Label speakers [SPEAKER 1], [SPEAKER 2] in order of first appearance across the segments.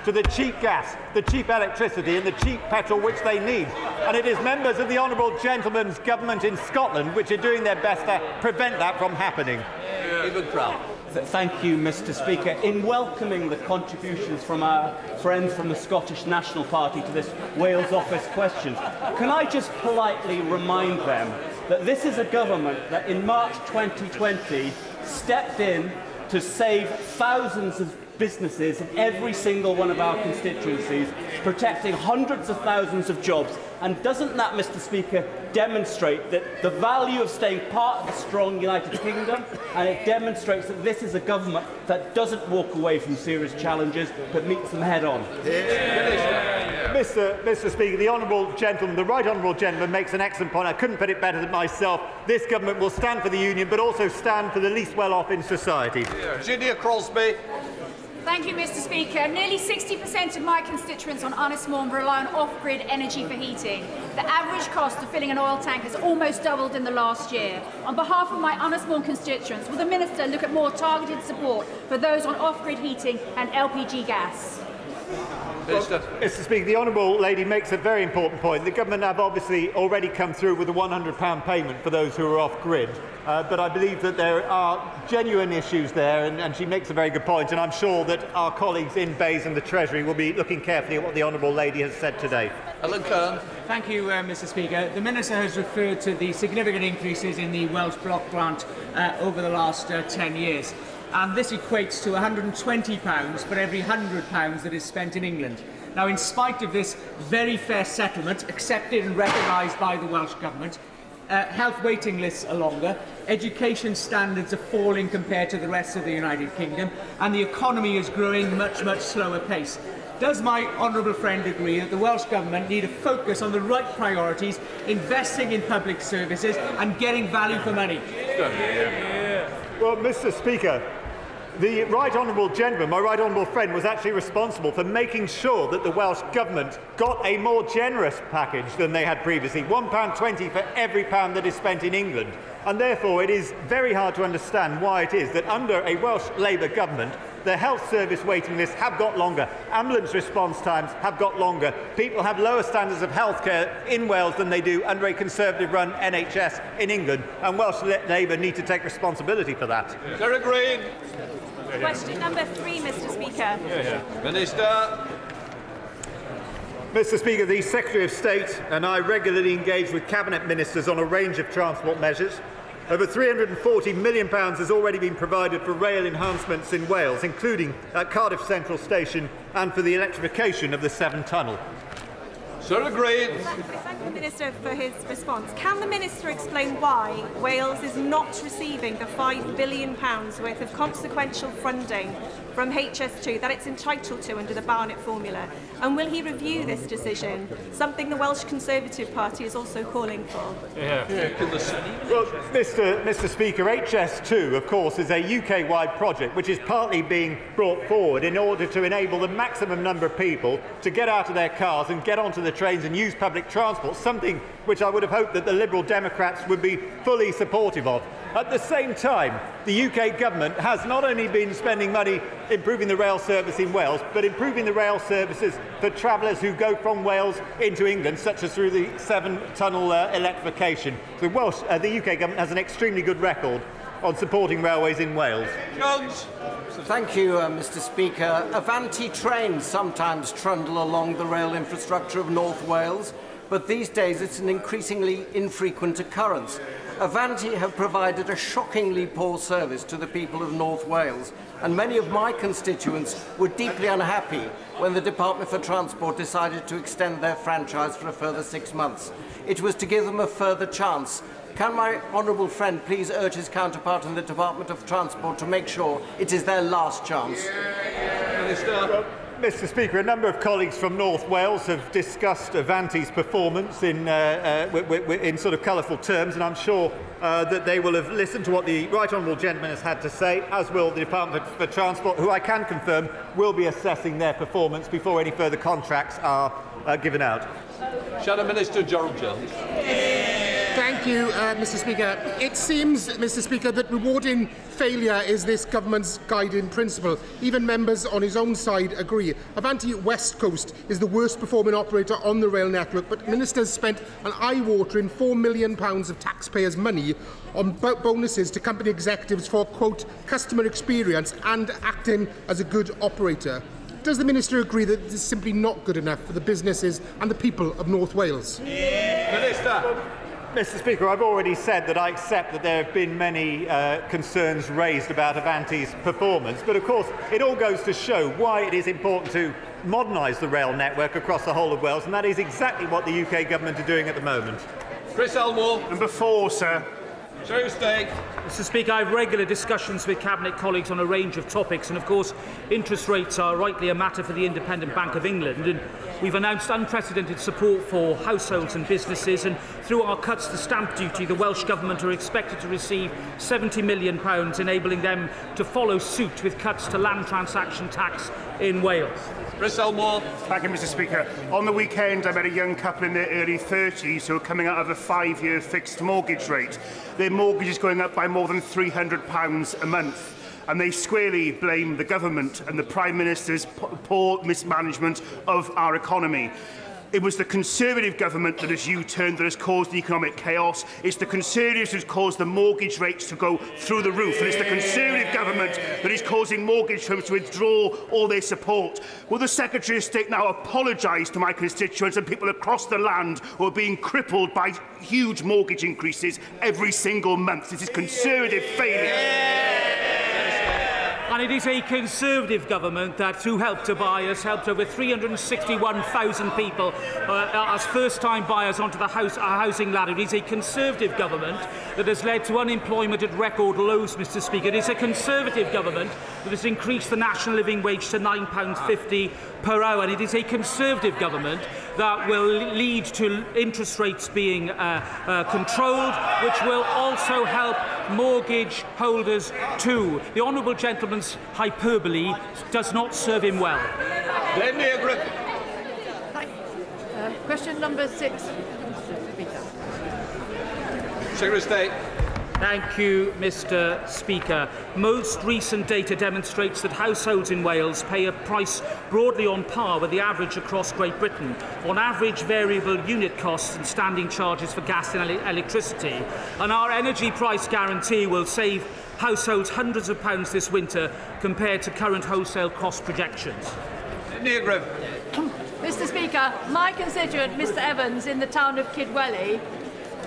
[SPEAKER 1] to the cheap gas, the cheap electricity and the cheap petrol which they need. And it is members of the honourable gentleman's government in Scotland which are doing their best to prevent that from happening.
[SPEAKER 2] Even proud.
[SPEAKER 3] Thank you, Mr. Speaker. In welcoming the contributions from our friends from the Scottish National Party to this Wales Office question, can I just politely remind them that this is a government that in March 2020 stepped in to save thousands of businesses in every single one of our constituencies, protecting hundreds of thousands of jobs. And doesn't that, Mr. Speaker, demonstrate that the value of staying part of a strong United Kingdom, and it demonstrates that this is a government that doesn't walk away from serious challenges but meets them head on?
[SPEAKER 1] Mr. Speaker, the honourable gentleman, the right honourable gentleman, makes an excellent point. I couldn't put it better than myself. This government will stand for the union, but also stand for the least well-off in society.
[SPEAKER 2] Virginia Crosby.
[SPEAKER 4] Thank you, Mr. Speaker. Nearly 60% of my constituents on Ynys rely on off-grid energy for heating. The average cost of filling an oil tank has almost doubled in the last year. On behalf of my Ynys constituents, will the Minister look at more targeted support for those on off-grid heating and LPG gas?
[SPEAKER 1] Well, Mr. Speaker, the honourable lady makes a very important point. The government have obviously already come through with a £100 payment for those who are off-grid, but I believe that there are genuine issues there, and she makes a very good point, and I'm sure that our colleagues in Bays and the Treasury will be looking carefully at what the honourable lady has said today.
[SPEAKER 2] Alan Kern.
[SPEAKER 5] Thank you, Mr. Speaker. The Minister has referred to the significant increases in the Welsh Block Grant over the last 10 years. And this equates to £120 for every £100 that is spent in England. Now, in spite of this very fair settlement, accepted and recognised by the Welsh Government, health waiting lists are longer, education standards are falling compared to the rest of the United Kingdom, and the economy is growing much, much slower pace. Does my honourable friend agree that the Welsh Government need to focus on the right priorities, investing in public services and getting value for money?
[SPEAKER 1] Well, Mr. Speaker, the right honourable gentleman, my right honourable friend, was actually responsible for making sure that the Welsh Government got a more generous package than they had previously, £1.20 for every pound that is spent in England. And therefore it is very hard to understand why it is that under a Welsh Labour government the health service waiting lists have got longer, ambulance response times have got longer, people have lower standards of healthcare in Wales than they do under a Conservative-run NHS in England, and Welsh Labour need to take responsibility for that.
[SPEAKER 2] Sarah Green.
[SPEAKER 6] Question number 3, Mr. Speaker.
[SPEAKER 2] Minister.
[SPEAKER 1] Mr. Speaker, the Secretary of State and I regularly engage with Cabinet Ministers on a range of transport measures. Over £340 million has already been provided for rail enhancements in Wales, including at Cardiff Central Station and for the electrification of the Severn Tunnel.
[SPEAKER 2] Sarah Green.
[SPEAKER 6] Thank the Minister for his response. Can the Minister explain why Wales is not receiving the £5 billion worth of consequential funding from HS2 that it's entitled to under the Barnett formula? And will he review this decision, something the Welsh Conservative Party is also calling for?
[SPEAKER 1] Well, Mr. Speaker, HS2, of course, is a UK-wide project which is partly being brought forward in order to enable the maximum number of people to get out of their cars and get onto the trains and use public transport, something which I would have hoped that the Liberal Democrats would be fully supportive of. At the same time, the UK government has not only been spending money improving the rail service in Wales, but improving the rail services for travellers who go from Wales into England, such as through the Severn Tunnel electrification. The UK government has an extremely good record on supporting railways in Wales.
[SPEAKER 2] Jones.
[SPEAKER 7] Thank you, Mr. Speaker. Avanti trains sometimes trundle along the rail infrastructure of North Wales, but these days it's an increasingly infrequent occurrence. Avanti have provided a shockingly poor service to the people of North Wales, and many of my constituents were deeply unhappy when the Department for Transport decided to extend their franchise for a further 6 months. It was to give them a further chance. Can my honourable friend please urge his counterpart in the Department of Transport to make sure it is their last chance?
[SPEAKER 1] Well, Mr. Speaker, a number of colleagues from North Wales have discussed Avanti's performance in sort of colourful terms, and I'm sure that they will have listened to what the right honourable gentleman has had to say, as will the Department for Transport, who I can confirm will be assessing their performance before any further contracts are given out.
[SPEAKER 2] Shadow Minister Gerald Jones.
[SPEAKER 8] Thank Thank you, Mr Speaker. It seems, Mr Speaker, that rewarding failure is this government's guiding principle. Even members on his own side agree. Avanti West Coast is the worst performing operator on the rail network, but ministers spent an eye-watering £4 million of taxpayers' money on bonuses to company executives for, quote, customer experience and acting as a good operator. Does the Minister agree that this is simply not good enough for the businesses and the people of North Wales?
[SPEAKER 2] Minister.
[SPEAKER 1] Mr Speaker, I've already said that I accept that there have been many concerns raised about Avanti's performance, but of course it all goes to show why it is important to modernise the rail network across the whole of Wales, and that is exactly what the UK Government are doing at the moment.
[SPEAKER 2] Chris Elmore.
[SPEAKER 9] Number 4, sir.
[SPEAKER 2] Secretary of State.
[SPEAKER 10] Mr Speaker, I have regular discussions with Cabinet colleagues on a range of topics, and of course interest rates are rightly a matter for the Independent Bank of England, and we've announced unprecedented support for households and businesses, and through our cuts to stamp duty the Welsh Government are expected to receive £70 million, enabling them to follow suit with cuts to land transaction tax in Wales.
[SPEAKER 2] Chris Elmore.
[SPEAKER 9] Thank you, Mr Speaker. On the weekend, I met a young couple in their early 30s who are coming out of a 5-year fixed mortgage rate. Their mortgage is going up by more than £300 a month. And they squarely blame the government and the Prime Minister's poor mismanagement of our economy. It was the Conservative government that has U-turned, that has caused the economic chaos. It's the Conservatives who's caused the mortgage rates to go through the roof. And it's the Conservative government that is causing mortgage firms to withdraw all their support. Will the Secretary of State now apologise to my constituents and people across the land who are being crippled by huge mortgage increases every single month? This is Conservative failure.
[SPEAKER 10] And it is a Conservative government that, through Help to Buy, has helped over 361,000 people as first-time buyers onto the housing ladder. It is a Conservative government that has led to unemployment at record lows, Mr Speaker. It is a Conservative government that has increased the national living wage to £9.50 per hour. And it is a Conservative government that will lead to interest rates being controlled, which will also help mortgage holders too. The honourable gentleman's hyperbole does not serve him well.
[SPEAKER 11] Question number 6.
[SPEAKER 2] Secretary of State.
[SPEAKER 10] Thank you, Mr Speaker. Most recent data demonstrates that households in Wales pay a price broadly on par with the average across Great Britain. On average, variable unit costs and standing charges for gas and electricity. And our energy price guarantee will save households hundreds of pounds this winter compared to current wholesale cost projections.
[SPEAKER 11] Mr Speaker, my constituent, Mr Evans, in the town of Kidwelly,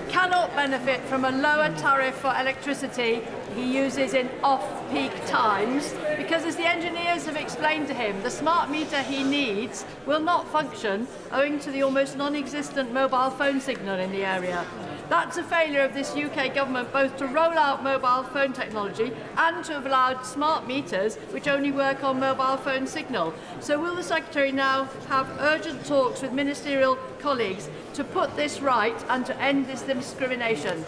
[SPEAKER 11] cannot benefit from a lower tariff for electricity he uses in off-peak times because, as the engineers have explained to him, the smart meter he needs will not function owing to the almost non-existent mobile phone signal in the area. That's a failure of this UK government both to roll out mobile phone technology and to have allowed smart meters which only work on mobile phone signal. So will the Secretary now have urgent talks with ministerial colleagues to put this right and to end this discrimination?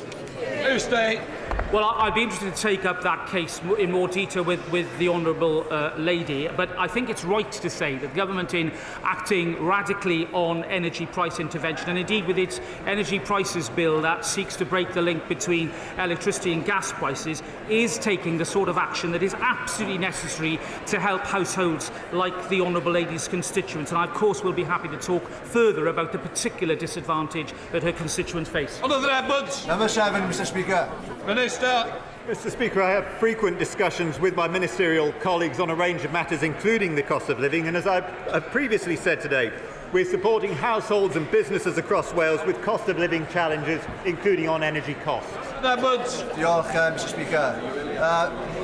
[SPEAKER 10] Well, I'd be interested to take up that case in more detail with the Honourable Lady, but I think it's right to say that the government, in acting radically on energy price intervention, and indeed with its energy prices bill that seeks to break the link between electricity and gas prices, is taking the sort of action that is absolutely necessary to help households like the Honourable Lady's constituents. And I, of course, will be happy to talk further about the particular disadvantage that her constituents face.
[SPEAKER 2] Number 7,
[SPEAKER 12] Mr Speaker.
[SPEAKER 2] Minister.
[SPEAKER 1] Mr Speaker, I have frequent discussions with my ministerial colleagues on a range of matters, including the cost of living, and as I've previously said today, we're supporting households and businesses across Wales with cost of living challenges, including on energy costs.
[SPEAKER 12] Diolch, Mr Speaker.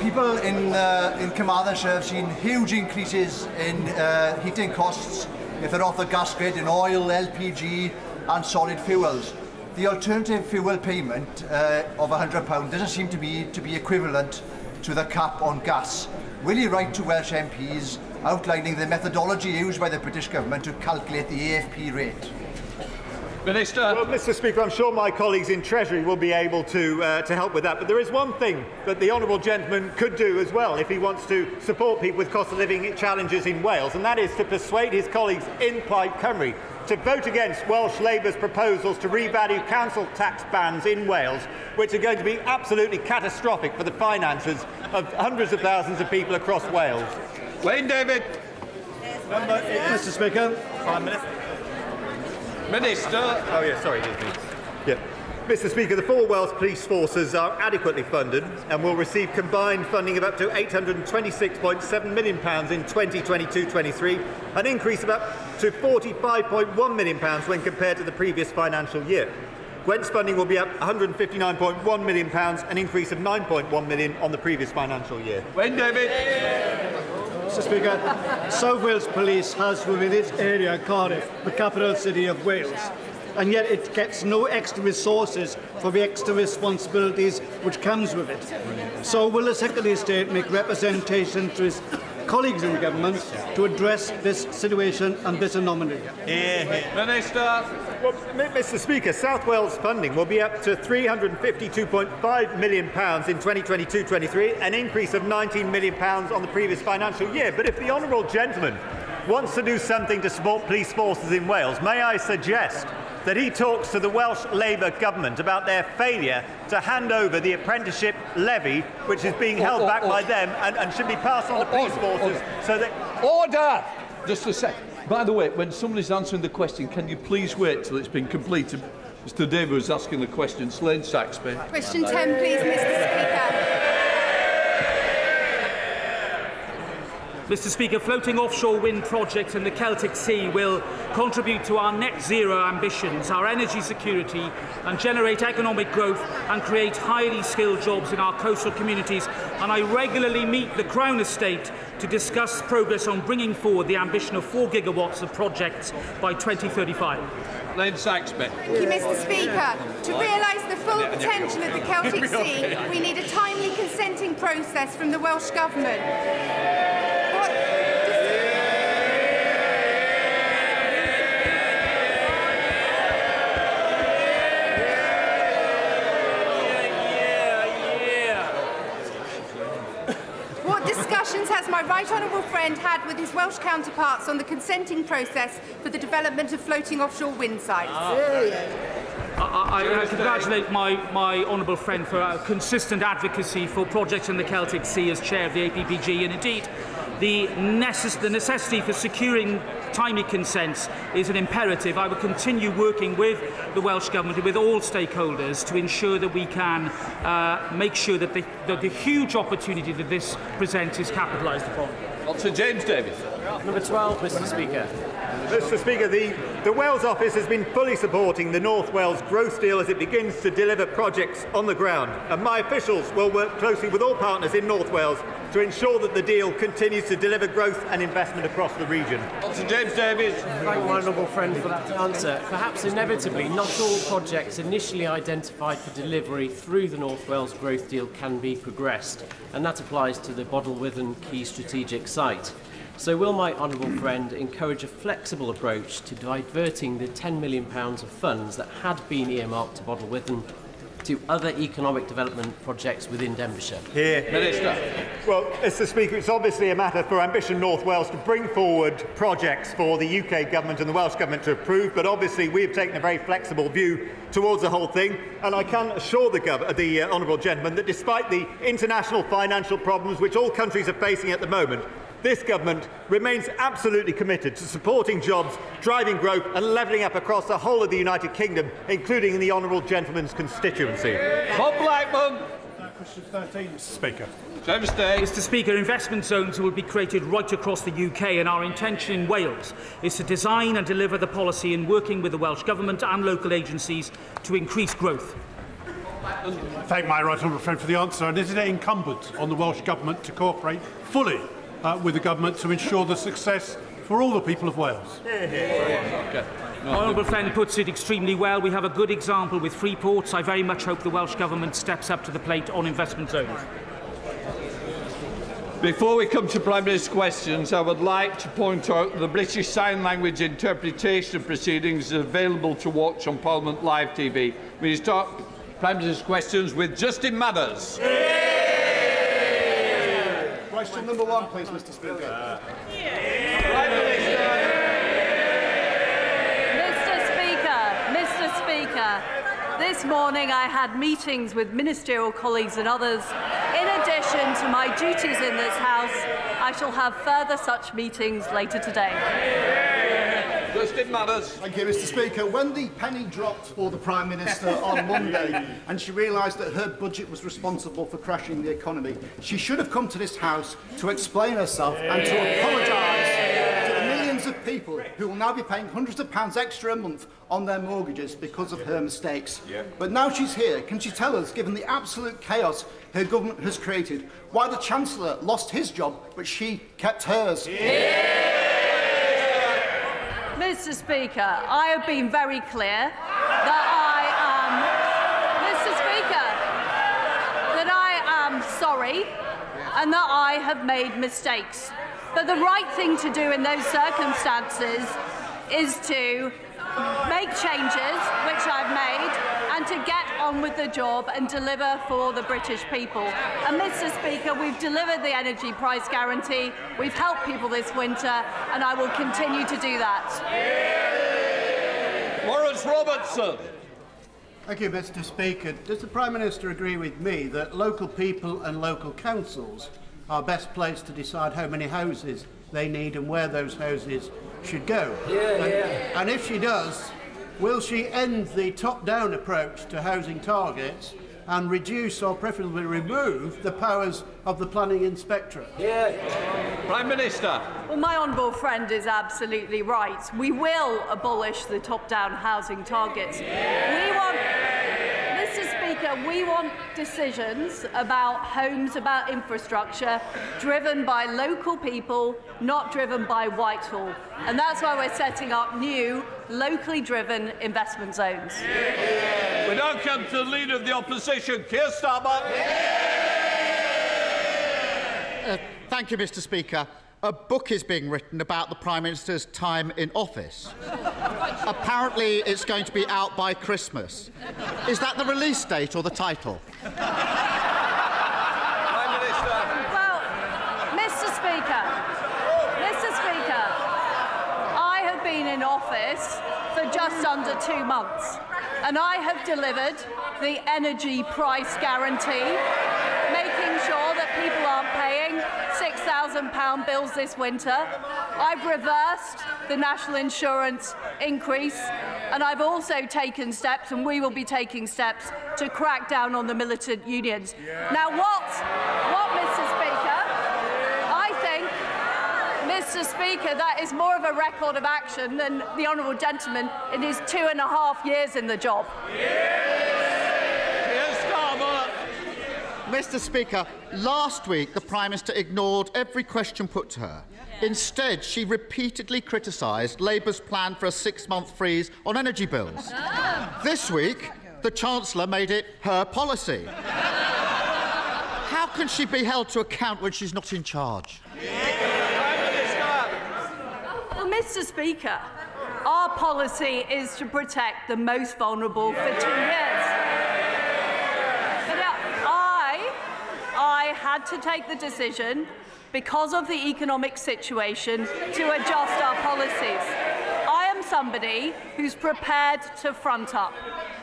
[SPEAKER 12] People in Carmarthenshire have seen huge increases in heating costs if they're off the gas grid in oil, LPG and solid fuels. The alternative fuel payment of £100 doesn't seem to be equivalent to the cap on gas. Will you write to Welsh MPs outlining the methodology used by the British government to calculate the AFP rate?
[SPEAKER 2] Minister.
[SPEAKER 1] Well, Mr Speaker, I'm sure my colleagues in Treasury will be able to help with that, but there is one thing that the honourable gentleman could do as well if he wants to support people with cost of living challenges in Wales, and that is to persuade his colleagues in Plaid Cymru to vote against Welsh Labour's proposals to revalue council tax bans in Wales, which are going to be absolutely catastrophic for the finances of hundreds of thousands of people across Wales.
[SPEAKER 2] Wayne David.
[SPEAKER 13] Mr. Speaker.
[SPEAKER 1] Prime Minister.
[SPEAKER 2] Minister.
[SPEAKER 1] Oh, yeah, sorry. Yeah. Mr. Speaker, the 4 Welsh police forces are adequately funded and will receive combined funding of up to £826.7 million in 2022-23, an increase of up to £45.1 million when compared to the previous financial year. Gwent's funding will be up £159.1 million, an increase of £9.1 million on the previous financial year.
[SPEAKER 2] Wayne David.
[SPEAKER 13] Mr. Speaker, South Wales Police has within its area Cardiff, the capital city of Wales, and yet it gets no extra resources for the extra responsibilities which comes with it. So will the Secretary of State make representation to his colleagues in government to address this situation and this anomaly?
[SPEAKER 2] Minister.
[SPEAKER 1] Well, Mr. Speaker, South Wales funding will be up to £352.5 million in 2022-23, an increase of £19 million on the previous financial year. But if the honourable gentleman wants to do something to support police forces in Wales, may I suggest that he talks to the Welsh Labour government about their failure to hand over the apprenticeship levy, which is being held back by them and should be passed on to police forces so that...
[SPEAKER 2] Order! Just a sec. By the way, when somebody's answering the question, can you please wait till it's been completed? Mr. David was asking the question. Slane Saxby.
[SPEAKER 14] Question 10, please, Mr. Speaker.
[SPEAKER 10] Mr. Speaker, floating offshore wind projects in the Celtic Sea will contribute to our net zero ambitions, our energy security, and generate economic growth and create highly skilled jobs in our coastal communities. And I regularly meet the Crown Estate to discuss progress on bringing forward the ambition of 4 gigawatts of projects by 2035.
[SPEAKER 2] Lane Saxby.
[SPEAKER 14] Thank you, Mr. Speaker. To realise the full potential of the Celtic Sea, we need a timely consenting process from the Welsh Government. What discussions has my right honourable friend had with his Welsh counterparts on the consenting process for the development of floating offshore wind sites?
[SPEAKER 10] I congratulate my honourable friend for consistent advocacy for projects in the Celtic Sea as chair of the APPG, and indeed the necessity for securing timely consents is an imperative. I will continue working with the Welsh Government and with all stakeholders to ensure that we can make sure that the huge opportunity that this presents is capitalised upon.
[SPEAKER 2] Sir James Davies.
[SPEAKER 15] Number 12, Mr. Speaker.
[SPEAKER 1] Mr. Speaker, the Wales Office has been fully supporting the North Wales growth deal as it begins to deliver projects on the ground, and my officials will work closely with all partners in North Wales to ensure that the deal continues to deliver growth and investment across the region.
[SPEAKER 2] Sir James Davies.
[SPEAKER 15] Thank my honourable friend for that answer. Perhaps inevitably, not all projects initially identified for delivery through the North Wales growth deal can be progressed, and that applies to the Bodlewyddan key strategic site. So will my honourable friend encourage a flexible approach to diverting the £10 million of funds that had been earmarked to Bodlewyddan to other economic development projects within Denbighshire?
[SPEAKER 2] Minister.
[SPEAKER 1] Well, Mr. Speaker, it's obviously a matter for Ambition North Wales to bring forward projects for the UK Government and the Welsh Government to approve, but obviously we have taken a very flexible view towards the whole thing, and I can assure the honourable gentleman that despite the international financial problems which all countries are facing at the moment, this government remains absolutely committed to supporting jobs, driving growth and levelling up across the whole of the United Kingdom, including in the honourable gentleman's constituency.
[SPEAKER 2] Bob Blackman.
[SPEAKER 16] Question 13, Mr. Speaker.
[SPEAKER 10] Mr. Speaker, investment zones will be created right across the UK, and our intention in Wales is to design and deliver the policy in working with the Welsh Government and local agencies to increase growth.
[SPEAKER 16] Thank my right honourable friend for the answer. And is it incumbent on the Welsh Government to cooperate fully with the Government to ensure the success for all the people of Wales?
[SPEAKER 10] My honourable friend puts it extremely well. We have a good example with Freeports. I very much hope the Welsh Government steps up to the plate on investment zones.
[SPEAKER 2] Before we come to Prime Minister's questions, I would like to point out that the British Sign Language interpretation proceedings is available to watch on Parliament Live TV. We start Prime Minister's questions with Justin Mathers.
[SPEAKER 12] Question number 1, please, Mr. Speaker.
[SPEAKER 11] this morning I had meetings with ministerial colleagues and others. In addition to my duties in this House, I shall have further such meetings later today.
[SPEAKER 17] Thank you, Mr. Speaker. When the penny dropped for the Prime Minister on Monday and she realised that her budget was responsible for crashing the economy, she should have come to this House to explain herself and to apologise to the millions of people who will now be paying hundreds of pounds extra a month on their mortgages because of her mistakes. But now she's here, can she tell us, given the absolute chaos her government has created, why the Chancellor lost his job but she kept hers?
[SPEAKER 11] Mr. Speaker, I have been very clear that I am sorry and that I have made mistakes. But the right thing to do in those circumstances is to make changes, which I've made, and to get on with the job and deliver for the British people. And, Mr. Speaker, we've delivered the energy price guarantee, we've helped people this winter, and I will continue to do that.
[SPEAKER 2] Maurice Robertson.
[SPEAKER 13] Thank you, Mr. Speaker. Does the Prime Minister agree with me that local people and local councils are best placed to decide how many houses they need and where those houses should go? And if she does, will she end the top-down approach to housing targets and reduce or preferably remove the powers of the planning inspectorate?
[SPEAKER 2] Prime Minister.
[SPEAKER 11] Well, my honourable friend is absolutely right. We will abolish the top-down housing targets. We want decisions about homes, about infrastructure, driven by local people, not driven by Whitehall. And that's why we're setting up new, locally driven investment zones.
[SPEAKER 2] We now come to the Leader of the Opposition, Keir Starmer.
[SPEAKER 18] Thank you, Mr. Speaker. A book is being written about the Prime Minister's time in office. Apparently, it's going to be out by Christmas. Is that the release date or the title?
[SPEAKER 11] Well, Mr. Speaker, I have been in office for just under 2 months, and I have delivered the energy price guarantee, making sure that people aren't paying £6,000 bills this winter. I've reversed the national insurance increase, and I've also taken steps, and we will be taking steps, to crack down on the militant unions. Now, what, Mr. Speaker? I think, Mr. Speaker, that is more of a record of action than the honourable gentleman in his 2.5 years in the job.
[SPEAKER 18] Mr. Speaker, last week the Prime Minister ignored every question put to her. Instead, she repeatedly criticised Labour's plan for a 6-month freeze on energy bills. This week, the Chancellor made it her policy. How can she be held to account when she's not in charge?
[SPEAKER 11] Well, Mr. Speaker, our policy is to protect the most vulnerable for 2 years. I had to take the decision, because of the economic situation, to adjust our policies. I am somebody who's prepared to front up.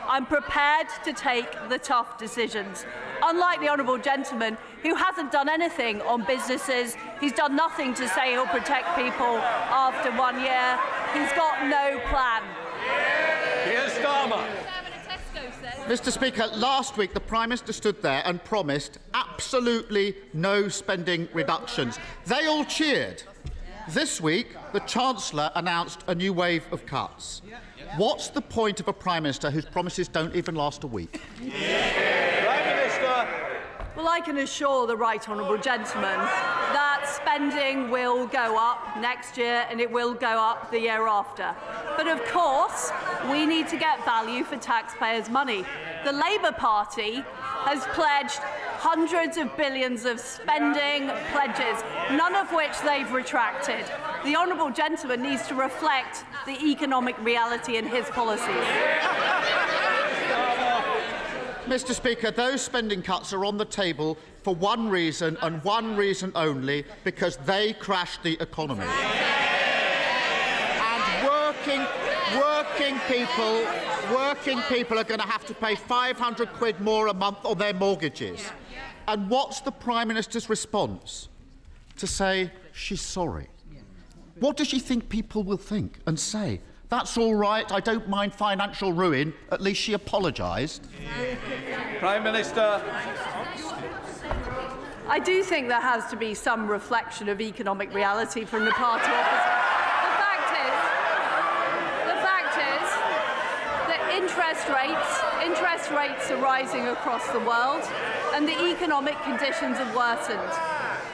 [SPEAKER 11] I'm prepared to take the tough decisions. Unlike the honourable gentleman, who hasn't done anything on businesses, he's done nothing to say he'll protect people after 1 year. He's got no plan.
[SPEAKER 2] Keir Starmer.
[SPEAKER 18] Mr. Speaker, last week the Prime Minister stood there and promised absolutely no spending reductions. They all cheered. This week, the Chancellor announced a new wave of cuts. What's the point of a Prime Minister whose promises don't even last a week?
[SPEAKER 2] Prime Minister.
[SPEAKER 11] Well, I can assure the right honourable gentleman that spending will go up next year and it will go up the year after. But of course, we need to get value for taxpayers' money. The Labour Party has pledged hundreds of billions of spending pledges, none of which they've retracted. The honourable gentleman needs to reflect the economic reality in his policies.
[SPEAKER 18] Mr. Speaker, those spending cuts are on the table for one reason and one reason only, because they crashed the economy. And Working people are going to have to pay £500 more a month on their mortgages. And what's the Prime Minister's response? To say she's sorry. What does she think people will think and say? That's all right, I don't mind financial ruin. At least she apologised.
[SPEAKER 2] Prime Minister.
[SPEAKER 11] I do think there has to be some reflection of economic reality from the party opposite. The fact is that interest rates are rising across the world, and the economic conditions have worsened.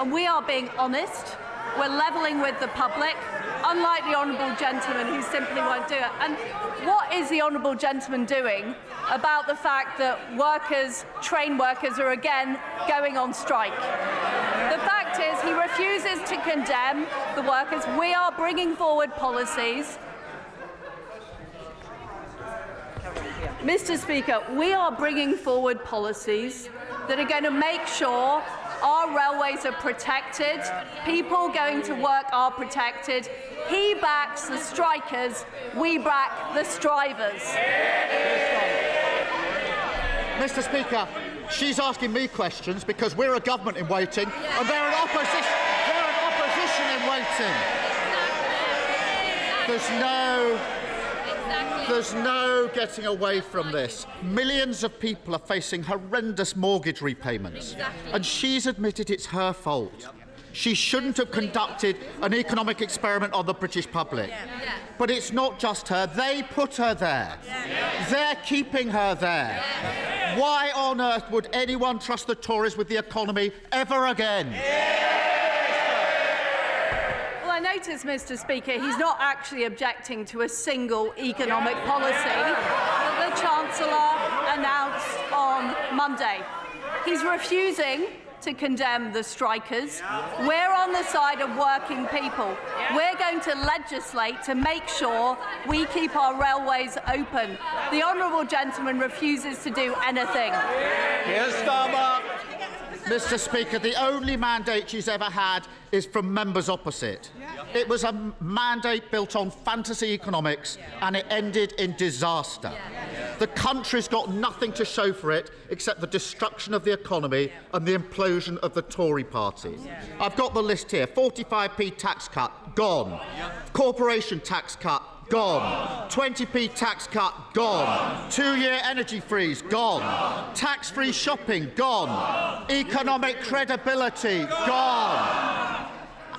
[SPEAKER 11] And we are being honest. We're levelling with the public, unlike the honourable gentleman who simply won't do it. And what is the honourable gentleman doing about the fact that train workers are again going on strike? The fact is he refuses to condemn the workers. We are bringing forward policies. Mr. Speaker, we are bringing forward policies that are going to make sure our railways are protected, people going to work are protected. He backs the strikers, we back the strivers.
[SPEAKER 18] Mr. Speaker, she's asking me questions because we're a government in waiting and they're an opposition in waiting. There's no getting away from this. Millions of people are facing horrendous mortgage repayments, and she's admitted it's her fault. She shouldn't have conducted an economic experiment on the British public. But it's not just her. They put her there. They're keeping her there. Why on earth would anyone trust the Tories with the economy ever again?
[SPEAKER 11] I notice, Mr. Speaker, he's not actually objecting to a single economic policy that the Chancellor announced on Monday. He's refusing to condemn the strikers. We're on the side of working people. We're going to legislate to make sure we keep our railways open. The honourable gentleman refuses to do anything.
[SPEAKER 2] Here's Starmer.
[SPEAKER 18] Mr. Speaker, the only mandate she's ever had is from members opposite. It was a mandate built on fantasy economics and it ended in disaster. The country's got nothing to show for it except the destruction of the economy and the implosion of the Tory party. I've got the list here. 45p tax cut, gone. Corporation tax cut, gone. 20p tax cut, gone. 2-year energy freeze, gone. Tax-free shopping, gone. Economic credibility, gone.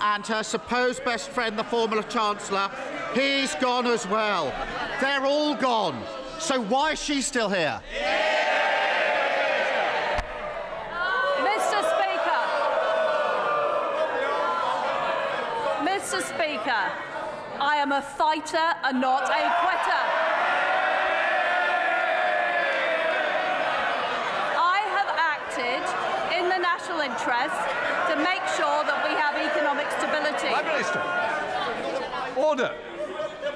[SPEAKER 18] And her supposed best friend, the former Chancellor, he's gone as well. They're all gone. So why is she still here?
[SPEAKER 11] Mr. Speaker, I am a fighter and not a quitter. I have acted in the national interest to make sure that we have economic stability.
[SPEAKER 2] Prime Minister. Order.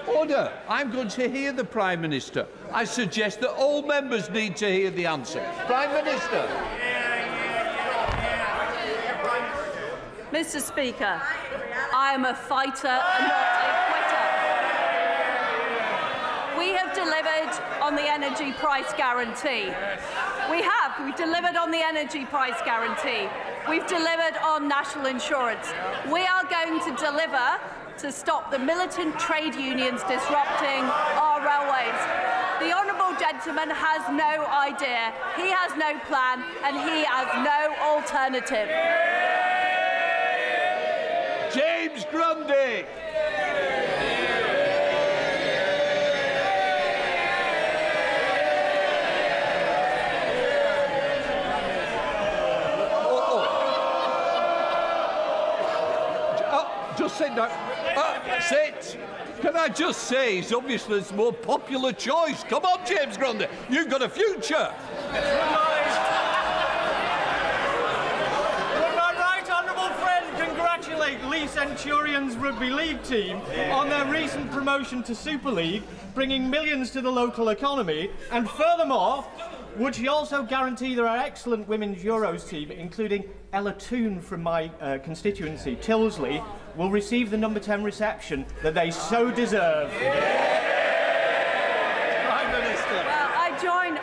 [SPEAKER 2] Order. I'm going to hear the Prime Minister. I suggest that all members need to hear the answer. Prime Minister.
[SPEAKER 11] Mr. Speaker, I am a fighter and not a quitter. We have delivered on the energy price guarantee. We've delivered on the energy price guarantee. We've delivered on national insurance. We are going to deliver to stop the militant trade unions disrupting our railways. The honourable gentleman has no idea, he has no plan, and he has no alternative.
[SPEAKER 2] James Grundy. Just sit down. Sit. Can I just say, he's obviously the more popular choice. Come on, James Grundy. You've got a future.
[SPEAKER 19] Would my right honourable friend congratulate Lee Centurion's rugby league team on their recent promotion to Super League, bringing millions to the local economy, and furthermore, would she also guarantee there are excellent women's Euros team, including Ella Toon from my constituency, Tilsley, will receive the number 10 reception that they so deserve?
[SPEAKER 11] Well,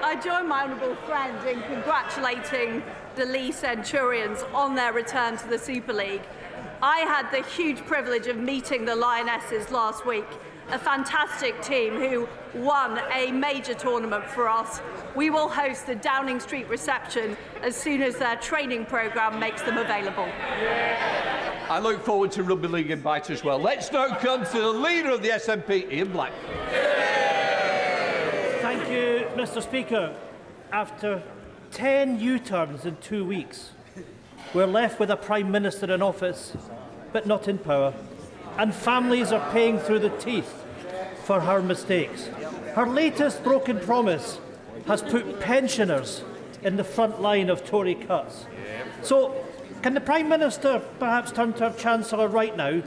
[SPEAKER 11] I join my honourable friend in congratulating the Lee Centurions on their return to the Super League. I had the huge privilege of meeting the Lionesses last week, a fantastic team who won a major tournament for us. We will host the Downing Street reception as soon as their training programme makes them available.
[SPEAKER 2] I look forward to Rugby League invite as well. Let's now come to the leader of the SNP, Ian Black.
[SPEAKER 20] Thank you, Mr. Speaker. After 10 U-turns in 2 weeks, we're left with a Prime Minister in office, but not in power, and families are paying through the teeth for her mistakes. Her latest broken promise has put pensioners in the front line of Tory cuts. So, can the Prime Minister perhaps turn to her Chancellor right now,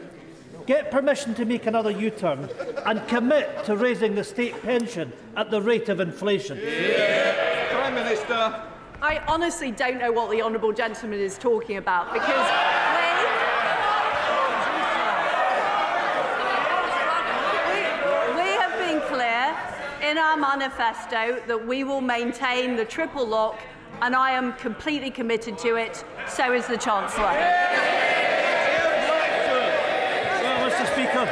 [SPEAKER 20] get permission to make another U-turn, and commit to raising the state pension at the rate of inflation?
[SPEAKER 2] Prime Minister.
[SPEAKER 11] I honestly don't know what the honourable gentleman is talking about, because we have been clear in our manifesto that we will maintain the triple lock, and I am completely committed to it. So is the Chancellor.
[SPEAKER 20] Well, Mr. Speaker,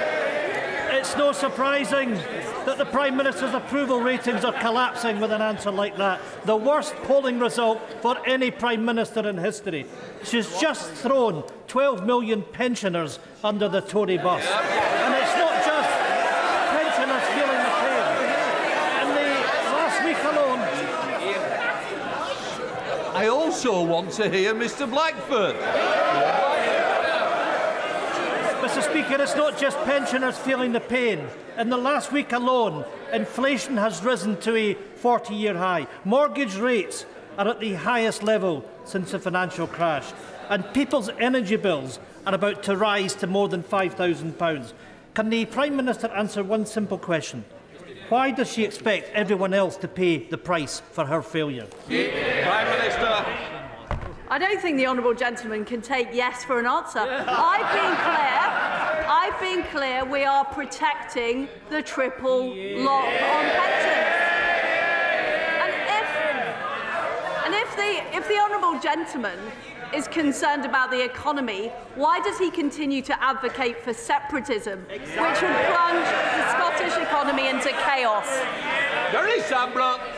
[SPEAKER 20] it's no surprising that the Prime Minister's approval ratings are collapsing with an answer like that. The worst polling result for any Prime Minister in history. She's just thrown 12 million pensioners under the Tory bus. And it's not just pensioners feeling the pain. In the last week alone...
[SPEAKER 2] I also want to hear Mr. Blackford.
[SPEAKER 20] Mr. Speaker, it's not just pensioners feeling the pain. In the last week alone, inflation has risen to a 40-year high. Mortgage rates are at the highest level since the financial crash. And people's energy bills are about to rise to more than £5,000. Can the Prime Minister answer one simple question? Why does she expect everyone else to pay the price for her failure?
[SPEAKER 2] Prime Minister.
[SPEAKER 11] I don't think the honourable gentleman can take yes for an answer. I've been clear we are protecting the triple lock on pensions. And if the honourable gentleman is concerned about the economy, why does he continue to advocate for separatism, which would plunge the Scottish economy into chaos?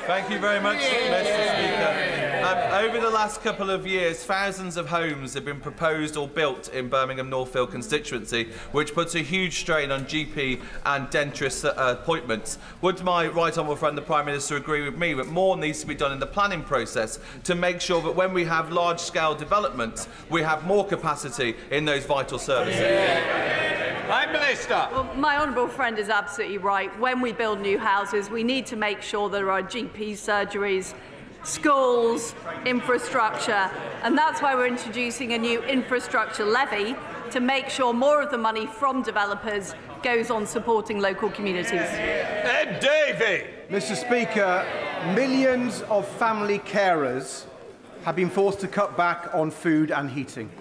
[SPEAKER 21] Thank you very much, Mr. Speaker. Over the last couple of years, thousands of homes have been proposed or built in Birmingham Northfield constituency, which puts a huge strain on GP and dentist appointments. Would my right honourable friend, the Prime Minister, agree with me that more needs to be done in the planning process to make sure that when we have large-scale developments, we have more capacity in those vital services?
[SPEAKER 2] Prime Minister.
[SPEAKER 11] Well, my honourable friend is absolutely right. When we build new houses, we need to make sure there are GP surgeries, schools, infrastructure, and that's why we're introducing a new infrastructure levy to make sure more of the money from developers goes on supporting local communities.
[SPEAKER 2] Ed Davey.
[SPEAKER 22] Mr. Speaker, millions of family carers have been forced to cut back on food and heating.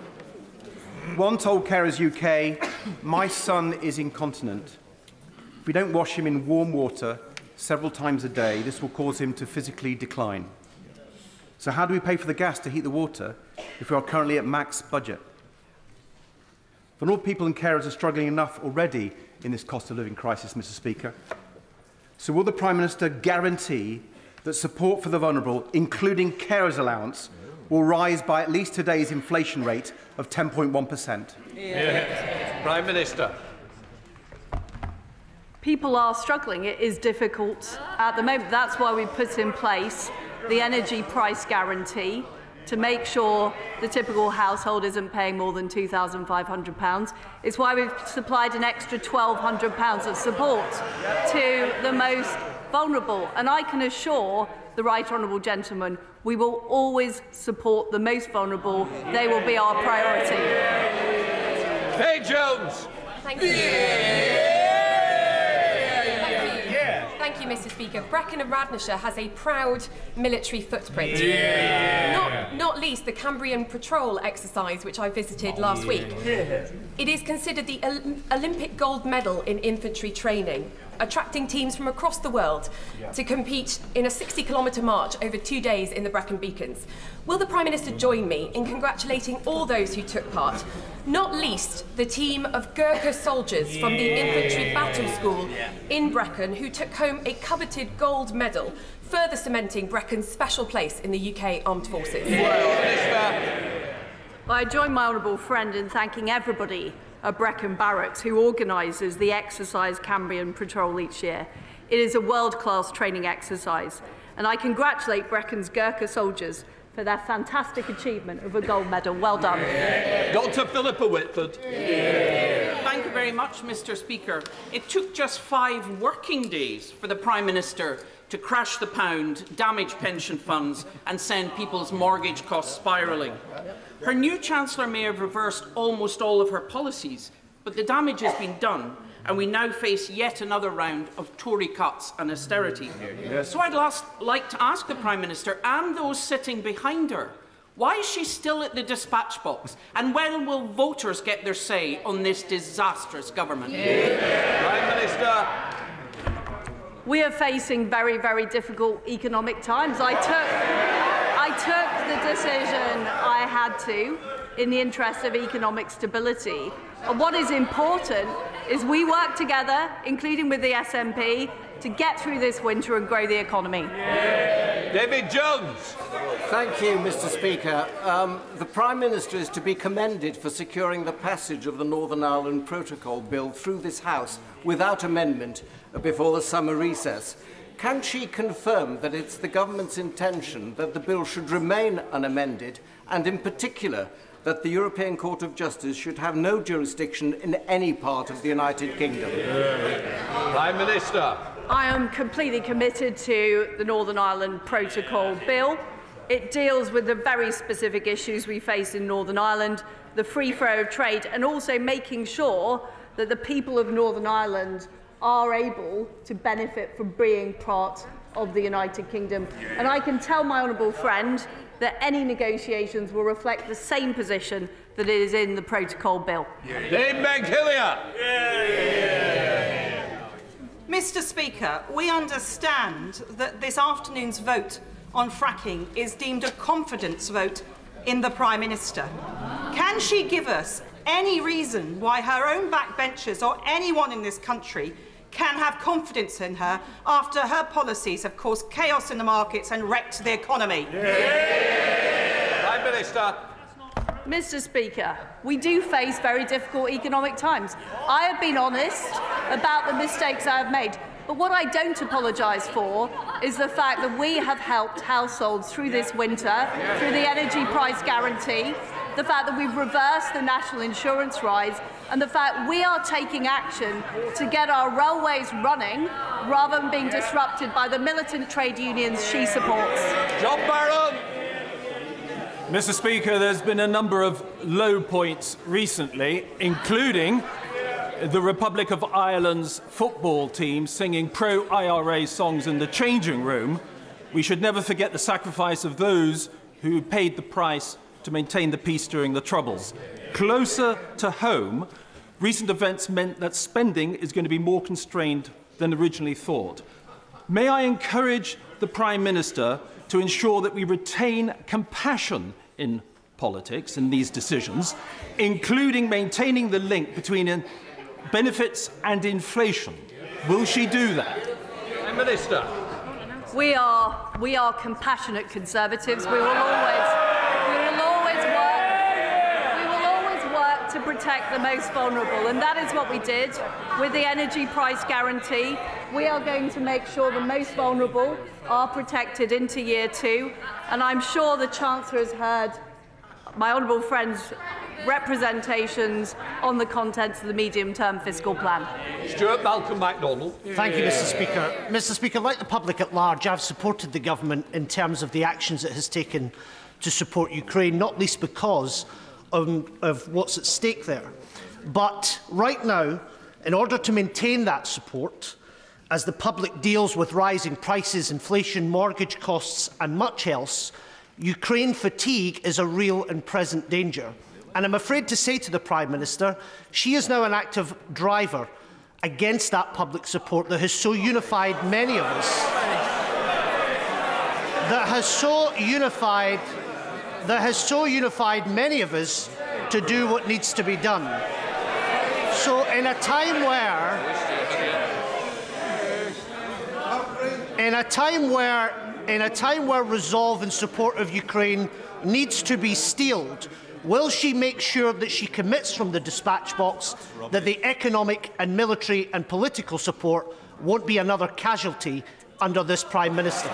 [SPEAKER 22] One told Carers UK, "My son is incontinent. If we don't wash him in warm water several times a day, this will cause him to physically decline." So how do we pay for the gas to heat the water if we are currently at max budget? Vulnerable people and carers are struggling enough already in this cost of living crisis, Mr. Speaker. So will the Prime Minister guarantee that support for the vulnerable, including carers allowance, will rise by at least today's inflation rate of 10.1%?
[SPEAKER 2] Prime Minister.
[SPEAKER 11] People are struggling. It is difficult at the moment. That's why we put in place the energy price guarantee to make sure the typical household isn't paying more than £2,500. It's why we've supplied an extra £1,200 of support to the most vulnerable. And I can assure the right honourable gentleman we will always support the most vulnerable. They will be our priority.
[SPEAKER 2] Hey, Jones.
[SPEAKER 23] Thank you. Thank you, Mr. Speaker. Brecon and Radnorshire has a proud military footprint. Not least the Cambrian Patrol exercise, which I visited last week. It is considered the Olympic gold medal in infantry training. attracting teams from across the world to compete in a 60-kilometre march over 2 days in the Brecon Beacons. Will the Prime Minister join me in congratulating all those who took part, not least the team of Gurkha soldiers from the Infantry Battle School in Brecon who took home a coveted gold medal, further cementing Brecon's special place in the UK Armed Forces?
[SPEAKER 3] Well, I join my honourable friend in thanking everybody at Brecon Barracks who organises the exercise Cambrian Patrol each year. It is a world-class training exercise, and I congratulate Brecon's Gurkha soldiers for their fantastic achievement of a gold medal. Well done.
[SPEAKER 2] Dr. Philippa Whitford.
[SPEAKER 4] Thank you very much, Mr. Speaker. It took just 5 working days for the Prime Minister to crash the pound, damage pension funds and send people's mortgage costs spiralling. Her new Chancellor may have reversed almost all of her policies, but the damage has been done, and we now face yet another round of Tory cuts and austerity. So I'd like to ask the Prime Minister and those sitting behind her, why is she still at the dispatch box, and when will voters get their say on this disastrous government?
[SPEAKER 2] Prime Minister.
[SPEAKER 3] We are facing very, very difficult economic times. I took the decision I had to in the interest of economic stability. And what is important is we work together, including with the SNP, to get through this winter and grow the economy.
[SPEAKER 2] David Jones.
[SPEAKER 7] Thank you, Mr. Speaker. The Prime Minister is to be commended for securing the passage of the Northern Ireland Protocol Bill through this House without amendment before the summer recess. Can she confirm that it's the government's intention that the bill should remain unamended, and in particular that the European Court of Justice should have no jurisdiction in any part of the United Kingdom?
[SPEAKER 2] Prime Minister.
[SPEAKER 3] I am completely committed to the Northern Ireland Protocol Bill. It deals with the very specific issues we face in Northern Ireland, the free flow of trade, and also making sure that the people of Northern Ireland are able to benefit from being part of the United Kingdom. And I can tell my honourable friend that any negotiations will reflect the same position that is in the Protocol Bill.
[SPEAKER 2] Dame Meg Hillier.
[SPEAKER 5] Mr. Speaker, we understand that this afternoon's vote on fracking is deemed a confidence vote in the Prime Minister. Can she give us any reason why her own backbenchers or anyone in this country can have confidence in her after her policies have caused chaos in the markets and wrecked the economy?
[SPEAKER 2] Prime Minister.
[SPEAKER 3] Mr. Speaker, we do face very difficult economic times. I have been honest about the mistakes I have made. But what I don't apologise for is the fact that we have helped households through this winter, through the energy price guarantee, the fact that we've reversed the national insurance rise, and the fact we are taking action to get our railways running rather than being disrupted by the militant trade unions she supports.
[SPEAKER 2] John Barron.
[SPEAKER 24] Mr. Speaker, there's been a number of low points recently, including the Republic of Ireland's football team singing pro-IRA songs in the changing room. We should never forget the sacrifice of those who paid the price to maintain the peace during the Troubles. Closer to home, recent events meant that spending is going to be more constrained than originally thought. May I encourage the Prime Minister to ensure that we retain compassion in politics in these decisions, including maintaining the link between benefits and inflation? Will she do that?
[SPEAKER 2] Prime Minister.
[SPEAKER 3] We are compassionate Conservatives. We will always work to protect the most vulnerable, and that is what we did with the energy price guarantee. We are going to make sure the most vulnerable are protected into year 2, and I'm sure the Chancellor has heard my honourable friend's representations on the contents of the medium-term fiscal plan.
[SPEAKER 2] Stuart Malcolm MacDonald.
[SPEAKER 25] Thank you, Mr. Speaker. Mr. Speaker, like the public at large, I've supported the government in terms of the actions it has taken to support Ukraine, not least because of what's at stake there. But right now, in order to maintain that support, as the public deals with rising prices, inflation, mortgage costs and much else, Ukraine fatigue is a real and present danger. And I'm afraid to say to the Prime Minister, she is now an active driver against that public support that has so unified many of us, that has so unified many of us to do what needs to be done. So in a time where resolve in support of Ukraine needs to be steeled, will she make sure that she commits from the dispatch box that the economic and military and political support won't be another casualty under this Prime Minister?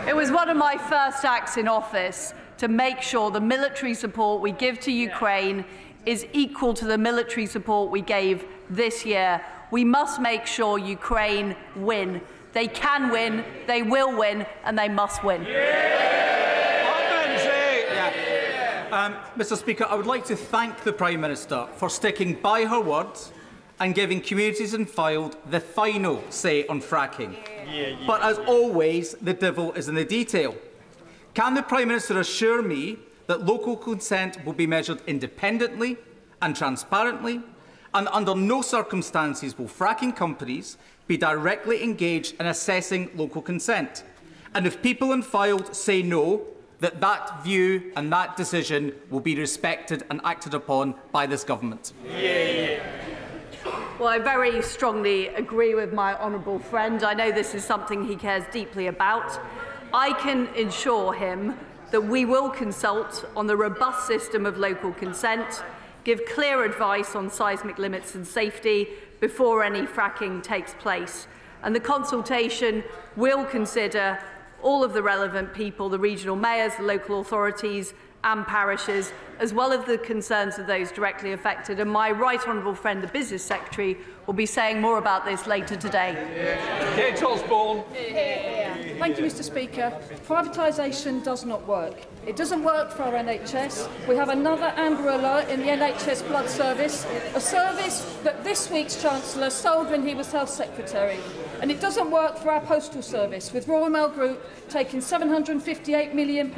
[SPEAKER 3] It was one of my first acts in office to make sure the military support we give to Ukraine is equal to the military support we gave this year. We must make sure Ukraine win. They can win, they will win, and they must win.
[SPEAKER 6] Mr. Speaker, I would like to thank the Prime Minister for sticking by her words and giving communities in Fylde the final say on fracking. But as always, the devil is in the detail. Can the Prime Minister assure me that local consent will be measured independently and transparently, and under no circumstances will fracking companies be directly engaged in assessing local consent? And if people in Fylde say no, that view and that decision will be respected and acted upon by this government?
[SPEAKER 3] Well, I very strongly agree with my honourable friend. I know this is something he cares deeply about. I can assure him that we will consult on the robust system of local consent, give clear advice on seismic limits and safety before any fracking takes place. And the consultation will consider all of the relevant people, the regional mayors, the local authorities and parishes, as well as the concerns of those directly affected. And my right honourable friend, the Business Secretary, will be saying more about this later today.
[SPEAKER 2] Kate Osborne.
[SPEAKER 8] Thank you, Mr. Speaker. Privatisation does not work. It doesn't work for our NHS. We have another Amber Alert in the NHS Blood Service, a service that this week's Chancellor sold when he was Health Secretary. And it doesn't work for our postal service, with Royal Mail Group taking £758 million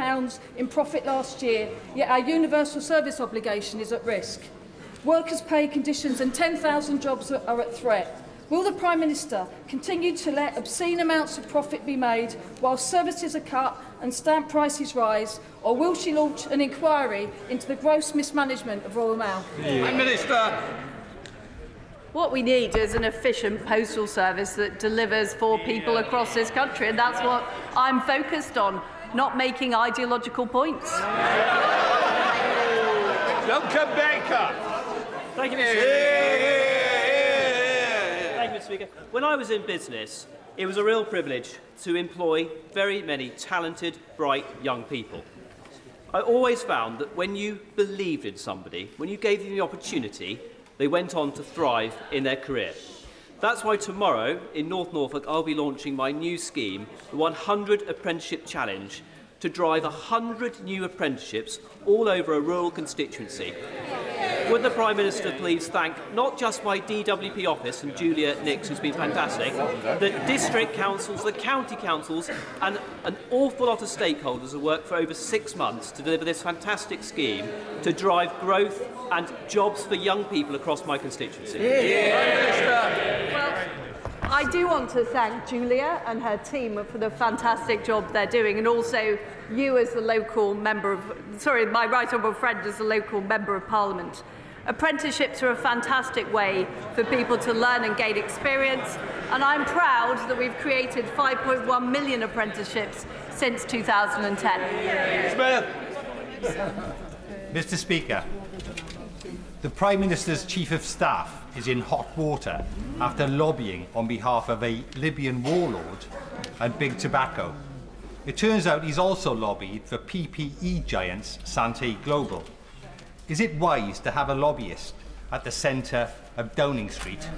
[SPEAKER 8] in profit last year, yet our universal service obligation is at risk. Workers' pay conditions and 10,000 jobs are at threat. Will the Prime Minister continue to let obscene amounts of profit be made while services are cut and stamp prices rise, or will she launch an inquiry into the gross mismanagement of Royal Mail?
[SPEAKER 2] Prime Minister.
[SPEAKER 3] What we need is an efficient postal service that delivers for people across this country, and that's what I'm focused on, not making ideological points.
[SPEAKER 2] Duncan Baker.
[SPEAKER 9] Thank you, Mr. Speaker. Thank you, Mr. Speaker. When I was in business, it was a real privilege to employ very many talented, bright young people. I always found that when you believed in somebody, when you gave them the opportunity, they went on to thrive in their career. That's why tomorrow, in North Norfolk, I'll be launching my new scheme, the 100 Apprenticeship Challenge, to drive 100 new apprenticeships all over a rural constituency. Would the Prime Minister please thank not just my DWP office and Julia Nix, who's been fantastic, the district councils, the county councils and an awful lot of stakeholders who worked for over 6 months to deliver this fantastic scheme to drive growth and jobs for young people across my constituency.
[SPEAKER 3] Well, I do want to thank Julia and her team for the fantastic job they're doing, and also you as the local member of, my right honourable friend as the local member of Parliament. Apprenticeships are a fantastic way for people to learn and gain experience, and I'm proud that we've created 5.1 million apprenticeships since 2010.
[SPEAKER 2] Smith.
[SPEAKER 14] Mr. Speaker, the Prime Minister's Chief of Staff is in hot water after lobbying on behalf of a Libyan warlord and Big Tobacco. It turns out he's also lobbied for PPE giants Sante Global. Is it wise to have a lobbyist at the centre of Downing Street?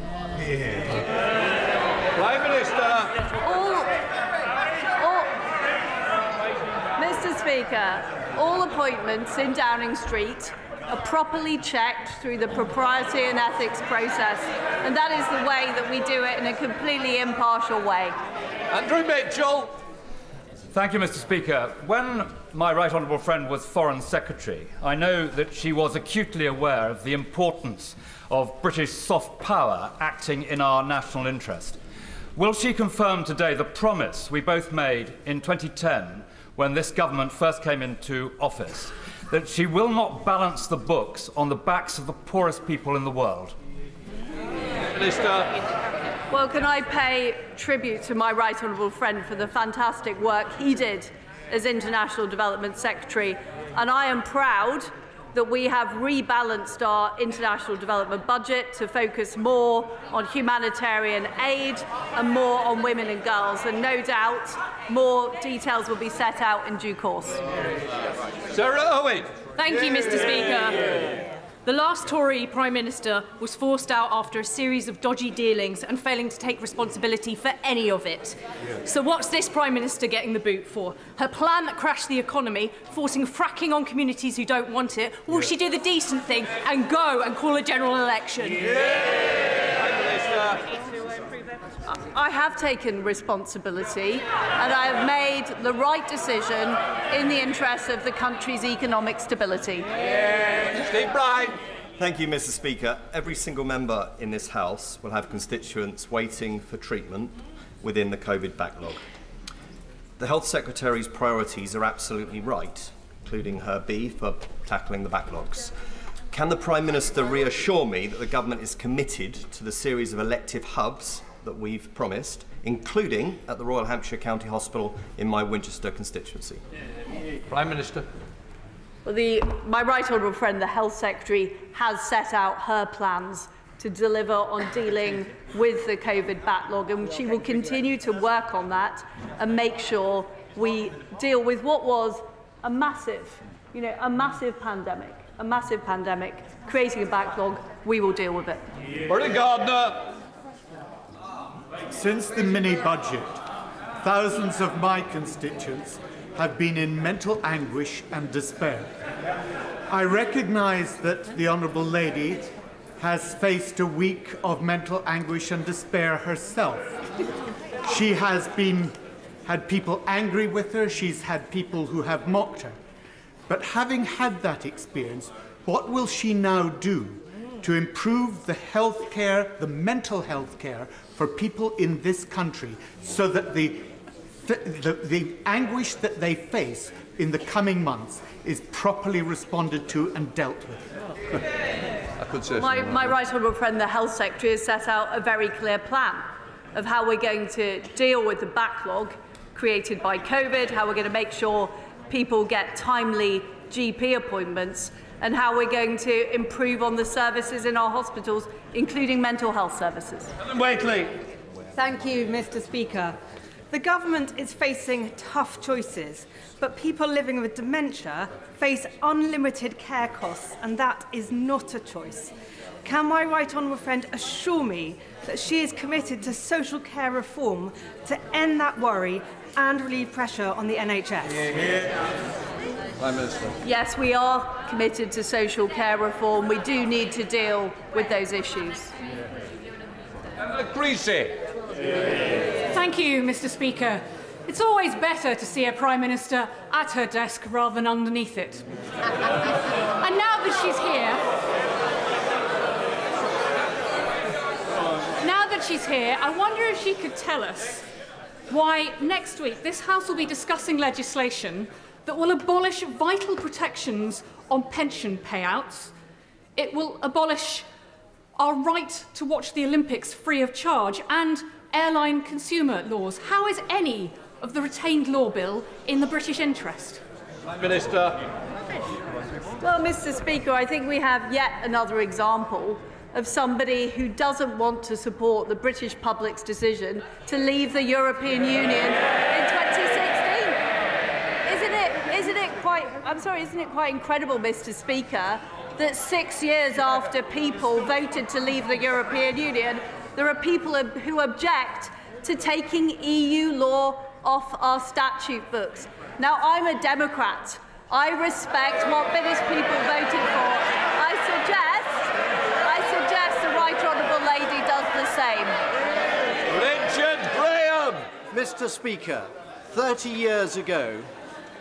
[SPEAKER 2] Prime Minister.
[SPEAKER 3] Mr. Speaker, all appointments in Downing Street are properly checked through the propriety and ethics process, and that is the way that we do it in a completely impartial way.
[SPEAKER 2] Andrew Mitchell.
[SPEAKER 1] Thank you, Mr. Speaker. When my right honourable friend was Foreign Secretary, I know that she was acutely aware of the importance of British soft power acting in our national interest. Will she confirm today the promise we both made in 2010 when this government first came into office, that she will not balance the books on the backs of the poorest people in the world?
[SPEAKER 2] Minister.
[SPEAKER 3] Well, can I pay tribute to my right honourable friend for the fantastic work he did as International Development Secretary, and I am proud that we have rebalanced our international development budget to focus more on humanitarian aid and more on women and girls, and no doubt more details will be set out in due course.
[SPEAKER 2] Sarah Owen.
[SPEAKER 10] Thank you, Mr. Speaker. The last Tory Prime Minister was forced out after a series of dodgy dealings and failing to take responsibility for any of it. So what's this Prime Minister getting the boot for? Her plan that crashed the economy, forcing fracking on communities who don't want it? Or will she do the decent thing and go and call a general election?
[SPEAKER 3] I have taken responsibility and I have made the right decision in the interests of the country's economic stability.
[SPEAKER 2] Steve Bryan.
[SPEAKER 12] Thank you, Mr. Speaker. Every single member in this House will have constituents waiting for treatment within the COVID backlog. The Health Secretary's priorities are absolutely right, including her B for tackling the backlogs. Can the Prime Minister reassure me that the government is committed to the series of elective hubs that we've promised, including at the Royal Hampshire County Hospital in my Winchester constituency?
[SPEAKER 2] Prime Minister.
[SPEAKER 3] Well, my right honourable friend, the Health Secretary, has set out her plans to deliver on dealing with the COVID backlog, and she will continue to work on that and make sure we deal with what was a massive pandemic, creating a backlog. We will deal with it.
[SPEAKER 2] Bernie Gardner.
[SPEAKER 15] Since the mini-budget, thousands of my constituents have been in mental anguish and despair. I recognise that the Honourable Lady has faced a week of mental anguish and despair herself. She has had people angry with her, she's had people who have mocked her. But having had that experience, what will she now do to improve the health care, the mental health care for people in this country, so that the anguish that they face in the coming months is properly responded to and dealt with?
[SPEAKER 3] My right honourable friend, the Health Secretary, has set out a very clear plan of how we're going to deal with the backlog created by COVID, how we're going to make sure people get timely GP appointments, and how we're going to improve on the services in our hospitals, including mental health services.
[SPEAKER 2] Ellen Waitley.
[SPEAKER 5] Thank you, Mr. Speaker. The government is facing tough choices, but people living with dementia face unlimited care costs, and that is not a choice. Can my right honourable friend assure me that she is committed to social care reform to end that worry and relieve pressure on the NHS?
[SPEAKER 2] Prime Minister.
[SPEAKER 3] Yes, we are committed to social care reform. We do need to deal with those issues.
[SPEAKER 2] Creasy.
[SPEAKER 10] Thank you, Mr. Speaker. It's always better to see a Prime Minister at her desk rather than underneath it. And now that she's here, I wonder if she could tell us why next week this House will be discussing legislation that will abolish vital protections on pension payouts. It will abolish our right to watch the Olympics free of charge and airline consumer laws. How is any of the retained law bill in the British interest?
[SPEAKER 2] Prime Minister.
[SPEAKER 3] Well, Mr. Speaker, I think we have yet another example of somebody who doesn't want to support the British public's decision to leave the European Union in 2016. Isn't it quite incredible, Mr. Speaker, that 6 years after people voted to leave the European Union, there are people who object to taking EU law off our statute books. Now, I'm a Democrat. I respect what British people voted for. I suggest the Right Honourable Lady does the same.
[SPEAKER 2] Richard Graham.
[SPEAKER 7] Mr. Speaker, 30 years ago,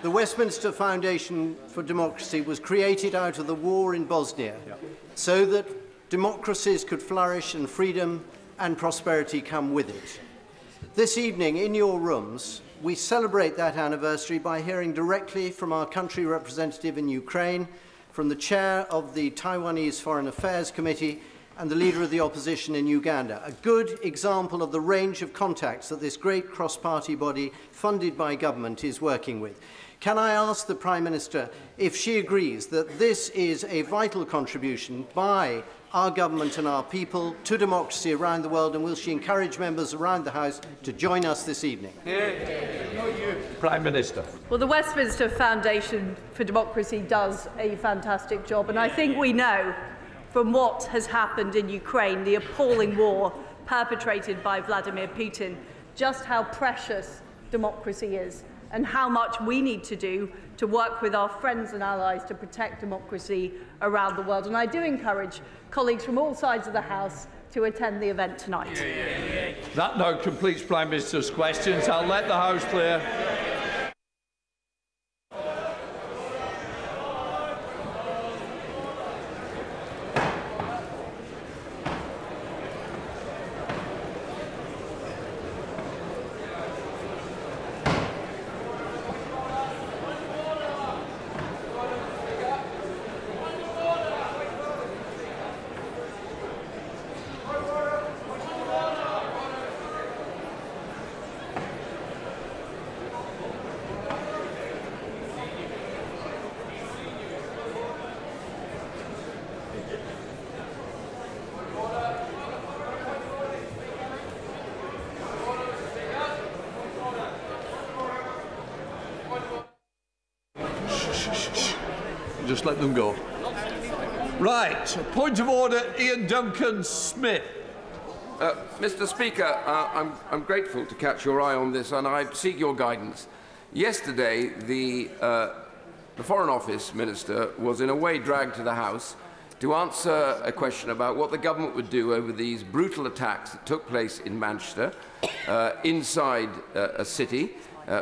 [SPEAKER 7] the Westminster Foundation for Democracy was created out of the war in Bosnia so that democracies could flourish and freedom and prosperity come with it. This evening, in your rooms, we celebrate that anniversary by hearing directly from our country representative in Ukraine, from the chair of the Taiwanese Foreign Affairs Committee, and the leader of the opposition in Uganda, a good example of the range of contacts that this great cross-party body funded by government is working with. Can I ask the Prime Minister if she agrees that this is a vital contribution by our government and our people to democracy around the world, and will she encourage members around the House to join us this evening?
[SPEAKER 2] Prime Minister.
[SPEAKER 3] Well, the Westminster Foundation for Democracy does a fantastic job, and I think we know from what has happened in Ukraine, the appalling war perpetrated by Vladimir Putin, just how precious democracy is and how much we need to do to work with our friends and allies to protect democracy around the world. And I do encourage colleagues from all sides of the House to attend the event tonight.
[SPEAKER 2] That now completes Prime Minister's questions. I'll let the House clear. Just let them go. Right, point of order, Ian Duncan Smith.
[SPEAKER 13] Mr. Speaker, I'm grateful to catch your eye on this, and I seek your guidance. Yesterday, the Foreign Office Minister was in a way dragged to the House to answer a question about what the government would do over these brutal attacks that took place in Manchester, inside a city,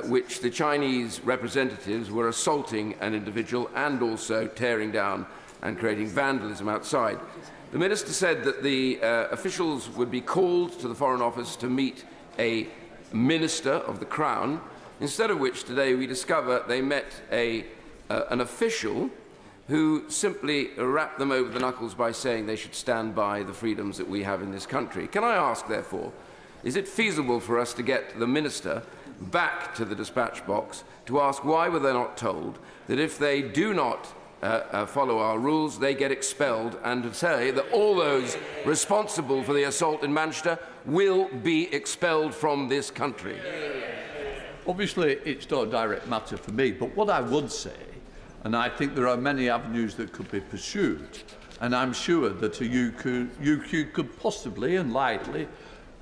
[SPEAKER 13] which the Chinese representatives were assaulting an individual and also tearing down and creating vandalism outside. The Minister said that the officials would be called to the Foreign Office to meet a Minister of the Crown, instead of which today we discover they met an official who simply rapped them over the knuckles by saying they should stand by the freedoms that we have in this country. Can I ask, therefore, is it feasible for us to get the Minister back to the dispatch box to ask why were they not told that if they do not follow our rules, they get expelled, and to say that all those responsible for the assault in Manchester will be expelled from this country?
[SPEAKER 2] Obviously, it's not a direct matter for me, but what I would say, and I think there are many avenues that could be pursued, and I'm sure that a UQ could possibly and likely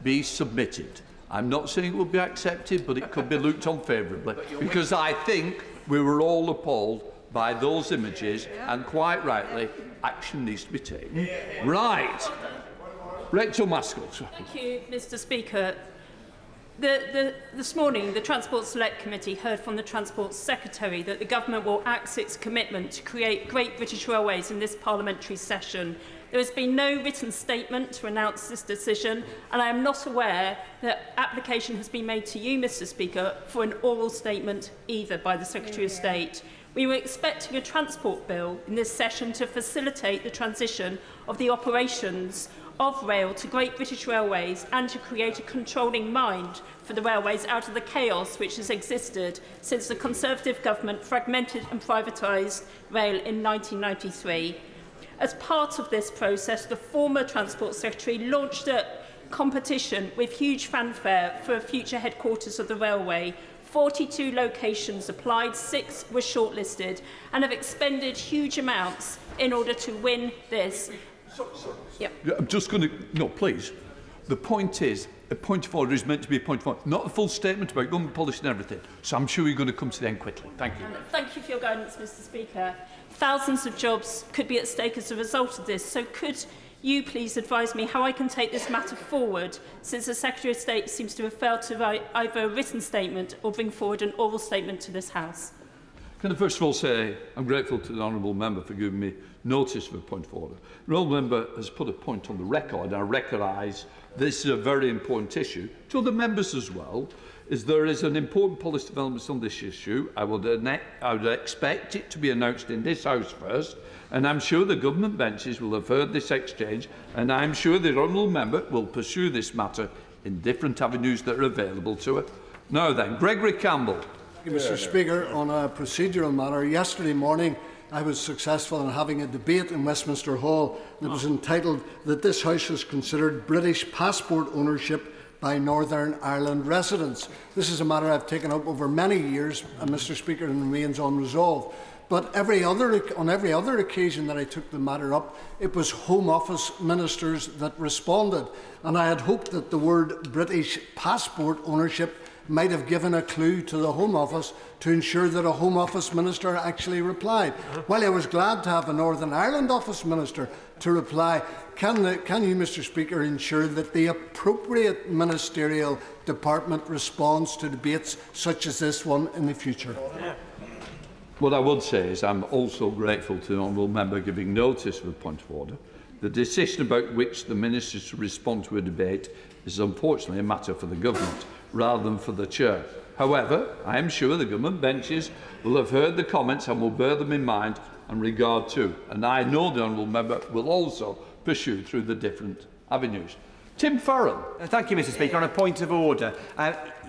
[SPEAKER 2] be submitted. I'm not saying it will be accepted, but it could be looked on favourably, because I think we were all appalled by those images, and quite rightly, action needs to be taken. Right. Rachel Maskell.
[SPEAKER 10] Thank you, Mr. Speaker. This morning, the Transport Select Committee heard from the Transport Secretary that the Government will axe its commitment to create Great British Railways in this parliamentary session. There has been no written statement to announce this decision, and I am not aware that application has been made to you, Mr. Speaker, for an oral statement either by the Secretary of State. We were expecting a transport bill in this session to facilitate the transition of the operations of rail to Great British Railways and to create a controlling mind for the railways out of the chaos which has existed since the Conservative government fragmented and privatised rail in 1993. As part of this process, the former Transport Secretary launched a competition with huge fanfare for a future headquarters of the railway. 42 locations applied, 6 were shortlisted, and have expended huge amounts in order to win this. Yep.
[SPEAKER 2] I'm just going to... No, please. The point is, a point of order is meant to be a point of order, not a full statement about government policy and everything. So I'm sure you're going to come to the end quickly. Thank you.
[SPEAKER 10] Thank you for your guidance, Mr. Speaker. Thousands of jobs could be at stake as a result of this. So could
[SPEAKER 16] you please advise me how I can take this matter forward, since the Secretary of State seems to have failed to write either a written statement or bring forward an oral statement to this House.
[SPEAKER 2] Can I first of all say I'm grateful to the honourable member for giving me notice of a point of order. The honourable member has put a point on the record, and I recognise this is a very important issue to other members as well. As there is an important policy development on this issue, I would expect it to be announced in this House first, and I'm sure the government benches will have heard this exchange, and I'm sure the honourable member will pursue this matter in different avenues that are available to her. Now then, Gregory Campbell.
[SPEAKER 17] Thank you, Mr. Speaker. On a procedural matter, yesterday morning I was successful in having a debate in Westminster Hall that was entitled that this House has considered British passport ownership by Northern Ireland residents. This is a matter I've taken up over many years, and Mr. Speaker, and remains unresolved. But on every other occasion that I took the matter up, it was Home Office ministers that responded, and I had hoped that the word British passport ownership might have given a clue to the Home Office to ensure that a Home Office minister actually replied. While I was glad to have a Northern Ireland Office minister to reply, can you, Mr. Speaker, ensure that the appropriate ministerial department responds to debates such as this one in the future?
[SPEAKER 2] What I would say is I'm also grateful to the honourable member giving notice of a point of order. The decision about which the minister should respond to a debate is unfortunately a matter for the government rather than for the chair. However, I am sure the government benches will have heard the comments and will bear them in mind and regard to, and I know the honourable member will also pursue through the different avenues. Tim Farrell.
[SPEAKER 18] Thank you, Mr. Speaker. On a point of order,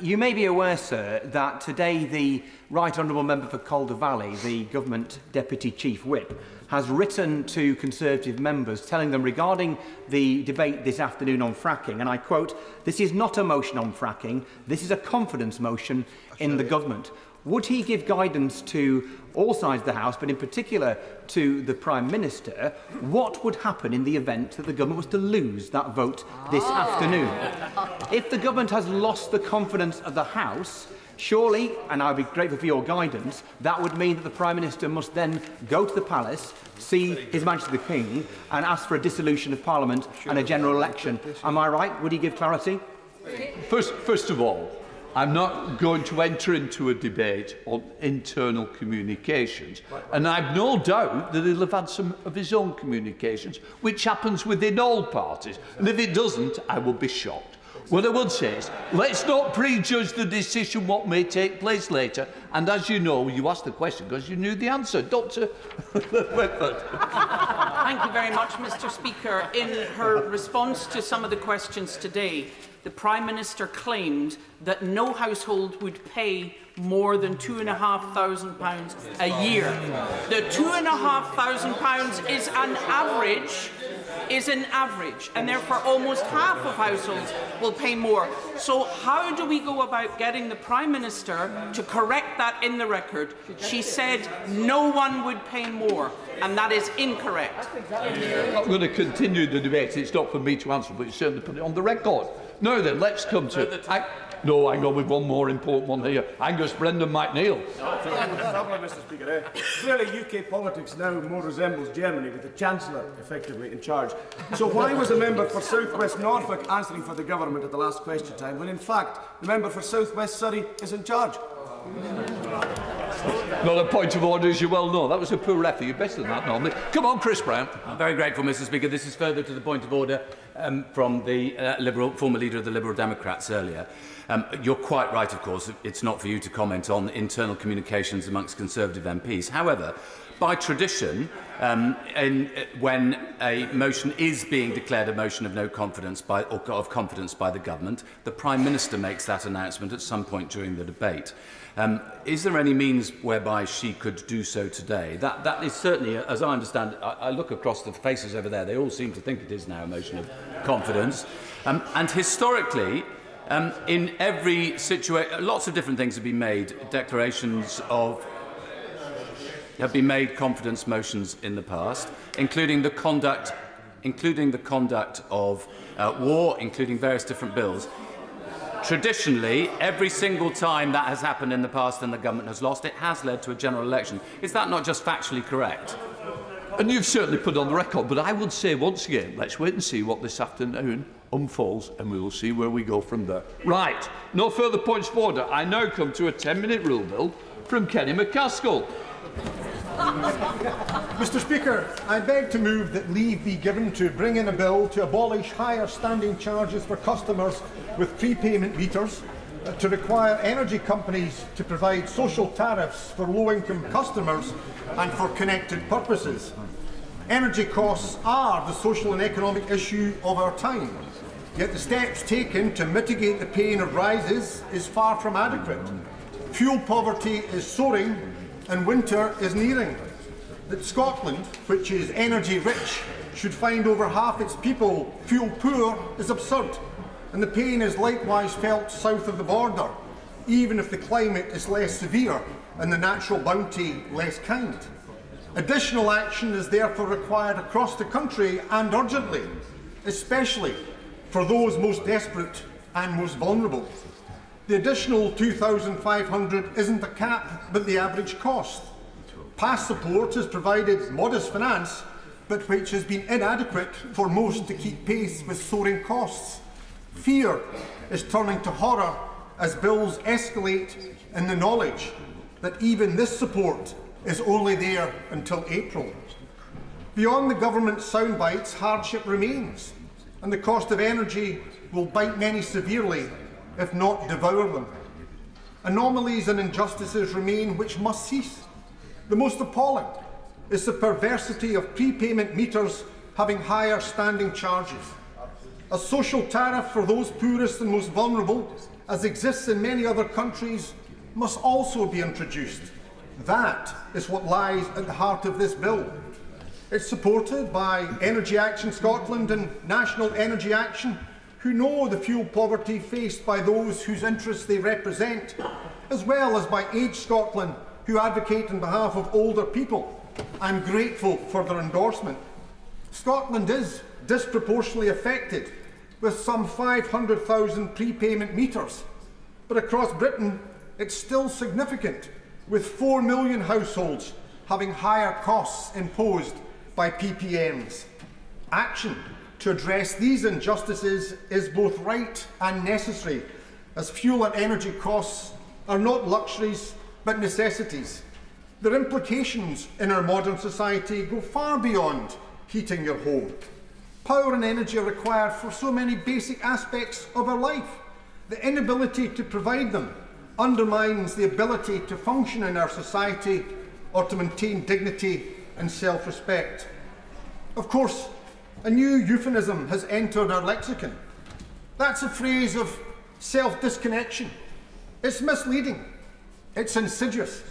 [SPEAKER 18] you may be aware, sir, that today the Right Honourable Member for Calder Valley, the Government Deputy Chief Whip, has written to Conservative members telling them regarding the debate this afternoon on fracking, and I quote, "This is not a motion on fracking, this is a confidence motion in the government." Would he give guidance to all sides of the House, but in particular to the Prime Minister, what would happen in the event that the government was to lose that vote this afternoon? If the government has lost the confidence of the House, surely, and I would be grateful for your guidance, that would mean that the Prime Minister must then go to the Palace, see His Majesty the King, and ask for a dissolution of Parliament and a general election. Am I right? Would he give clarity?
[SPEAKER 2] First of all, I'm not going to enter into a debate on internal communications, and I've no doubt that he'll have had some of his own communications, which happens within all parties, and if it doesn't, I will be shocked. What I would say is, let's not prejudge the decision what may take place later, and as you know, you asked the question because you knew the answer. Dr. Whitford.
[SPEAKER 4] Thank you very much, Mr. Speaker. In her response to some of the questions today, the Prime Minister claimed that no household would pay more than £2,500 a year. The £2,500 is an average, and therefore almost half of households will pay more. So how do we go about getting the Prime Minister to correct that in the record? She said no one would pay more, and that is incorrect.
[SPEAKER 2] I'm going to continue the debate. It's not for me to answer, but you certainly put it on the record. Now then, let's come to... No, hang on with one more important one here. Angus Brendan McNeill.
[SPEAKER 19] Mr. Speaker. Clearly, UK politics now more resembles Germany, with the Chancellor effectively in charge. So why was a member for South West Norfolk answering for the government at the last question time, when in fact the member for South West Surrey is in charge?
[SPEAKER 2] Not a point of order, as you well know. That was a poor effort. You're better than that normally. Come on, Chris Brown.
[SPEAKER 20] I'm very grateful, Mr. Speaker. This is further to the point of order from the former leader of the Liberal Democrats earlier. You're quite right, of course. It's not for you to comment on internal communications amongst Conservative MPs. However, by tradition, when a motion is being declared a motion of no confidence or of confidence by the government, the Prime Minister makes that announcement at some point during the debate. Is there any means whereby she could do so today? That is certainly, as I understand, I look across the faces over there, they all seem to think it is now a motion of confidence. And historically, in every situation, lots of different things have been made, have been made confidence motions in the past, including the conduct of war, including various different bills. Traditionally, every single time that has happened in the past and the government has lost, it has led to a general election. Is that not just factually correct?
[SPEAKER 2] And you've certainly put on the record, but I would say once again, let's wait and see what this afternoon unfolds, and we will see where we go from there. Right, no further points of order. I now come to a 10-minute rule bill from Kenny McCaskill.
[SPEAKER 11] Mr Speaker, I beg to move that leave be given to bring in a bill to abolish higher standing charges for customers with prepayment meters, to require energy companies to provide social tariffs for low-income customers and for connected purposes. Energy costs are the social and economic issue of our time, yet the steps taken to mitigate the pain of rises is far from adequate. Fuel poverty is soaring and winter is nearing. That Scotland, which is energy rich, should find over half its people fuel poor is absurd, and the pain is likewise felt south of the border, even if the climate is less severe and the natural bounty less kind. Additional action is therefore required across the country and urgently, especially for those most desperate and most vulnerable. The additional $2,500 isn't a cap, but the average cost. Past support has provided modest finance, but which has been inadequate for most to keep pace with soaring costs. Fear is turning to horror as bills escalate in the knowledge that even this support is only there until April. Beyond the government's soundbites, hardship remains, and the cost of energy will bite many severely, if not devour them. Anomalies and injustices remain which must cease. The most appalling is the perversity of prepayment meters having higher standing charges. A social tariff for those poorest and most vulnerable, as exists in many other countries, must also be introduced. That is what lies at the heart of this bill. It's supported by Energy Action Scotland and National Energy Action, who know the fuel poverty faced by those whose interests they represent, as well as by Age Scotland, who advocate on behalf of older people. I'm grateful for their endorsement. Scotland is disproportionately affected, with some 500,000 prepayment meters, but across Britain it's still significant, with 4 million households having higher costs imposed by PPMs. Action to address these injustices is both right and necessary, as fuel and energy costs are not luxuries but necessities. Their implications in our modern society go far beyond heating your home. Power and energy are required for so many basic aspects of our life. The inability to provide them undermines the ability to function in our society or to maintain dignity and self-respect. Of course, a new euphemism has entered our lexicon. That's a phrase of self-disconnection. It's misleading. It's insidious.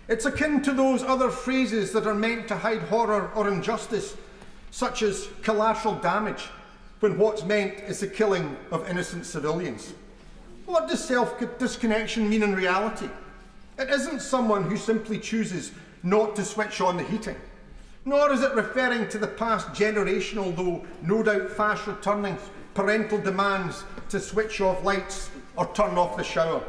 [SPEAKER 11] It's akin to those other phrases that are meant to hide horror or injustice, such as collateral damage, when what's meant is the killing of innocent civilians. What does self-disconnection mean in reality? It isn't someone who simply chooses not to switch on the heating, nor is it referring to the past generation, although no doubt fast returning parental demands to switch off lights or turn off the shower.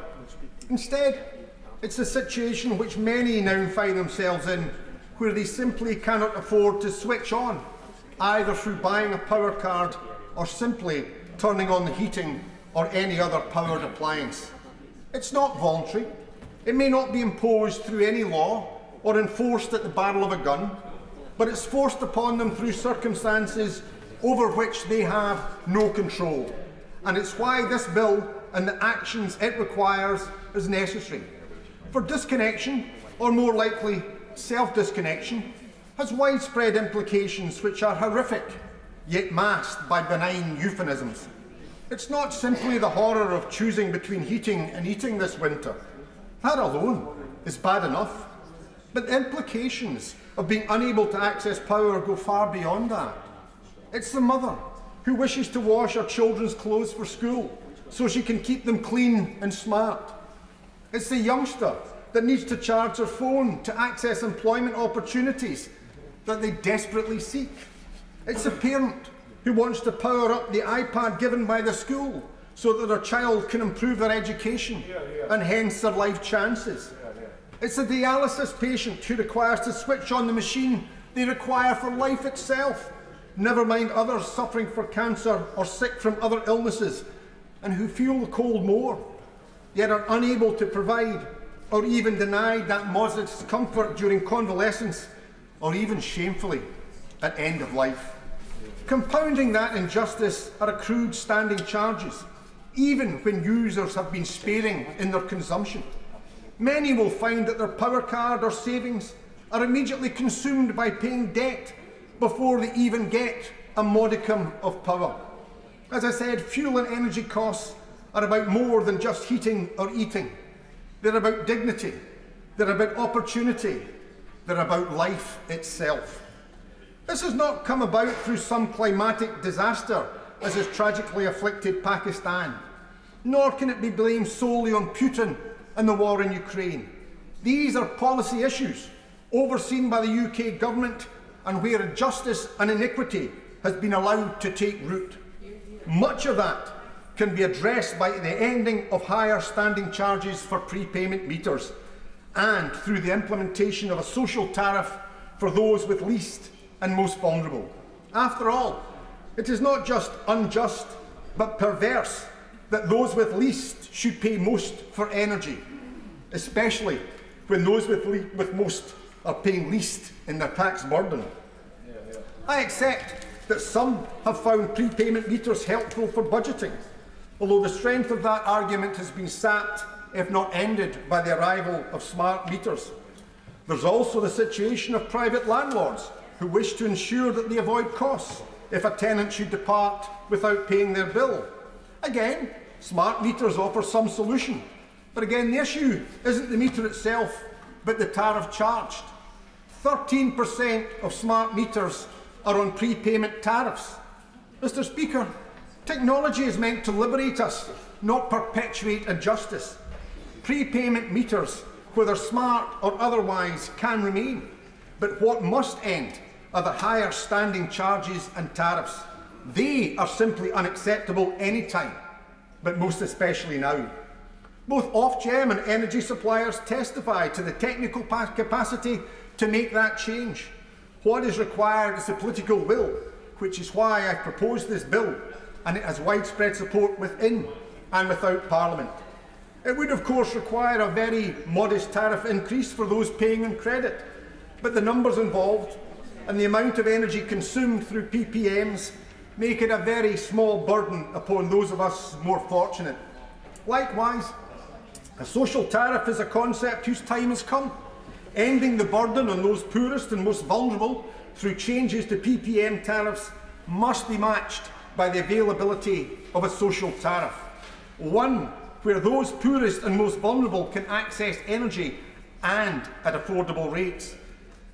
[SPEAKER 11] Instead, it's a situation which many now find themselves in, where they simply cannot afford to switch on, either through buying a power card or simply turning on the heating or any other powered appliance. It's not voluntary. It may not be imposed through any law or enforced at the barrel of a gun, but it's forced upon them through circumstances over which they have no control. And it's why this bill and the actions it requires is necessary. For disconnection, or more likely self-disconnection, has widespread implications which are horrific, yet masked by benign euphemisms. It's not simply the horror of choosing between heating and eating this winter. That alone is bad enough. But the implications of being unable to access power go far beyond that. It's the mother who wishes to wash her children's clothes for school so she can keep them clean and smart. It's the youngster that needs to charge their phone to access employment opportunities that they desperately seek. It's the parent who wants to power up the iPad given by the school so that their child can improve their education and hence their life chances. It's a dialysis patient who requires to switch on the machine they require for life itself, never mind others suffering for cancer or sick from other illnesses, and who feel the cold more, yet are unable to provide or even denied that modest comfort during convalescence, or even shamefully at end of life. Compounding that injustice are accrued standing charges, even when users have been sparing in their consumption. Many will find that their power card or savings are immediately consumed by paying debt before they even get a modicum of power. As I said, fuel and energy costs are about more than just heating or eating. They're about dignity, they're about opportunity, they're about life itself. This has not come about through some climatic disaster, as has tragically afflicted Pakistan, nor can it be blamed solely on Putin and the war in Ukraine. These are policy issues overseen by the UK government, and where injustice and iniquity has been allowed to take root. Much of that can be addressed by the ending of higher standing charges for prepayment meters and through the implementation of a social tariff for those with least and most vulnerable. After all, it is not just unjust but perverse that those with least should pay most for energy, especially when those with most are paying least in their tax burden. I accept that some have found prepayment meters helpful for budgeting, although the strength of that argument has been sapped, if not ended, by the arrival of smart meters. There's also the situation of private landlords who wish to ensure that they avoid costs if a tenant should depart without paying their bill. Again, smart meters offer some solution, but again, the issue isn't the meter itself, but the tariff charged. 13% of smart meters are on prepayment tariffs. Mr. Speaker, technology is meant to liberate us, not perpetuate injustice. Prepayment meters, whether smart or otherwise, can remain, but what must end are the higher standing charges and tariffs. They are simply unacceptable any time, but most especially now. Both Ofgem and energy suppliers testify to the technical capacity to make that change. What is required is the political will, which is why I proposed this bill, and it has widespread support within and without Parliament. It would of course require a very modest tariff increase for those paying on credit, but the numbers involved and the amount of energy consumed through PPMs make it a very small burden upon those of us more fortunate. Likewise, a social tariff is a concept whose time has come. Ending the burden on those poorest and most vulnerable through changes to PPM tariffs must be matched by the availability of a social tariff, one where those poorest and most vulnerable can access energy and at affordable rates.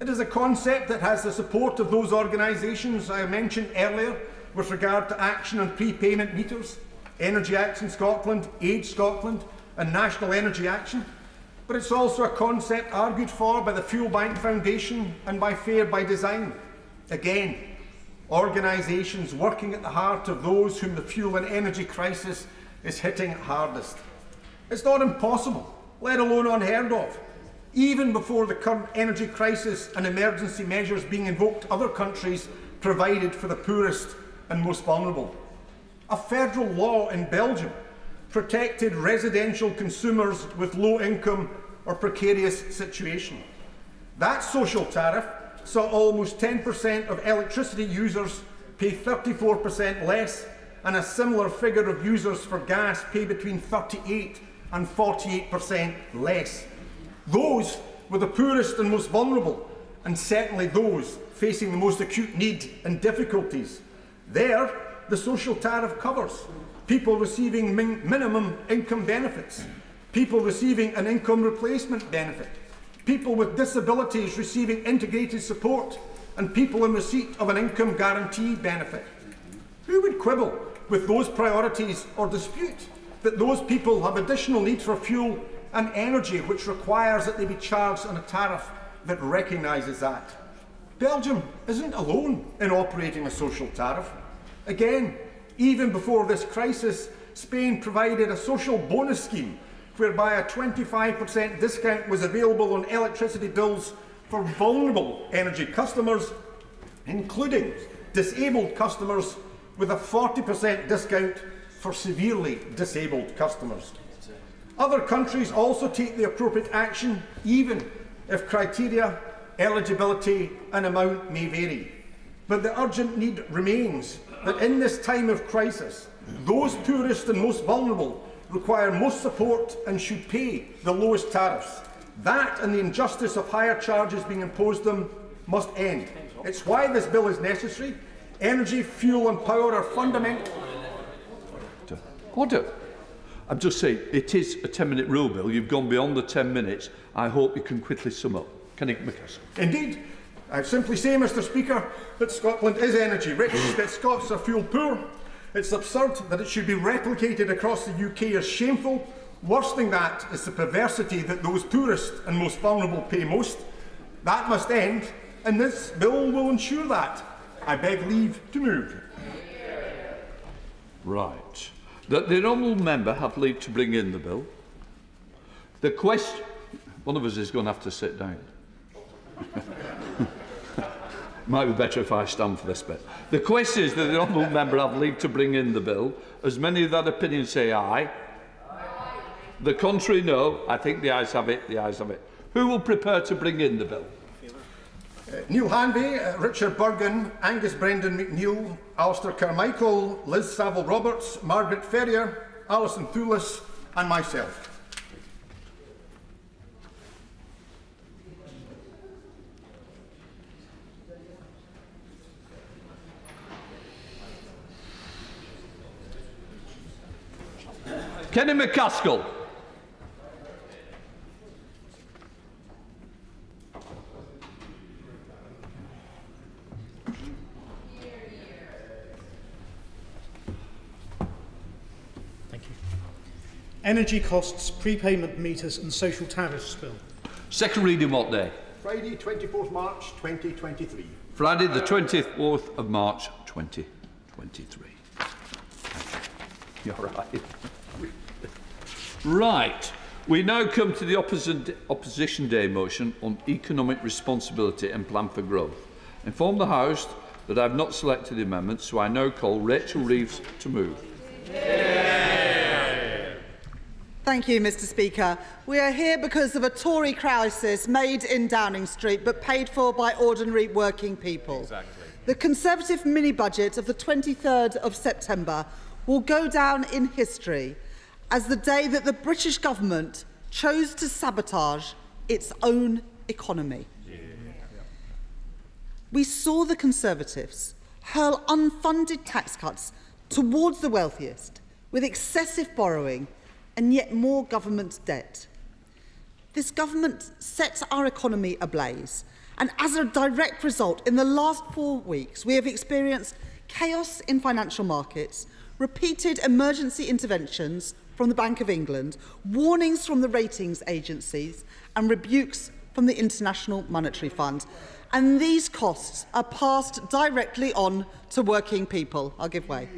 [SPEAKER 11] It is a concept that has the support of those organisations I mentioned earlier with regard to action on prepayment meters, Energy Action Scotland, Age Scotland and National Energy Action. But it's also a concept argued for by the Fuel Bank Foundation and by Fair by Design. Again, organisations working at the heart of those whom the fuel and energy crisis is hitting hardest. It's not impossible, let alone unheard of, even before the current energy crisis and emergency measures being invoked, other countries provided for the poorest and most vulnerable. A federal law in Belgium protected residential consumers with low income or precarious situation. That social tariff saw almost 10% of electricity users pay 34% less, and a similar figure of users for gas pay between 38 and 48% less. Those were the poorest and most vulnerable, and certainly those facing the most acute need and difficulties. There, the social tariff covers people receiving minimum income benefits, people receiving an income replacement benefit, people with disabilities receiving integrated support, and people in receipt of an income guarantee benefit. Who would quibble with those priorities or dispute that those people have additional need for fuel and energy, which requires that they be charged on a tariff that recognises that? Belgium isn't alone in operating a social tariff. Again, even before this crisis, Spain provided a social bonus scheme whereby a 25% discount was available on electricity bills for vulnerable energy customers, including disabled customers, with a 40% discount for severely disabled customers. Other countries also take the appropriate action, even if criteria, eligibility and amount may vary. But the urgent need remains that in this time of crisis, those poorest and most vulnerable require most support and should pay the lowest tariffs. That and the injustice of higher charges being imposed them must end. It's why this bill is necessary. Energy, fuel and power are fundamental.
[SPEAKER 2] Order. I'm just saying, it is a 10-minute rule, Bill. You've gone beyond the 10 minutes. I hope you can quickly sum up. Kenny McCaskill.
[SPEAKER 11] Indeed. I simply say, Mr Speaker, that Scotland is energy rich, that Scots are fuel poor. It's absurd that it should be replicated across the UK as shameful. Worse than that is the perversity that those poorest and most vulnerable pay most. That must end, and this bill will ensure that. I beg leave to move.
[SPEAKER 2] Right. That the honourable member have leave to bring in the bill. The question... One of us is going to have to sit down. Might be better if I stand for this bit. The question is that the honourable member have leave to bring in the bill. As many of that opinion say aye. The contrary, no. I think the ayes have it. The ayes have it. Who will prepare to bring in the bill?
[SPEAKER 11] Neil Hanvey, Richard Burgon, Angus Brendan McNeill, Alistair Carmichael, Liz Saville-Roberts, Margaret Ferrier, Alison Thewlis and myself.
[SPEAKER 2] Kenny McCaskill.
[SPEAKER 21] Thank you. Energy costs, prepayment meters and social tariffs bill. Second reading what day?
[SPEAKER 11] Friday, 24th March 2023.
[SPEAKER 2] Friday the 24th of March 2023. You're right. Right. We now come to the Opposition Day motion on economic responsibility and plan for growth. Inform the House that I have not selected the amendment, so I now call Rachel Reeves to move.
[SPEAKER 22] Thank you, Mr Speaker. We are here because of a Tory crisis made in Downing Street but paid for by ordinary working people. Exactly. The Conservative mini-budget of the 23rd of September will go down in history as the day that the British government chose to sabotage its own economy. We saw the Conservatives hurl unfunded tax cuts towards the wealthiest, with excessive borrowing and yet more government debt. This government set our economy ablaze, and as a direct result, in the last 4 weeks, we have experienced chaos in financial markets, repeated emergency interventions from the Bank of England, warnings from the ratings agencies and rebukes from the International Monetary Fund. And these costs are passed directly on to working people. I'll give way.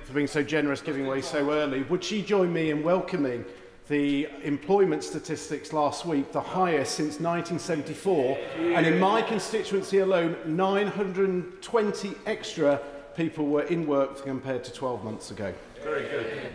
[SPEAKER 21] For being so generous, giving way so early. Would she join me in welcoming the employment statistics last week, the highest since 1974, and in my constituency alone, 920 extra people were in work compared to 12 months ago. Very good.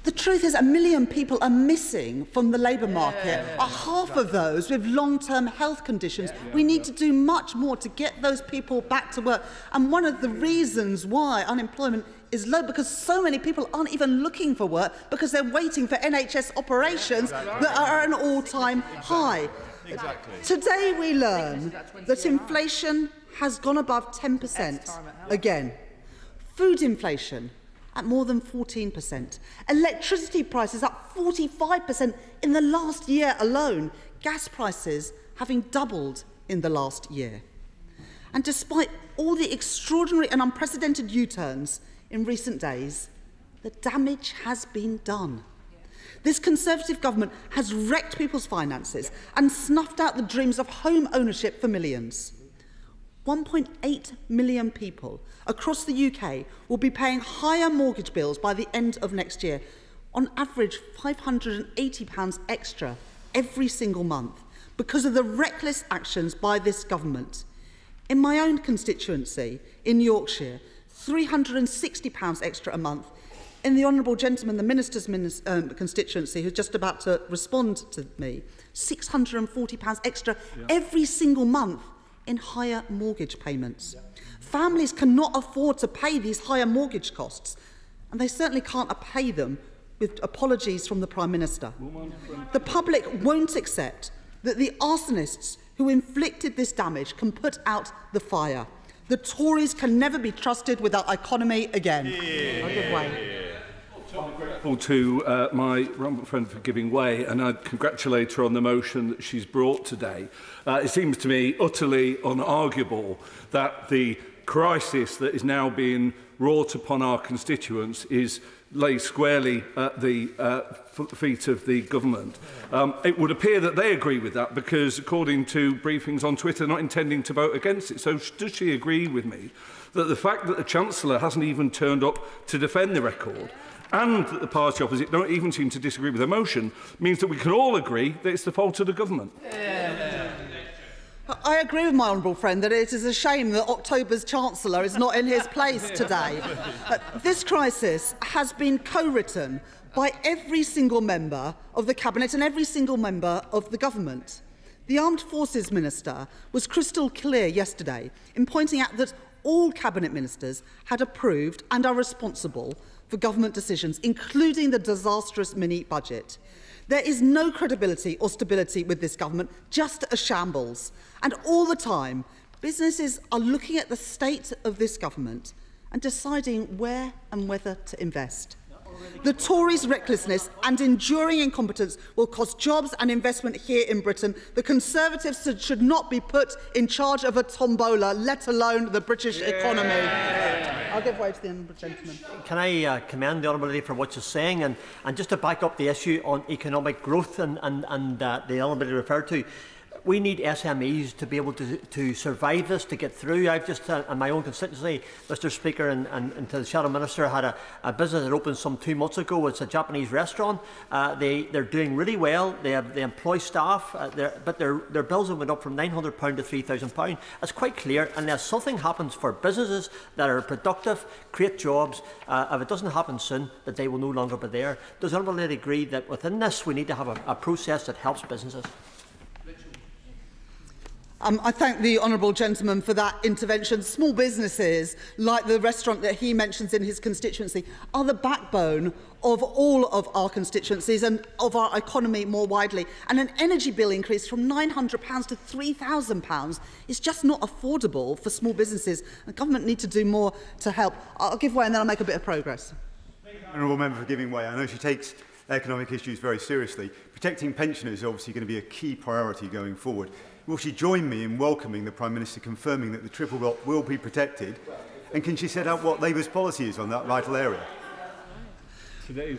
[SPEAKER 22] The truth is, 1 million people are missing from the labour market. Half of those with long-term health conditions. We need to do much more to get those people back to work. And one of the reasons why unemployment is low, because so many people aren't even looking for work because they're waiting for NHS operations that are at an all-time high. Exactly. Today we learn that inflation has gone above 10% again. Food inflation at more than 14%. Electricity prices up 45% in the last year alone. Gas prices having doubled in the last year. And despite all the extraordinary and unprecedented U-turns in recent days, the damage has been done. This Conservative government has wrecked people's finances and snuffed out the dreams of home ownership for millions. 1.8 million people across the UK will be paying higher mortgage bills by the end of next year, on average £580 extra every single month. because of the reckless actions by this government. In my own constituency, in Yorkshire, £360 extra a month. In the Honourable Gentleman, the Minister's constituency, who's just about to respond to me, £640 extra every single month in higher mortgage payments. Families cannot afford to pay these higher mortgage costs, and they certainly can't pay them with apologies from the Prime Minister. The public won't accept that the arsonists who inflicted this damage can put out the fire. The Tories can never be trusted with our economy again. I'll give way.
[SPEAKER 6] I'm grateful to my Rumble friend for giving way, and I congratulate her on the motion that she's brought today. It seems to me utterly unarguable that the crisis that is now being wrought upon our constituents lays squarely at the feet of the government. It would appear that they agree with that because, according to briefings on Twitter, they're not intending to vote against it. So does she agree with me that the fact that the Chancellor hasn't even turned up to defend the record and that the party opposite don't even seem to disagree with the motion means that we can all agree that it's the fault of the government?
[SPEAKER 22] I agree with my honourable friend that it is a shame that October's Chancellor is not in his place today. This crisis has been co-written by every single member of the Cabinet and every single member of the government. The Armed Forces Minister was crystal clear yesterday in pointing out that all Cabinet Ministers had approved and are responsible for government decisions, including the disastrous mini-budget. There is no credibility or stability with this government, just a shambles. And all the time, businesses are looking at the state of this government and deciding where and whether to invest. The Tories' recklessness and enduring incompetence will cost jobs and investment here in Britain. The Conservatives should not be put in charge of a tombola, let alone the British economy. I'll give way to the honourable gentleman.
[SPEAKER 8] Can I commend the honourable lady for what she's saying, and just to back up the issue on economic growth and the honourable lady referred to. We need SMEs to be able to survive this, to get through. I've just, in my own constituency, Mr Speaker, and to the Shadow Minister, had a business that opened some 2 months ago. It's a Japanese restaurant. They're doing really well. They employ staff, but their bills have went up from £900 to £3,000. It's quite clear, unless something happens for businesses that are productive, create jobs, if it doesn't happen soon, that they will no longer be there. Does the honourable lady agree that within this we need to have a process that helps businesses?
[SPEAKER 22] I thank the honourable gentleman for that intervention. Small businesses, like the restaurant that he mentions in his constituency, are the backbone of all of our constituencies and of our economy more widely. And an energy bill increase from £900 to £3,000 is just not affordable for small businesses. The government need to do more to help. I'll give way and then I'll make a bit of progress.
[SPEAKER 23] Honourable Member for giving way. I know she takes economic issues very seriously. Protecting pensioners is obviously going to be a key priority going forward. Will she join me in welcoming the Prime Minister confirming that the triple lock will be protected? And can she set out what Labour's policy is on that vital area?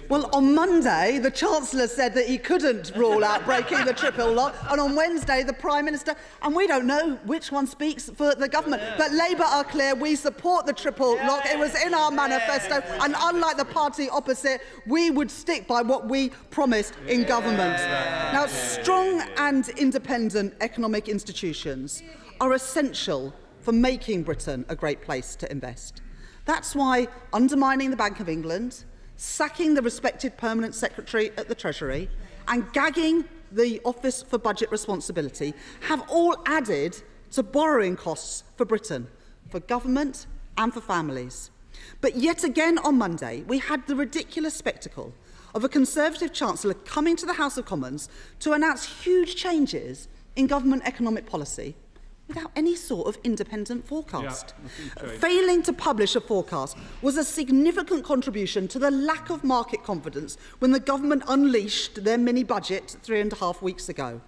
[SPEAKER 22] Well, on Monday, the Chancellor said that he couldn't rule out breaking the triple lock, and on Wednesday, the Prime Minister, and we don't know which one speaks for the government, but Labour are clear, we support the triple lock. It was in our manifesto, and unlike the party opposite, we would stick by what we promised in government. Now, strong and independent economic institutions are essential for making Britain a great place to invest. That's why undermining the Bank of England, sacking the respected Permanent Secretary at the Treasury and gagging the Office for Budget Responsibility have all added to borrowing costs for Britain, for government and for families. But yet again on Monday, we had the ridiculous spectacle of a Conservative Chancellor coming to the House of Commons to announce huge changes in government economic policy without any sort of independent forecast. Failing to publish a forecast was a significant contribution to the lack of market confidence when the government unleashed their mini-budget 3.5 weeks ago.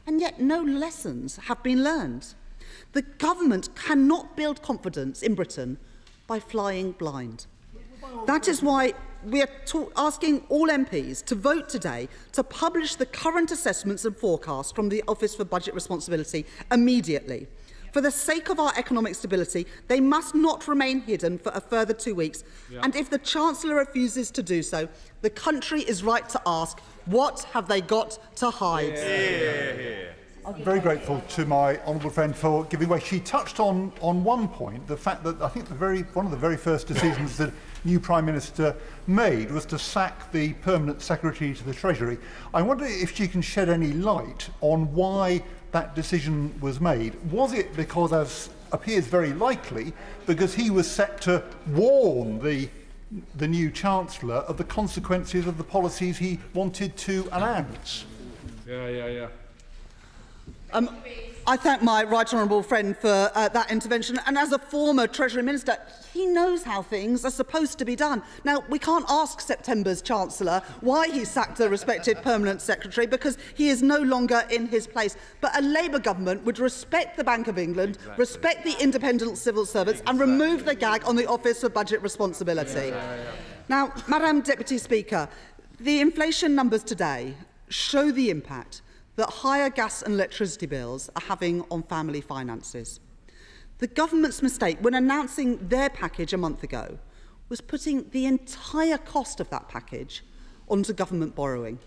[SPEAKER 22] And yet no lessons have been learned. The government cannot build confidence in Britain by flying blind. That is why we are asking all MPs to vote today to publish the current assessments and forecasts from the Office for Budget Responsibility immediately. For the sake of our economic stability, they must not remain hidden for a further 2 weeks. And if the Chancellor refuses to do so, the country is right to ask, what have they got to hide?
[SPEAKER 11] I'm very grateful to my honourable friend for giving way. She touched on one point, the fact that I think one of the very first decisions the new Prime Minister made was to sack the Permanent Secretary to the Treasury. I wonder if she can shed any light on why that decision was made. Was it because, as appears very likely, because he was set to warn the new Chancellor of the consequences of the policies he wanted to announce?
[SPEAKER 6] Yeah.
[SPEAKER 22] I thank my right honourable friend for that intervention, and as a former Treasury Minister, he knows how things are supposed to be done. Now, we can't ask September's Chancellor why he sacked the respected Permanent Secretary, because he is no longer in his place. But a Labour government would respect the Bank of England, respect the independent civil servants, and remove the gag on the Office for Budget Responsibility. Now, Madam Deputy Speaker, the inflation numbers today show the impact that higher gas and electricity bills are having on family finances. The government's mistake when announcing their package a month ago was putting the entire cost of that package onto government borrowing.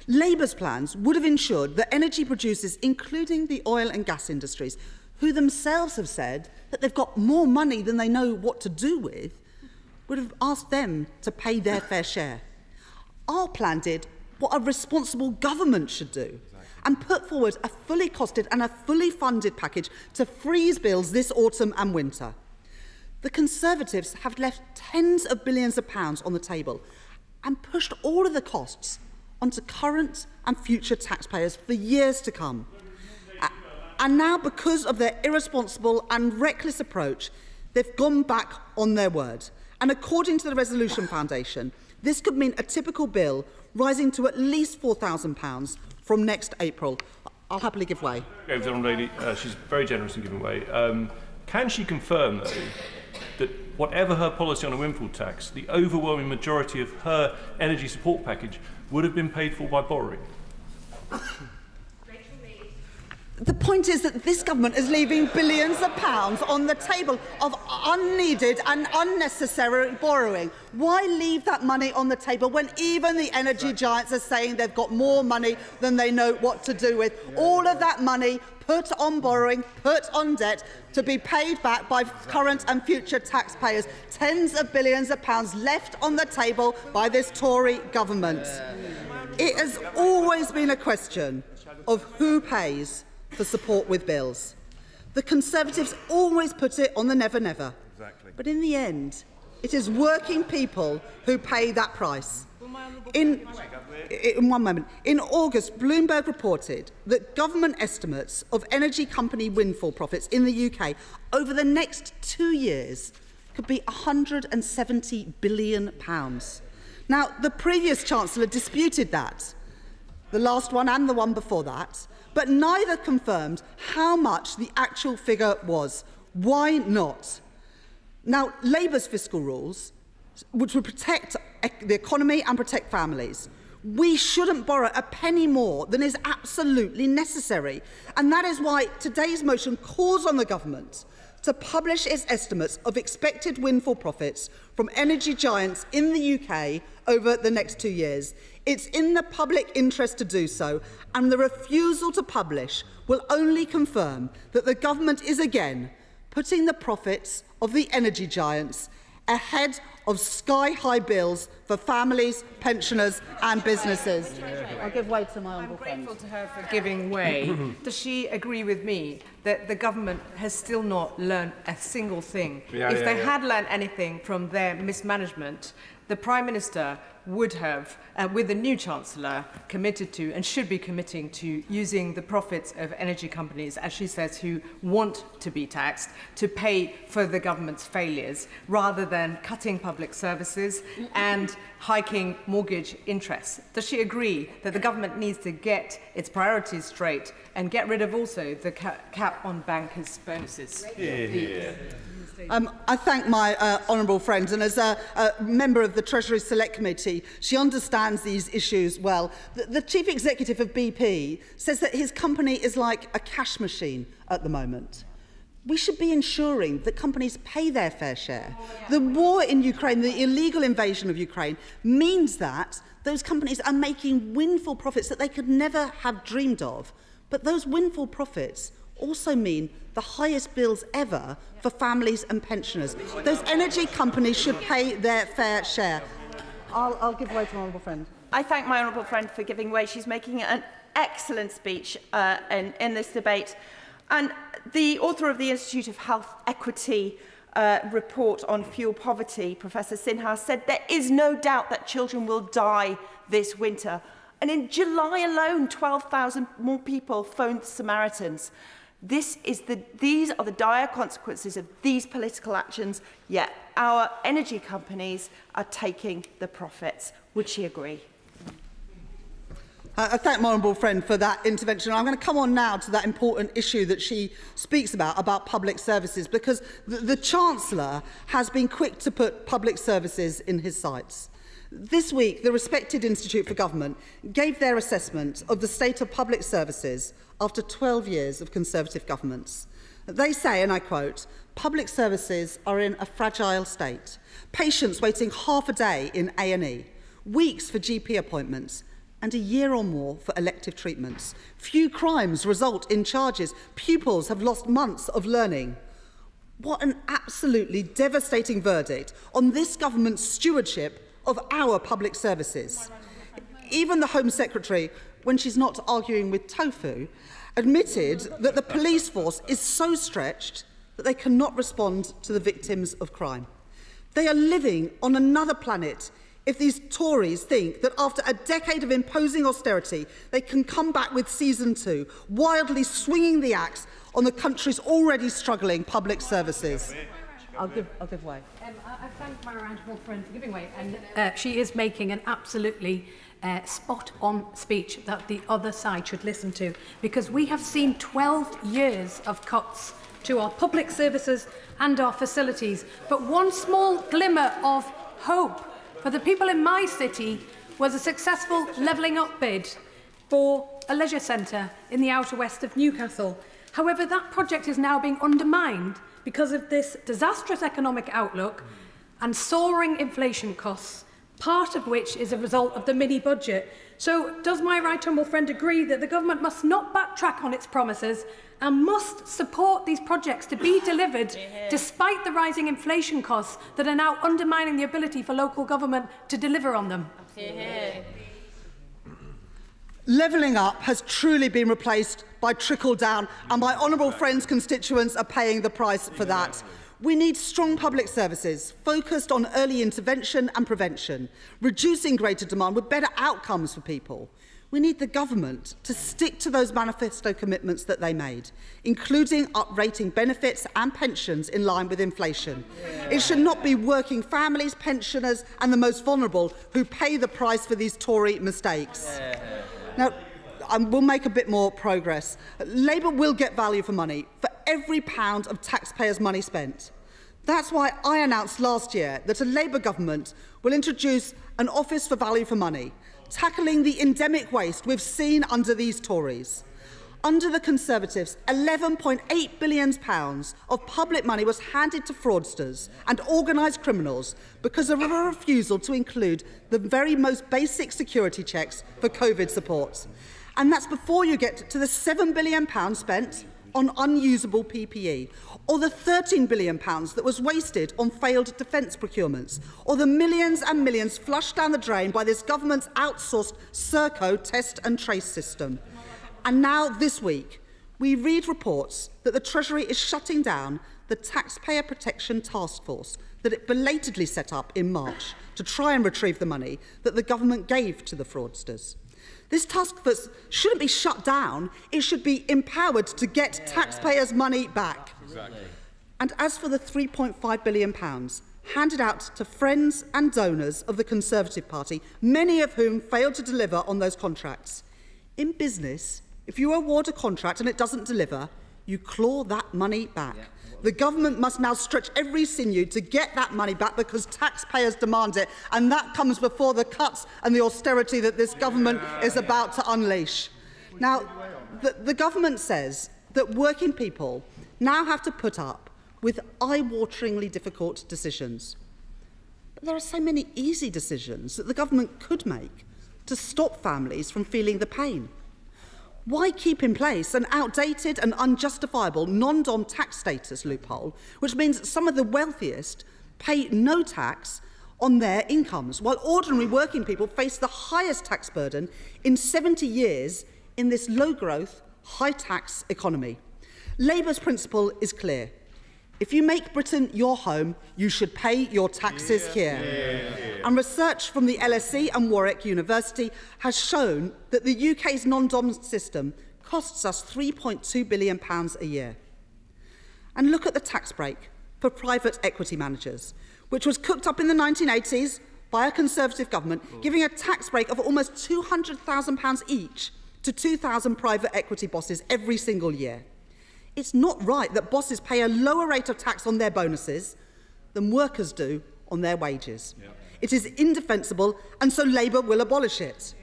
[SPEAKER 22] Labour's plans would have ensured that energy producers, including the oil and gas industries, who themselves have said that they've got more money than they know what to do with, would have asked them to pay their fair share. Our plan did what a responsible government should do, and put forward a fully costed and a fully funded package to freeze bills this autumn and winter. The Conservatives have left tens of billions of pounds on the table and pushed all of the costs onto current and future taxpayers for years to come. And now, because of their irresponsible and reckless approach, they've gone back on their word. And according to the Resolution Foundation, this could mean a typical bill rising to at least £4,000 from next April. I'll happily give way.
[SPEAKER 1] Okay, lady, she's very generous in giving way. Can she confirm, though, that whatever her policy on a windfall tax, the overwhelming majority of her energy support package would have been paid for by borrowing?
[SPEAKER 22] The point is that this government is leaving billions of pounds on the table of unneeded and unnecessary borrowing. Why leave that money on the table when even the energy giants are saying they've got more money than they know what to do with? All of that money put on borrowing, put on debt, to be paid back by current and future taxpayers. Tens of billions of pounds left on the table by this Tory government. It has always been a question of who pays for support with bills. The Conservatives always put it on the never-never. Exactly. But in the end, it is working people who pay that price. In August, Bloomberg reported that government estimates of energy company windfall profits in the UK over the next 2 years could be £170 billion. Now, the previous Chancellor disputed that, the last one and the one before that, but neither confirmed how much the actual figure was. Why not? Now, Labour's fiscal rules, which would protect the economy and protect families, we shouldn't borrow a penny more than is absolutely necessary. And that is why today's motion calls on the government to publish its estimates of expected windfall profits from energy giants in the UK over the next 2 years. It's in the public interest to do so, and the refusal to publish will only confirm that the government is again putting the profits of the energy giants ahead of sky-high bills for families, pensioners and businesses. I'll give way to my honourable friend.
[SPEAKER 9] I'm grateful to her for giving way. Does she agree with me that the government has still not learned a single thing? If they had learned anything from their mismanagement, the Prime Minister would have, with the new Chancellor, committed to and should be committing to using the profits of energy companies, as she says, who want to be taxed, to pay for the government's failures, rather than cutting public services and hiking mortgage interests. Does she agree that the government needs to get its priorities straight and get rid of also the cap on bankers' bonuses?
[SPEAKER 22] I thank my honourable friend, and as a member of the Treasury Select Committee, she understands these issues well. The Chief Executive of BP says that his company is like a cash machine at the moment. We should be ensuring that companies pay their fair share. The war in Ukraine, the illegal invasion of Ukraine, means that those companies are making windfall profits that they could never have dreamed of, But those windfall profits also mean the highest bills ever for families and pensioners. Those energy companies should pay their fair share. I'll give way to my honourable friend.
[SPEAKER 12] I thank my honourable friend for giving way. She's making an excellent speech in this debate. And the author of the Institute of Health Equity report on fuel poverty, Professor Sinha, said there is no doubt that children will die this winter. And in July alone, 12,000 more people phoned the Samaritans. These are the dire consequences of these political actions, yet our energy companies are taking the profits. Would she agree?
[SPEAKER 22] I thank my honourable friend for that intervention. I'm going to come on now to that important issue that she speaks about public services, because the Chancellor has been quick to put public services in his sights. This week, the respected Institute for Government gave their assessment of the state of public services after 12 years of Conservative governments. They say, and I quote, "Public services are in a fragile state. Patients waiting half a day in A&E, weeks for GP appointments, and a year or more for elective treatments. Few crimes result in charges. Pupils have lost months of learning." What an absolutely devastating verdict on this government's stewardship of our public services. Even the Home Secretary, when she's not arguing with tofu, admitted that the police force is so stretched that they cannot respond to the victims of crime. They are living on another planet if these Tories think that after a decade of imposing austerity, they can come back with season 2, wildly swinging the axe on the country's already struggling public services. I'll give way.
[SPEAKER 14] I thank my honourable friend for giving way, and she is making an absolutely spot-on speech that the other side should listen to, because we have seen 12 years of cuts to our public services and our facilities. But one small glimmer of hope for the people in my city was a successful levelling up bid for a leisure centre in the outer west of Newcastle. However, that project is now being undermined because of this disastrous economic outlook and soaring inflation costs, part of which is a result of the mini-budget. So does my right honourable friend agree that the government must not backtrack on its promises and must support these projects to be delivered despite the rising inflation costs that are now undermining the ability for local government to deliver on them?
[SPEAKER 22] Levelling up has truly been replaced by trickle-down, and my honourable friend's constituents are paying the price for that. We need strong public services focused on early intervention and prevention, reducing greater demand with better outcomes for people. We need the government to stick to those manifesto commitments that they made, including uprating benefits and pensions in line with inflation. It should not be working families, pensioners and the most vulnerable who pay the price for these Tory mistakes. Now, we'll make a bit more progress. Labour will get value for money for every pound of taxpayers' money spent. That's why I announced last year that a Labour government will introduce an Office for Value for Money, tackling the endemic waste we've seen under these Tories. Under the Conservatives, £11.8 billion of public money was handed to fraudsters and organised criminals because of a refusal to include the very most basic security checks for COVID support. And that's before you get to the £7 billion spent on unusable PPE, or the £13 billion that was wasted on failed defence procurements, or the millions and millions flushed down the drain by this government's outsourced Serco test and trace system. And now, this week, we read reports that the Treasury is shutting down the Taxpayer Protection Task Force that it belatedly set up in March to try and retrieve the money that the government gave to the fraudsters. This task force shouldn't be shut down, it should be empowered to get taxpayers' money back. Exactly. And as for the £3.5 billion handed out to friends and donors of the Conservative Party, many of whom failed to deliver on those contracts, in business, if you award a contract and it doesn't deliver, you claw that money back. The government must now stretch every sinew to get that money back because taxpayers demand it, and that comes before the cuts and the austerity that this government is about to unleash. Now, the government says that working people now have to put up with eye-wateringly difficult decisions. But there are so many easy decisions that the government could make to stop families from feeling the pain. Why keep in place an outdated and unjustifiable non-dom tax status loophole, which means some of the wealthiest pay no tax on their incomes, while ordinary working people face the highest tax burden in 70 years in this low-growth, high-tax economy? Labour's principle is clear. If you make Britain your home, you should pay your taxes here. And research from the LSE and Warwick University has shown that the UK's non-dom system costs us £3.2 billion a year. And look at the tax break for private equity managers, which was cooked up in the 1980s by a Conservative government, giving a tax break of almost £200,000 each to 2,000 private equity bosses every single year. It's not right that bosses pay a lower rate of tax on their bonuses than workers do on their wages. It is indefensible, and so Labour will abolish it.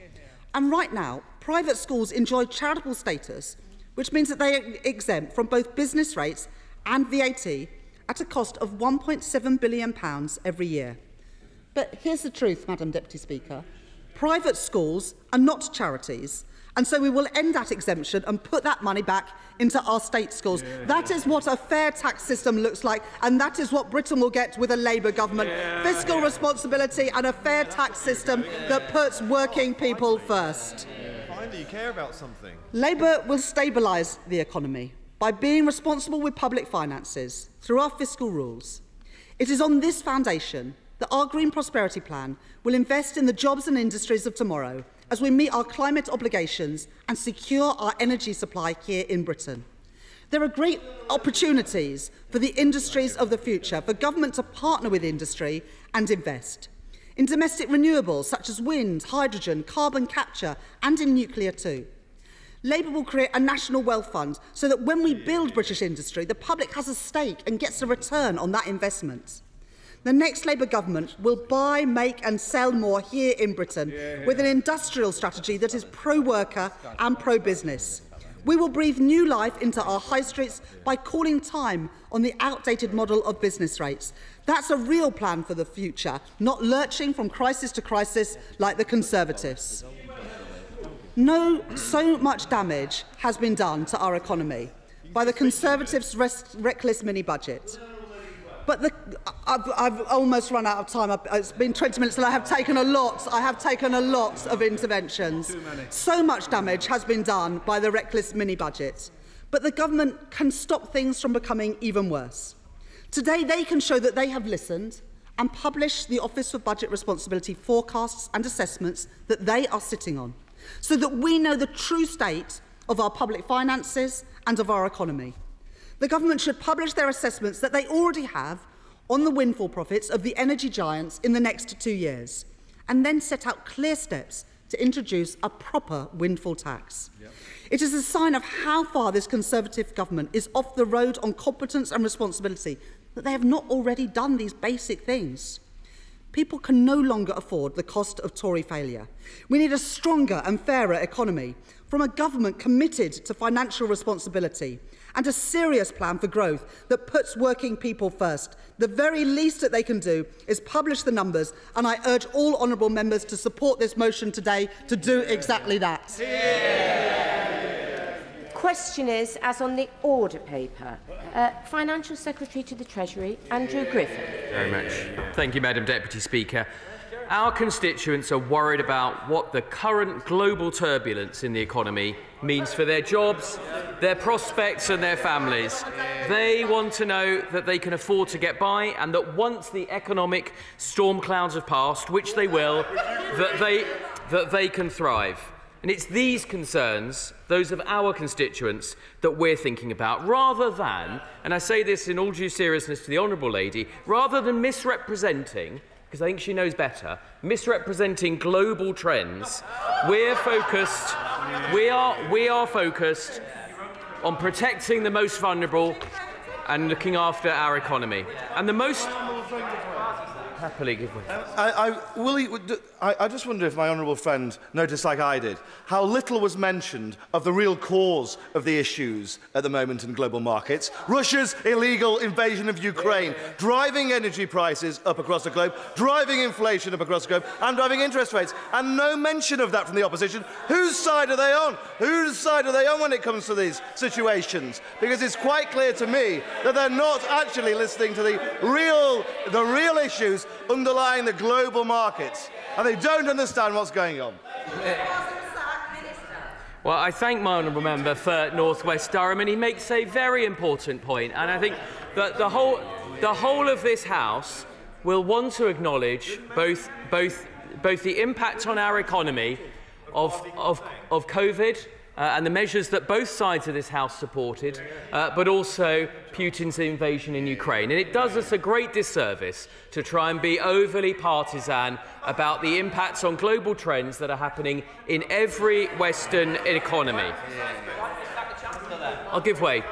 [SPEAKER 22] And right now, private schools enjoy charitable status, which means that they are exempt from both business rates and VAT at a cost of £1.7 billion every year. But here's the truth, Madam Deputy Speaker. Private schools are not charities, and so we will end that exemption and put that money back into our state schools. That is what a fair tax system looks like, and that is what Britain will get with a Labour government. Fiscal responsibility and a fair tax system that puts working people first.
[SPEAKER 5] Finally, you care about something.
[SPEAKER 22] Labour will stabilise the economy by being responsible with public finances through our fiscal rules. It is on this foundation that our Green Prosperity Plan will invest in the jobs and industries of tomorrow as we meet our climate obligations and secure our energy supply here in Britain. There are great opportunities for the industries of the future, for government to partner with industry and invest in domestic renewables such as wind, hydrogen, carbon capture and in nuclear too. Labour will create a national wealth fund so that when we build British industry, the public has a stake and gets a return on that investment. The next Labour government will buy, make and sell more here in Britain with an industrial strategy that is pro-worker and pro-business. We will breathe new life into our high streets by calling time on the outdated model of business rates. That's a real plan for the future, not lurching from crisis to crisis like the Conservatives. So much damage has been done to our economy by the Conservatives' reckless mini-budget. But I've almost run out of time. It's been 20 minutes and I have taken a lot of interventions. So much damage has been done by the reckless mini-budget. But the government can stop things from becoming even worse. Today they can show that they have listened and publish the Office for Budget Responsibility forecasts and assessments that they are sitting on, so that we know the true state of our public finances and of our economy. The government should publish their assessments that they already have on the windfall profits of the energy giants in the next 2 years, and then set out clear steps to introduce a proper windfall tax. It is a sign of how far this Conservative government is off the road on competence and responsibility that they have not already done these basic things. People can no longer afford the cost of Tory failure. We need a stronger and fairer economy from a government committed to financial responsibility and a serious plan for growth that puts working people first. The very least that they can do is publish the numbers, and I urge all honourable members to support this motion today to do exactly that.
[SPEAKER 7] Question is, as on the order paper, Financial Secretary to the Treasury, Andrew Griffin.
[SPEAKER 15] Very much. Thank you, Madam Deputy Speaker. Our constituents are worried about what the current global turbulence in the economy means for their jobs, their prospects and their families. They want to know that they can afford to get by, and that once the economic storm clouds have passed, which they will, that they can thrive. And it's these concerns, those of our constituents, that we're thinking about, rather than, and I say this in all due seriousness to the Honourable Lady, rather than misrepresenting, because I think she knows better, misrepresenting global trends, we are focused on protecting the most vulnerable and looking after our economy. And the most Happily give way.
[SPEAKER 3] I just wonder if my honourable friend noticed, like I did, how little was mentioned of the real cause of the issues at the moment in global markets. Russia's illegal invasion of Ukraine, driving energy prices up across the globe, driving inflation up across the globe, and driving interest rates. And no mention of that from the opposition. Whose side are they on? Whose side are they on when it comes to these situations? Because it's quite clear to me that they're not actually listening to the real issues underlying the global markets, and they don't understand what's going on.
[SPEAKER 15] Well, I thank my honourable member for North West Durham, and he makes a very important point. And I think that the whole of this House will want to acknowledge both the impact on our economy of COVID. And the measures that both sides of this House supported, but also Putin's invasion in Ukraine. And it does us a great disservice to try and be overly partisan about the impacts on global trends that are happening in every Western economy. I'll give way.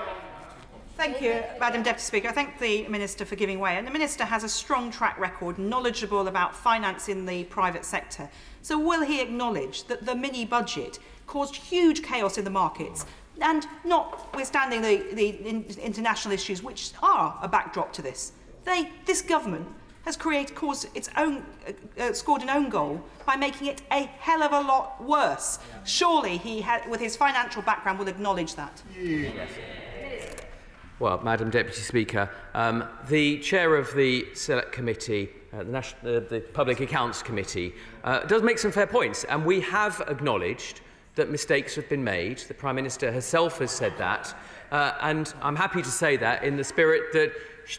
[SPEAKER 10] Thank you, Madam Deputy Speaker. I thank the Minister for giving way. And the Minister has a strong track record, knowledgeable about finance in the private sector. So will he acknowledge that the mini-budget caused huge chaos in the markets, and notwithstanding the international issues which are a backdrop to this, this government has scored an own goal by making it a hell of a lot worse. Surely he, with his financial background, will acknowledge that. Yes.
[SPEAKER 15] Well, Madam Deputy Speaker, the chair of the Select Committee, the Public Accounts Committee, does make some fair points, and we have acknowledged that mistakes have been made. The Prime Minister herself has said that, and I'm happy to say that in the spirit that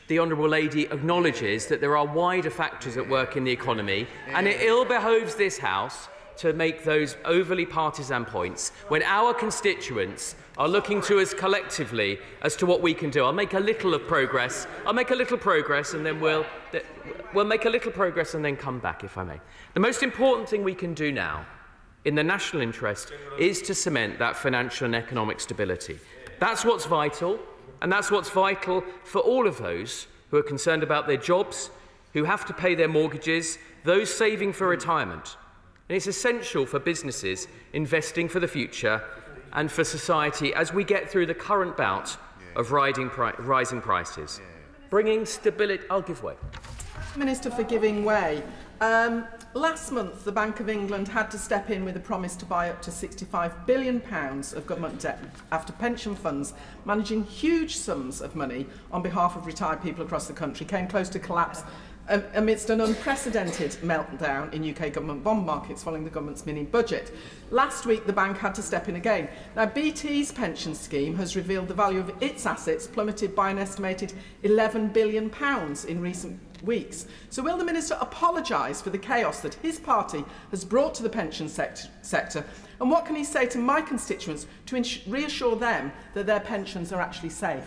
[SPEAKER 15] the Honourable Lady acknowledges that there are wider factors at work in the economy, and it ill behoves this House to make those overly partisan points when our constituents are looking to us collectively as to what we can do. I'll make a little progress, and then we'll make a little progress and then come back, if I may. The most important thing we can do now in the national interest is to cement that financial and economic stability. That's what's vital, and that's what's vital for all of those who are concerned about their jobs, who have to pay their mortgages, those saving for retirement. And it's essential for businesses investing for the future and for society as we get through the current bout of rising prices. Bringing stability... I'll give way.
[SPEAKER 13] Minister for giving way. Last month, the Bank of England had to step in with a promise to buy up to £65 billion of government debt after pension funds, managing huge sums of money on behalf of retired people across the country, came close to collapse amidst an unprecedented meltdown in UK government bond markets following the government's mini-budget. Last week, the bank had to step in again. Now, BT's pension scheme has revealed the value of its assets plummeted by an estimated £11 billion in recent weeks. So will the Minister apologise for the chaos that his party has brought to the pension sector? And what can he say to my constituents to reassure them that their pensions are actually safe?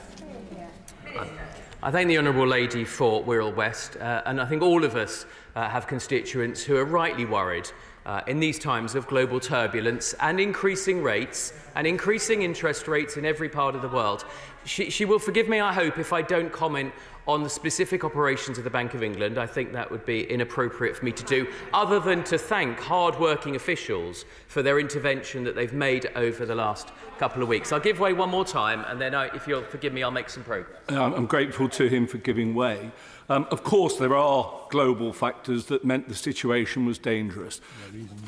[SPEAKER 15] I thank the Honourable Lady for Wirral West, and I think all of us have constituents who are rightly worried in these times of global turbulence and increasing rates and increasing interest rates in every part of the world. She will forgive me, I hope, if I don't comment on the specific operations of the Bank of England. I think that would be inappropriate for me to do, other than to thank hard-working officials for their intervention that they've made over the last couple of weeks. I'll give way one more time, and then, if you'll forgive me, I'll make some progress.
[SPEAKER 6] I'm grateful to him for giving way. Of course, there are global factors that meant the situation was dangerous.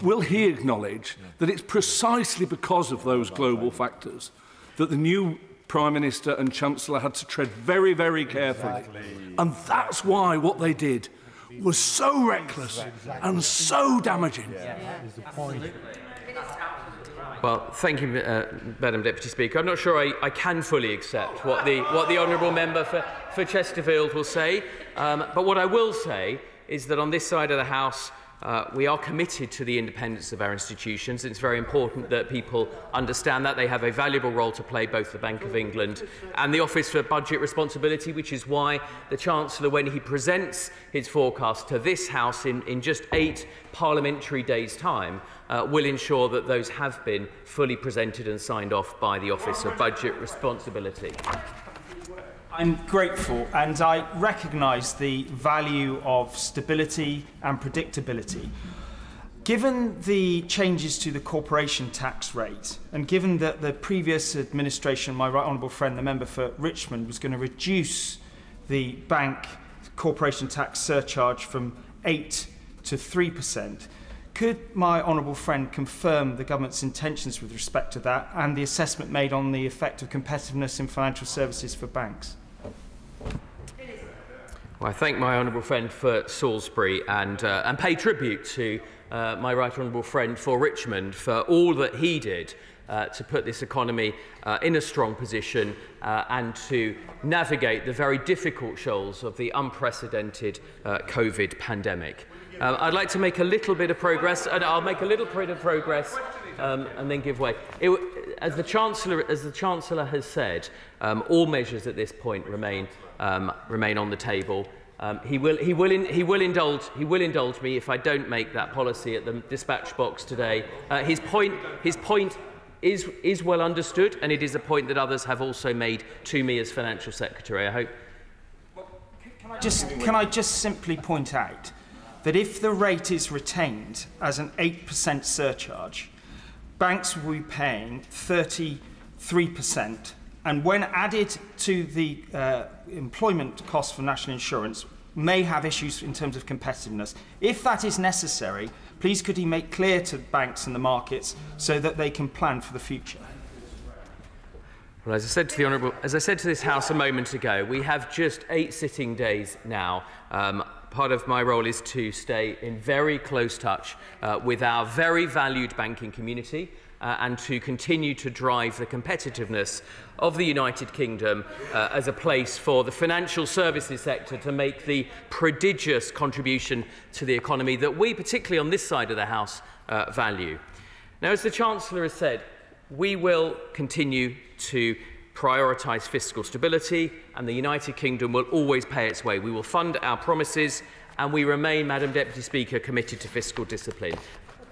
[SPEAKER 6] Will he acknowledge that it's precisely because of those global factors that the new Prime Minister and Chancellor had to tread very, very carefully? And that's why what they did was so reckless and so damaging.
[SPEAKER 15] Well, thank you, Madam Deputy Speaker. I'm not sure I can fully accept what the Honourable Member for Chesterfield will say, but what I will say is that on this side of the House, we are committed to the independence of our institutions. It's very important that people understand that. They have a valuable role to play, both the Bank of England and the Office for Budget Responsibility, which is why the Chancellor, when he presents his forecast to this House in just 8 parliamentary days' time, will ensure that those have been fully presented and signed off by the Office of Budget Responsibility.
[SPEAKER 16] I'm grateful, and I recognise the value of stability and predictability. Given the changes to the corporation tax rate, and given that the previous administration, my right honourable friend, the member for Richmond, was going to reduce the bank corporation tax surcharge from 8% to 3%, could my honourable friend confirm the government's intentions with respect to that and the assessment made on the effect of competitiveness in financial services for banks?
[SPEAKER 15] Well, I thank my honourable friend for Salisbury and pay tribute to my right honourable friend for Richmond for all that he did to put this economy in a strong position and to navigate the very difficult shoals of the unprecedented COVID pandemic. I'd like to make a little bit of progress, and I'll make a little bit of progress and then give way. As the Chancellor has said, all measures at this point remain on the table. He will indulge me if I don't make that policy at the dispatch box today. His point is well understood, and it is a point that others have also made to me as Financial Secretary. I hope.
[SPEAKER 16] Can I just simply point out that if the rate is retained as an 8% surcharge, banks will be paying 33%, and when added to the employment costs for national insurance, may have issues in terms of competitiveness. If that is necessary, please could he make clear to banks and the markets so that they can plan for the future?
[SPEAKER 15] Well, as I said to this House a moment ago, we have just 8 sitting days now. Part of my role is to stay in very close touch with our very valued banking community and to continue to drive the competitiveness of the United Kingdom as a place for the financial services sector to make the prodigious contribution to the economy that we, particularly on this side of the House, value. Now, as the Chancellor has said, we will continue to prioritise fiscal stability, and the United Kingdom will always pay its way. We will fund our promises, and we remain, Madam Deputy Speaker, committed to fiscal discipline.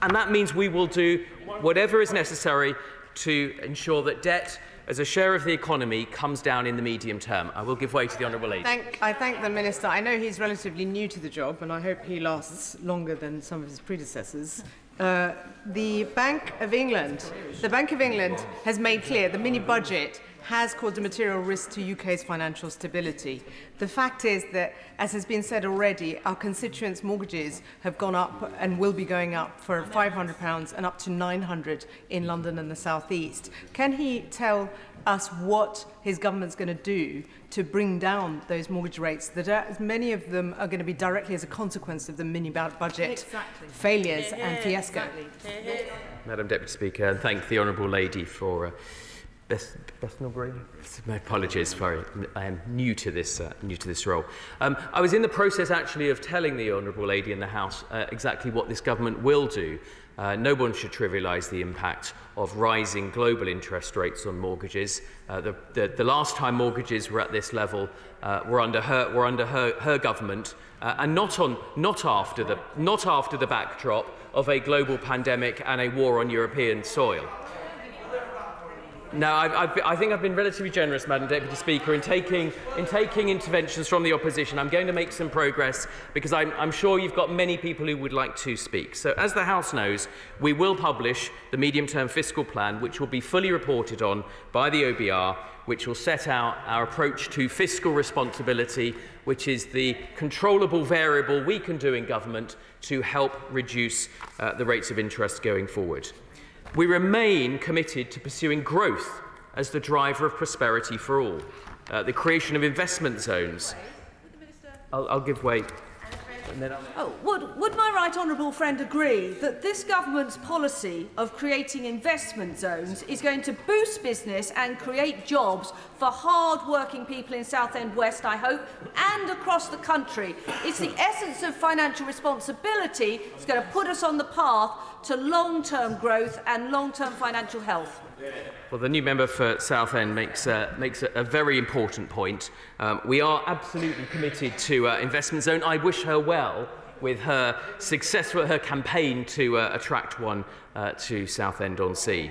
[SPEAKER 15] And that means we will do whatever is necessary to ensure that debt as a share of the economy comes down in the medium term. I will give way to the Honourable Lady.
[SPEAKER 9] I thank the Minister. I know he's relatively new to the job, and I hope he lasts longer than some of his predecessors. The Bank of England has made clear the mini-budget has caused a material risk to UK's financial stability. The fact is that, as has been said already, our constituents' mortgages have gone up and will be going up for £500 and up to £900 in London and the South East. Can he tell us what his government's going to do to bring down those mortgage rates, that as many of them are going to be directly as a consequence of the mini-budget failures and fiasco?
[SPEAKER 15] Madam Deputy Speaker, and thank the Honourable Lady for my apologies, sorry, I am new to this role. I was in the process actually of telling the Honourable Lady in the House exactly what this government will do. No one should trivialise the impact of rising global interest rates on mortgages. The last time mortgages were at this level were under her government, and not after the backdrop of a global pandemic and a war on European soil. Now, I think I've been relatively generous, Madam Deputy Speaker, in taking interventions from the opposition. I'm going to make some progress because I'm sure you've got many people who would like to speak. So, as the House knows, we will publish the medium-term fiscal plan, which will be fully reported on by the OBR, which will set out our approach to fiscal responsibility, which is the controllable variable we can do in government to help reduce the rates of interest going forward. We remain committed to pursuing growth as the driver of prosperity for all. The creation of investment zones. I'll give way.
[SPEAKER 17] Would my right honourable friend agree that this government's policy of creating investment zones is going to boost business and create jobs for hard-working people in Southend West, I hope, and across the country? It's the essence of financial responsibility. It's going to put us on the path to long-term growth and long-term financial health.
[SPEAKER 15] Well, the new member for Southend makes a very important point. We are absolutely committed to investment zone. I wish her well with her campaign to attract one to Southend-on-Sea.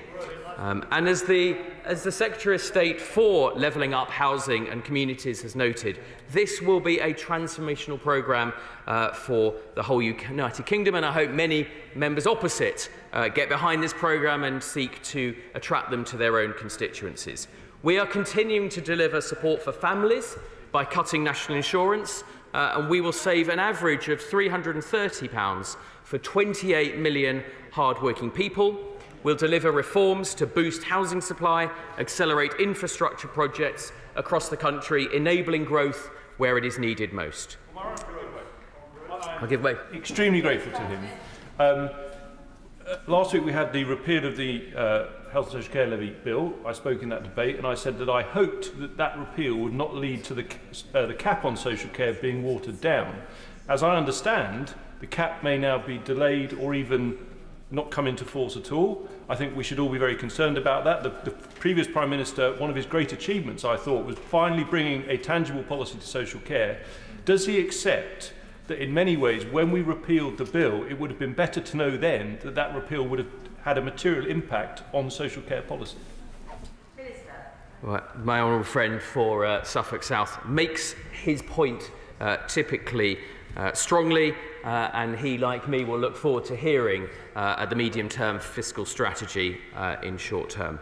[SPEAKER 15] And as the Secretary of State for Levelling Up Housing and Communities has noted, this will be a transformational programme for the whole United Kingdom, and I hope many members opposite get behind this programme and seek to attract them to their own constituencies. We are continuing to deliver support for families by cutting national insurance, and we will save an average of £330 for 28 million hard-working people. We'll deliver reforms to boost housing supply, accelerate infrastructure projects across the country, enabling growth where it is needed most. I'll give way.
[SPEAKER 1] Extremely grateful to him. Last week we had the repeal of the Health and Social Care Levy Bill. I spoke in that debate and I said that I hoped that that repeal would not lead to the cap on social care being watered down. As I understand, the cap may now be delayed or even not come into force at all. I think we should all be very concerned about that. The previous Prime Minister, one of his great achievements, I thought, was finally bringing a tangible policy to social care. Does he accept that in many ways, when we repealed the bill, it would have been better to know then that that repeal would have had a material impact on social care policy?
[SPEAKER 15] Well, my honourable friend for Suffolk South makes his point typically strongly, and he, like me, will look forward to hearing the medium-term fiscal strategy in short term.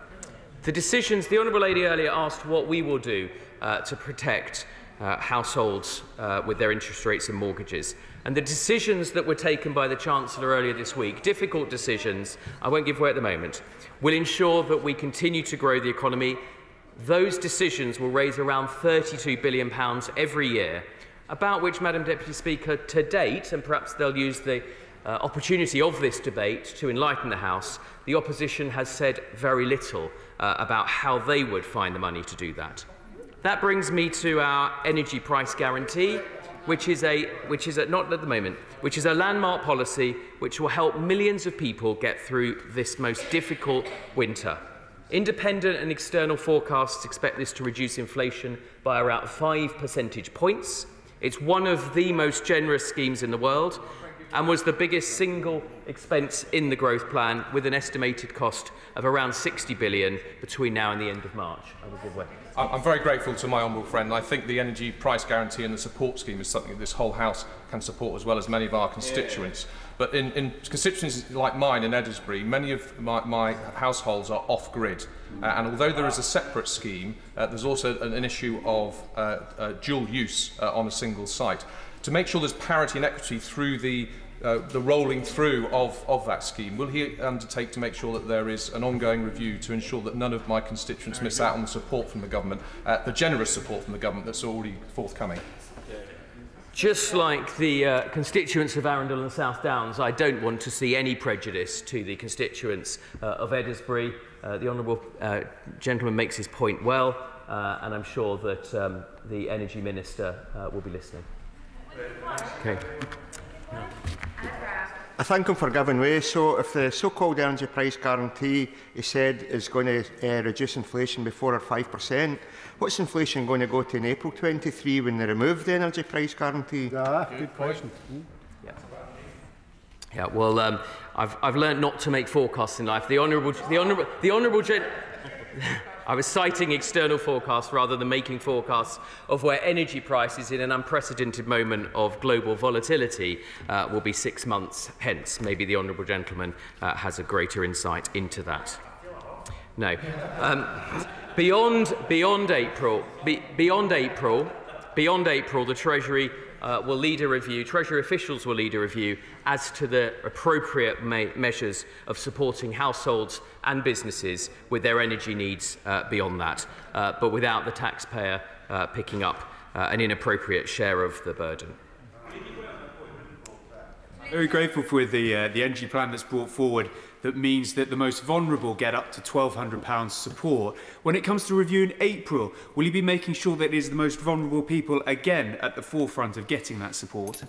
[SPEAKER 15] The decisions, the Honourable Lady earlier asked what we will do to protect households with their interest rates and mortgages. And the decisions that were taken by the Chancellor earlier this week, difficult decisions, I won't give way at the moment, will ensure that we continue to grow the economy. Those decisions will raise around £32 billion every year, about which, Madam Deputy Speaker, to date, and perhaps they'll use the opportunity of this debate to enlighten the House, the opposition has said very little about how they would find the money to do that. That brings me to our energy price guarantee, which is a landmark policy which will help millions of people get through this most difficult winter. Independent and external forecasts expect this to reduce inflation by around 5 percentage points. It's one of the most generous schemes in the world and was the biggest single expense in the growth plan, with an estimated cost of around £60 billion between now and the end of March. I will give way.
[SPEAKER 4] I'm very grateful to my honourable friend. I think the energy price guarantee and the support scheme is something that this whole House can support, as well as many of our constituents. But in constituencies like mine in Edinburgh, many of my households are off-grid. And although there is a separate scheme, there's also an issue of dual use on a single site. To make sure there's parity and equity through the rolling through of that scheme, will he undertake to make sure that there is an ongoing review to ensure that none of my constituents miss out on the support from the government, the generous support from the government that's already forthcoming?
[SPEAKER 15] Just like the constituents of Arundel and South Downs, I don't want to see any prejudice to the constituents of Edinburgh. The honourable gentleman makes his point well, and I'm sure that the Energy Minister will be listening. Okay.
[SPEAKER 18] I thank him for giving way. So if the so-called energy price guarantee, he said, is going to reduce inflation by 4 or 5%, what's inflation going to go to in April 23 when they remove the energy price guarantee?
[SPEAKER 21] Good question.
[SPEAKER 15] Yeah, well, I've learned not to make forecasts in life. The honourable I was citing external forecasts rather than making forecasts of where energy prices in an unprecedented moment of global volatility will be 6 months hence. Maybe the honourable gentleman has a greater insight into that. No. Beyond April, the Treasury will lead a review, Treasury officials will lead a review as to the appropriate measures of supporting households and businesses with their energy needs beyond that, but without the taxpayer picking up an inappropriate share of the burden.
[SPEAKER 19] Very grateful for the energy plan that's brought forward that means that the most vulnerable get up to £1,200 support. When it comes to review in April, will you be making sure that it is the most vulnerable people again at the forefront of getting that support?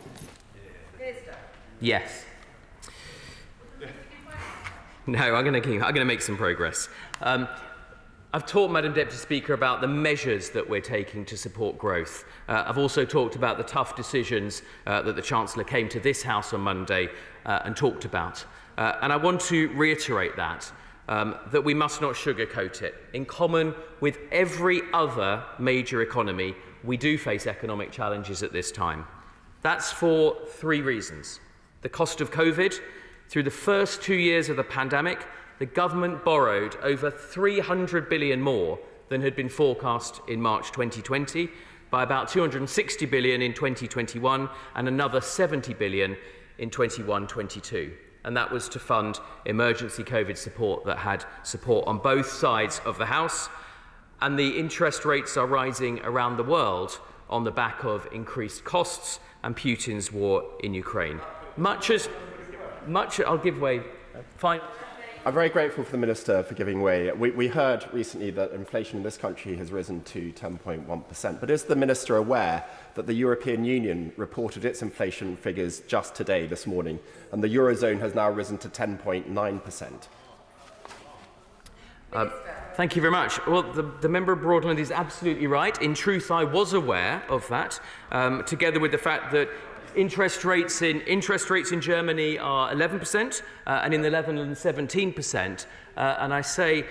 [SPEAKER 15] Yes. No, I'm going to make some progress. I've talked, Madam Deputy Speaker, about the measures that we're taking to support growth. I've also talked about the tough decisions that the Chancellor came to this House on Monday and talked about. And I want to reiterate that. that we must not sugarcoat it. In common with every other major economy, we do face economic challenges at this time. That's for 3 reasons. The cost of COVID. Through the first 2 years of the pandemic, the government borrowed over 300 billion more than had been forecast in March 2020, by about 260 billion in 2021 and another 70 billion in 21-22. And that was to fund emergency COVID support that had support on both sides of the House. And the interest rates are rising around the world on the back of increased costs and Putin's war in Ukraine. I'll give way. Fine.
[SPEAKER 2] I'm very grateful for the Minister for giving way. We heard recently that inflation in this country has risen to 10.1%. But is the Minister aware that the European Union reported its inflation figures just today, this morning, and the Eurozone has now risen to 10.9%?
[SPEAKER 15] Thank you very much. Well, the member of Broadland is absolutely right. In truth, I was aware of that, together with the fact that interest rates in Germany are 11%, and in the Netherlands 17%. And I say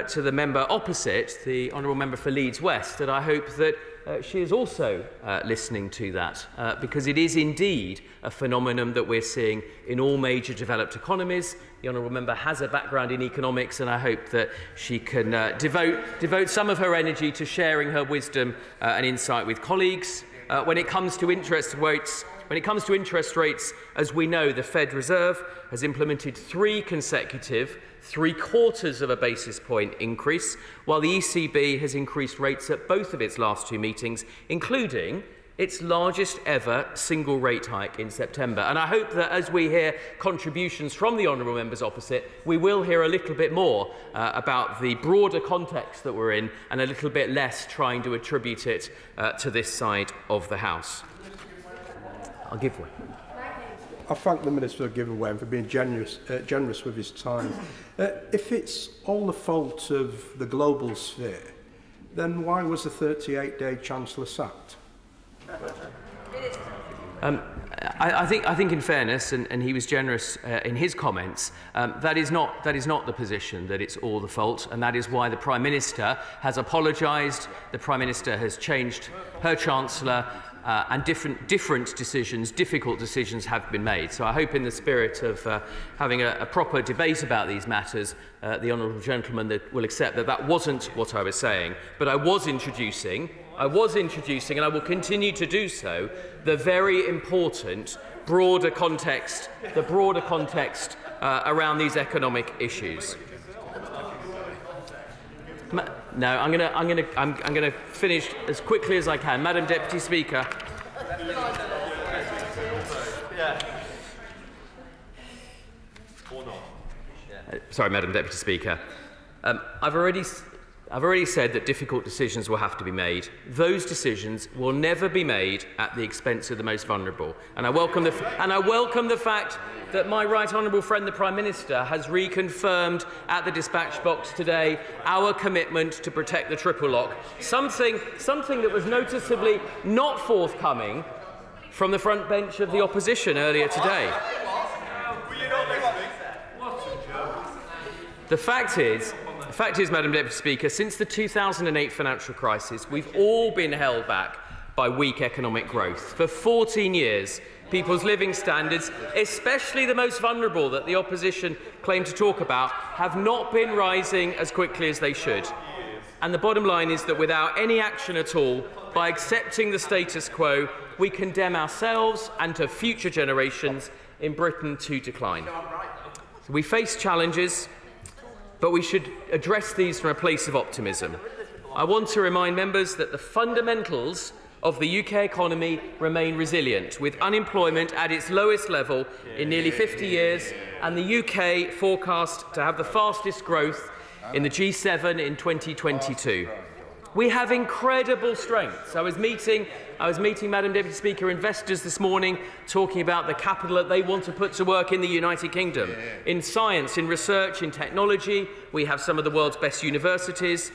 [SPEAKER 15] to the member opposite, the honourable member for Leeds West, that I hope that she is also listening to that, because it is indeed a phenomenon that we're seeing in all major developed economies. The honourable member has a background in economics, and I hope that she can devote some of her energy to sharing her wisdom and insight with colleagues. When it comes to interest rates, as we know, the Fed Reserve has implemented 3 consecutive 3/4 of a basis point increase, while the ECB has increased rates at both of its last 2 meetings, including its largest ever single rate hike in September. And I hope that as we hear contributions from the honourable members opposite, we will hear a little bit more about the broader context that we're in, and a little bit less trying to attribute it to this side of the House. I'll give way.
[SPEAKER 8] I thank the Minister for giving way and for being generous with his time. If it's all the fault of the global sphere, then why was the 38-day Chancellor sacked?
[SPEAKER 15] I think, in fairness, and he was generous in his comments, that is not the position that it's all the fault, and that is why the Prime Minister has apologised. The Prime Minister has changed her Chancellor, and different decisions, difficult decisions, have been made. So I hope, in the spirit of having a proper debate about these matters, the honourable gentleman will accept that that wasn't what I was saying, but I was introducing, and I will continue to do so, the very important broader context, around these economic issues. No, I'm going to finish as quickly as I can, Madam Deputy Speaker. Sorry, Madam Deputy Speaker. I've already said that difficult decisions will have to be made. Those decisions will never be made at the expense of the most vulnerable. And I welcome the fact that my right honourable friend, the Prime Minister, has reconfirmed at the dispatch box today our commitment to protect the triple lock, something that was noticeably not forthcoming from the front bench of the opposition earlier today. The fact is, Madam Deputy Speaker, since the 2008 financial crisis, we've all been held back by weak economic growth. For 14 years, people's living standards, especially the most vulnerable that the opposition claim to talk about, have not been rising as quickly as they should. And the bottom line is that without any action at all, by accepting the status quo, we condemn ourselves and to future generations in Britain to decline. So we face challenges, but we should address these from a place of optimism. I want to remind members that the fundamentals of the UK economy remain resilient, with unemployment at its lowest level in nearly 50 years, and the UK forecast to have the fastest growth in the G7 in 2022. We have incredible strengths. I was meeting, Madam Deputy Speaker, investors this morning, talking about the capital that they want to put to work in the United Kingdom. In science, in research, in technology, we have some of the world's best universities.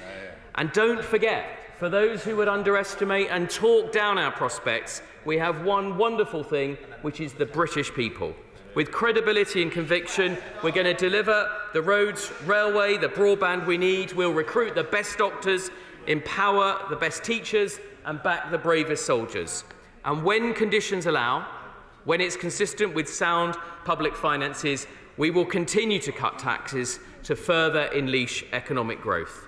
[SPEAKER 15] And don't forget, for those who would underestimate and talk down our prospects, we have one wonderful thing, which is the British people. With credibility and conviction, we're going to deliver the roads, railway, the broadband we need. We'll recruit the best doctors, empower the best teachers and back the bravest soldiers. And when conditions allow, when it's consistent with sound public finances, we will continue to cut taxes to further unleash economic growth.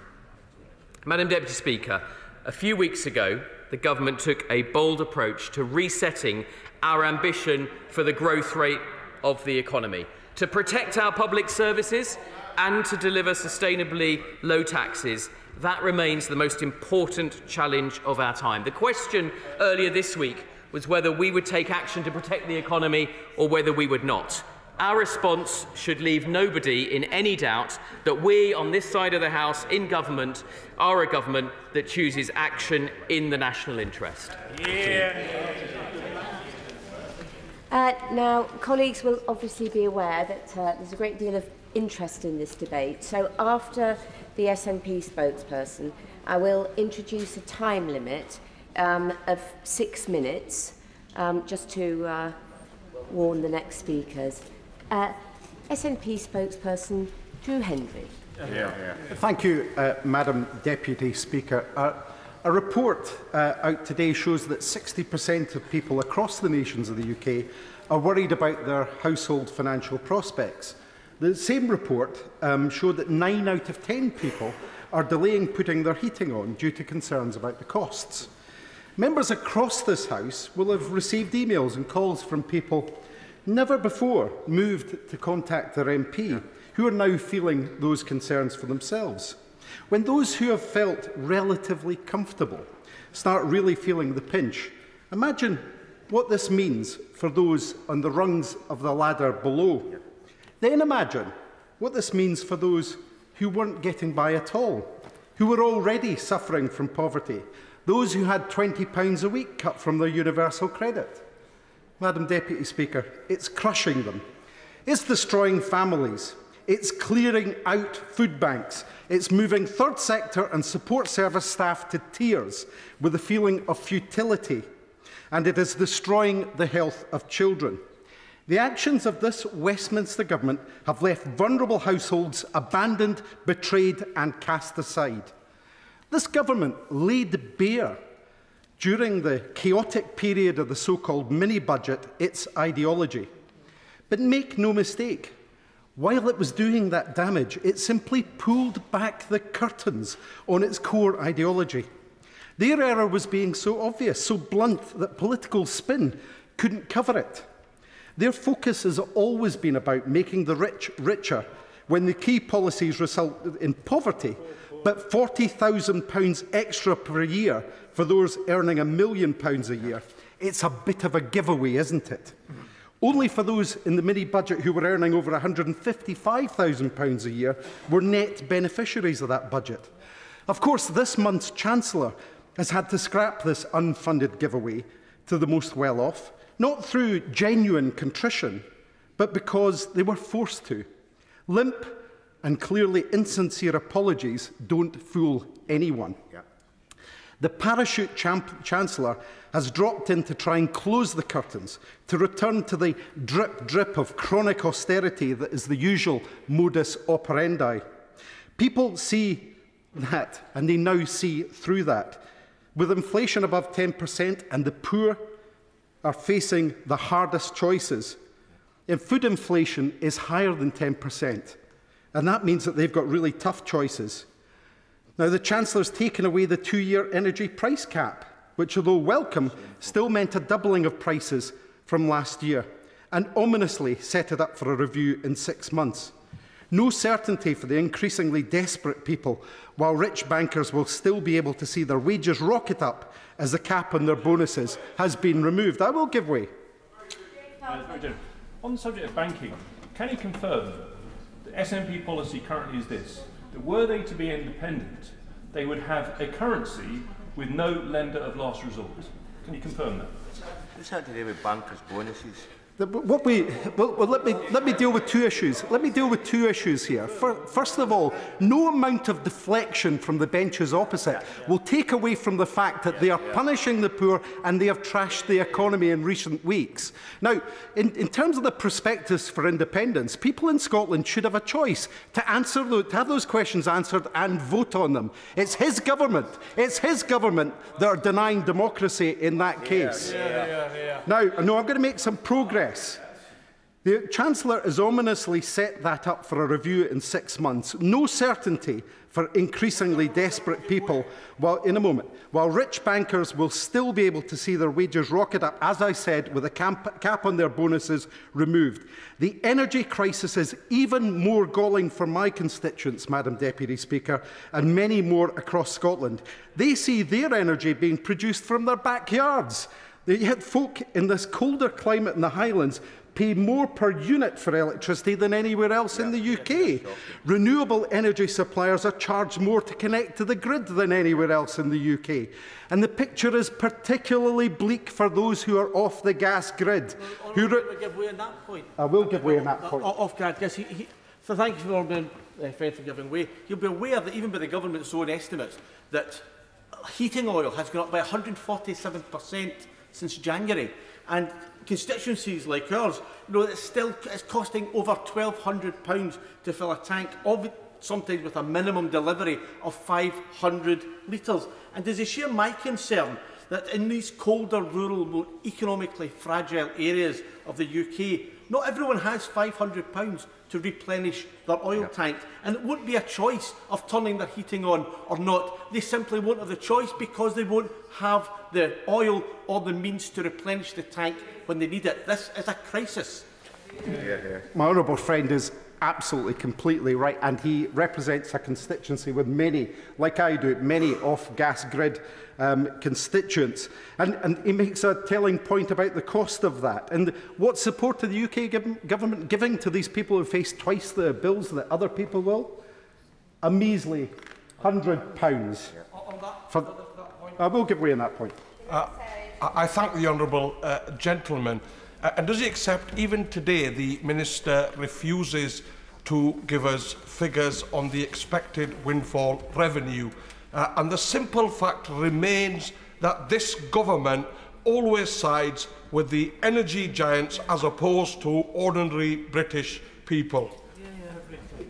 [SPEAKER 15] Madam Deputy Speaker, a few weeks ago, the government took a bold approach to resetting our ambition for the growth rate of the economy, to protect our public services and to deliver sustainably low taxes. That remains the most important challenge of our time. The question earlier this week was whether we would take action to protect the economy or whether we would not. Our response should leave nobody in any doubt that we, on this side of the House, in government, are a government that chooses action in the national interest.
[SPEAKER 7] Now, colleagues will obviously be aware that there's a great deal of interest in this debate. So after the SNP spokesperson, I will introduce a time limit of 6 minutes, just to warn the next speakers. SNP spokesperson Drew Hendry.
[SPEAKER 21] Thank you, Madam Deputy Speaker. A report out today shows that 60% of people across the nations of the UK are worried about their household financial prospects. The same report showed that 9 out of 10 people are delaying putting their heating on due to concerns about the costs. Members across this House will have received emails and calls from people never before moved to contact their MP, who are now feeling those concerns for themselves. When those who have felt relatively comfortable start really feeling the pinch, imagine what this means for those on the rungs of the ladder below. Then imagine what this means for those who weren't getting by at all, who were already suffering from poverty, those who had £20 a week cut from their universal credit. Madam Deputy Speaker, it's crushing them. It's destroying families. It's clearing out food banks. It's moving third sector and support service staff to tears with a feeling of futility. And it is destroying the health of children. The actions of this Westminster government have left vulnerable households abandoned, betrayed and cast aside. This government laid bare, during the chaotic period of the so-called mini-budget, its ideology. But make no mistake, while it was doing that damage, it simply pulled back the curtains on its core ideology. Their error was being so obvious, so blunt, that political spin couldn't cover it. Their focus has always been about making the rich richer when the key policies result in poverty, but £40,000 extra per year for those earning £1 million a year. It's a bit of a giveaway, isn't it? Only for those in the mini-budget who were earning over £155,000 a year were net beneficiaries of that budget. Of course, this month's Chancellor has had to scrap this unfunded giveaway to the most well-off, not through genuine contrition, but because they were forced to. Limp and clearly insincere apologies don't fool anyone. The parachute Chancellor has dropped in to try and close the curtains, to return to the drip of chronic austerity that is the usual modus operandi. People see that, and they now see through that. With inflation above 10% and the poor are facing the hardest choices, and food inflation is higher than 10%, and that means that they've got really tough choices. Now, the Chancellor's taken away the 2-year energy price cap, which, although welcome, still meant a doubling of prices from last year, and ominously set it up for a review in 6 months. No certainty for the increasingly desperate people, while rich bankers will still be able to see their wages rocket up as the cap on their bonuses has been removed. I will give way.
[SPEAKER 1] On the subject of banking, can you confirm that SNP policy currently is this, that were they to be independent, they would have a currency with no lender of last resort? Can you confirm that?
[SPEAKER 18] What's that to do with bankers' bonuses?
[SPEAKER 8] Let me deal with two issues. Let me deal with two issues here. First of all, no amount of deflection from the benches opposite will take away from the fact that they are punishing the poor and they have trashed the economy in recent weeks. Now, in terms of the prospectus for independence, people in Scotland should have a choice to have those questions answered and vote on them. It's his government. It's his government that are denying democracy in that case. Now, I'm going to make some progress. The Chancellor has ominously set that up for a review in 6 months. No certainty for increasingly desperate people. While rich bankers will still be able to see their wages rocket up, as I said, with a cap on their bonuses removed. The energy crisis is even more galling for my constituents, Madam Deputy Speaker, and many more across Scotland. They see their energy being produced from their backyards. Yet folk in this colder climate in the Highlands pay more per unit for electricity than anywhere else in the UK. Renewable energy suppliers are charged more to connect to the grid than anywhere else in the UK. And the picture is particularly bleak for those who are off the gas grid.
[SPEAKER 11] Give way on that point.
[SPEAKER 8] I will give way on that point.
[SPEAKER 11] Off gas, yes. So thank you for being friend for giving way. You'll be aware that even by the government's own estimates, that heating oil has gone up by 147% since January, and constituencies like ours, it's costing over £1,200 to fill a tank, sometimes with a minimum delivery of 500 litres. And does it share my concern that in these colder, rural, more economically fragile areas of the UK, not everyone has £500 to replenish their oil tank, and it won't be a choice of turning their heating on or not. They simply won't have the choice because they won't have the oil or the means to replenish the tank when they need it. This is a crisis.
[SPEAKER 8] My honourable friend is absolutely, completely right, and he represents a constituency with many, like I do, many off-gas grid constituents. And he makes a telling point about the cost of that. And what support are the UK government giving to these people who face twice the bills that other people will? A measly £100. I will give way on that point.
[SPEAKER 20] I thank the honourable gentleman. And does he accept, even today, the Minister refuses to give us figures on the expected windfall revenue? And the simple fact remains that this government always sides with the energy giants as opposed to ordinary British people.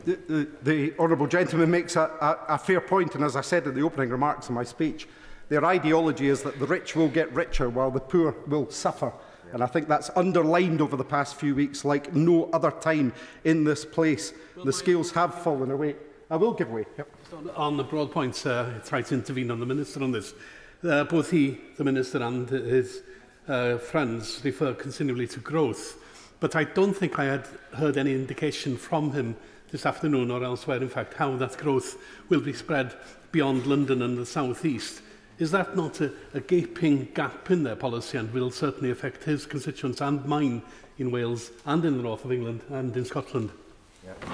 [SPEAKER 8] The honourable gentleman makes a fair point, and as I said in the opening remarks in my speech, their ideology is that the rich will get richer while the poor will suffer. And I think that's underlined over the past few weeks like no other time in this place. The scales have fallen away. I will give way. Yep.
[SPEAKER 23] On the broad points, it's right to intervene on the Minister on this. Both the Minister and his friends refer continually to growth, but I don't think I had heard any indication from him this afternoon or elsewhere, in fact, how that growth will be spread beyond London and the South East. Is that not a gaping gap in their policy and will certainly affect his constituents and mine in Wales and in the north of England and in Scotland?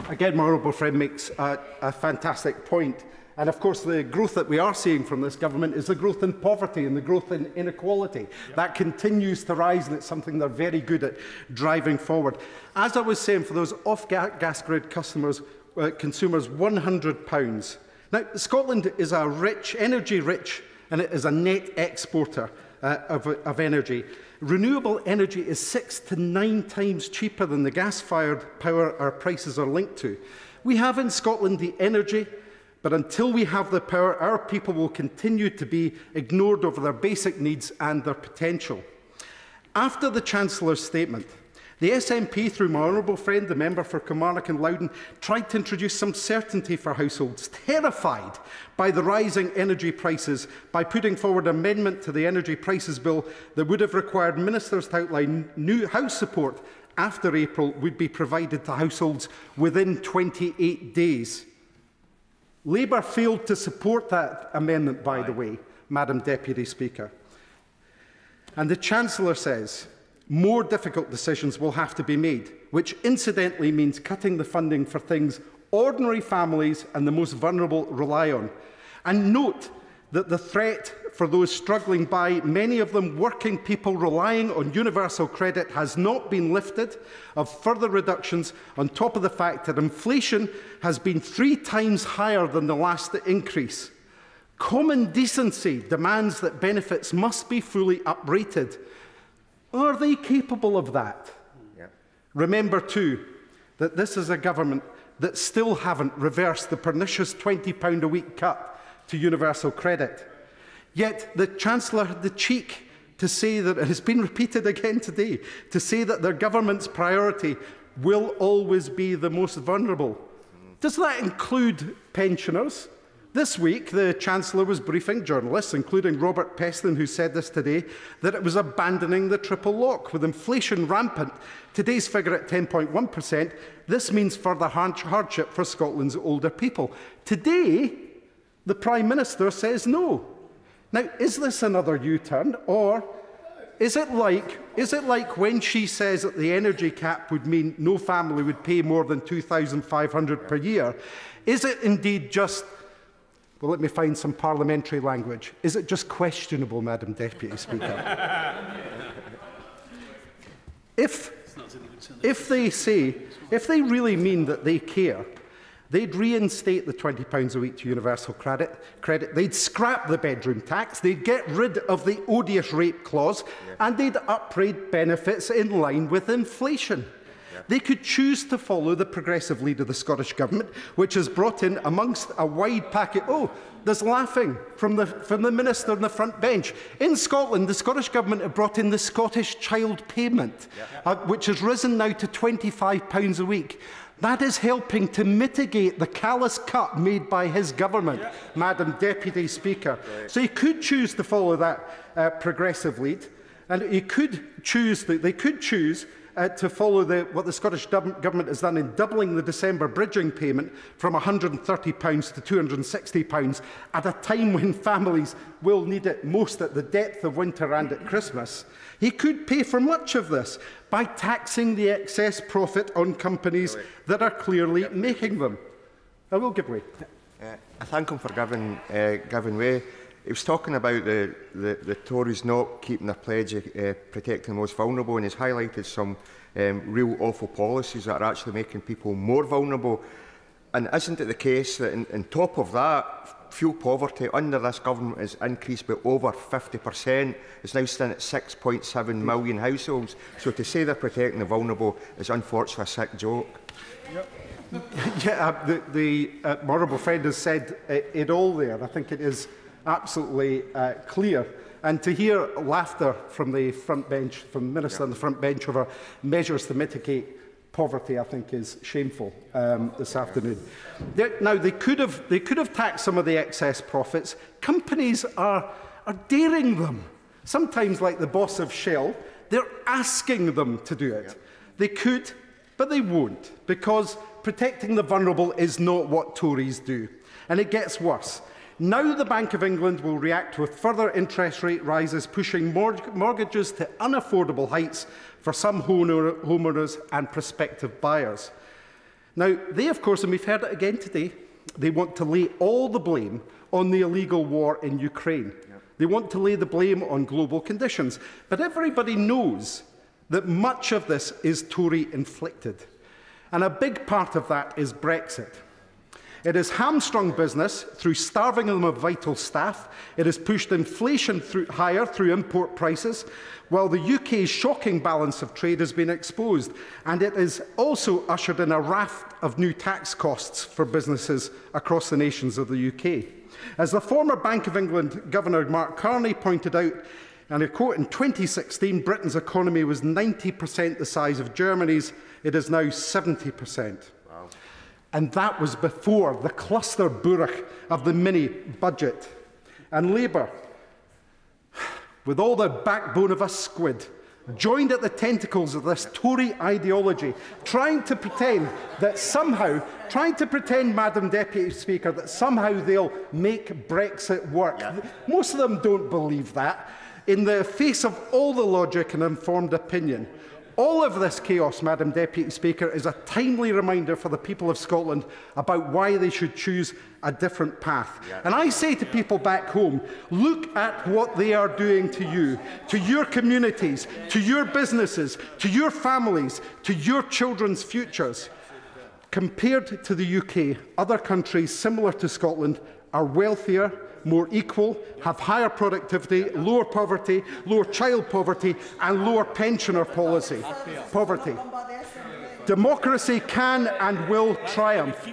[SPEAKER 8] Again, my honourable friend makes a fantastic point. And of course, the growth that we are seeing from this government is the growth in poverty and the growth in inequality. That continues to rise, and it's something they're very good at driving forward. As I was saying, for those off-gas grid consumers, £100. Now, Scotland is a rich, energy-rich, and it is a net exporter of energy. Renewable energy is 6 to 9 times cheaper than the gas-fired power our prices are linked to. We have in Scotland the energy, but until we have the power, our people will continue to be ignored over their basic needs and their potential. After the Chancellor's statement, the SNP, through my honourable friend, the member for Kilmarnock and Loudon, tried to introduce some certainty for households, terrified by the rising energy prices, by putting forward an amendment to the Energy Prices Bill that would have required ministers to outline new house support after April would be provided to households within 28 days. Labour failed to support that amendment, by the way, Madam Deputy Speaker. And the Chancellor says more difficult decisions will have to be made, which incidentally means cutting the funding for things ordinary families and the most vulnerable rely on. And note
[SPEAKER 21] that the threat for those struggling by, many of them working people relying on universal credit, has not been lifted, of further reductions, on top of the fact that inflation has been 3 times higher than the last increase. Common decency demands that benefits must be fully uprated. Are they capable of that? Yeah. Remember, too, that this is a government that still haven't reversed the pernicious £20 a week cut to universal credit. Yet the Chancellor had the cheek to say that, it has been repeated again today, to say that their government's priority will always be the most vulnerable. Does that include pensioners? This week, the Chancellor was briefing journalists, including Robert Peston, who said this today, that it was abandoning the triple lock. With inflation rampant, today's figure at 10.1%, this means further hardship for Scotland's older people. Today, the Prime Minister says no. Now, is this another U-turn, or is it like when she says that the energy cap would mean no family would pay more than £2,500 per year? Is it indeed just, well, let me find some parliamentary language, is it just questionable, Madam Deputy Speaker? If they really mean that they care, they'd reinstate the £20 a week to universal credit. They'd scrap the bedroom tax. They'd get rid of the odious rape clause, and they'd upgrade benefits in line with inflation. They could choose to follow the progressive lead of the Scottish Government, which has brought in, amongst a wide packet— oh, there's laughing from the Minister on the front bench. In Scotland, the Scottish Government have brought in the Scottish Child Payment, which has risen now to £25 a week. That is helping to mitigate the callous cut made by his government, Madam Deputy Speaker. So he could choose to follow that progressive lead, and they could choose to follow what the Scottish Government has done in doubling the December bridging payment from £130 to £260 at a time when families will need it most at the depth of winter and at Christmas. He could pay for much of this by taxing the excess profit on companies that are clearly making them. I will give way.
[SPEAKER 18] I thank him for giving way. He was talking about the Tories not keeping their pledge of protecting the most vulnerable, and he's highlighted some real awful policies that are actually making people more vulnerable. And isn't it the case that, on top of that, fuel poverty under this government has increased by over 50%? It's now standing at 6.7 million households. So to say they're protecting the vulnerable is unfortunately a sick joke.
[SPEAKER 21] The honourable friend has said it all there. I think it is absolutely clear. And to hear laughter from the front bench, from the Minister on the front bench over measures to mitigate poverty, I think is shameful this afternoon. Now, they could have taxed some of the excess profits. Companies are daring them. Sometimes, like the boss of Shell, they're asking them to do it. They could, but they won't, because protecting the vulnerable is not what Tories do. And it gets worse. Now the Bank of England will react with further interest rate rises, pushing mortgages to unaffordable heights for some homeowners and prospective buyers. Now, they, of course, and we've heard it again today, they want to lay all the blame on the illegal war in Ukraine. They want to lay the blame on global conditions. But everybody knows that much of this is Tory-inflicted. And a big part of that is Brexit. It has hamstrung business through starving them of vital staff. It has pushed inflation higher through import prices, while the UK's shocking balance of trade has been exposed. And it has also ushered in a raft of new tax costs for businesses across the nations of the UK. As the former Bank of England Governor Mark Carney pointed out, and I quote, in 2016, Britain's economy was 90% the size of Germany's. It is now 70%. And that was before the cluster burach of the mini-budget. And Labour, with all the backbone of a squid, joined at the tentacles of this Tory ideology, trying to pretend, Madam Deputy Speaker, that somehow they'll make Brexit work. Most of them don't believe that. In the face of all the logic and informed opinion, All of this chaos, Madam Deputy Speaker, is a timely reminder for the people of Scotland about why they should choose a different path. And I say to people back home, look at what they are doing to you, to your communities, to your businesses, to your families, to your children's futures. Compared to the UK, other countries similar to Scotland are wealthier, more equal, have higher productivity, lower poverty, lower child poverty and lower pensioner poverty. Democracy can and will triumph.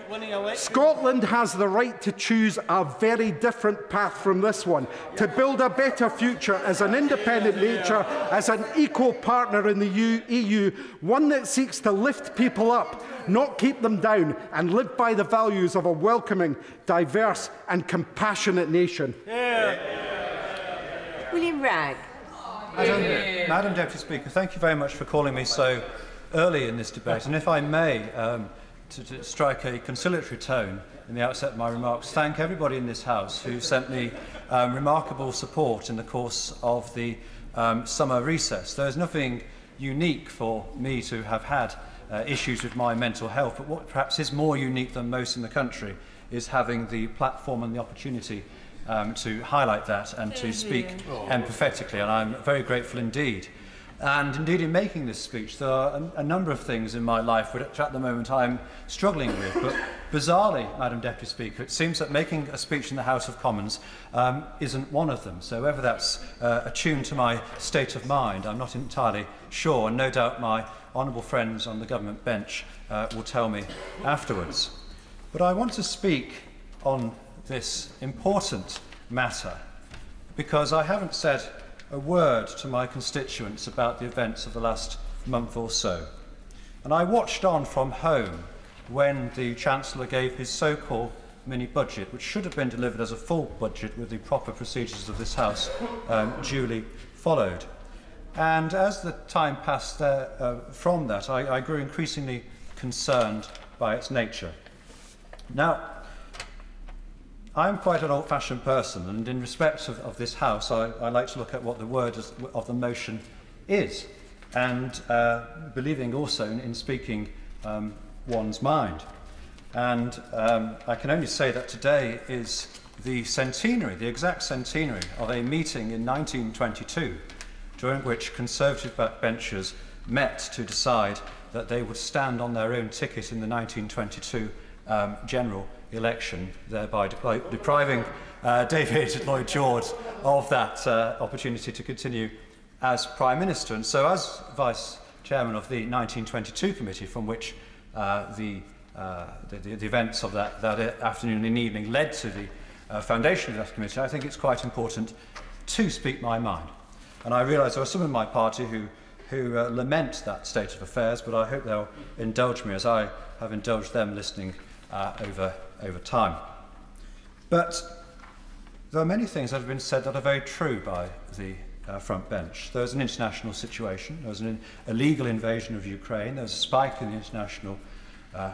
[SPEAKER 21] Scotland has the right to choose a very different path from this one, to build a better future as an independent nature, as an equal partner in the EU, one that seeks to lift people up, not keep them down, and live by the values of a welcoming, diverse and compassionate nation.
[SPEAKER 7] William Ragg.
[SPEAKER 5] Madam Deputy Speaker, thank you very much for calling me so early in this debate. And if I may, to strike a conciliatory tone in the outset of my remarks, thank everybody in this House who sent me remarkable support in the course of the summer recess. There is nothing unique for me to have had issues with my mental health, but what perhaps is more unique than most in the country is having the platform and the opportunity to highlight that and to speak empathetically, and I'm very grateful indeed. And indeed, in making this speech, there are a number of things in my life which at the moment I'm struggling with, but bizarrely, Madam Deputy Speaker, it seems that making a speech in the House of Commons isn't one of them. So whether that's attuned to my state of mind, I'm not entirely sure, and no doubt my honourable friends on the government bench will tell me afterwards. But I want to speak on this important matter because I haven't said a word to my constituents about the events of the last month or so. And I watched on from home when the Chancellor gave his so-called mini-budget, which should have been delivered as a full budget with the proper procedures of this House duly followed. And as the time passed from that, I grew increasingly concerned by its nature. Now, I'm quite an old-fashioned person, and in respect of this House, I like to look at what the word of the motion is, and believing also in speaking one's mind. And I can only say that today is the centenary, the exact centenary of a meeting in 1922, during which Conservative backbenchers met to decide that they would stand on their own ticket in the 1922 general election, thereby depriving David Lloyd George of that opportunity to continue as Prime Minister. And so, as Vice Chairman of the 1922 committee, from which the events of that afternoon and evening led to the foundation of that committee, I think it's quite important to speak my mind. And I realise there are some in my party who lament that state of affairs, but I hope they'll indulge me as I have indulged them listening over time. But there are many things that have been said that are very true by the front bench. There's an international situation, there's an illegal invasion of Ukraine, there's a spike in the international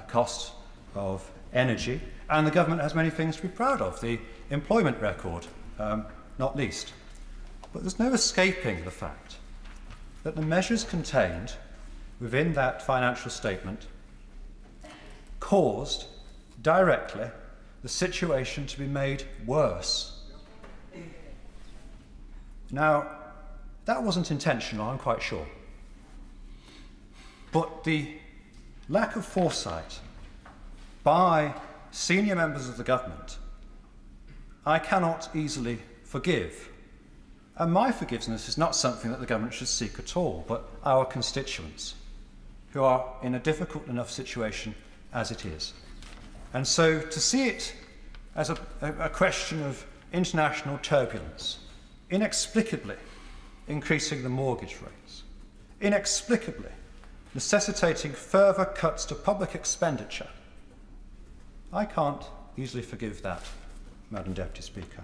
[SPEAKER 5] cost of energy, and the government has many things to be proud of, the employment record, not least. But there's no escaping the fact that the measures contained within that financial statement caused directly the situation to be made worse. Now, that wasn't intentional, I'm quite sure. But the lack of foresight by senior members of the government, I cannot easily forgive. And my forgiveness is not something that the government should seek at all, but our constituents, who are in a difficult enough situation as it is. And so to see it as a question of international turbulence, inexplicably increasing the mortgage rates, inexplicably necessitating further cuts to public expenditure, I can't easily forgive that, Madam Deputy Speaker.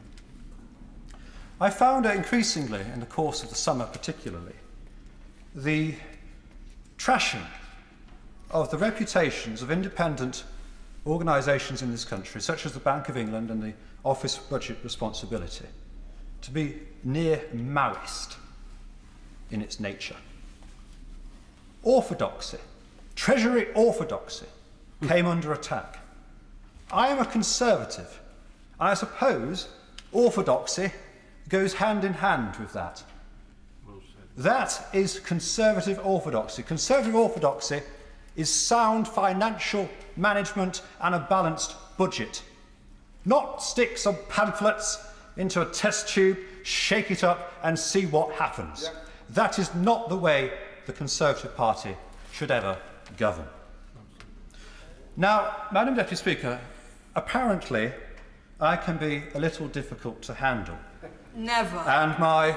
[SPEAKER 5] I found increasingly, in the course of the summer particularly, the trashing of the reputations of independent organisations in this country, such as the Bank of England and the Office for Budget Responsibility, to be near Maoist in its nature. orthodoxy, Treasury orthodoxy, came under attack. I am a Conservative. I suppose orthodoxy goes hand in hand with that. That is Conservative orthodoxy. Conservative orthodoxy is sound financial management and a balanced budget. Not stick some pamphlets into a test tube, shake it up and see what happens. Yeah. That is not the way the Conservative Party should ever govern. Now, Madam Deputy Speaker, apparently I can be a little difficult to handle.
[SPEAKER 9] Never.
[SPEAKER 5] And my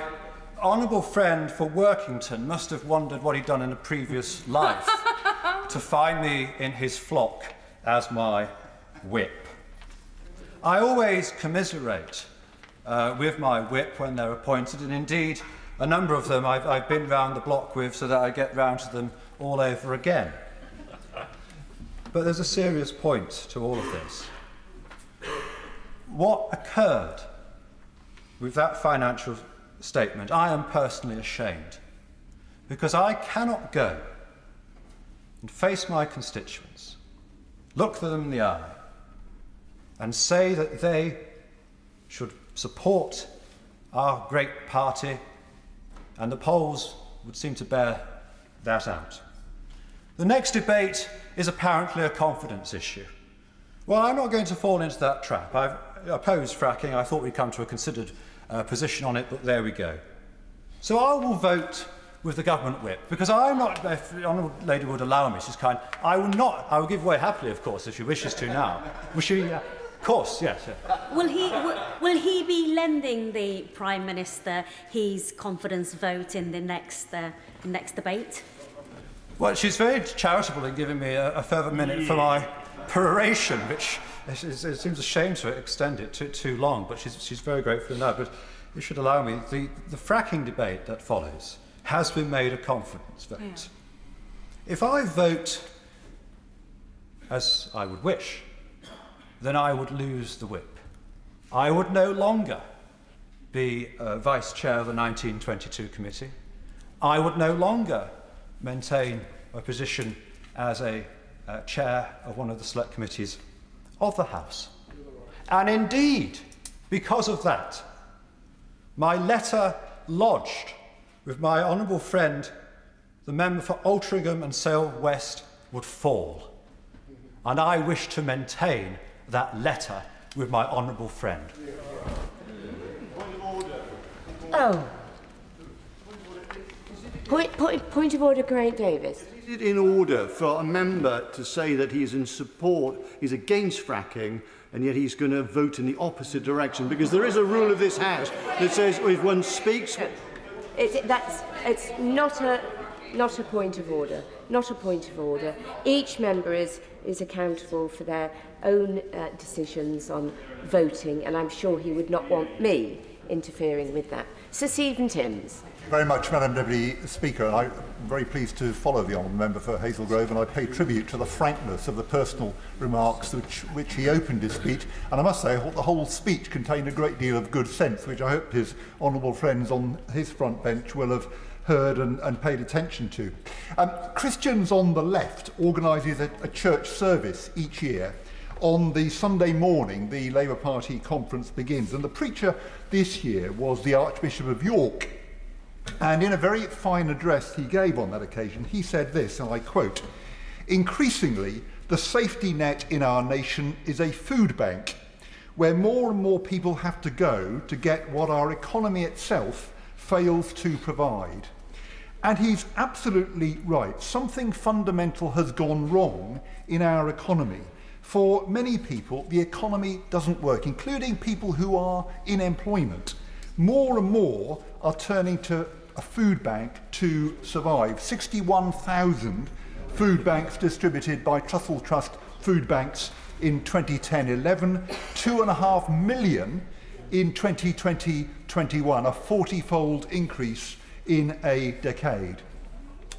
[SPEAKER 5] honourable friend for Workington must have wondered what he'd done in a previous life to find me in his flock as my whip. I always commiserate with my whip when they're appointed, and indeed a number of them I've been round the block with so that I get round to them all over again. But there's a serious point to all of this. What occurred with that financial statement, I am personally ashamed, because I cannot go and face my constituents, look them in the eye, and say that they should support our great party, and the polls would seem to bear that out. The next debate is apparently a confidence issue. Well, I'm not going to fall into that trap. I've opposed fracking. I thought we'd come to a considered position on it, but there we go. So I will vote with the government whip, because I'm not, if the honourable lady would allow me, she's kind, I will give way happily, of course, if she wishes to now. Will she? Of course, yes.
[SPEAKER 12] Will he be lending the Prime Minister his confidence vote in the next debate?
[SPEAKER 5] Well, she's very charitable in giving me a further minute for my peroration, which it seems a shame to extend it too long, but she's very grateful now. But you should allow me, the fracking debate that follows has been made a confidence vote. Yeah. If I vote as I would wish, then I would lose the whip. I would no longer be Vice Chair of the 1922 Committee. I would no longer maintain a position as a Chair of one of the Select Committees of the House. And indeed, because of that, my letter lodged with my honourable friend, the member for Altrincham and Sale West, would fall. And I wish to maintain that letter with my honourable friend.
[SPEAKER 7] Oh. Point of order, Grant Davis.
[SPEAKER 14] Is it in order for a member to say that he is in support, he's against fracking, and yet he's going to vote in the opposite direction? Because there is a rule of this House that says if one speaks...
[SPEAKER 7] It's not a point of order. Not a point of order. Each member is accountable for their own decisions on voting, and I'm sure he would not want me interfering with that. Sir Stephen Timms.
[SPEAKER 22] Very much, Madam Deputy Speaker, and I'm very pleased to follow the honourable member for Hazel Grove, and I pay tribute to the frankness of the personal remarks which he opened his speech. And I must say, the whole speech contained a great deal of good sense, which I hope his honourable friends on his front bench will have heard and paid attention to. Christians on the left organises a church service each year. On the Sunday morning, the Labour Party conference begins, and the preacher this year was the Archbishop of York. And in a very fine address he gave on that occasion, he said this, and I quote, "Increasingly, the safety net in our nation is a food bank, where more and more people have to go to get what our economy itself fails to provide." And he's absolutely right. Something fundamental has gone wrong in our economy. For many people, the economy doesn't work, including people who are in employment. More and more are turning to a food bank to survive. 61,000 food banks distributed by Trussell Trust Food Banks in 2010-11, 2.5 million in 2020-21, a 40-fold increase in a decade.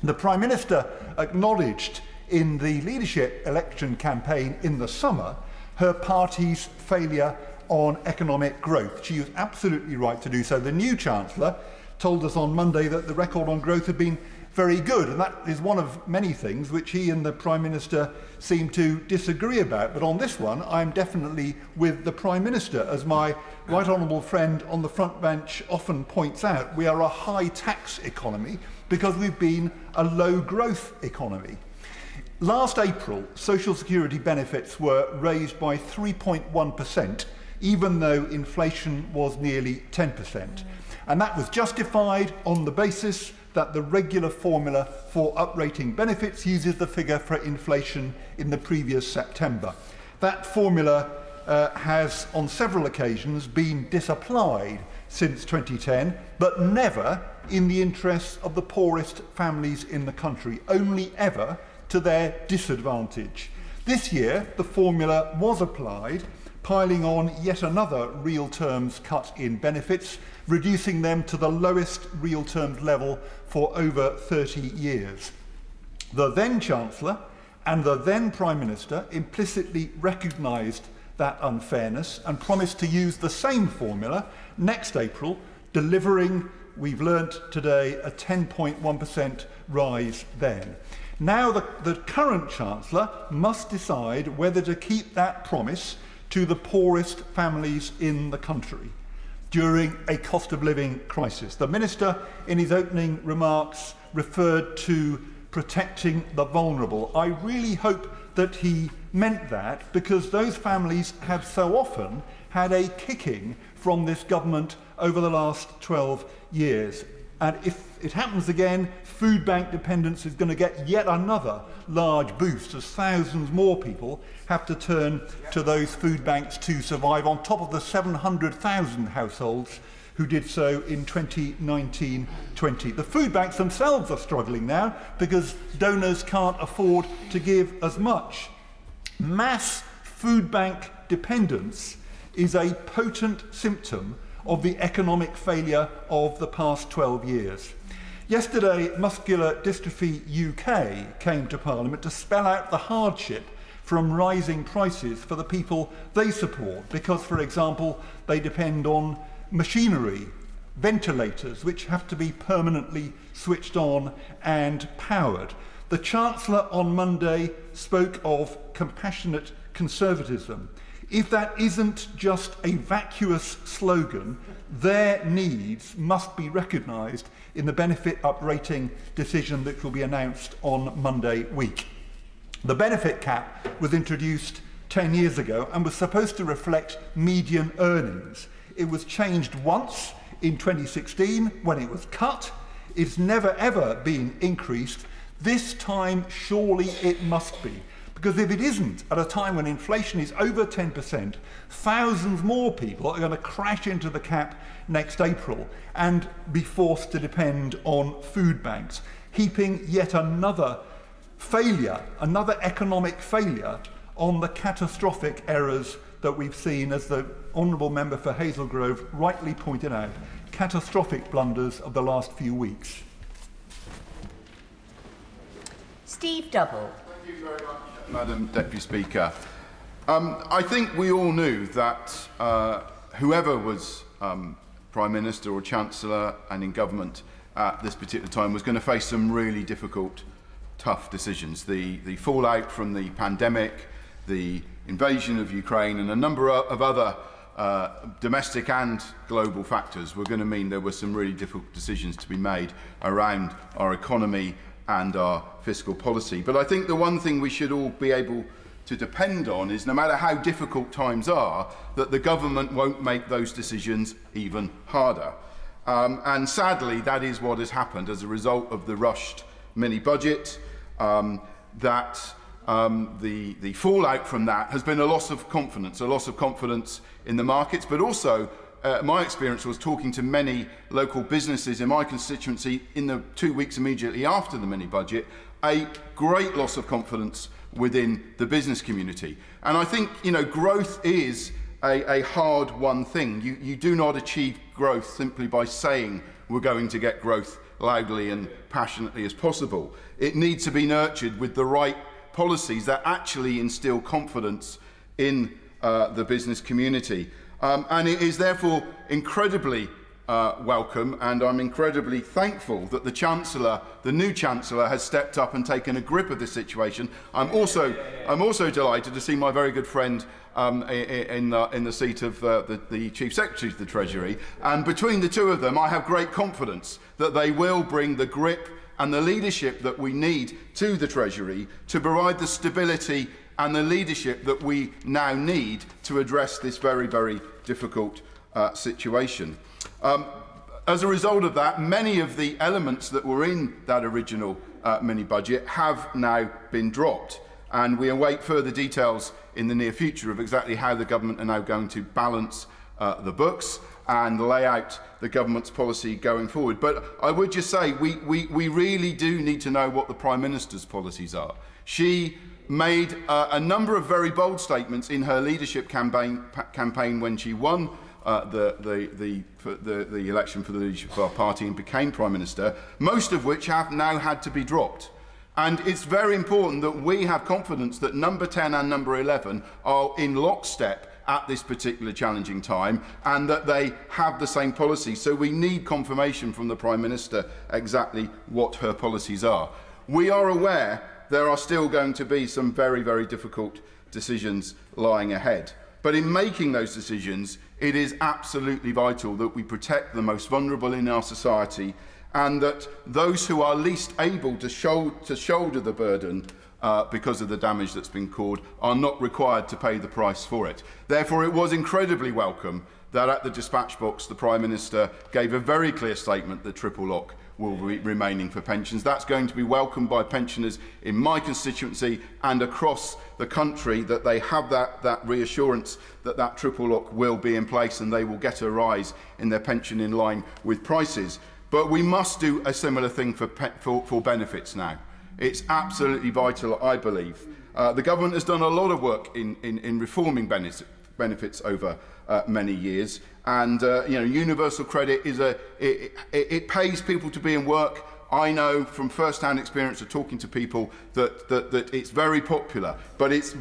[SPEAKER 22] The Prime Minister acknowledged in the leadership election campaign in the summer her party's failure on economic growth. She was absolutely right to do so. The new Chancellor told us on Monday that the record on growth had been very good, and that is one of many things which he and the Prime Minister seem to disagree about. But on this one, I'm definitely with the Prime Minister. As my right honourable friend on the front bench often points out, we are a high tax economy because we've been a low growth economy. Last April, social security benefits were raised by 3.1%, even though inflation was nearly 10%. And that was justified on the basis that the regular formula for uprating benefits uses the figure for inflation in the previous September. That formula has on several occasions been disapplied since 2010, but never in the interests of the poorest families in the country, only ever to their disadvantage. This year, the formula was applied, piling on yet another real terms cut in benefits, reducing them to the lowest real terms level for over 30 years. The then Chancellor and the then Prime Minister implicitly recognised that unfairness and promised to use the same formula next April, delivering, we've learnt today, a 10.1% rise then. Now the current Chancellor must decide whether to keep that promise to the poorest families in the country during a cost of living crisis. The Minister, in his opening remarks, referred to protecting the vulnerable. I really hope that he meant that, because those families have so often had a kicking from this government over the last 12 years. And if it happens again, food bank dependence is going to get yet another large boost as thousands more people have to turn to those food banks to survive, on top of the 700,000 households who did so in 2019-20. The food banks themselves are struggling now because donors can't afford to give as much. Mass food bank dependence is a potent symptom of the economic failure of the past 12 years. Yesterday, Muscular Dystrophy UK came to Parliament to spell out the hardship from rising prices for the people they support, because, for example, they depend on machinery, ventilators, which have to be permanently switched on and powered. The Chancellor on Monday spoke of compassionate conservatism. If that isn't just a vacuous slogan, their needs must be recognised in the benefit uprating decision that will be announced on Monday week. The benefit cap was introduced 10 years ago and was supposed to reflect median earnings. It was changed once in 2016 when it was cut. It's never ever been increased. This time, surely it must be. Because if it isn't, at a time when inflation is over 10%, thousands more people are going to crash into the cap next April and be forced to depend on food banks, heaping yet another failure, another economic failure on the catastrophic errors that we've seen, as the Honourable Member for Hazel Grove rightly pointed out, catastrophic blunders of the last few weeks.
[SPEAKER 7] Steve Double.
[SPEAKER 3] Thank you very much, Madam Deputy Speaker. I think we all knew that whoever was Prime Minister or Chancellor and in government at this particular time was going to face some really difficult, tough decisions. The fallout from the pandemic, the invasion of Ukraine and a number of other domestic and global factors were going to mean there were some really difficult decisions to be made around our economy and our fiscal policy. But I think the one thing we should all be able to depend on is, no matter how difficult times are, that the government won't make those decisions even harder. And sadly, that is what has happened as a result of the rushed mini-budget. The fallout from that has been a loss of confidence in the markets, but also my experience was talking to many local businesses in my constituency in the 2 weeks immediately after the mini-budget, a great loss of confidence within the business community. And I think, growth is a hard-won thing. You do not achieve growth simply by saying we're going to get growth loudly and passionately as possible. It needs to be nurtured with the right policies that actually instill confidence in the business community. And it is therefore incredibly welcome, and I'm incredibly thankful that the new Chancellor, has stepped up and taken a grip of this situation. I'm also delighted to see my very good friend in the seat of the Chief Secretary of the Treasury, and between the two of them I have great confidence that they will bring the grip and the leadership that we need to the Treasury to provide the stability and the leadership that we now need to address this very, very difficult situation. As a result of that, many of the elements that were in that original mini-budget have now been dropped, and we await further details in the near future of exactly how the government are now going to balance the books and lay out the government's policy going forward. But I would just say we really do need to know what the Prime Minister's policies are. She made a number of very bold statements in her leadership campaign when she won the election for the leadership of our party and became Prime Minister, most of which have now had to be dropped. And it's very important that we have confidence that number 10 and number 11 are in lockstep at this particular challenging time, and that they have the same policy. So we need confirmation from the Prime Minister exactly what her policies are. We are aware there are still going to be some very, very difficult decisions lying ahead. But in making those decisions, it is absolutely vital that we protect the most vulnerable in our society, and that those who are least able to shoulder the burden because of the damage that's been caused are not required to pay the price for it. Therefore, it was incredibly welcome that at the dispatch box the Prime Minister gave a very clear statement that triple lock will be remaining for pensions. That's going to be welcomed by pensioners in my constituency and across the country, that they have that reassurance that that triple lock will be in place and they will get a rise in their pension in line with prices. But we must do a similar thing for benefits now. It's absolutely vital, I believe. The government has done a lot of work in reforming benefits over many years, and universal credit is it pays people to be in work. I know from first-hand experience of talking to people that it's very popular, but it's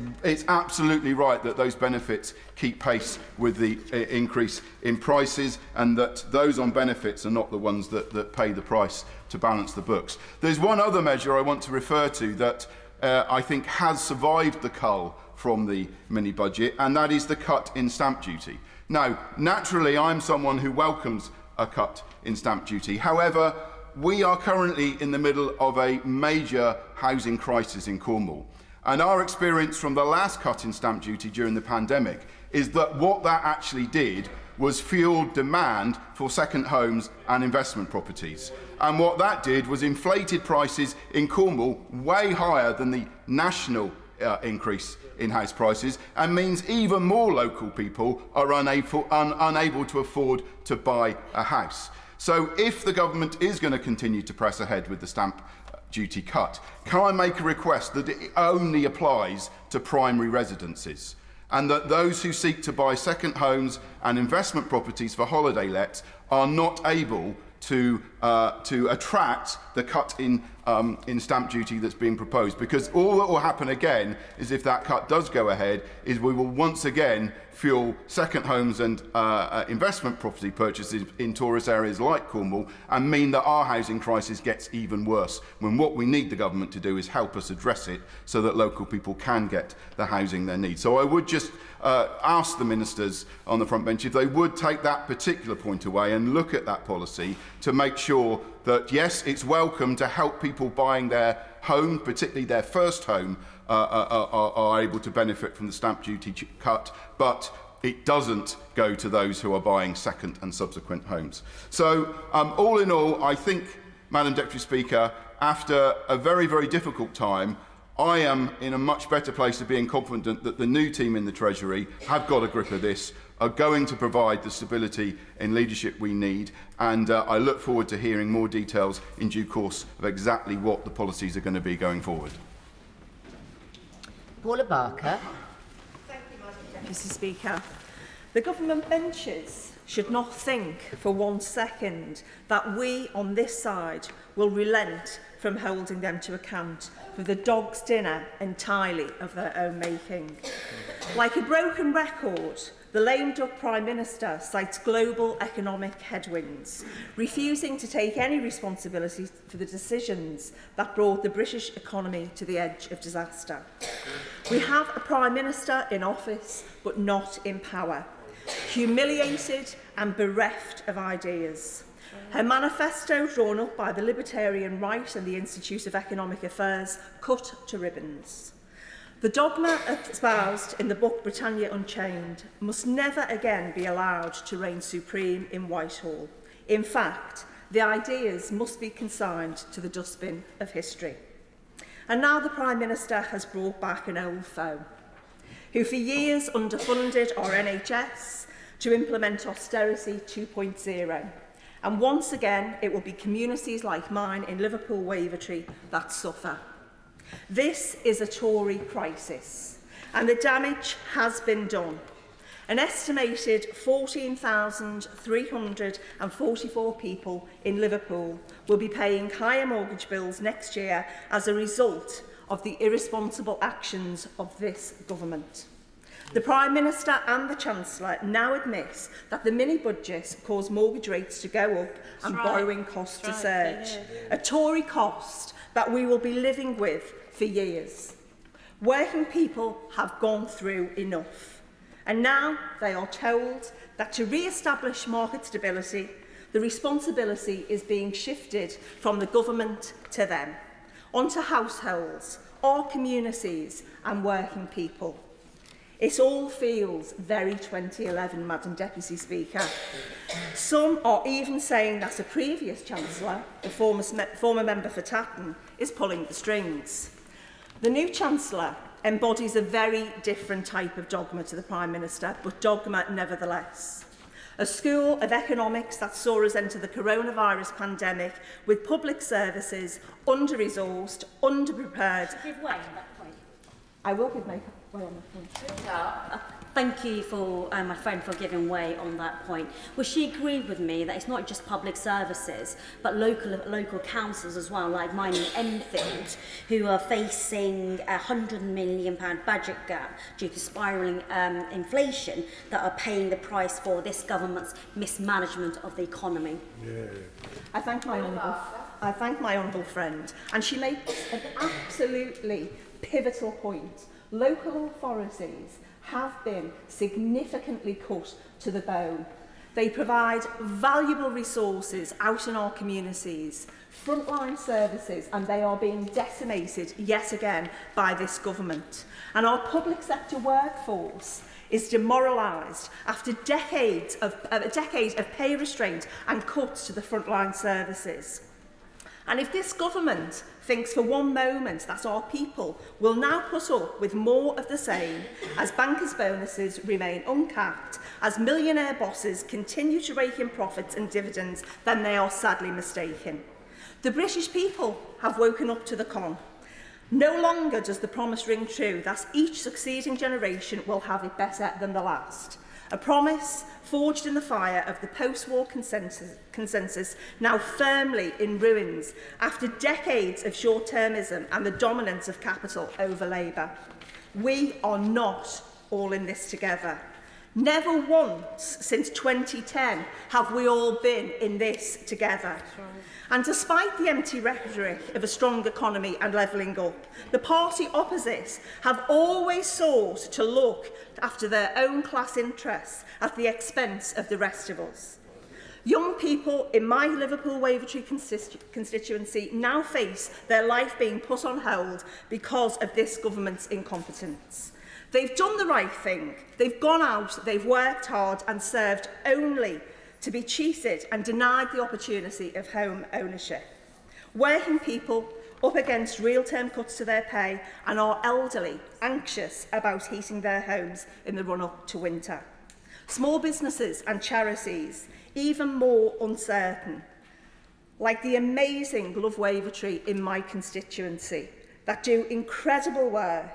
[SPEAKER 3] absolutely right that those benefits keep pace with the increase in prices, and that those on benefits are not the ones that pay the price to balance the books. There's one other measure I want to refer to that I think has survived the cull from the mini-budget, and that is the cut in stamp duty. Now, naturally, I'm someone who welcomes a cut in stamp duty. However, we are currently in the middle of a major housing crisis in Cornwall. And our experience from the last cut in stamp duty during the pandemic is that what that actually did was fuel demand for second homes and investment properties. And what that did was inflated prices in Cornwall way higher than the national increase in house prices, and means even more local people are unable to afford to buy a house. So if the government is going to continue to press ahead with the stamp duty cut, can I make a request that it only applies to primary residences, and that those who seek to buy second homes and investment properties for holiday lets are not able to attract the cut in stamp duty that's being proposed? Because all that will happen again is, if that cut does go ahead, is we will once again fuel second homes and investment property purchases in tourist areas like Cornwall, and mean that our housing crisis gets even worse, when what we need the government to do is help us address it so that local people can get the housing they need. So I would just ask the ministers on the front bench if they would take that particular point away and look at that policy to make sure that, yes, it's welcome to help people buying their home, particularly their first home, are able to benefit from the stamp duty cut, but it doesn't go to those who are buying second and subsequent homes. So all in all, I think, Madam Deputy Speaker, after a very, very difficult time, I am in a much better place of being confident that the new team in the Treasury have got a grip of this, are going to provide the stability and leadership we need, and I look forward to hearing more details in due course of exactly what the policies are going to be going forward.
[SPEAKER 7] Paula Barker.
[SPEAKER 6] Thank you, Madam Deputy Speaker. The government benches should not think for 1 second that we on this side will relent from holding them to account for the dog's dinner entirely of their own making. Like a broken record, the lame duck Prime Minister cites global economic headwinds, refusing to take any responsibility for the decisions that brought the British economy to the edge of disaster. We have a Prime Minister in office, but not in power, humiliated and bereft of ideas. Her manifesto, drawn up by the Libertarian Right and the Institute of Economic Affairs, cut to ribbons. The dogma espoused in the book Britannia Unchained must never again be allowed to reign supreme in Whitehall. In fact, the ideas must be consigned to the dustbin of history. And now the Prime Minister has brought back an old foe, who for years underfunded our NHS to implement austerity 2.0. And once again, it will be communities like mine in Liverpool Wavertree that suffer. This is a Tory crisis, and the damage has been done. An estimated 14,344 people in Liverpool will be paying higher mortgage bills next year as a result of the irresponsible actions of this government. The Prime Minister and the Chancellor now admit that the mini-budget caused mortgage rates to go up and borrowing costs to surge. A Tory cost that we will be living with for years. Working people have gone through enough, and now they are told that to re-establish market stability, the responsibility is being shifted from the government to them, onto households, our communities and working people. It all feels very 2011, Madam Deputy Speaker. Some are even saying that a previous Chancellor, the former member for Tatton, is pulling the strings. The new Chancellor embodies a very different type of dogma to the Prime Minister, but dogma nevertheless. A school of economics that saw us enter the coronavirus pandemic with public services under-resourced, under-prepared.
[SPEAKER 12] Give way on that point.
[SPEAKER 6] I will give way on that point.
[SPEAKER 12] Thank you for my friend for giving way on that point. Well, she agreed with me that it's not just public services, but local councils as well, like mine in Enfield, who are facing a £100 million budget gap due to spiralling inflation that are paying the price for this government's mismanagement of the economy.
[SPEAKER 6] Yeah. I thank my honourable friend, and she makes an absolutely pivotal point. Local authorities have been significantly cut to the bone. They provide valuable resources out in our communities, frontline services, and they are being decimated yet again by this government. And our public sector workforce is demoralised after a decade of pay restraint and cuts to the frontline services. And if this government thinks for one moment that our people will now put up with more of the same, as bankers' bonuses remain uncapped, as millionaire bosses continue to rake in profits and dividends, then they are sadly mistaken. The British people have woken up to the con. No longer does the promise ring true that each succeeding generation will have it better than the last. A promise forged in the fire of the post-war consensus, now firmly in ruins after decades of short-termism and the dominance of capital over labour. We are not all in this together. Never once since 2010 have we all been in this together. And despite the empty rhetoric of a strong economy and levelling up, the party opposite have always sought to look after their own class interests at the expense of the rest of us. Young people in my Liverpool Wavertree constituency now face their life being put on hold because of this government's incompetence. They've done the right thing. They've gone out, they've worked hard and served only to be cheated and denied the opportunity of home ownership. Working people up against real-term cuts to their pay and our elderly anxious about heating their homes in the run-up to winter. Small businesses and charities even more uncertain, like the amazing Love Wavertree in my constituency that do incredible work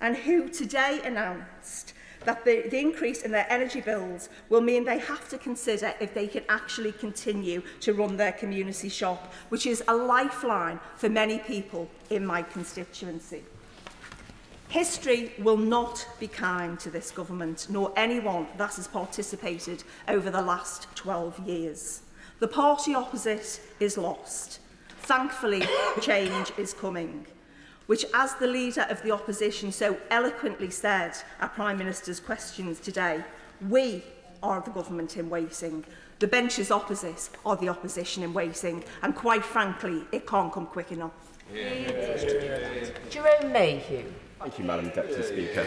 [SPEAKER 6] and who today announced that the increase in their energy bills will mean they have to consider if they can actually continue to run their community shop, which is a lifeline for many people in my constituency. History will not be kind to this government, nor anyone that has participated over the last 12 years. The party opposite is lost. Thankfully, change is coming, which, as the leader of the opposition so eloquently said at Prime Minister's questions today, we are the government in waiting. The benches opposite are the opposition in waiting, and quite frankly, it can't come quick enough.
[SPEAKER 7] Jerome Mayhew.
[SPEAKER 2] Thank you, Madam Deputy Speaker.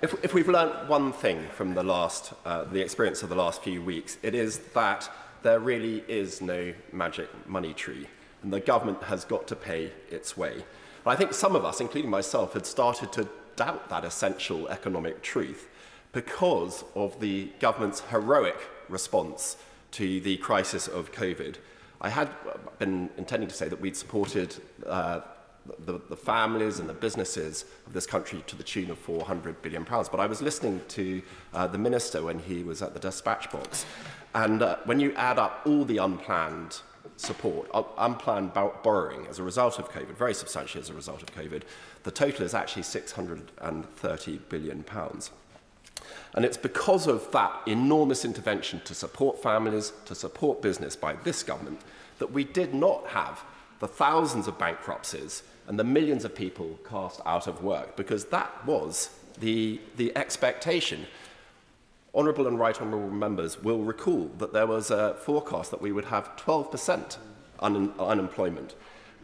[SPEAKER 2] If we've learnt one thing from the experience of the last few weeks, it is that there really is no magic money tree, and the government has got to pay its way. But I think some of us, including myself, had started to doubt that essential economic truth because of the government's heroic response to the crisis of COVID. I had been intending to say that we'd supported the families and the businesses of this country to the tune of £400 billion. But I was listening to the Minister when he was at the dispatch box, and when you add up all the unplanned support, unplanned borrowing as a result of COVID, very substantially as a result of COVID, the total is actually £630 billion. And it's because of that enormous intervention to support families, to support business by this government, that we did not have the thousands of bankruptcies and the millions of people cast out of work, because that was the expectation. Honourable and Right Honourable members will recall that there was a forecast that we would have 12% unemployment.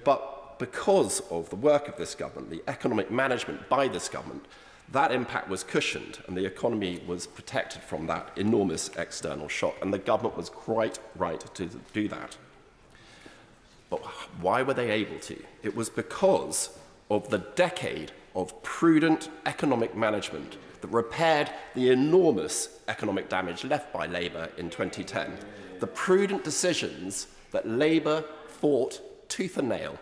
[SPEAKER 2] But because of the work of this government, the economic management by this government, that impact was cushioned and the economy was protected from that enormous external shock, and the government was quite right to do that. But why were they able to? It was because of the decade of prudent economic management that repaired the enormous economic damage left by Labour in 2010. The prudent decisions that Labour fought tooth and nail.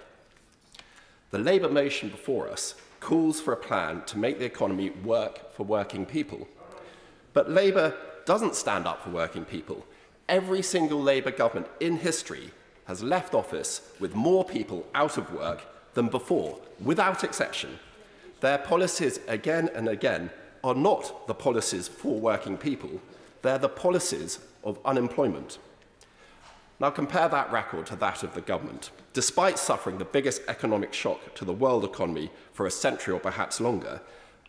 [SPEAKER 2] The Labour motion before us calls for a plan to make the economy work for working people. But Labour doesn't stand up for working people. Every single Labour government in history has left office with more people out of work than before, without exception. Their policies, again and again, are not the policies for working people, they're the policies of unemployment. Now compare that record to that of the government. Despite suffering the biggest economic shock to the world economy for a century or perhaps longer,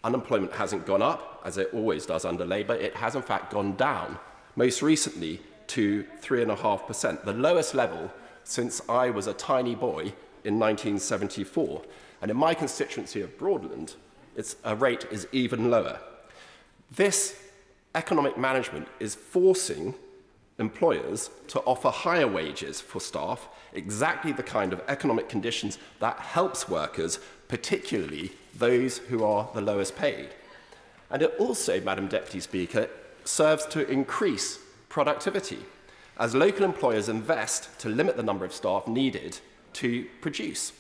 [SPEAKER 2] unemployment hasn't gone up, as it always does under Labour. It has in fact gone down, most recently to 3.5%, the lowest level since I was a tiny boy in 1974. And in my constituency of Broadland, its rate is even lower. This economic management is forcing employers to offer higher wages for staff, exactly the kind of economic conditions that helps workers, particularly those who are the lowest paid. And it also, Madam Deputy Speaker, serves to increase productivity, as local employers invest to limit the number of staff needed to produce.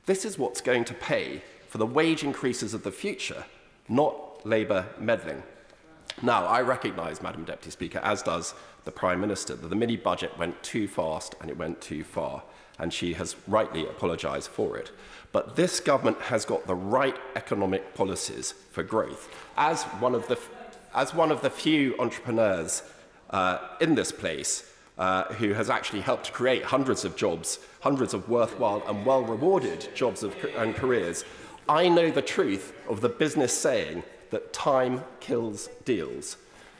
[SPEAKER 2] This is what's going to pay for the wage increases of the future, not Labour meddling. Now, I recognise, Madam Deputy Speaker, as does the Prime Minister, that the mini-budget went too fast and it went too far, and she has rightly apologised for it. But this government has got the right economic policies for growth. As one of the few entrepreneurs in this place who has actually helped create hundreds of jobs, hundreds of worthwhile and well-rewarded jobs and careers, I know the truth of the business saying that time kills deals.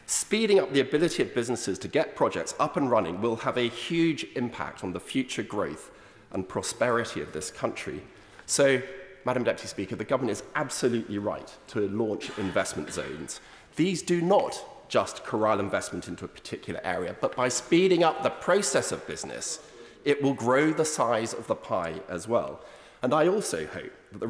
[SPEAKER 2] Speeding up the ability of businesses to get projects up and running will have a huge impact on the future growth and prosperity of this country. So, Madam Deputy Speaker, the government is absolutely right to launch investment zones. These do not just corral investment into a particular area, but by speeding up the process of business, it will grow the size of the pie as well. And I also hope that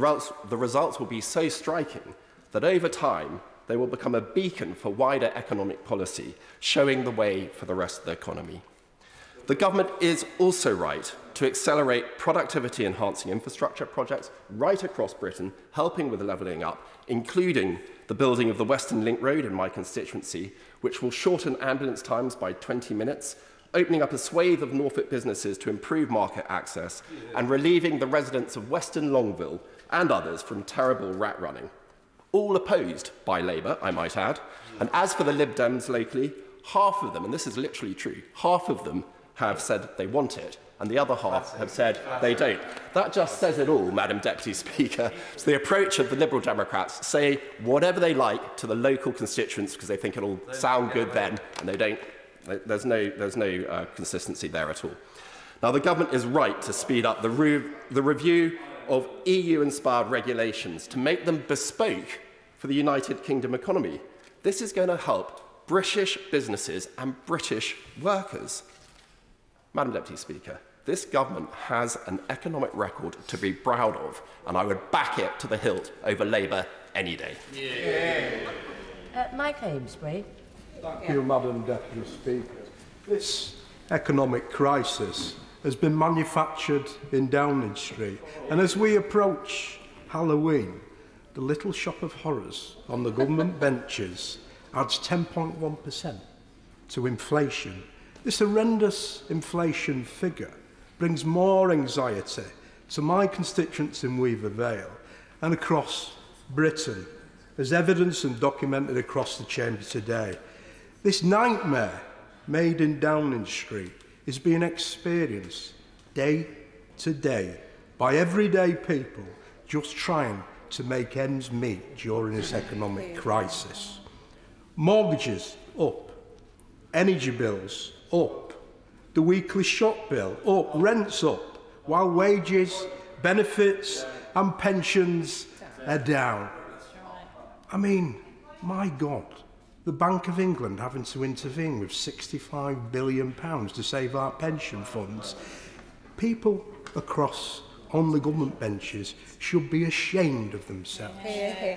[SPEAKER 2] the results will be so striking that over time they will become a beacon for wider economic policy, showing the way for the rest of the economy. The government is also right to accelerate productivity-enhancing infrastructure projects right across Britain, helping with levelling up, including the building of the Western Link Road in my constituency, which will shorten ambulance times by 20 minutes, opening up a swathe of Norfolk businesses to improve market access, and relieving the residents of Western Longville and others from terrible rat running. All opposed by Labour, I might add. And as for the Lib Dems locally, half of them, and this is literally true, half of them have said they want it, and the other half have said they don't. That just says it all, Madam Deputy Speaker. It's the approach of the Liberal Democrats: say whatever they like to the local constituents because they think it'll sound good then, and they don't. There's no consistency there at all. Now, the government is right to speed up the review of EU-inspired regulations to make them bespoke for the United Kingdom economy. This is going to help British businesses and British workers. Madam Deputy Speaker, this government has an economic record to be proud of, and I would back it to the hilt over Labour any day.
[SPEAKER 7] Mike Amesbury.
[SPEAKER 8] Thank you, Madam Deputy Speaker. This economic crisis has been manufactured in Downing Street, and as we approach Halloween, the little shop of horrors on the government benches adds 10.1% to inflation. This horrendous inflation figure brings more anxiety to my constituents in Weaver Vale and across Britain, as evidenced and documented across the chamber today. This nightmare made in Downing Street is being experienced day to day by everyday people just trying to make ends meet during this economic crisis. Mortgages up, energy bills up, the weekly shop bill up, rents up, while wages, benefits and pensions are down. I mean, my God, the Bank of England having to intervene with £65 billion to save our pension funds. People across on the government benches should be ashamed of themselves.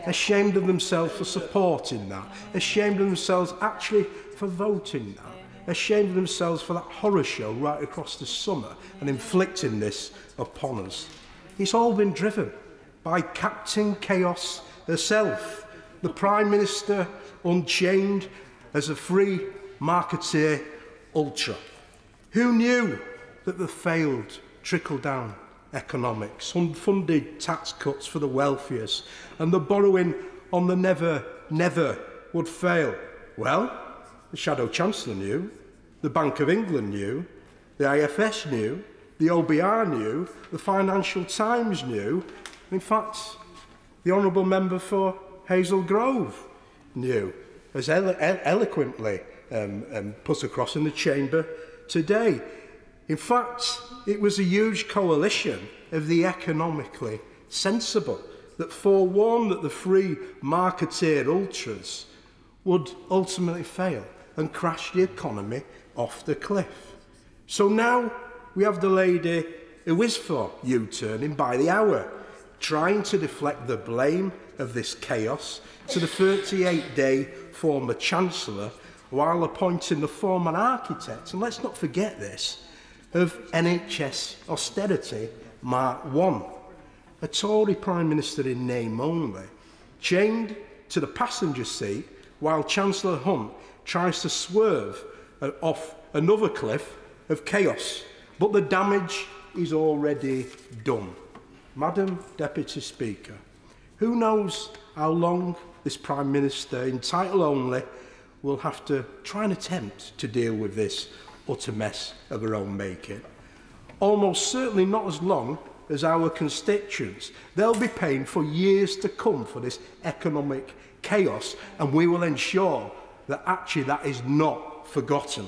[SPEAKER 8] Ashamed of themselves for supporting that. Ashamed of themselves actually for voting that. Ashamed of themselves for that horror show right across the summer and inflicting this upon us. It's all been driven by Captain Chaos herself, the Prime Minister unchained as a free marketeer ultra. Who knew that the failed trickle-down economics, unfunded tax cuts for the wealthiest, and the borrowing on the never would fail? Well, the Shadow Chancellor knew, the Bank of England knew, the IFS knew, the OBR knew, the Financial Times knew. In fact, the Honourable Member for Hazel Grove knew, as eloquently put across in the chamber today. In fact, it was a huge coalition of the economically sensible that forewarned that the free marketeer ultras would ultimately fail and crash the economy off the cliff. So now we have the lady who is for U-turning by the hour, trying to deflect the blame of this chaos to the 38-day former Chancellor, while appointing the former architect, and let's not forget this, of NHS austerity Mark I, a Tory Prime Minister in name only, chained to the passenger seat while Chancellor Hunt tries to swerve off another cliff of chaos. But the damage is already done. Madam Deputy Speaker, who knows how long this Prime Minister in title only will have to try and attempt to deal with this utter mess of her own making. Almost certainly not as long as our constituents. They'll be paying for years to come for this economic chaos, and we will ensure that actually that is not forgotten.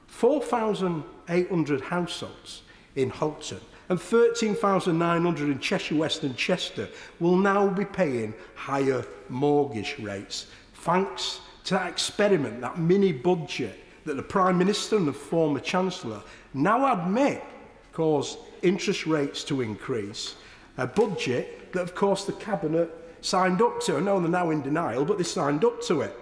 [SPEAKER 8] 4,800 households in Halton and 13,900 in Cheshire West and Chester will now be paying higher mortgage rates, thanks to that experiment, that mini budget that the Prime Minister and the former Chancellor now admit caused interest rates to increase. A budget that, of course, the Cabinet signed up to. I know they're now in denial, but they signed up to it.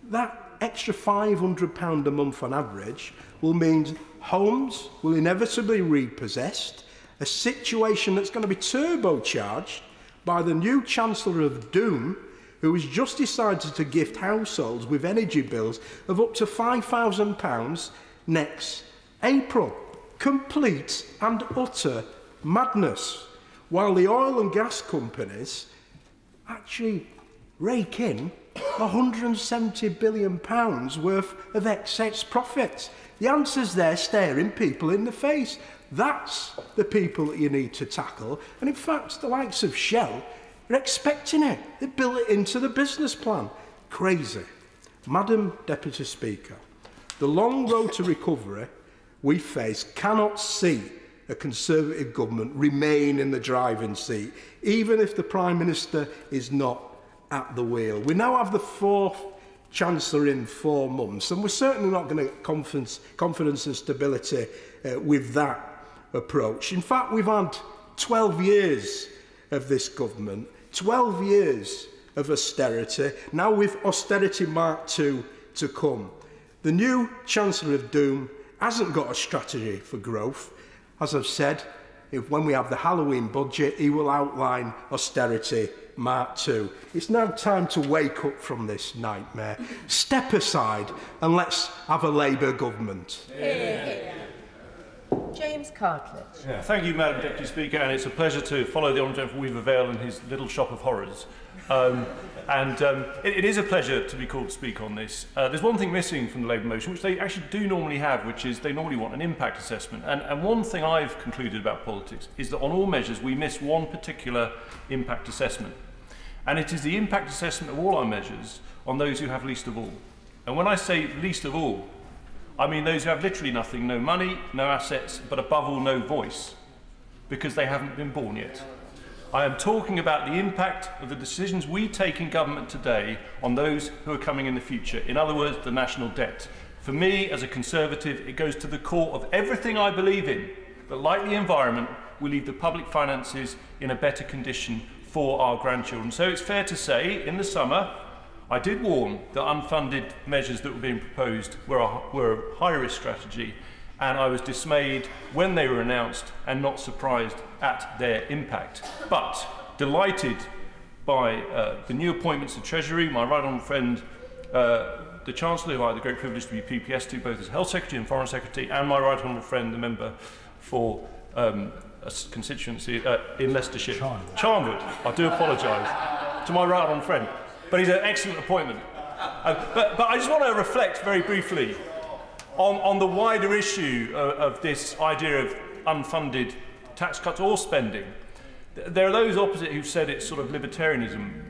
[SPEAKER 8] That extra £500 a month on average will mean homes will inevitably be repossessed, a situation that's going to be turbocharged by the new Chancellor of Doom, who has just decided to gift households with energy bills of up to £5,000 next April. Complete and utter madness. While the oil and gas companies actually rake in £170 billion worth of excess profits. The answer's there, staring people in the face. That's the people that you need to tackle. And in fact, the likes of Shell are expecting it. They built it into the business plan. Crazy. Madam Deputy Speaker, the long road to recovery we face cannot see a Conservative government remain in the driving seat, even if the Prime Minister is not at the wheel. We now have the fourth Chancellor in 4 months, and we're certainly not going to get confidence and stability with that approach. In fact, we've had 12 years of this government, 12 years of austerity, now with austerity Mark II to come. The new Chancellor of Doom hasn't got a strategy for growth. As I've said, when we have the Halloween budget, he will outline austerity Mark II. It's now time to wake up from this nightmare. Step aside and let's have a Labour government.
[SPEAKER 7] James Cartledge.
[SPEAKER 1] Yeah, thank you, Madam Deputy Speaker, and it's a pleasure to follow the Honourable Gentleman Weaver Vale in his little shop of horrors. It is a pleasure to be called to speak on this. There's one thing missing from the Labour motion, which they actually do normally have, which is they normally want an impact assessment. And one thing I've concluded about politics is that on all measures we miss one particular impact assessment. And it is the impact assessment of all our measures on those who have least of all. And when I say least of all, I mean those who have literally nothing, no money, no assets, but above all no voice, because they haven't been born yet. I am talking about the impact of the decisions we take in government today on those who are coming in the future. In other words, the national debt. For me, as a Conservative, it goes to the core of everything I believe in, that like the environment, we leave the public finances in a better condition for our grandchildren. So it's fair to say, in the summer, I did warn that unfunded measures that were being proposed were a high-risk strategy, and I was dismayed when they were announced and not surprised at their impact. But delighted by the new appointments to Treasury, my right honourable friend, the Chancellor, who I had the great privilege to be PPS to, both as Health Secretary and Foreign Secretary, and my right honourable friend, the member for a constituency in Leicestershire. Charnwood. I do apologise to my right honourable friend. But he's an excellent appointment. But I just want to reflect very briefly on the wider issue of this idea of unfunded tax cuts or spending. There are those opposite who've said it's sort of libertarianism.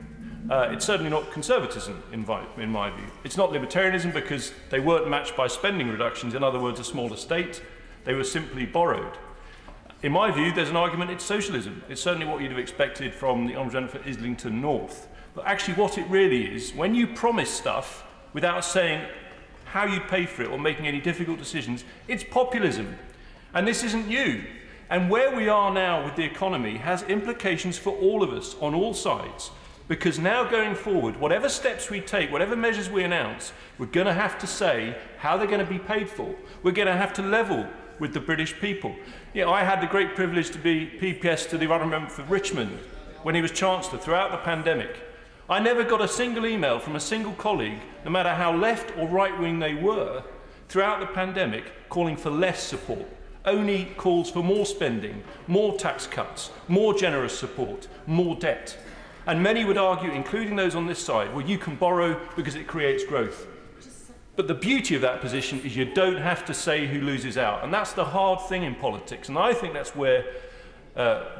[SPEAKER 1] It's certainly not conservatism, in my view. It's not libertarianism because they weren't matched by spending reductions, in other words, a smaller state. They were simply borrowed. In my view, there's an argument it's socialism. It's certainly what you'd have expected from the Honourable Gentleman for Islington North. But actually what it really is, when you promise stuff without saying how you pay for it or making any difficult decisions, it's populism. And this isn't new. And where we are now with the economy has implications for all of us on all sides. Because now going forward, whatever steps we take, whatever measures we announce, we're going to have to say how they're going to be paid for. We're going to have to level with the British people. You know, I had the great privilege to be PPS to the Honourable Member for Richmond when he was Chancellor throughout the pandemic. I never got a single email from a single colleague, no matter how left or right-wing they were, throughout the pandemic, calling for less support. Only calls for more spending, more tax cuts, more generous support, more debt. And many would argue, including those on this side, well, you can borrow because it creates growth. But the beauty of that position is you don't have to say who loses out. And that's the hard thing in politics. And I think that's where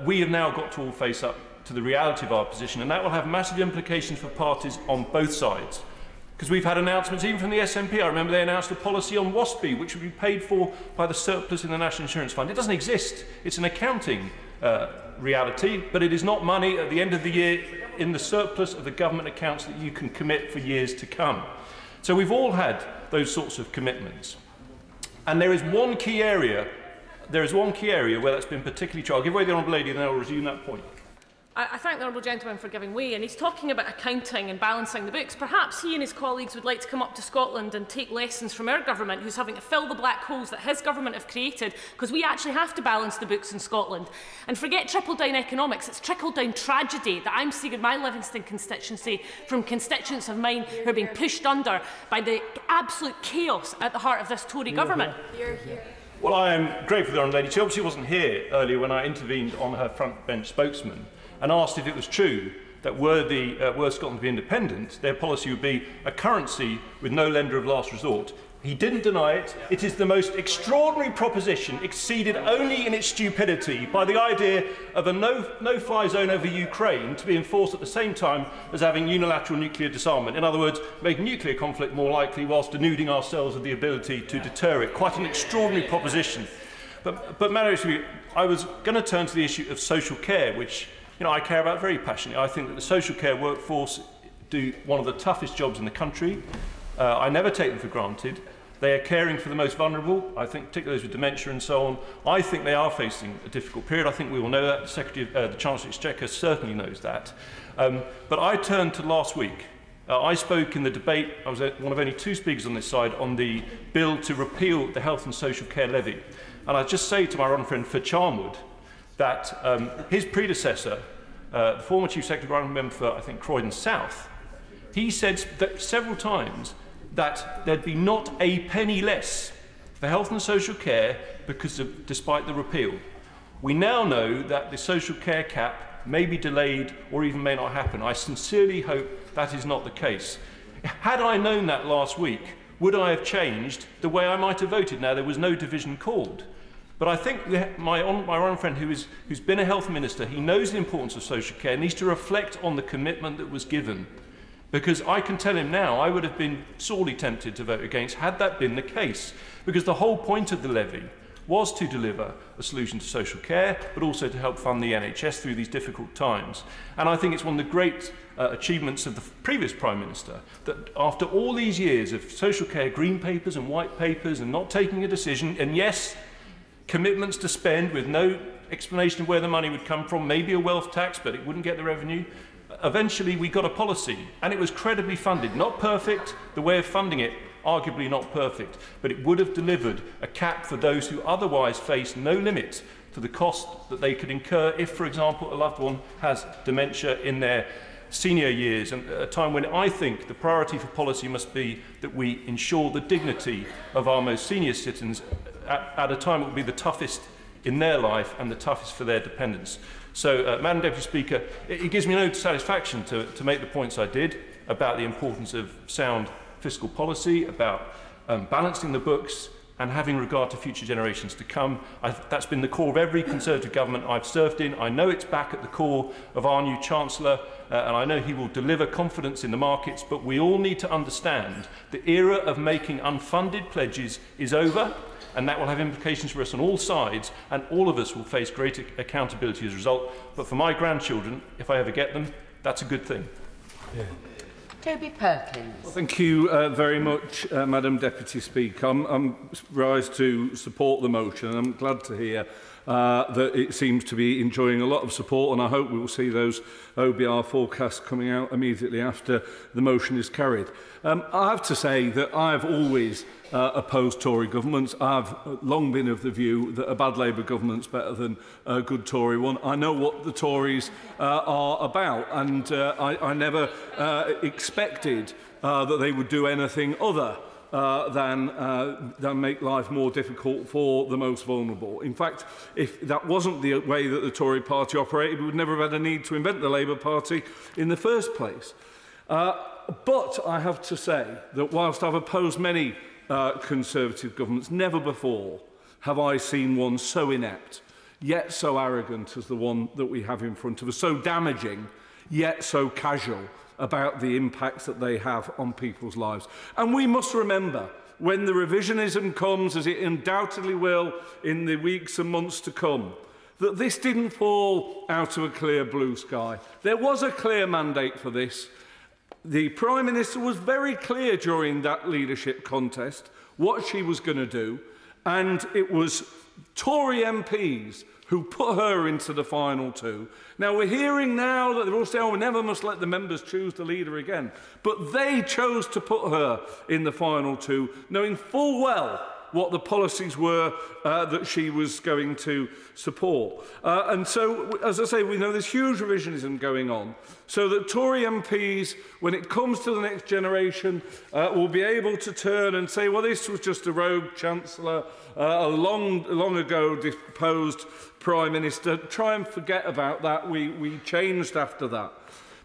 [SPEAKER 1] we have now got to all face up to the reality of our position. And that will have massive implications for parties on both sides. Because we've had announcements, even from the SNP. I remember they announced a policy on WASPI, which would be paid for by the surplus in the National Insurance Fund. It doesn't exist. It's an accounting reality, but it is not money at the end of the year in the surplus of the government accounts that you can commit for years to come. So we've all had those sorts of commitments. And there is one key area where that's been particularly true. I'll give away the Honourable Lady and then I'll resume that point.
[SPEAKER 10] I thank the honourable gentleman for giving way, and he's talking about accounting and balancing the books. Perhaps he and his colleagues would like to come up to Scotland and take lessons from our government, who's having to fill the black holes that his government have created, because we actually have to balance the books in Scotland. And forget trickle-down economics, it's trickle-down tragedy that I'm seeing in my Livingston constituency from constituents of mine who are being pushed under by the absolute chaos at the heart of this Tory government.
[SPEAKER 1] Well, I am grateful for the Honourable Lady. She obviously wasn't here earlier when I intervened on her front bench spokesman and asked if it was true that were Scotland to be independent, their policy would be a currency with no lender of last resort. He didn't deny it. It is the most extraordinary proposition, exceeded only in its stupidity by the idea of a no-fly zone over Ukraine to be enforced at the same time as having unilateral nuclear disarmament. In other words, making nuclear conflict more likely whilst denuding ourselves of the ability to deter it. Quite an extraordinary proposition. But Madam Speaker, I was going to turn to the issue of social care, which I care about very passionately. I think that the social care workforce do one of the toughest jobs in the country. I never take them for granted. They are caring for the most vulnerable, I think particularly those with dementia and so on. I think they are facing a difficult period. I think we all know that. The Chancellor of the Exchequer certainly knows that. But I turned to last week. I spoke in the debate, I was one of only 2 speakers on this side, on the bill to repeal the health and social care levy. And I just say to my honourable friend for Charnwood that his predecessor, the former Chief Secretary, member for, I think, Croydon South, he said that several times that there'd be not a penny less for health and social care despite the repeal. We now know that the social care cap may be delayed or even may not happen. I sincerely hope that is not the case. Had I known that last week, would I have changed the way I might have voted? Now, there was no division called. But I think my honourable friend who's been a health minister, he knows the importance of social care, needs to reflect on the commitment that was given. Because I can tell him now, I would have been sorely tempted to vote against had that been the case. Because the whole point of the levy was to deliver a solution to social care, but also to help fund the NHS through these difficult times. And I think it's one of the great achievements of the previous Prime Minister that after all these years of social care green papers and white papers and not taking a decision, and yes, commitments to spend with no explanation of where the money would come from, maybe a wealth tax, but it wouldn't get the revenue. Eventually, we got a policy, and it was credibly funded. Not perfect, the way of funding it, arguably not perfect, but it would have delivered a cap for those who otherwise face no limit to the cost that they could incur if, for example, a loved one has dementia in their senior years, and at a time when I think the priority for policy must be that we ensure the dignity of our most senior citizens at a time that will be the toughest in their life and the toughest for their dependents. So, Madam Deputy Speaker, it gives me no satisfaction to make the points I did about the importance of sound fiscal policy, about balancing the books and having regard to future generations to come. That's been the core of every Conservative government I've served in. I know it's back at the core of our new Chancellor, and I know he will deliver confidence in the markets, but we all need to understand the era of making unfunded pledges is over, and that will have implications for us on all sides, and all of us will face greater accountability as a result. But for my grandchildren, if I ever get them, that's a good thing.
[SPEAKER 7] Yeah. Toby Perkins.
[SPEAKER 13] Well, thank you very much, Madam Deputy Speaker. I'm rise to support the motion, and I'm glad to hear that it seems to be enjoying a lot of support, and I hope we will see those OBR forecasts coming out immediately after the motion is carried. I have to say that I've always opposed Tory governments. I've long been of the view that a bad Labour government's better than a good Tory one. I know what the Tories are about, and I never expected that they would do anything other than make life more difficult for the most vulnerable. In fact, if that wasn't the way that the Tory party operated, we would never have had a need to invent the Labour Party in the first place. But I have to say that whilst I've opposed many Conservative governments, never before have I seen one so inept, yet so arrogant as the one that we have in front of us, so damaging, yet so casual about the impacts that they have on people's lives. And we must remember, when the revisionism comes, as it undoubtedly will in the weeks and months to come, that this didn't fall out of a clear blue sky. There was a clear mandate for this. The Prime Minister was very clear during that leadership contest what she was going to do, and it was Tory MPs who put her into the final two. Now, we're hearing now that they're all saying, oh, we never must let the members choose the leader again. But they chose to put her in the final two, knowing full well what the policies were that she was going to support. And so, as I say, we know there's huge revisionism going on, so that Tory MPs, when it comes to the next generation, will be able to turn and say, well, this was just a rogue Chancellor, a long ago deposed Prime Minister. Try and forget about that. We changed after that.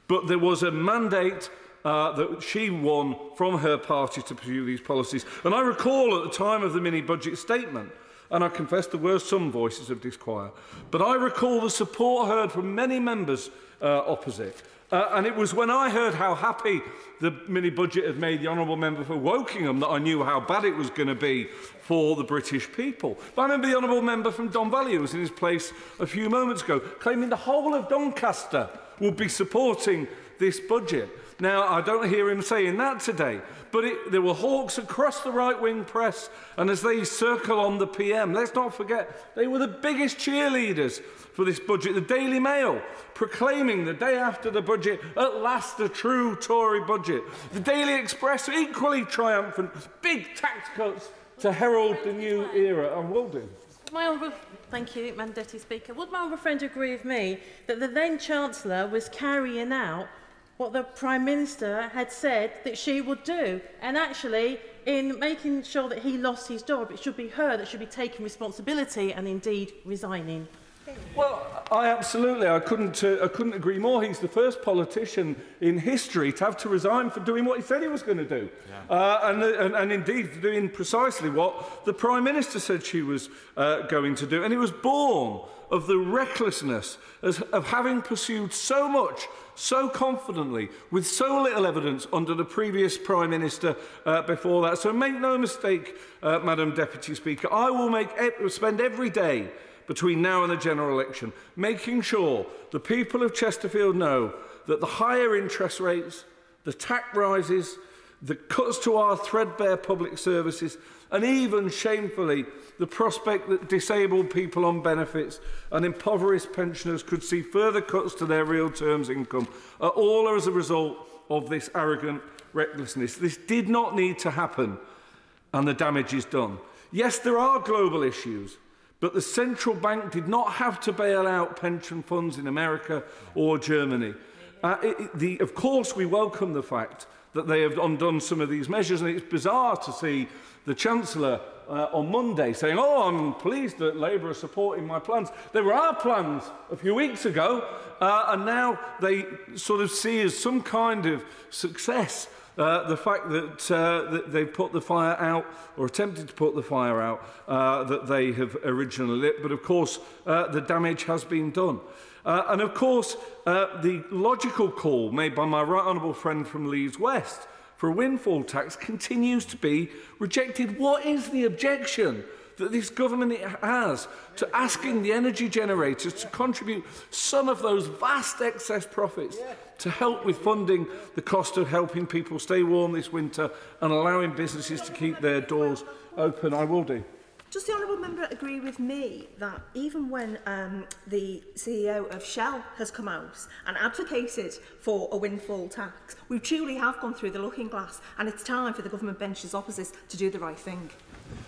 [SPEAKER 13] But there was a mandate that she won from her party to pursue these policies. And I recall at the time of the mini-budget statement, and I confess there were some voices of disquiet, but I recall the support heard from many members opposite. And it was when I heard how happy the mini-budget had made the honourable member for Wokingham that I knew how bad it was going to be for the British people. But I remember the honourable member from Don Valley, who was in his place a few moments ago, claiming the whole of Doncaster would be supporting this budget. Now, I don't hear him saying that today, but there were hawks across the right-wing press, and as they circle on the PM, let's not forget, they were the biggest cheerleaders for this budget. The Daily Mail proclaiming the day after the budget, at last a true Tory budget. The Daily Express equally triumphant, big tax cuts to herald the new era, and will do.
[SPEAKER 4] Thank you, Madam Deputy Speaker. Would my honourable friend agree with me that the then Chancellor was carrying out what the Prime Minister had said that she would do? And actually, in making sure that he lost his job, it should be her that should be taking responsibility and indeed resigning.
[SPEAKER 13] Well, I couldn't agree more. He's the first politician in history to have to resign for doing what he said he was going to do. Yeah. And indeed doing precisely what the Prime Minister said she was going to do. And it was born of the recklessness of having pursued so much, so confidently, with so little evidence under the previous Prime Minister before that. So make no mistake, Madam Deputy Speaker, I will spend every day between now and the general election making sure the people of Chesterfield know that the higher interest rates, the tax rises, the cuts to our threadbare public services, and even, shamefully, the prospect that disabled people on benefits and impoverished pensioners could see further cuts to their real terms income are all as a result of this arrogant recklessness. This did not need to happen, and the damage is done. Yes, there are global issues, but the central bank did not have to bail out pension funds in America or Germany. Of course, we welcome the fact that they have undone some of these measures, and it's bizarre to see the Chancellor on Monday saying, oh, I'm pleased that Labour are supporting my plans. There were our plans a few weeks ago, and now they sort of see as some kind of success the fact that they've put the fire out, or attempted to put the fire out, that they have originally lit. But of course, the damage has been done. And of course, the logical call made by my right honourable friend from Leeds West for a windfall tax continues to be rejected. What is the objection that this government has to asking the energy generators to contribute some of those vast excess profits to help with funding the cost of helping people stay warm this winter and allowing businesses to keep their doors open? I will do.
[SPEAKER 6] Does the honourable member agree with me that even when the CEO of Shell has come out and advocated for a windfall tax, we truly have gone through the looking glass, and it's time for the government benches opposite to do the right thing?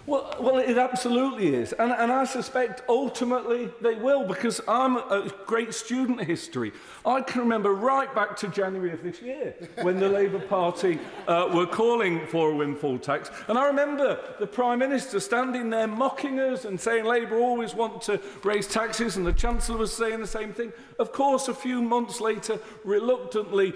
[SPEAKER 13] Well, it absolutely is. And I suspect ultimately they will, because I'm a great student of history. I can remember right back to January of this year when the Labour Party were calling for a windfall tax. And I remember the Prime Minister standing there mocking us and saying Labour always want to raise taxes, and the Chancellor was saying the same thing. Of course, a few months later, reluctantly,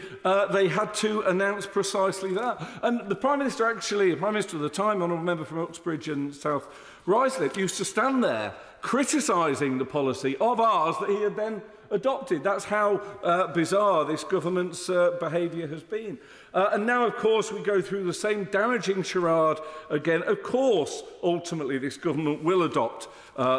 [SPEAKER 13] they had to announce precisely that. And the Prime Minister actually, the Prime Minister at the time, honourable member from Uxbridge and South Ruislip, used to stand there criticising the policy of ours that he had then adopted. That's how bizarre this government's behaviour has been. And now, of course, we go through the same damaging charade again. Of course, ultimately, this government will adopt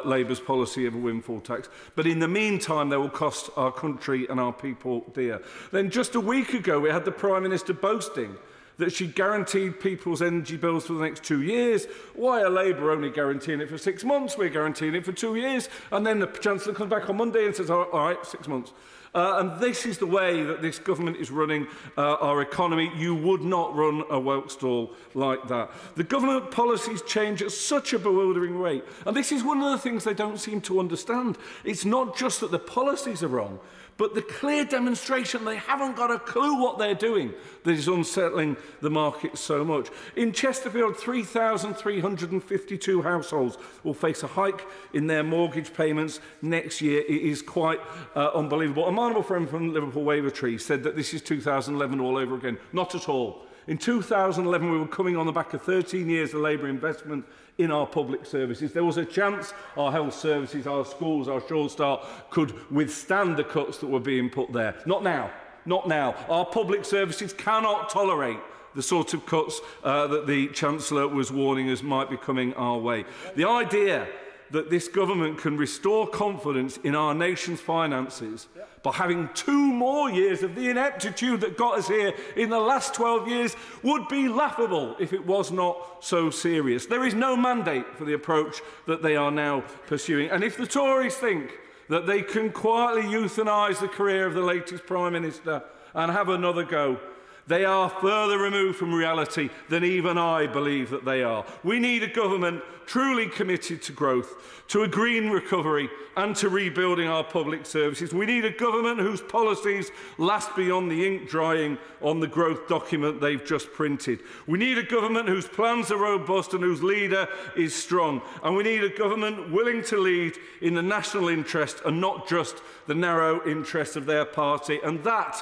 [SPEAKER 13] Labour's policy of a windfall tax. But in the meantime, they will cost our country and our people dear. Then just a week ago, we had the Prime Minister boasting that she guaranteed people's energy bills for the next 2 years. Why are Labour only guaranteeing it for 6 months? We're guaranteeing it for 2 years. And then the Chancellor comes back on Monday and says, all right, 6 months. And this is the way that this government is running our economy. You would not run a woke stall like that. The government policies change at such a bewildering rate. And this is one of the things they don't seem to understand. It's not just that the policies are wrong, but the clear demonstration they haven't got a clue what they're doing that is unsettling the market so much. In Chesterfield, 3,352 households will face a hike in their mortgage payments next year. It is quite unbelievable. A honourable friend from Liverpool Wavertree said that this is 2011 all over again. Not at all. In 2011, we were coming on the back of 13 years of Labour investment in our public services. There was a chance our health services, our schools, our Short Start could withstand the cuts that were being put there. Not now. Not now. Our public services cannot tolerate the sort of cuts that the Chancellor was warning us might be coming our way. The idea that this government can restore confidence in our nation's finances by having 2 more years of the ineptitude that got us here in the last 12 years would be laughable if it was not so serious. There is no mandate for the approach that they are now pursuing. And if the Tories think that they can quietly euthanise the career of the latest Prime Minister and have another go, they are further removed from reality than even I believe that they are. We need a government truly committed to growth, to a green recovery and to rebuilding our public services. We need a government whose policies last beyond the ink drying on the growth document they've just printed. We need a government whose plans are robust and whose leader is strong. And we need a government willing to lead in the national interest and not just the narrow interests of their party. And that,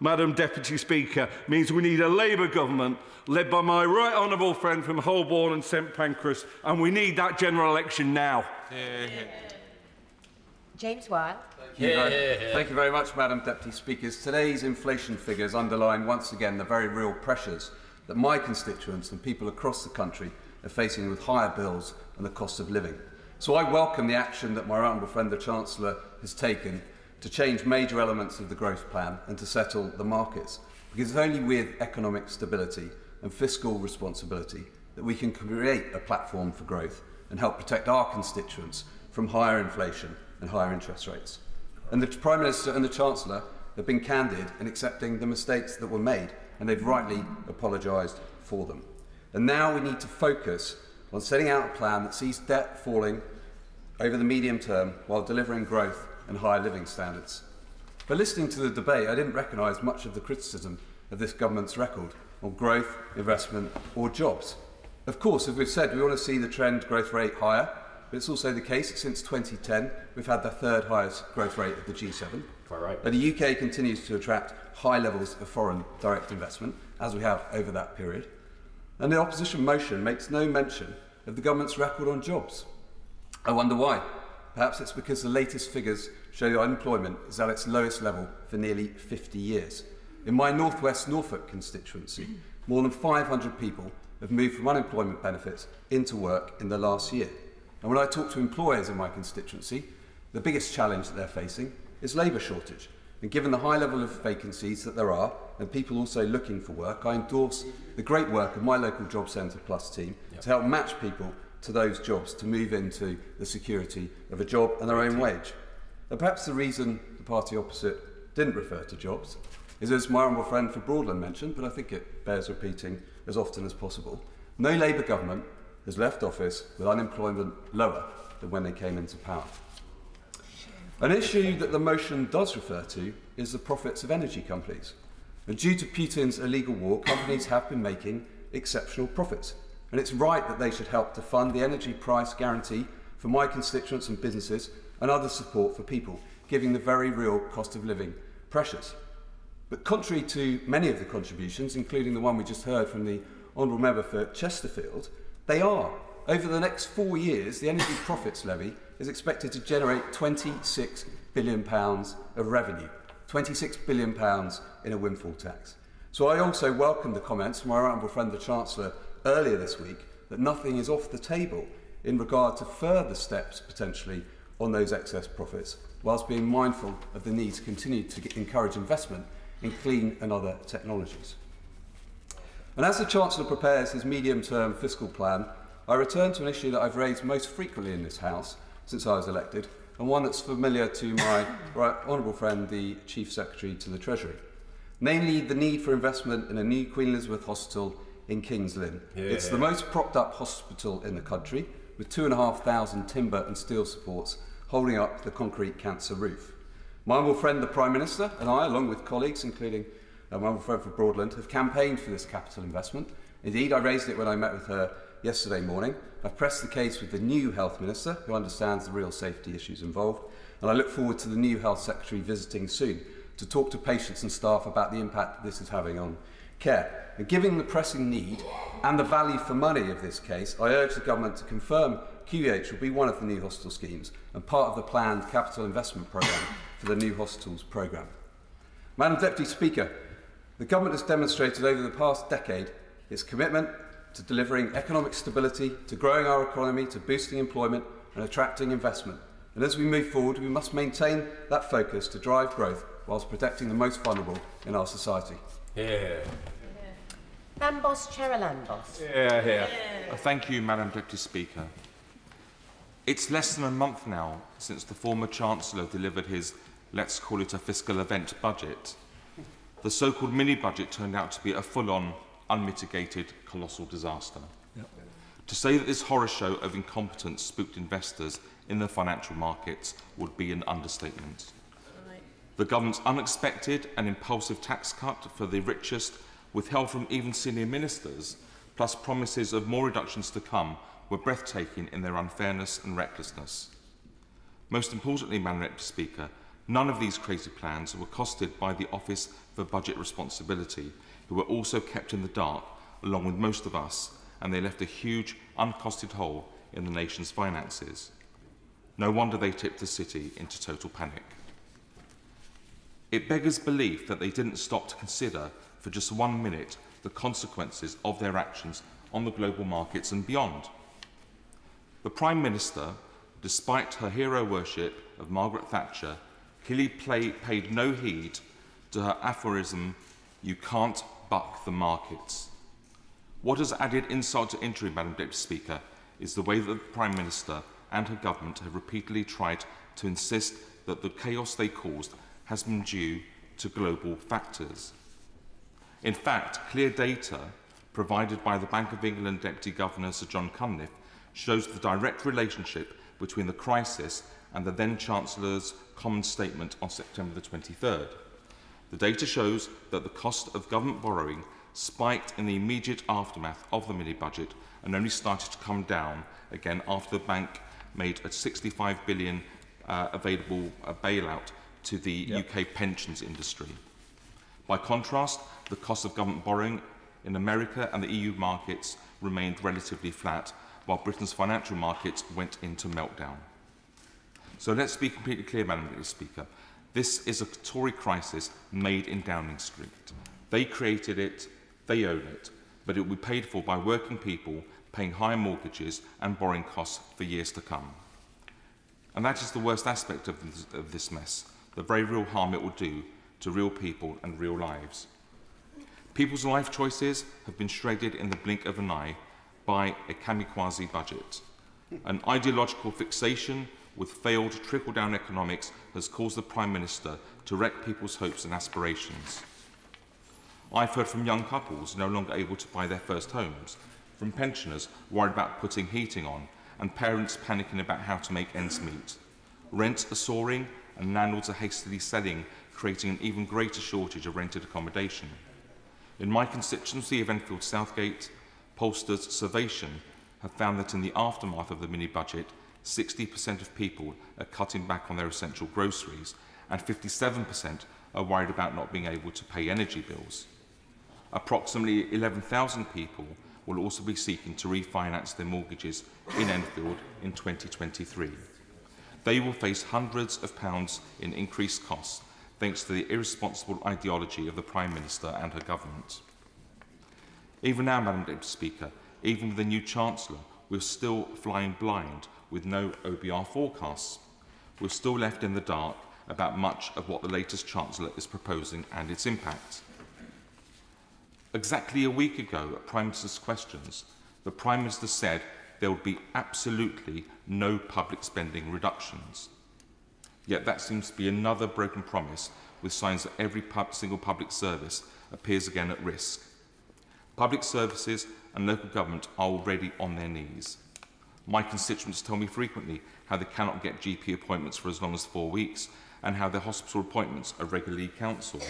[SPEAKER 13] Madam Deputy Speaker, means we need a Labour government led by my right honourable friend from Holborn and St Pancras, and we need that general election now.
[SPEAKER 7] James Wyatt.
[SPEAKER 16] Thank you very much, Madam Deputy Speaker. Today's inflation figures underline once again the very real pressures that my constituents and people across the country are facing with higher bills and the cost of living. So I welcome the action that my right honourable friend, the Chancellor, has taken to change major elements of the growth plan and to settle the markets. Because it's only with economic stability and fiscal responsibility that we can create a platform for growth and help protect our constituents from higher inflation and higher interest rates. And the Prime Minister and the Chancellor have been candid in accepting the mistakes that were made, and they've rightly apologised for them. And now we need to focus on setting out a plan that sees debt falling over the medium term while delivering growth and higher living standards. But listening to the debate, I didn't recognise much of the criticism of this government's record on growth, investment or jobs. Of course, as we've said, we want to see the trend growth rate higher, but it's also the case that since 2010 we've had the 3rd highest growth rate of the G7.
[SPEAKER 2] Quite right.
[SPEAKER 16] But the UK continues to attract high levels of foreign direct investment, as we have over that period. And the opposition motion makes no mention of the government's record on jobs. I wonder why. Perhaps it's because the latest figures show that unemployment is at its lowest level for nearly 50 years. In my North West Norfolk constituency, more than 500 people have moved from unemployment benefits into work in the last year. And when I talk to employers in my constituency, the biggest challenge that they're facing is labour shortage. And given the high level of vacancies that there are, and people also looking for work, I endorse the great work of my local Job Centre Plus team to help match people to those jobs to move into the security of a job and their own wage. And perhaps the reason the party opposite didn't refer to jobs is, as my honourable friend for Broadland mentioned, but I think it bears repeating as often as possible, no Labour government has left office with unemployment lower than when they came into power. An issue that the motion does refer to is the profits of energy companies. And due to Putin's illegal war, companies have been making exceptional profits. And it's right that they should help to fund the energy price guarantee for my constituents and businesses and other support for people, giving the very real cost of living pressures. But contrary to many of the contributions, including the one we just heard from the Honourable Member for Chesterfield, they are. Over the next 4 years, the Energy Profits Levy is expected to generate £26 billion of revenue, £26 billion in a windfall tax. So I also welcome the comments from our honourable friend the Chancellor earlier this week that nothing is off the table in regard to further steps potentially on those excess profits, whilst being mindful of the need to continue to encourage investment in clean and other technologies. And as the Chancellor prepares his medium-term fiscal plan, I return to an issue that I've raised most frequently in this House since I was elected, and one that's familiar to my honourable friend, the Chief Secretary to the Treasury, namely the need for investment in a new Queen Elizabeth Hospital in King's Lynn. Yeah. It's the most propped-up hospital in the country, with 2,500 timber and steel supports holding up the concrete cancer roof. My honourable friend, the Prime Minister, and I, along with colleagues, including my honourable friend for Broadland, have campaigned for this capital investment. Indeed, I raised it when I met with her yesterday morning. I've pressed the case with the new Health Minister, who understands the real safety issues involved, and I look forward to the new Health Secretary visiting soon to talk to patients and staff about the impact that this is having on care. And given the pressing need and the value for money of this case, I urge the Government to confirm QEH will be one of the new hospital schemes and part of the planned capital investment programme for the new hospitals programme. Madam Deputy Speaker, the Government has demonstrated over the past decade its commitment to delivering economic stability, to growing our economy, to boosting employment and attracting investment. And as we move forward, we must maintain that focus to drive growth whilst protecting the most vulnerable in our society.
[SPEAKER 15] Yeah.
[SPEAKER 7] Lambos, Chair Lambos.
[SPEAKER 15] Yeah. Thank you, Madam Deputy Speaker. It's less than a month now since the former Chancellor delivered his, let's call it a fiscal event budget. The so-called mini-budget turned out to be a full-on, unmitigated, colossal disaster. Yep. To say that this horror show of incompetence spooked investors in the financial markets would be an understatement. Right. The government's unexpected and impulsive tax cut for the richest, withheld from even senior ministers, plus promises of more reductions to come, were breathtaking in their unfairness and recklessness. Most importantly, Madam Deputy Speaker, none of these crazy plans were costed by the Office for Budget Responsibility, who were also kept in the dark, along with most of us, and they left a huge, uncosted hole in the nation's finances. No wonder they tipped the city into total panic. It beggars belief that they didn't stop to consider for just 1 minute the consequences of their actions on the global markets and beyond. The Prime Minister, despite her hero worship of Margaret Thatcher, clearly paid no heed to her aphorism, "You can't buck the markets." What has added insult to injury, Madam Deputy Speaker, is the way that the Prime Minister and her government have repeatedly tried to insist that the chaos they caused has been due to global factors. In fact, clear data provided by the Bank of England Deputy Governor Sir John Cunliffe shows the direct relationship between the crisis and the then Chancellor's common statement on September the 23rd. The data shows that the cost of government borrowing spiked in the immediate aftermath of the mini-budget and only started to come down again after the bank made a £65 billion available bailout to the UK pensions industry. By contrast, the cost of government borrowing in America and the EU markets remained relatively flat, while Britain's financial markets went into meltdown. So let's be completely clear, Madam Speaker. This is a Tory crisis made in Downing Street. They created it, they own it, but it will be paid for by working people paying higher mortgages and borrowing costs for years to come. And that is the worst aspect of this mess, the very real harm it will do to real people and real lives. People's life choices have been shredded in the blink of an eye by a kamikaze budget. An ideological fixation with failed trickle-down economics has caused the Prime Minister to wreck people's hopes and aspirations. I've heard from young couples no longer able to buy their first homes, from pensioners worried about putting heating on, and parents panicking about how to make ends meet. Rents are soaring and landlords are hastily selling, creating an even greater shortage of rented accommodation. In my constituency of Enfield Southgate, pollsters' Survation have found that in the aftermath of the mini-budget, 60% of people are cutting back on their essential groceries, and 57% are worried about not being able to pay energy bills. Approximately 11,000 people will also be seeking to refinance their mortgages in Enfield in 2023. They will face hundreds of pounds in increased costs thanks to the irresponsible ideology of the Prime Minister and her government. Even now, Madam Deputy Speaker, even with the new Chancellor, we're still flying blind with no OBR forecasts. We're still left in the dark about much of what the latest Chancellor is proposing and its impact. Exactly a week ago at Prime Minister's questions, the Prime Minister said there would be absolutely no public spending reductions. Yet that seems to be another broken promise, with signs that every single public service appears again at risk. Public services and local government are already on their knees. My constituents tell me frequently how they cannot get GP appointments for as long as 4 weeks and how their hospital appointments are regularly cancelled.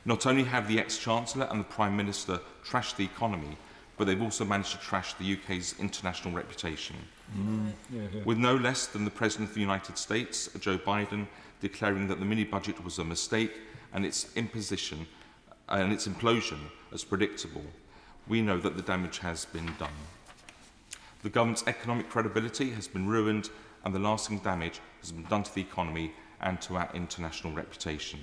[SPEAKER 15] Not only have the ex-Chancellor and the Prime Minister trashed the economy, but they've also managed to trash the UK's international reputation. With no less than the President of the United States, Joe Biden, declaring that the mini-budget was a mistake and its imposition and its implosion as predictable, we know that the damage has been done. The government's economic credibility has been ruined and the lasting damage has been done to the economy and to our international reputation.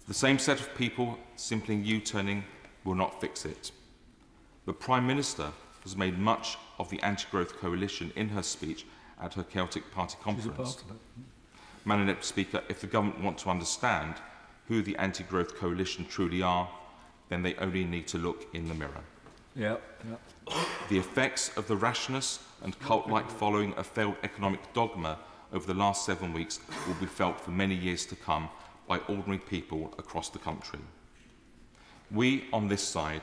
[SPEAKER 15] The same set of people simply U-turning will not fix it. The Prime Minister has made much of the anti-growth coalition in her speech at her Celtic Party conference. Madam Deputy Speaker, if the government want to understand who the anti-growth coalition truly are, then they only need to look in the mirror. The effects of the rashness and cult-like following of failed economic dogma over the last 7 weeks will be felt for many years to come by ordinary people across the country. We, on this side,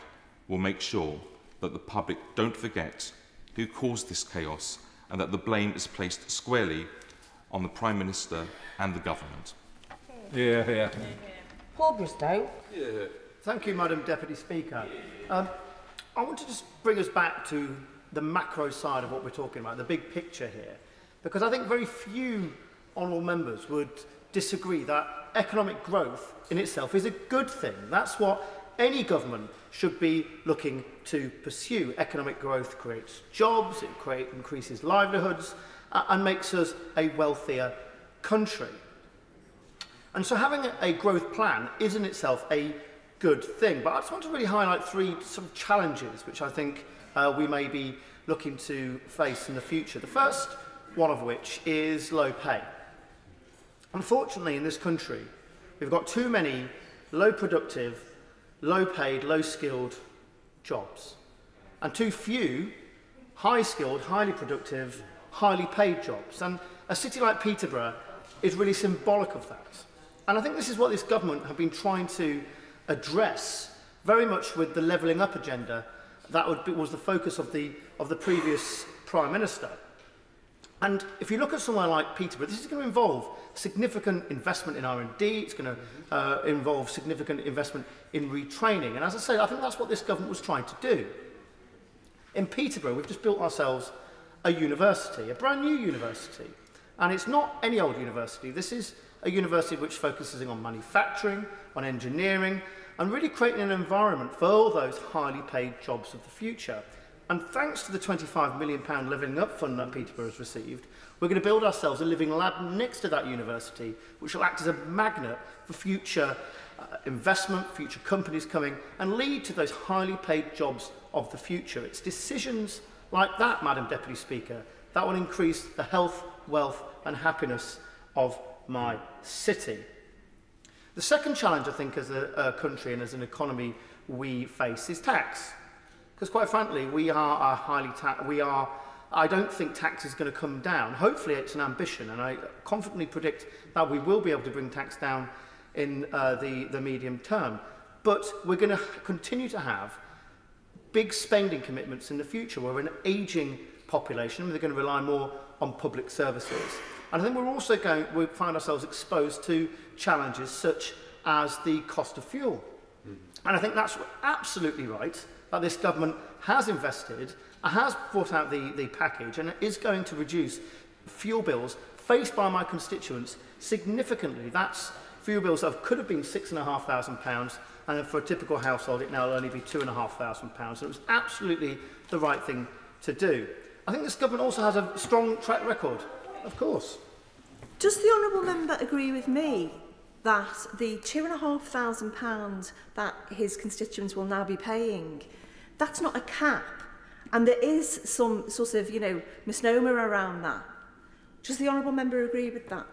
[SPEAKER 15] will make sure that the public don't forget who caused this chaos and that the blame is placed squarely on the Prime Minister and the government.
[SPEAKER 7] Paul Bristow.
[SPEAKER 11] Thank you, Madam Deputy Speaker. I want to just bring us back to the macro side of what we're talking about, the big picture here, because I think very few honourable members would disagree that economic growth in itself is a good thing. That's what any government should be looking to pursue. Economic growth creates jobs, it increases livelihoods, and makes us a wealthier country. And so having a growth plan is in itself a good thing. But I just want to really highlight three sort of challenges which I think we may be looking to face in the future. The first one of which is low pay. Unfortunately, in this country, we've got too many low productive, low paid, low skilled jobs, and too few high skilled, highly productive, highly paid jobs. And a city like Peterborough is really symbolic of that. And I think this is what this government have been trying to address very much with the levelling up agenda that was the focus of the previous Prime Minister. And if you look at somewhere like Peterborough, this is going to involve significant investment in R&D, it's going to involve significant investment in retraining. And as I say, I think that's what this government was trying to do. In Peterborough, we've just built ourselves a university, a brand new university. And it's not any old university. This is a university which focuses on manufacturing, on engineering, and really creating an environment for all those highly paid jobs of the future. And thanks to the £25 million Living Up Fund that Peterborough has received, we're going to build ourselves a living lab next to that university, which will act as a magnet for future investment, future companies coming, and lead to those highly paid jobs of the future. It's decisions like that, Madam Deputy Speaker, that will increase the health, wealth and happiness of my city. The second challenge, I think, as a country and as an economy we face is tax. Because quite frankly, we are a highly I don't think tax is going to come down. Hopefully it's an ambition, and I confidently predict that we will be able to bring tax down in the medium term. But we're going to continue to have big spending commitments in the future. We're an ageing population, and they're going to rely more on public services. And I think we're also we find ourselves exposed to challenges such as the cost of fuel. And I think that's absolutely right, that this government has invested, has brought out the package, and is going to reduce fuel bills faced by my constituents significantly. That's fuel bills that could have been £6,500, and for a typical household it now will only be £2,500. And it was absolutely the right thing to do. I think this government also has a strong track record, of course.
[SPEAKER 6] Does the honourable member agree with me that the £2,500 that his constituents will now be paying, that's not a cap, and there is some sort of, misnomer around that? Does the honourable member agree with that?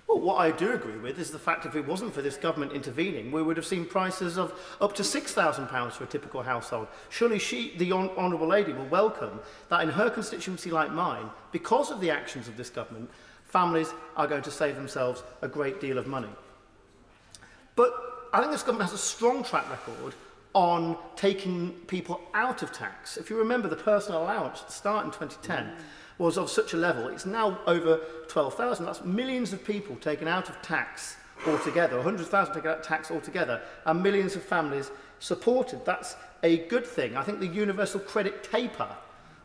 [SPEAKER 11] Well, what I do agree with is the fact if it wasn't for this government intervening, we would have seen prices of up to £6,000 for a typical household. Surely the Honourable Lady will welcome that in her constituency like mine, because of the actions of this government, families are going to save themselves a great deal of money. But I think this government has a strong track record on taking people out of tax. If you remember, the personal allowance at the start in 2010 was of such a level, it's now over 12,000. That's millions of people taken out of tax altogether, 100,000 taken out of tax altogether, and millions of families supported. That's a good thing. I think the universal credit taper,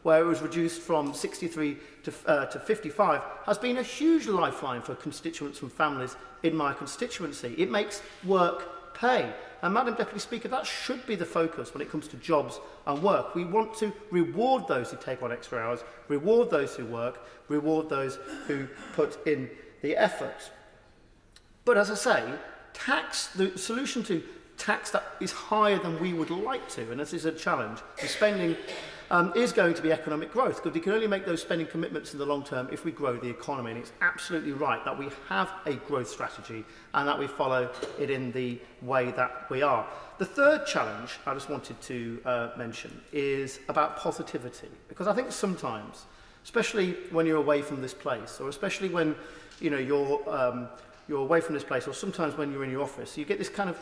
[SPEAKER 11] where it was reduced from 63 to 55, has been a huge lifeline for constituents and families in my constituency. It makes work pay. And Madam Deputy Speaker, that should be the focus when it comes to jobs and work. We want to reward those who take on extra hours, reward those who work, reward those who put in the effort. But as I say, the solution to tax that is higher than we would like to, and this is a challenge, the spending is going to be economic growth, because we can only make those spending commitments in the long term if we grow the economy. And it's absolutely right that we have a growth strategy and that we follow it in the way that we are. The third challenge I just wanted to mention is about positivity, because I think sometimes, especially when you're away from this place, or especially when you're away from this place, or sometimes when you're in your office, you get this kind of,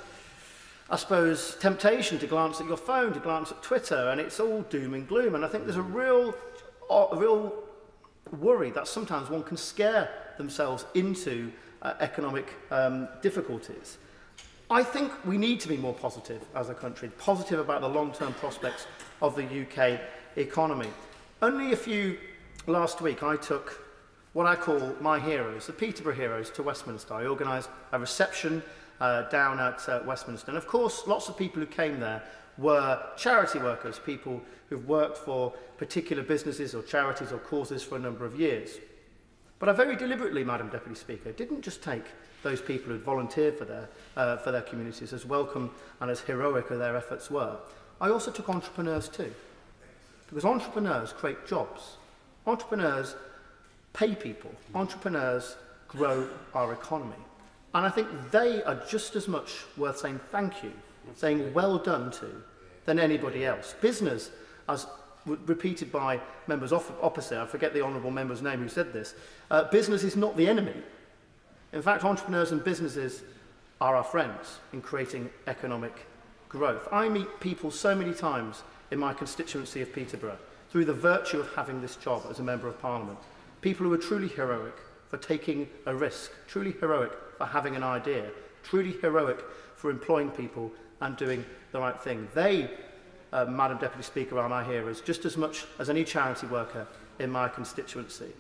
[SPEAKER 11] I suppose, temptation to glance at your phone, to glance at Twitter, and it's all doom and gloom. And I think there's a real worry that sometimes one can scare themselves into economic difficulties. I think we need to be more positive as a country, positive about the long-term prospects of the UK economy. Last week, I took what I call my heroes, the Peterborough heroes, to Westminster. I organised a reception down at Westminster. And of course, lots of people who came there were charity workers, people who've worked for particular businesses or charities or causes for a number of years. But I very deliberately, Madam Deputy Speaker, didn't just take those people who'd volunteered for their communities, as welcome and as heroic as their efforts were. I also took entrepreneurs too, because entrepreneurs create jobs. Entrepreneurs pay people. Entrepreneurs grow our economy. And I think they are just as much worth saying thank you, saying well done to, than anybody else. Business, as repeated by members opposite, I forget the honourable member's name who said this, business is not the enemy. In fact, entrepreneurs and businesses are our friends in creating economic growth. I meet people so many times in my constituency of Peterborough through the virtue of having this job as a Member of Parliament. People who are truly heroic for taking a risk, truly heroic for having an idea, truly heroic for employing people and doing the right thing. They, Madam Deputy Speaker, are my heroes just as much as any charity worker in my constituency.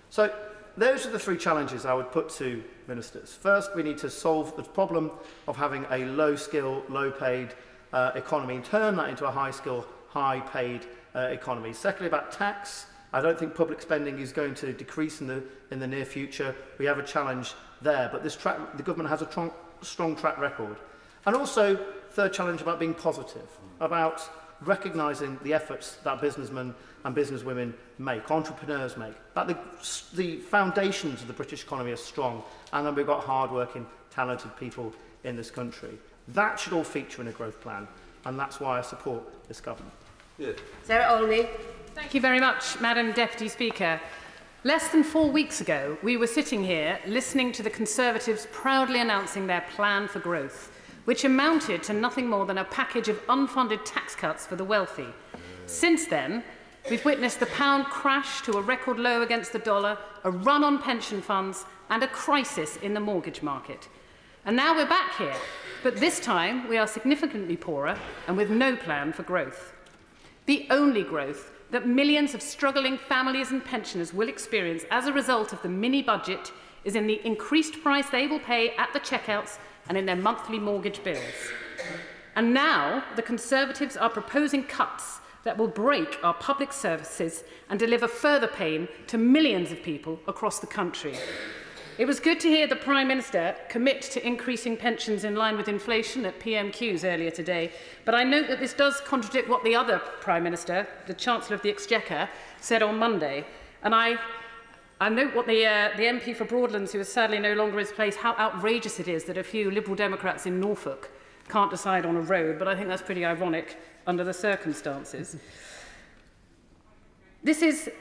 [SPEAKER 11] So those are the three challenges I would put to ministers. First, we need to solve the problem of having a low-skill, low-paid economy and turn that into a high-skill, high-paid economy. Secondly, about tax. I don't think public spending is going to decrease in the near future. We have a challenge there, but the government has a strong track record. And also, third challenge about being positive, about recognising the efforts that businessmen and businesswomen make, entrepreneurs make, that the foundations of the British economy are strong, and that we've got hard-working, talented people in this country. That should all feature in a growth plan, and that's why I support this government.
[SPEAKER 7] Yeah. Sarah Olney.
[SPEAKER 10] Thank you very much, Madam Deputy Speaker. Less than 4 weeks ago, we were sitting here listening to the Conservatives proudly announcing their plan for growth, which amounted to nothing more than a package of unfunded tax cuts for the wealthy. Since then, we've witnessed the pound crash to a record low against the dollar, a run on pension funds, and a crisis in the mortgage market. And now we're back here, but this time we are significantly poorer and with no plan for growth. The only growth that millions of struggling families and pensioners will experience as a result of the mini-budget is in the increased price they will pay at the checkouts and in their monthly mortgage bills. And now the Conservatives are proposing cuts that will break our public services and deliver further pain to millions of people across the country. It was good to hear the Prime Minister commit to increasing pensions in line with inflation at PMQs earlier today, but I note that this does contradict what the other Prime Minister, the Chancellor of the Exchequer, said on Monday. And I I note what the MP for Broadlands, who is sadly no longer in his place, how outrageous it is that a few Liberal Democrats in Norfolk can't decide on a road, but I think that's pretty ironic under the circumstances.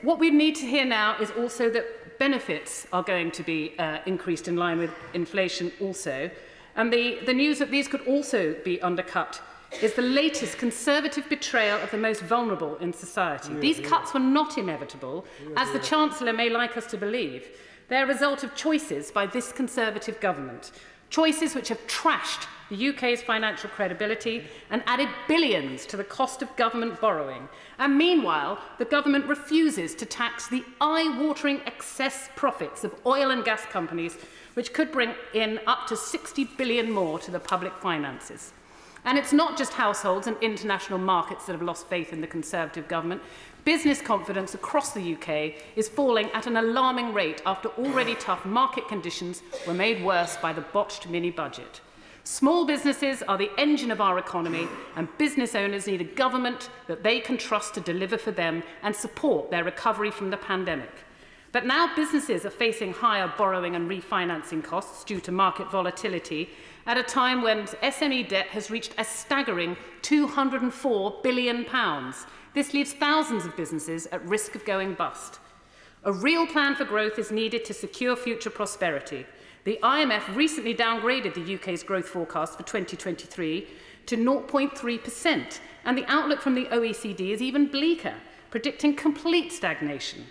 [SPEAKER 10] What we need to hear now is also that benefits are going to be increased in line with inflation also. And the news that these could also be undercut is the latest Conservative betrayal of the most vulnerable in society. These cuts were not inevitable, as the Chancellor may like us to believe. They're a result of choices by this Conservative government, choices which have trashed the UK's financial credibility and added billions to the cost of government borrowing. And meanwhile, the government refuses to tax the eye-watering excess profits of oil and gas companies, which could bring in up to 60 billion more to the public finances. And it's not just households and international markets that have lost faith in the Conservative government. Business confidence across the UK is falling at an alarming rate after already tough market conditions were made worse by the botched mini-budget. Small businesses are the engine of our economy, and business owners need a government that they can trust to deliver for them and support their recovery from the pandemic. But now businesses are facing higher borrowing and refinancing costs due to market volatility at a time when SME debt has reached a staggering £204 billion. This leaves thousands of businesses at risk of going bust. A real plan for growth is needed to secure future prosperity. The IMF recently downgraded the UK's growth forecast for 2023 to 0.3%, and the outlook from the OECD is even bleaker, predicting complete stagnation.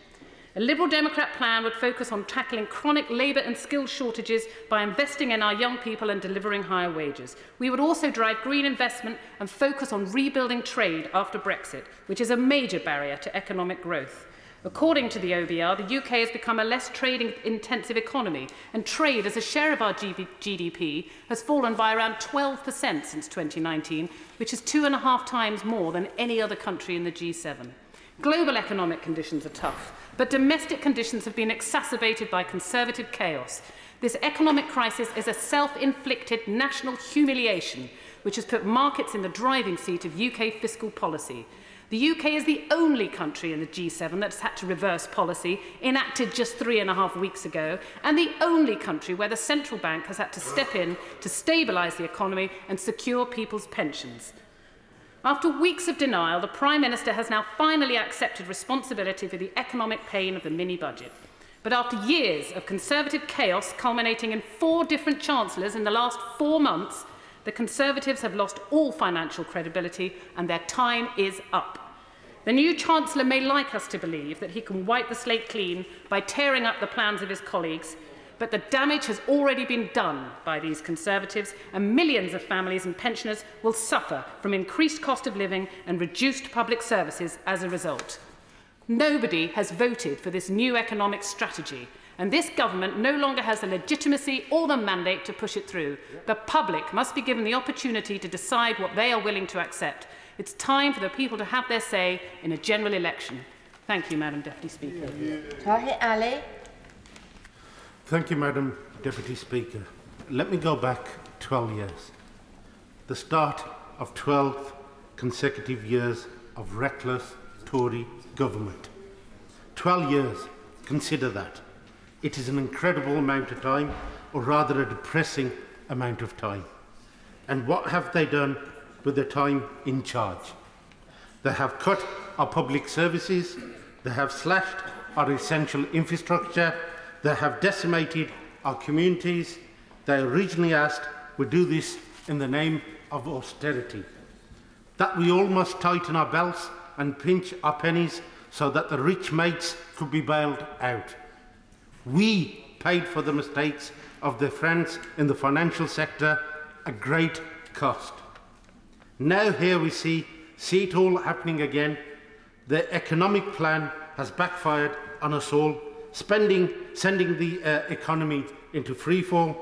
[SPEAKER 10] A Liberal Democrat plan would focus on tackling chronic labour and skills shortages by investing in our young people and delivering higher wages. We would also drive green investment and focus on rebuilding trade after Brexit, which is a major barrier to economic growth. According to the OBR, the UK has become a less trading-intensive economy, and trade as a share of our GDP has fallen by around 12% since 2019, which is 2.5 times more than any other country in the G7. Global economic conditions are tough, but domestic conditions have been exacerbated by Conservative chaos. This economic crisis is a self-inflicted national humiliation, which has put markets in the driving seat of UK fiscal policy. The UK is the only country in the G7 that's had to reverse policy, enacted just 3.5 weeks ago, and the only country where the central bank has had to step in to stabilise the economy and secure people's pensions. After weeks of denial, the Prime Minister has now finally accepted responsibility for the economic pain of the mini-budget. But after years of Conservative chaos culminating in 4 different Chancellors in the last 4 months, the Conservatives have lost all financial credibility and their time is up. The new Chancellor may like us to believe that he can wipe the slate clean by tearing up the plans of his colleagues, but the damage has already been done by these Conservatives, and millions of families and pensioners will suffer from increased cost of living and reduced public services as a result. Nobody has voted for this new economic strategy, and this government no longer has the legitimacy or the mandate to push it through. The public must be given the opportunity to decide what they are willing to accept. It's time for the people to have their say in a general election. Thank you, Madam Deputy Speaker.
[SPEAKER 7] Tahir Ali.
[SPEAKER 17] Thank you, Madam Deputy Speaker. Let me go back 12 years. The start of 12 consecutive years of reckless Tory government. 12 years, consider that. It is an incredible amount of time, or rather a depressing amount of time. And what have they done with their time in charge? They have cut our public services, they have slashed our essential infrastructure, they have decimated our communities. They originally asked we do this in the name of austerity, that we all must tighten our belts and pinch our pennies so that the rich mates could be bailed out. We paid for the mistakes of their friends in the financial sector at great cost. Now here we see it all happening again. The economic plan has backfired on us all, sending the economy into freefall,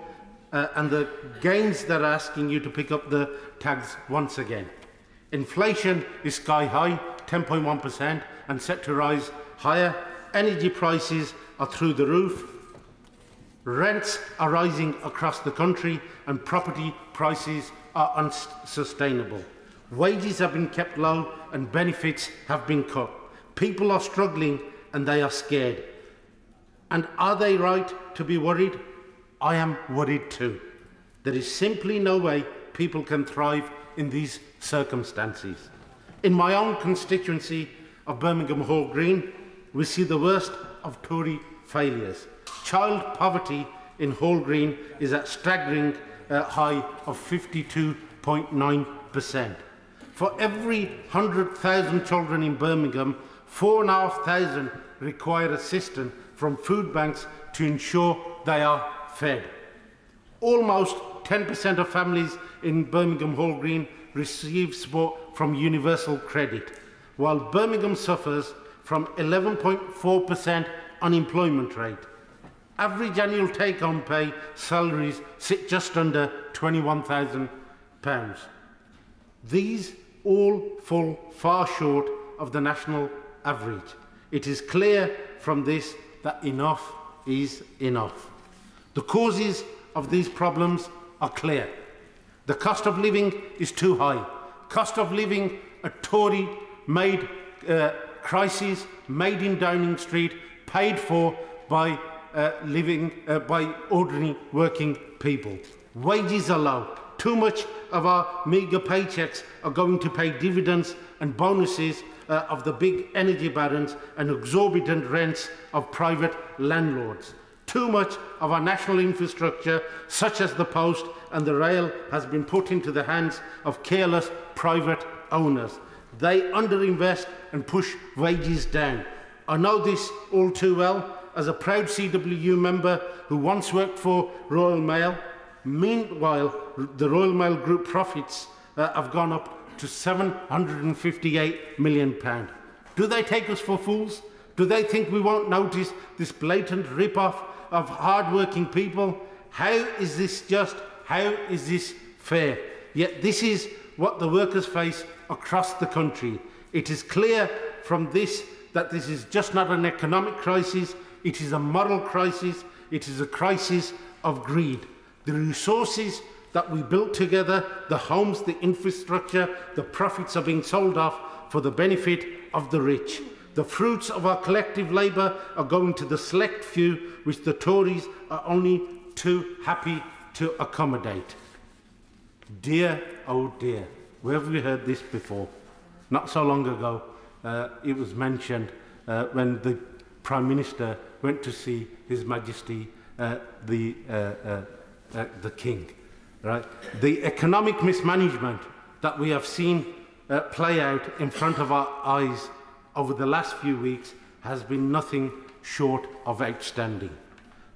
[SPEAKER 17] and the gains that are asking you to pick up the tags once again. Inflation is sky high, 10.1%, and set to rise higher. Energy prices are through the roof. Rents are rising across the country, and property prices are unsustainable. Wages have been kept low and benefits have been cut. People are struggling and they are scared. And are they right to be worried? I am worried too. There is simply no way people can thrive in these circumstances. In my own constituency of Birmingham Hall Green, we see the worst of Tory failures. Child poverty in Hall Green is at staggering high of 52.9%. For every 100,000 children in Birmingham, 4,500 require assistance from food banks to ensure they are fed. Almost 10% of families in Birmingham Hall Green receive support from Universal Credit, while Birmingham suffers from 11.4% unemployment rate. Average annual take-home pay salaries sit just under £21,000. These all fall far short of the national average. It is clear from this that enough is enough. The causes of these problems are clear. The cost of living is too high. Cost of living, a Tory-made crisis, made in Downing Street, paid for by by ordinary working people. Wages are low. Too much of our meagre paychecks are going to pay dividends and bonuses of the big energy barons and exorbitant rents of private landlords. Too much of our national infrastructure, such as the post and the rail, has been put into the hands of careless private owners. They underinvest and push wages down. I know this all too well as a proud CWU member who once worked for Royal Mail. Meanwhile, the Royal Mail Group profits have gone up to £758 million. Do they take us for fools? Do they think we won't notice this blatant rip-off of hard-working people? How is this just? How is this fair? Yet this is what the workers face across the country. It is clear from this that this is just not an economic crisis, it is a moral crisis, it is a crisis of greed. The resources that we built together, the homes, the infrastructure, the profits are being sold off for the benefit of the rich. The fruits of our collective labour are going to the select few, which the Tories are only too happy to accommodate. Dear, oh dear, where have we heard this before? Not so long ago, it was mentioned when the Prime Minister went to see His Majesty the King. Right? The economic mismanagement that we have seen play out in front of our eyes over the last few weeks has been nothing short of outstanding.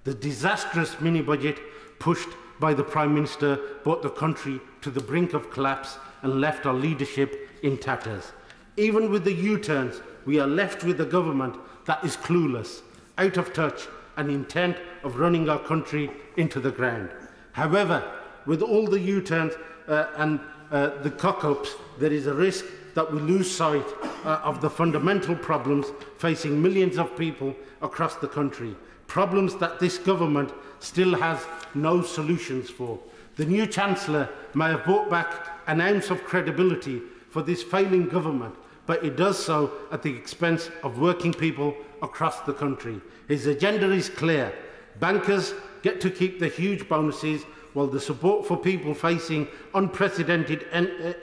[SPEAKER 17] The disastrous mini-budget pushed by the Prime Minister brought the country to the brink of collapse and left our leadership in tatters. Even with the U-turns, we are left with a government that is clueless, out of touch, and intent of running our country into the ground. However, with all the U-turns and the cock-ups, there is a risk that we lose sight of the fundamental problems facing millions of people across the country, problems that this government still has no solutions for. The new Chancellor may have brought back an ounce of credibility for this failing government, but it does so at the expense of working people across the country. His agenda is clear. Bankers get to keep the huge bonuses, while the support for people facing unprecedented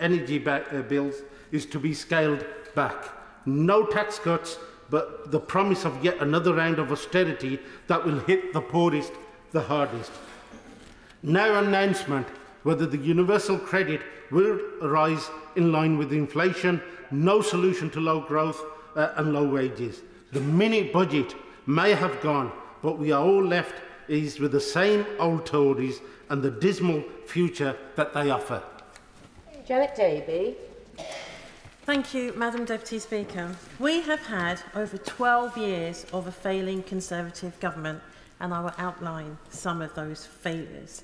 [SPEAKER 17] energy bills is to be scaled back. No tax cuts, but the promise of yet another round of austerity that will hit the poorest the hardest. No announcement whether the universal credit will rise in line with inflation, no solution to low growth and low wages. The mini-budget may have gone, but we are all left with the same old Tories and the dismal future that they offer.
[SPEAKER 7] Janet Davey.
[SPEAKER 4] Thank you, Madam Deputy Speaker. We have had over 12 years of a failing Conservative government, and I will outline some of those failures.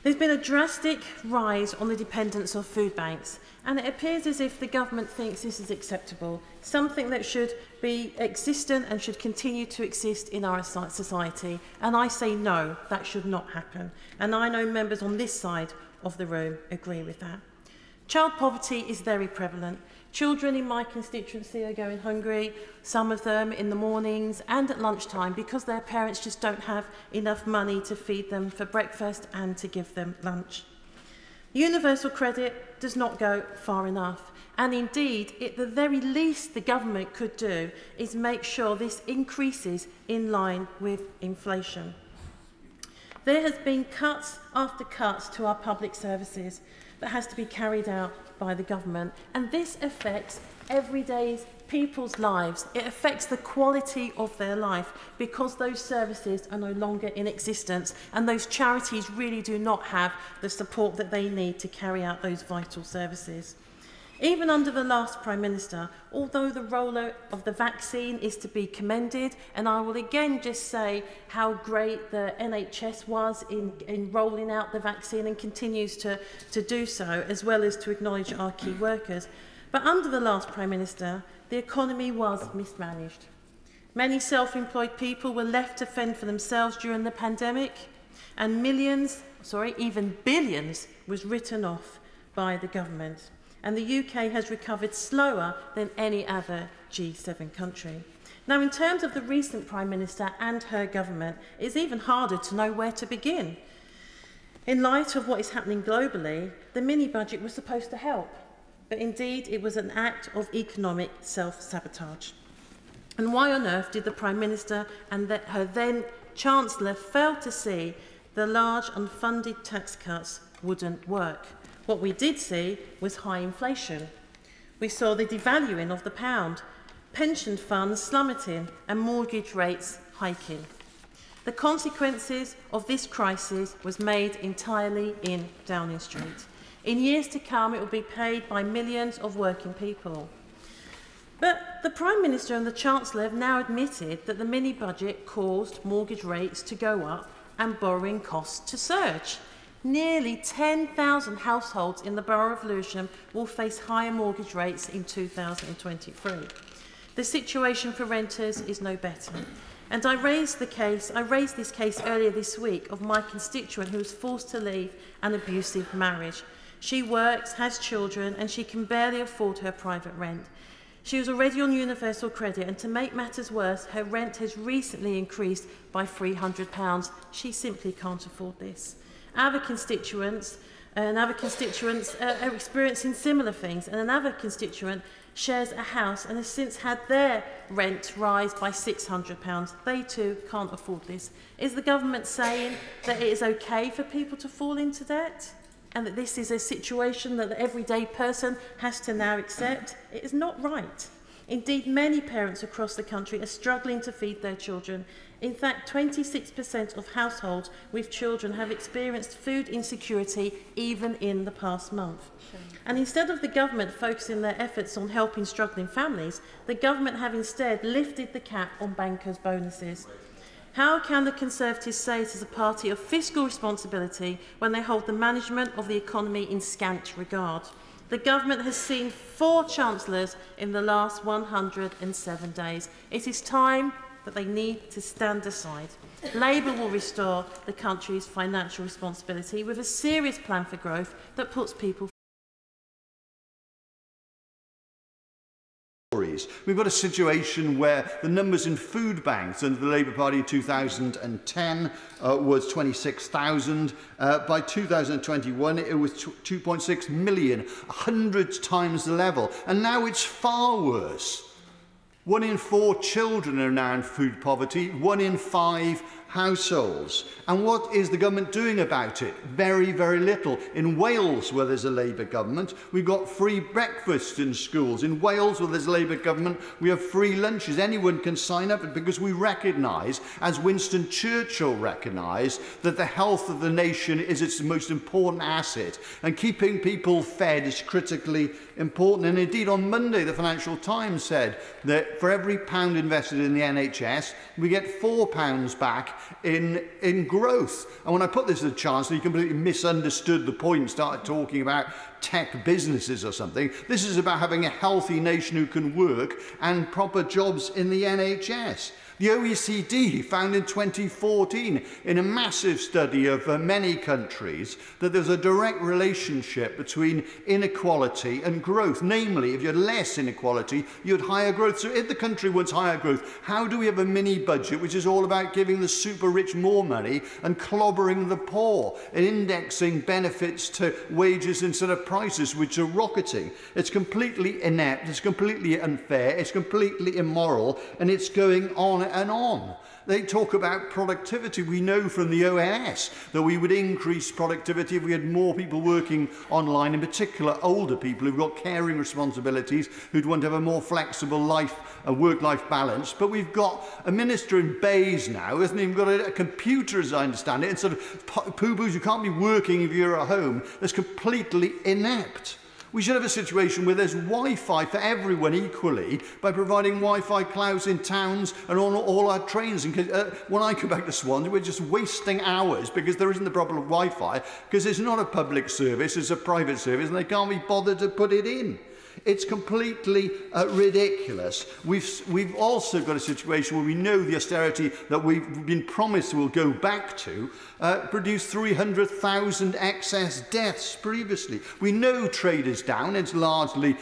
[SPEAKER 4] There's been a drastic rise on the dependence of food banks, and it appears as if the government thinks this is acceptable, something that should be existent and should continue to exist in our society. And I say no, that should not happen. And I know members on this side of the room agree with that. Child poverty is very prevalent. Children in my constituency are going hungry, some of them in the mornings and at lunchtime, because their parents just don't have enough money to feed them for breakfast and to give them lunch. Universal credit does not go far enough. And indeed, at the very least the government could do is make sure this increases in line with inflation. There has been cuts after cuts to our public services that has to be carried out by the government, and this affects everyday people's lives. It affects the quality of their life because those services are no longer in existence, and those charities really do not have the support that they need to carry out those vital services. Even under the last Prime Minister, although the rollout of the vaccine is to be commended, and I will again just say how great the NHS was in rolling out the vaccine and continues to do so, as well as to acknowledge our key workers. But under the last Prime Minister, the economy was mismanaged. Many self-employed people were left to fend for themselves during the pandemic, and even billions was written off by the government. And the UK has recovered slower than any other G7 country. Now, in terms of the recent Prime Minister and her government, it's even harder to know where to begin. In light of what is happening globally, the mini-budget was supposed to help, but indeed it was an act of economic self-sabotage. And why on earth did the Prime Minister and her then Chancellor fail to see the large unfunded tax cuts wouldn't work? What we did see was high inflation. We saw the devaluing of the pound, pension funds plummeting and mortgage rates hiking. The consequences of this crisis was made entirely in Downing Street. In years to come, it will be paid by millions of working people. But the Prime Minister and the Chancellor have now admitted that the mini-budget caused mortgage rates to go up and borrowing costs to surge. Nearly 10,000 households in the borough of Lewisham will face higher mortgage rates in 2023. The situation for renters is no better. And I raised this case earlier this week of my constituent who was forced to leave an abusive marriage. She works, has children, and she can barely afford her private rent. She was already on universal credit, and to make matters worse, her rent has recently increased by £300. She simply can't afford this. Other constituents are experiencing similar things, and another constituent shares a house and has since had their rent rise by £600. They too can't afford this. Is the government saying that it is okay for people to fall into debt and that this is a situation that the everyday person has to now accept? It is not right. Indeed, many parents across the country are struggling to feed their children. In fact, 26% of households with children have experienced food insecurity even in the past month. And instead of the government focusing their efforts on helping struggling families, the government have instead lifted the cap on bankers' bonuses. How can the Conservatives say it is a party of fiscal responsibility when they hold the management of the economy in scant regard? The government has seen 4 chancellors in the last 107 days. It is time that they need to stand aside. Labour will restore the country's financial responsibility with a serious plan for growth that puts people.
[SPEAKER 14] We've got a situation where the numbers in food banks under the Labour Party in 2010 was 26,000. By 2021, it was 2.6 million, 100 times the level. And now it's far worse. 1 in 4 children are now in food poverty, 1 in 5 households. And what is the government doing about it? Very, very little. In Wales, where there's a Labour government, we've got free breakfast in schools. In Wales, where there's a Labour government, we have free lunches. Anyone can sign up because we recognise, as Winston Churchill recognised, that the health of the nation is its most important asset. And keeping people fed is critically important. And indeed, on Monday, the Financial Times said that for every £1 invested in the NHS, we get £4 back in growth. And when I put this to the Chancellor, he completely misunderstood the point, started talking about tech businesses or something. This is about having a healthy nation who can work and proper jobs in the NHS. The OECD found in 2014, in a massive study of many countries, that there's a direct relationship between inequality and growth. Namely, if you had less inequality, you had higher growth. So if the country wants higher growth, how do we have a mini budget which is all about giving the super rich more money and clobbering the poor and indexing benefits to wages instead of prices, which are rocketing? It's completely inept, it's completely unfair, it's completely immoral, and it's going on and on. They talk about productivity. We know from the ONS that we would increase productivity if we had more people working online, in particular older people who've got caring responsibilities, who'd want to have a more flexible life and work-life balance. But we've got a minister in Bays now who hasn't even got a computer, as I understand it, and sort of poo-boos, you can't be working if you're at home. That's completely inept. We should have a situation where there's Wi-Fi for everyone equally by providing Wi-Fi clouds in towns and on all our trains. And when I go back to Swansea, we're just wasting hours because there isn't the proper Wi-Fi, because it's not a public service, it's a private service, and they can't be bothered to put it in. It's completely ridiculous. We've also got a situation where we know the austerity that we've been promised we'll go back to produced 300,000 excess deaths previously. We know trade is down. It's largely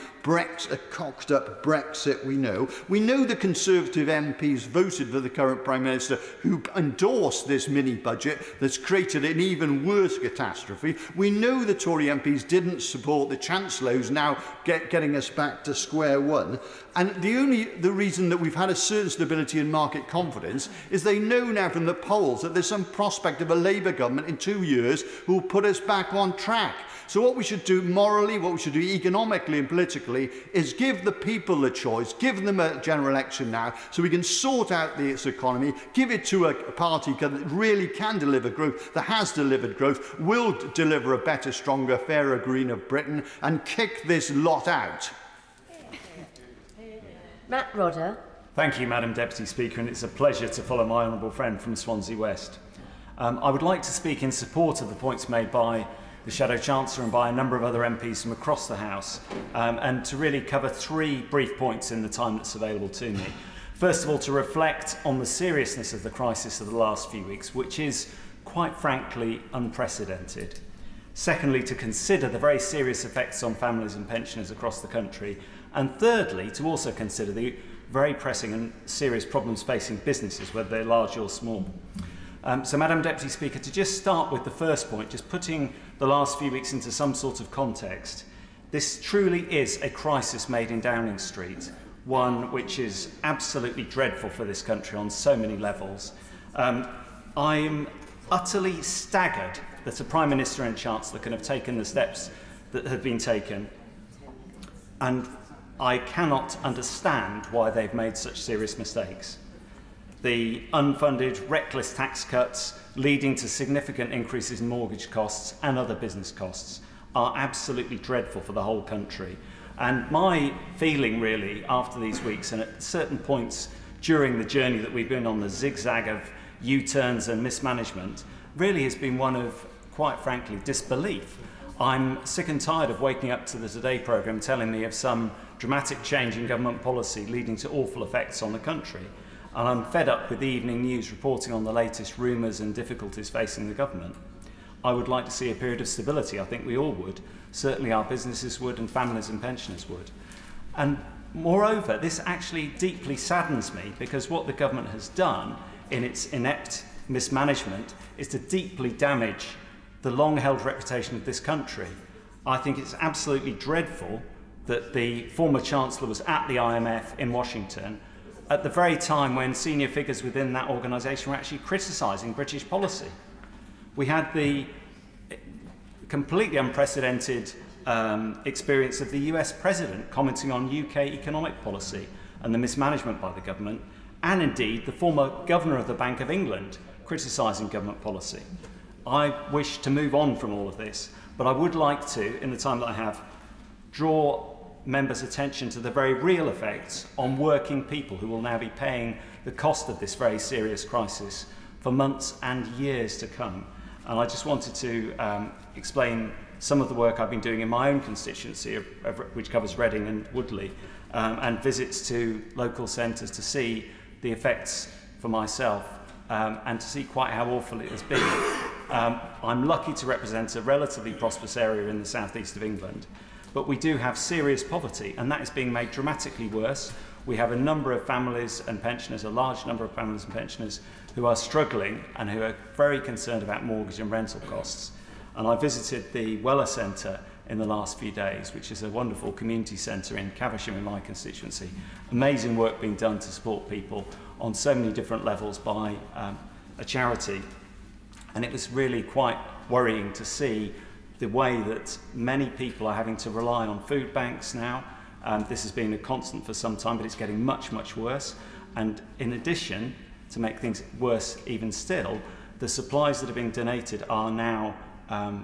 [SPEAKER 14] cocked up Brexit, we know. We know the Conservative MPs voted for the current Prime Minister, who endorsed this mini-budget that's created an even worse catastrophe. We know the Tory MPs didn't support the Chancellor, who's now getting us back to square one. And the reason that we've had a certain stability in market confidence is they know now from the polls that there's some prospect of a Labour government in 2 years who will put us back on track. So what we should do morally, what we should do economically and politically is give the people the choice, give them a general election now so we can sort out this economy, give it to a party that really can deliver growth, that has delivered growth, will deliver a better, stronger, fairer, greener Britain, and kick this lot out.
[SPEAKER 7] Matt Rodder.
[SPEAKER 19] Thank you, Madam Deputy Speaker, and it's a pleasure to follow my honourable friend from Swansea West. I would like to speak in support of the points made by the Shadow Chancellor and by a number of other MPs from across the House, and to really cover 3 brief points in the time that's available to me. First of all, to reflect on the seriousness of the crisis of the last few weeks, which is, quite frankly, unprecedented. Secondly, to consider the very serious effects on families and pensioners across the country. And thirdly, to also consider the very pressing and serious problems facing businesses, whether they're large or small. So, Madam Deputy Speaker, to just start with the first point, just putting the last few weeks into some sort of context, this truly is a crisis made in Downing Street, one which is absolutely dreadful for this country on so many levels. I'm utterly staggered that a Prime Minister and Chancellor can have taken the steps that have been taken, and I cannot understand why they've made such serious mistakes. The unfunded, reckless tax cuts leading to significant increases in mortgage costs and other business costs are absolutely dreadful for the whole country. And my feeling really after these weeks, and at certain points during the journey that we've been on, the zigzag of U-turns and mismanagement, really has been one of, quite frankly, disbelief. I'm sick and tired of waking up to the Today programme telling me of some dramatic change in government policy leading to awful effects on the country. And I'm fed up with the evening news reporting on the latest rumours and difficulties facing the government. I would like to see a period of stability. I think we all would. Certainly our businesses would, and families and pensioners would. And moreover, this actually deeply saddens me, because what the government has done in its inept mismanagement is to deeply damage the long-held reputation of this country. I think it's absolutely dreadful that the former Chancellor was at the IMF in Washington at the very time when senior figures within that organisation were actually criticising British policy. We had the completely unprecedented experience of the US President commenting on UK economic policy and the mismanagement by the government, and indeed the former Governor of the Bank of England criticising government policy. I wish to move on from all of this, but I would like to, in the time that I have, draw members' attention to the very real effects on working people who will now be paying the cost of this very serious crisis for months and years to come. And I just wanted to explain some of the work I've been doing in my own constituency, which covers Reading and Woodley, and visits to local centres to see the effects for myself and to see quite how awful it has been. I'm lucky to represent a relatively prosperous area in the southeast of England, but we do have serious poverty, and that is being made dramatically worse. We have a number of families and pensioners, a large number of families and pensioners, who are struggling and who are very concerned about mortgage and rental costs. And I visited the Weller Centre in the last few days, which is a wonderful community centre in Caversham in my constituency. Amazing work being done to support people on so many different levels by a charity. And it was really quite worrying to see the way that many people are having to rely on food banks now. This has been a constant for some time, but it's getting much, much worse. And in addition, to make things worse even still, the supplies that are being donated are now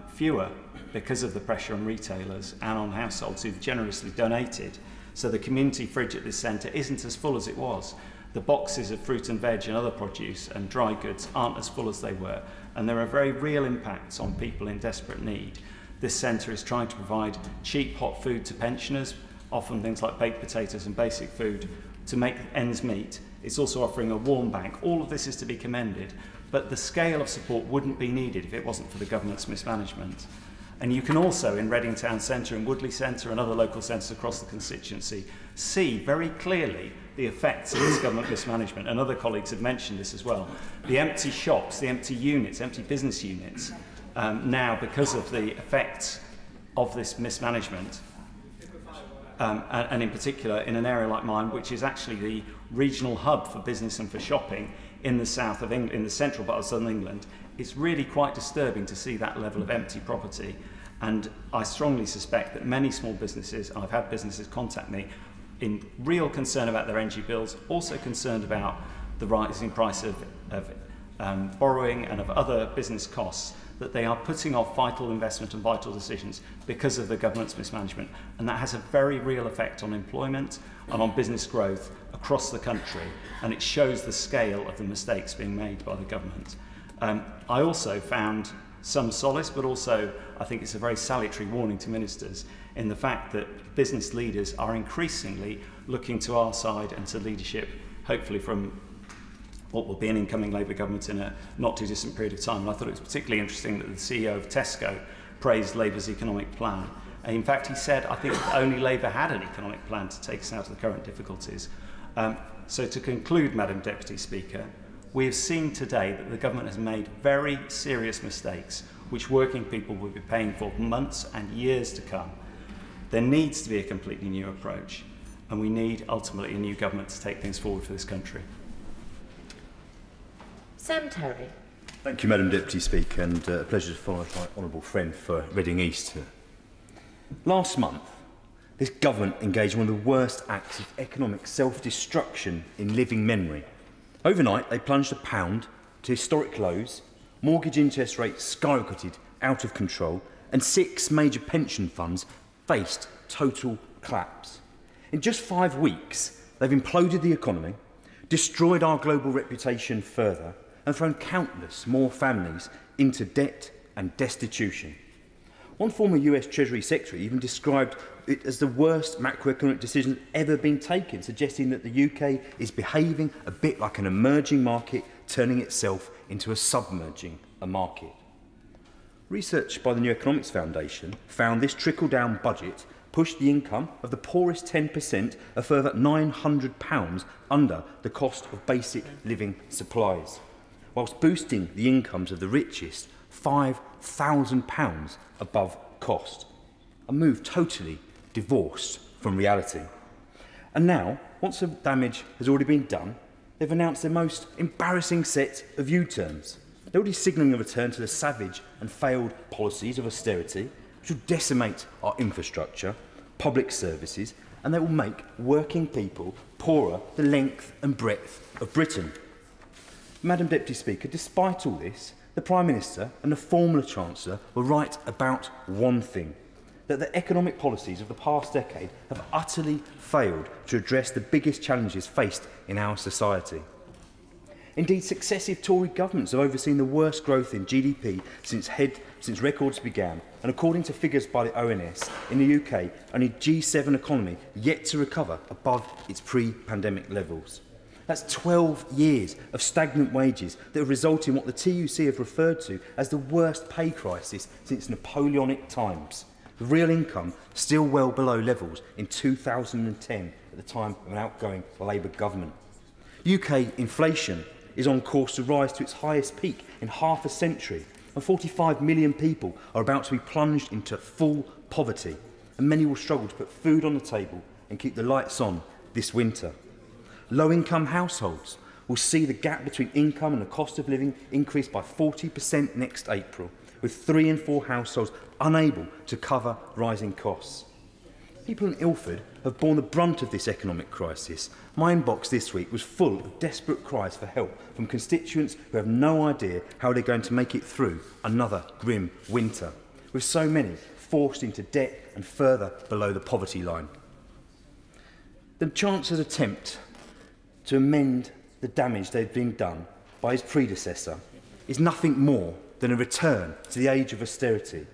[SPEAKER 19] fewer because of the pressure on retailers and on households who've generously donated. So the community fridge at this centre isn't as full as it was. The boxes of fruit and veg and other produce and dry goods aren't as full as they were. And there are very real impacts on people in desperate need. This centre is trying to provide cheap hot food to pensioners, often things like baked potatoes and basic food, to make ends meet. It's also offering a warm bank. All of this is to be commended, but the scale of support wouldn't be needed if it wasn't for the government's mismanagement. And you can also, in Reading Town Centre and Woodley Centre and other local centres across the constituency, see very clearly the effects of this government mismanagement, and other colleagues have mentioned this as well. The empty shops, the empty units, empty business units, now because of the effects of this mismanagement, and in particular in an area like mine, which is actually the regional hub for business and for shopping in the south of England, in the central part of southern England, it's really quite disturbing to see that level of empty property. And I strongly suspect that many small businesses, I've had businesses contact me, in real concern about their energy bills, also concerned about the rising price of borrowing and of other business costs, that they are putting off vital investment and vital decisions because of the government's mismanagement. And that has a very real effect on employment and on business growth across the country. And it shows the scale of the mistakes being made by the government. I also found some solace, but also I think it's a very salutary warning to ministers in the fact that business leaders are increasingly looking to our side and to leadership, hopefully from what will be an incoming Labour government in a not too distant period of time. And I thought it was particularly interesting that the CEO of Tesco praised Labour's economic plan. And in fact, he said, I think only Labour had an economic plan to take us out of the current difficulties. So to conclude, Madam Deputy Speaker, we have seen today that the government has made very serious mistakes which working people will be paying for months and years to come. There needs to be a completely new approach, and we need ultimately a new government to take things forward for this country.
[SPEAKER 7] Sam Terry.
[SPEAKER 18] Thank you, Madam Deputy Speaker, and a pleasure to follow my honourable friend for Reading East. Last month, this government engaged in one of the worst acts of economic self-destruction in living memory. Overnight, they plunged the pound to historic lows, mortgage interest rates skyrocketed out of control, and 6 major pension funds faced total collapse. In just 5 weeks, they've imploded the economy, destroyed our global reputation further, and thrown countless more families into debt and destitution. One former US Treasury Secretary even described it as the worst macroeconomic decision ever been taken, suggesting that the UK is behaving a bit like an emerging market, turning itself into a submerging market. Research by the New Economics Foundation found this trickle-down budget pushed the income of the poorest 10% a further £900 under the cost of basic living supplies, whilst boosting the incomes of the richest £5,000 above cost. A move totally divorced from reality. And now, once the damage has already been done, they've announced their most embarrassing set of U-turns. They're already signalling a return to the savage and failed policies of austerity, which will decimate our infrastructure, public services, and they will make working people poorer the length and breadth of Britain. Madam Deputy Speaker, despite all this, the Prime Minister and the former Chancellor were right about one thing, that the economic policies of the past decade have utterly failed to address the biggest challenges faced in our society. Indeed, successive Tory governments have overseen the worst growth in GDP since records began, and according to figures by the ONS, in the UK, only G7 economy yet to recover above its pre-pandemic levels. That's 12 years of stagnant wages that have resulted in what the TUC have referred to as the worst pay crisis since Napoleonic times. The real income still well below levels in 2010 at the time of an outgoing Labour government. UK inflation is on course to rise to its highest peak in half a century, and 45 million people are about to be plunged into full poverty, and many will struggle to put food on the table and keep the lights on this winter. Low-income households will see the gap between income and the cost of living increase by 40% next April, with 3 in 4 households unable to cover rising costs. People in Ilford have borne the brunt of this economic crisis. My inbox this week was full of desperate cries for help from constituents who have no idea how they're going to make it through another grim winter, with so many forced into debt and further below the poverty line. The Chancellor's attempt to amend the damage that had been done by his predecessor is nothing more than a return to the age of austerity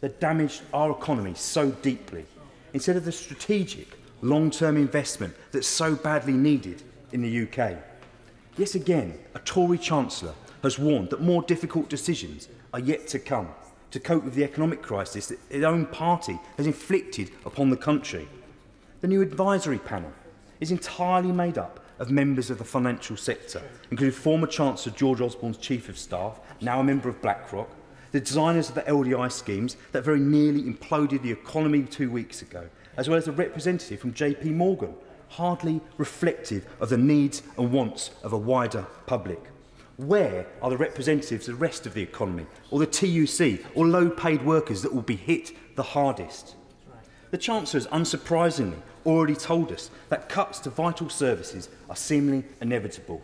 [SPEAKER 18] that damaged our economy so deeply, instead of the strategic, long-term investment that's so badly needed in the UK. Yet again, a Tory Chancellor has warned that more difficult decisions are yet to come to cope with the economic crisis that his own party has inflicted upon the country. The new advisory panel is entirely made up of members of the financial sector, including former Chancellor George Osborne's Chief of Staff, now a member of BlackRock, the designers of the LDI schemes that very nearly imploded the economy 2 weeks ago, as well as a representative from JP Morgan, hardly reflective of the needs and wants of a wider public. Where are the representatives of the rest of the economy, or the TUC, or low-paid workers that will be hit the hardest? The Chancellor has unsurprisingly already told us that cuts to vital services are seemingly inevitable.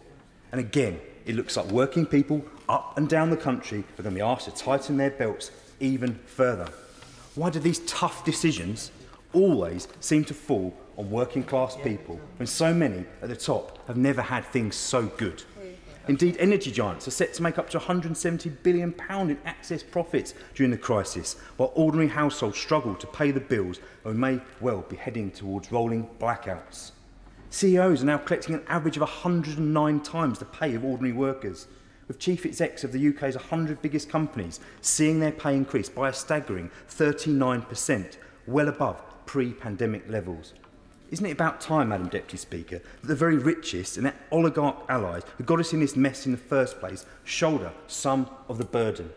[SPEAKER 18] And again, it looks like working people up and down the country are going to be asked to tighten their belts even further. Why do these tough decisions always seem to fall on working class people when so many at the top have never had things so good? Indeed, energy giants are set to make up to £170 billion in excess profits during the crisis, while ordinary households struggle to pay the bills and we may well be heading towards rolling blackouts. CEOs are now collecting an average of 109 times the pay of ordinary workers, with chief execs of the UK's 100 biggest companies seeing their pay increase by a staggering 39%, well above pre-pandemic levels. Isn't it about time, Madam Deputy Speaker, that the very richest and their oligarch allies who got us in this mess in the first place shoulder some of the burden?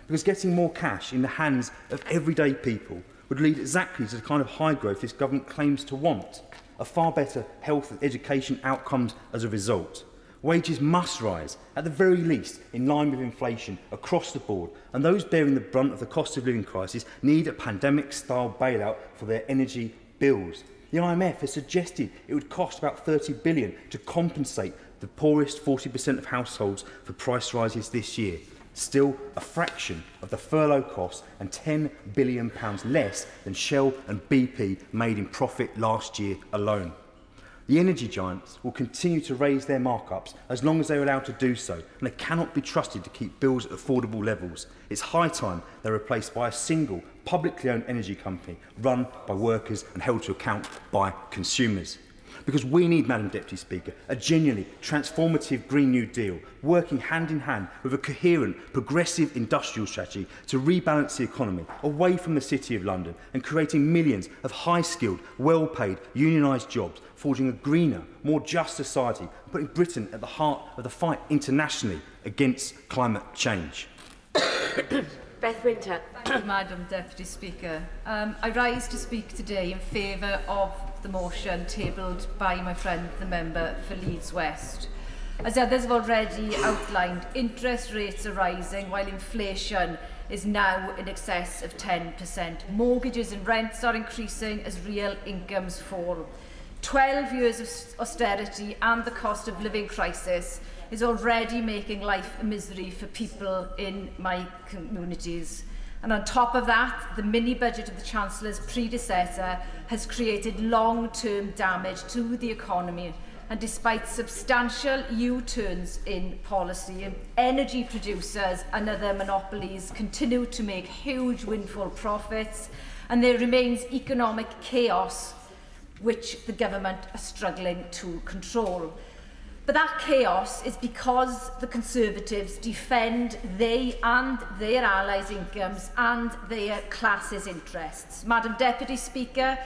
[SPEAKER 18] Because getting more cash in the hands of everyday people would lead exactly to the kind of high growth this government claims to want, a far better health and education outcomes as a result. Wages must rise, at the very least, in line with inflation across the board, and those bearing the brunt of the cost of living crisis need a pandemic-style bailout for their energy bills. The IMF has suggested it would cost about £30 billion to compensate the poorest 40% of households for price rises this year. Still a fraction of the furlough costs and £10 billion less than Shell and BP made in profit last year alone. The energy giants will continue to raise their markups as long as they are allowed to do so, and they cannot be trusted to keep bills at affordable levels. It's high time they're replaced by a single, publicly owned energy company run by workers and held to account by consumers. Because we need, Madam Deputy Speaker, a genuinely transformative Green New Deal, working hand in hand with a coherent, progressive industrial strategy to rebalance the economy away from the City of London and creating millions of high-skilled, well-paid, unionised jobs, forging a greener, more just society, and putting Britain at the heart of the fight internationally against climate change.
[SPEAKER 7] Beth Winter.
[SPEAKER 20] Thank you, Madam Deputy Speaker. I rise to speak today in favour of the motion tabled by my friend, the member for Leeds West. As others have already outlined, interest rates are rising while inflation is now in excess of 10%. Mortgages and rents are increasing as real incomes fall. 12 years of austerity and the cost of living crisis is already making life a misery for people in my communities. And on top of that, the mini-budget of the Chancellor's predecessor has created long-term damage to the economy. And despite substantial U-turns in policy, energy producers and other monopolies continue to make huge windfall profits, and there remains economic chaos which the government are struggling to control. But that chaos is because the Conservatives defend they and their allies' incomes and their classes' interests. Madam Deputy Speaker,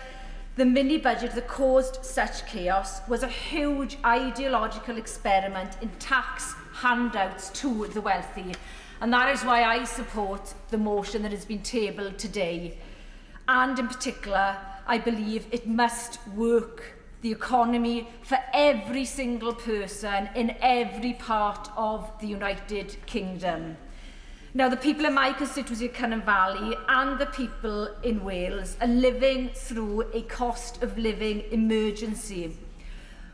[SPEAKER 20] the mini-budget that caused such chaos was a huge ideological experiment in tax handouts to the wealthy. And that is why I support the motion that has been tabled today. And in particular, I believe it must work the economy for every single person in every part of the United Kingdom. Now, the people in my constituency of Cynon Valley and the people in Wales are living through a cost of living emergency.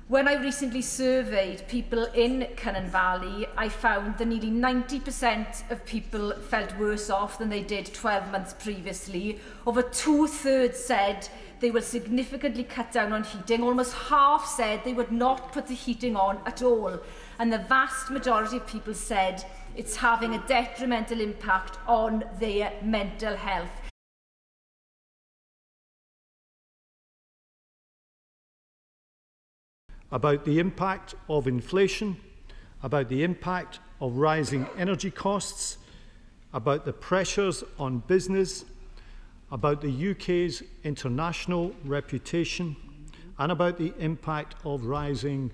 [SPEAKER 20] When I recently surveyed people in Cynon Valley, I found that nearly 90% of people felt worse off than they did 12 months previously. Over 2/3 said they will significantly cut down on heating. Almost half said they would not put the heating on at all. And the vast majority of people said it's having a detrimental impact on their mental health.
[SPEAKER 9] About the impact of inflation, about the impact of rising energy costs, about the pressures on business, about the UK's international reputation, and about the impact of rising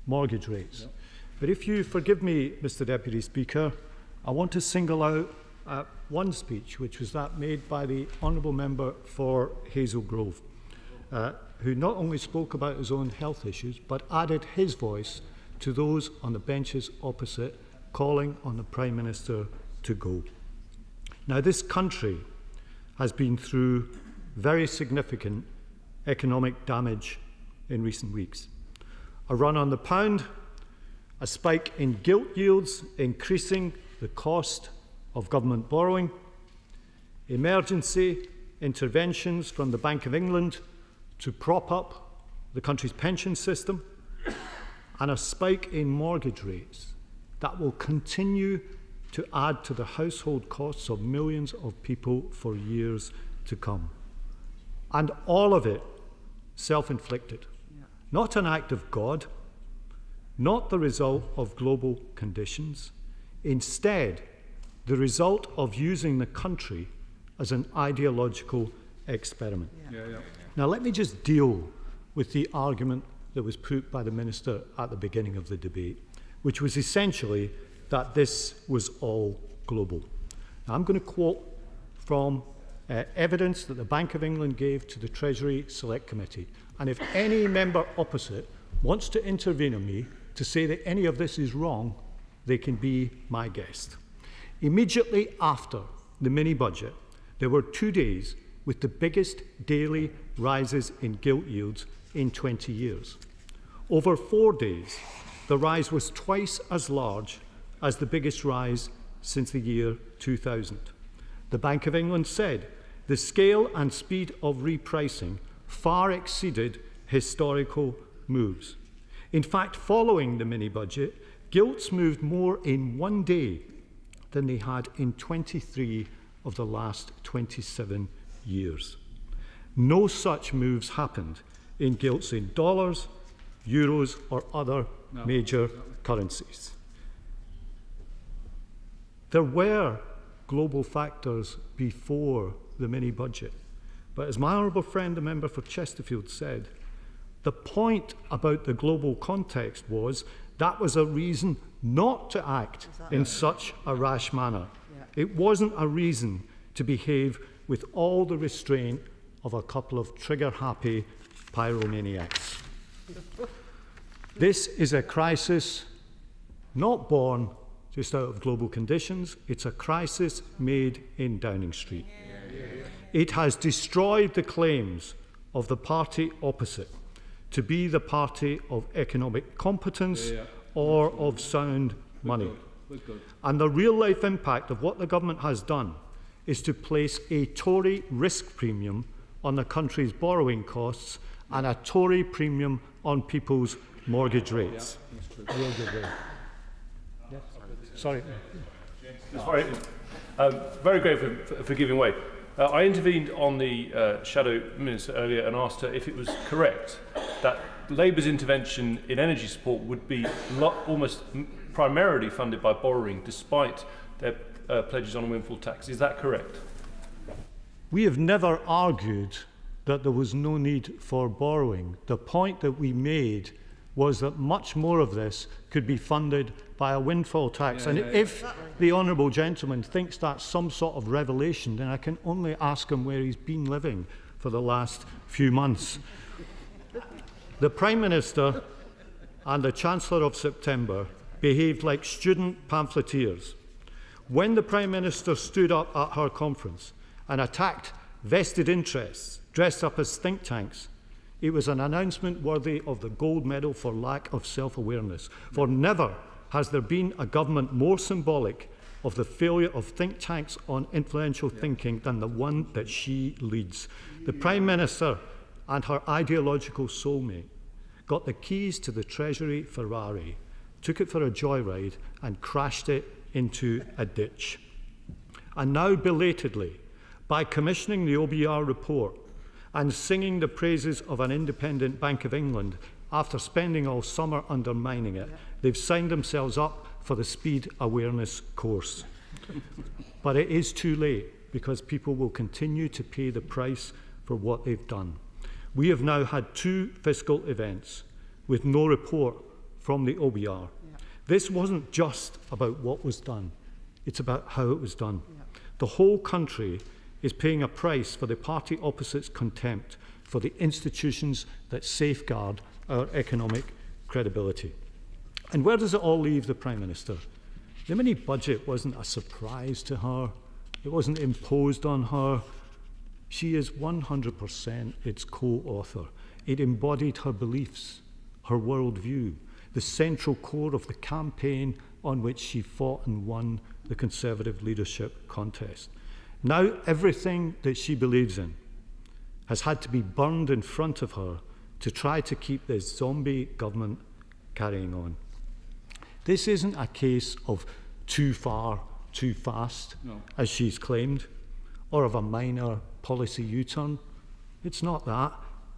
[SPEAKER 9] mortgage rates. But if you forgive me, Mr. Deputy Speaker, I want to single out one speech, which was that made by the Honourable Member for Hazel Grove, who not only spoke about his own health issues, but added his voice to those on the benches opposite, calling on the Prime Minister to go. Now, this country has been through very significant economic damage in recent weeks. A run on the pound, a spike in gilt yields, increasing the cost of government borrowing, emergency interventions from the Bank of England to prop up the country's pension system, and a spike in mortgage rates that will continue to add to the household costs of millions of people for years to come. And all of it self-inflicted. Not an act of God, not the result of global conditions, instead the result of using the country as an ideological experiment. Now let me just deal with the argument that was put by the Minister at the beginning of the debate, which was essentially that this was all global. Now, I'm going to quote from evidence that the Bank of England gave to the Treasury Select Committee. And if any member opposite wants to intervene on me to say that any of this is wrong, they can be my guest. Immediately after the mini-budget, there were 2 days with the biggest daily rises in gilt yields in 20 years. Over 4 days, the rise was twice as large as the biggest rise since the year 2000. The Bank of England said the scale and speed of repricing far exceeded historical moves. In fact, following the mini-budget, gilts moved more in 1 day than they had in 23 of the last 27 years. No such moves happened in gilts in dollars, euros, or other major currencies. There were global factors before the mini-budget, but as my honourable friend, the member for Chesterfield, said, the point about the global context was that was a reason not to act in such a rash manner. It wasn't a reason to behave with all the restraint of a couple of trigger-happy pyromaniacs. This is a crisis not born just out of global conditions. It's a crisis made in Downing Street. It has destroyed the claims of the party opposite to be the party of economic competence or of sound money. And the real-life impact of what the government has done is to place a Tory risk premium on the country's borrowing costs and a Tory premium on people's mortgage rates.
[SPEAKER 1] Sorry. Very grateful for giving way. I intervened on the Shadow Minister earlier and asked her if it was correct that Labour's intervention in energy support would be almost primarily funded by borrowing, despite their pledges on a windfall tax. Is that correct?
[SPEAKER 9] We have never argued that there was no need for borrowing. The point that we made was that much more of this could be funded by a windfall tax. If the honourable gentleman thinks that's some sort of revelation, then I can only ask him where he's been living for the last few months. The Prime Minister and the Chancellor of September behaved like student pamphleteers. When the Prime Minister stood up at her conference and attacked vested interests dressed up as think tanks, it was an announcement worthy of the gold medal for lack of self-awareness. For never has there been a government more symbolic of the failure of think tanks on influential thinking than the one that she leads. The Prime Minister and her ideological soulmate got the keys to the Treasury Ferrari, took it for a joyride and crashed it into a ditch. And now, belatedly, by commissioning the OBR report and singing the praises of an independent Bank of England after spending all summer undermining it, they've signed themselves up for the speed awareness course. But it is too late, because people will continue to pay the price for what they've done. We have now had 2 fiscal events with no report from the OBR. This wasn't just about what was done, it's about how it was done. The whole country is paying a price for the party opposite's contempt for the institutions that safeguard our economic credibility. And where does it all leave the Prime Minister? The mini budget wasn't a surprise to her. It wasn't imposed on her. She is 100% its co-author. It embodied her beliefs, her worldview, the central core of the campaign on which she fought and won the Conservative leadership contest. Now everything that she believes in has had to be burned in front of her to try to keep this zombie government carrying on. This isn't a case of too far, too fast, as she's claimed, or of a minor policy U-turn. It's not that.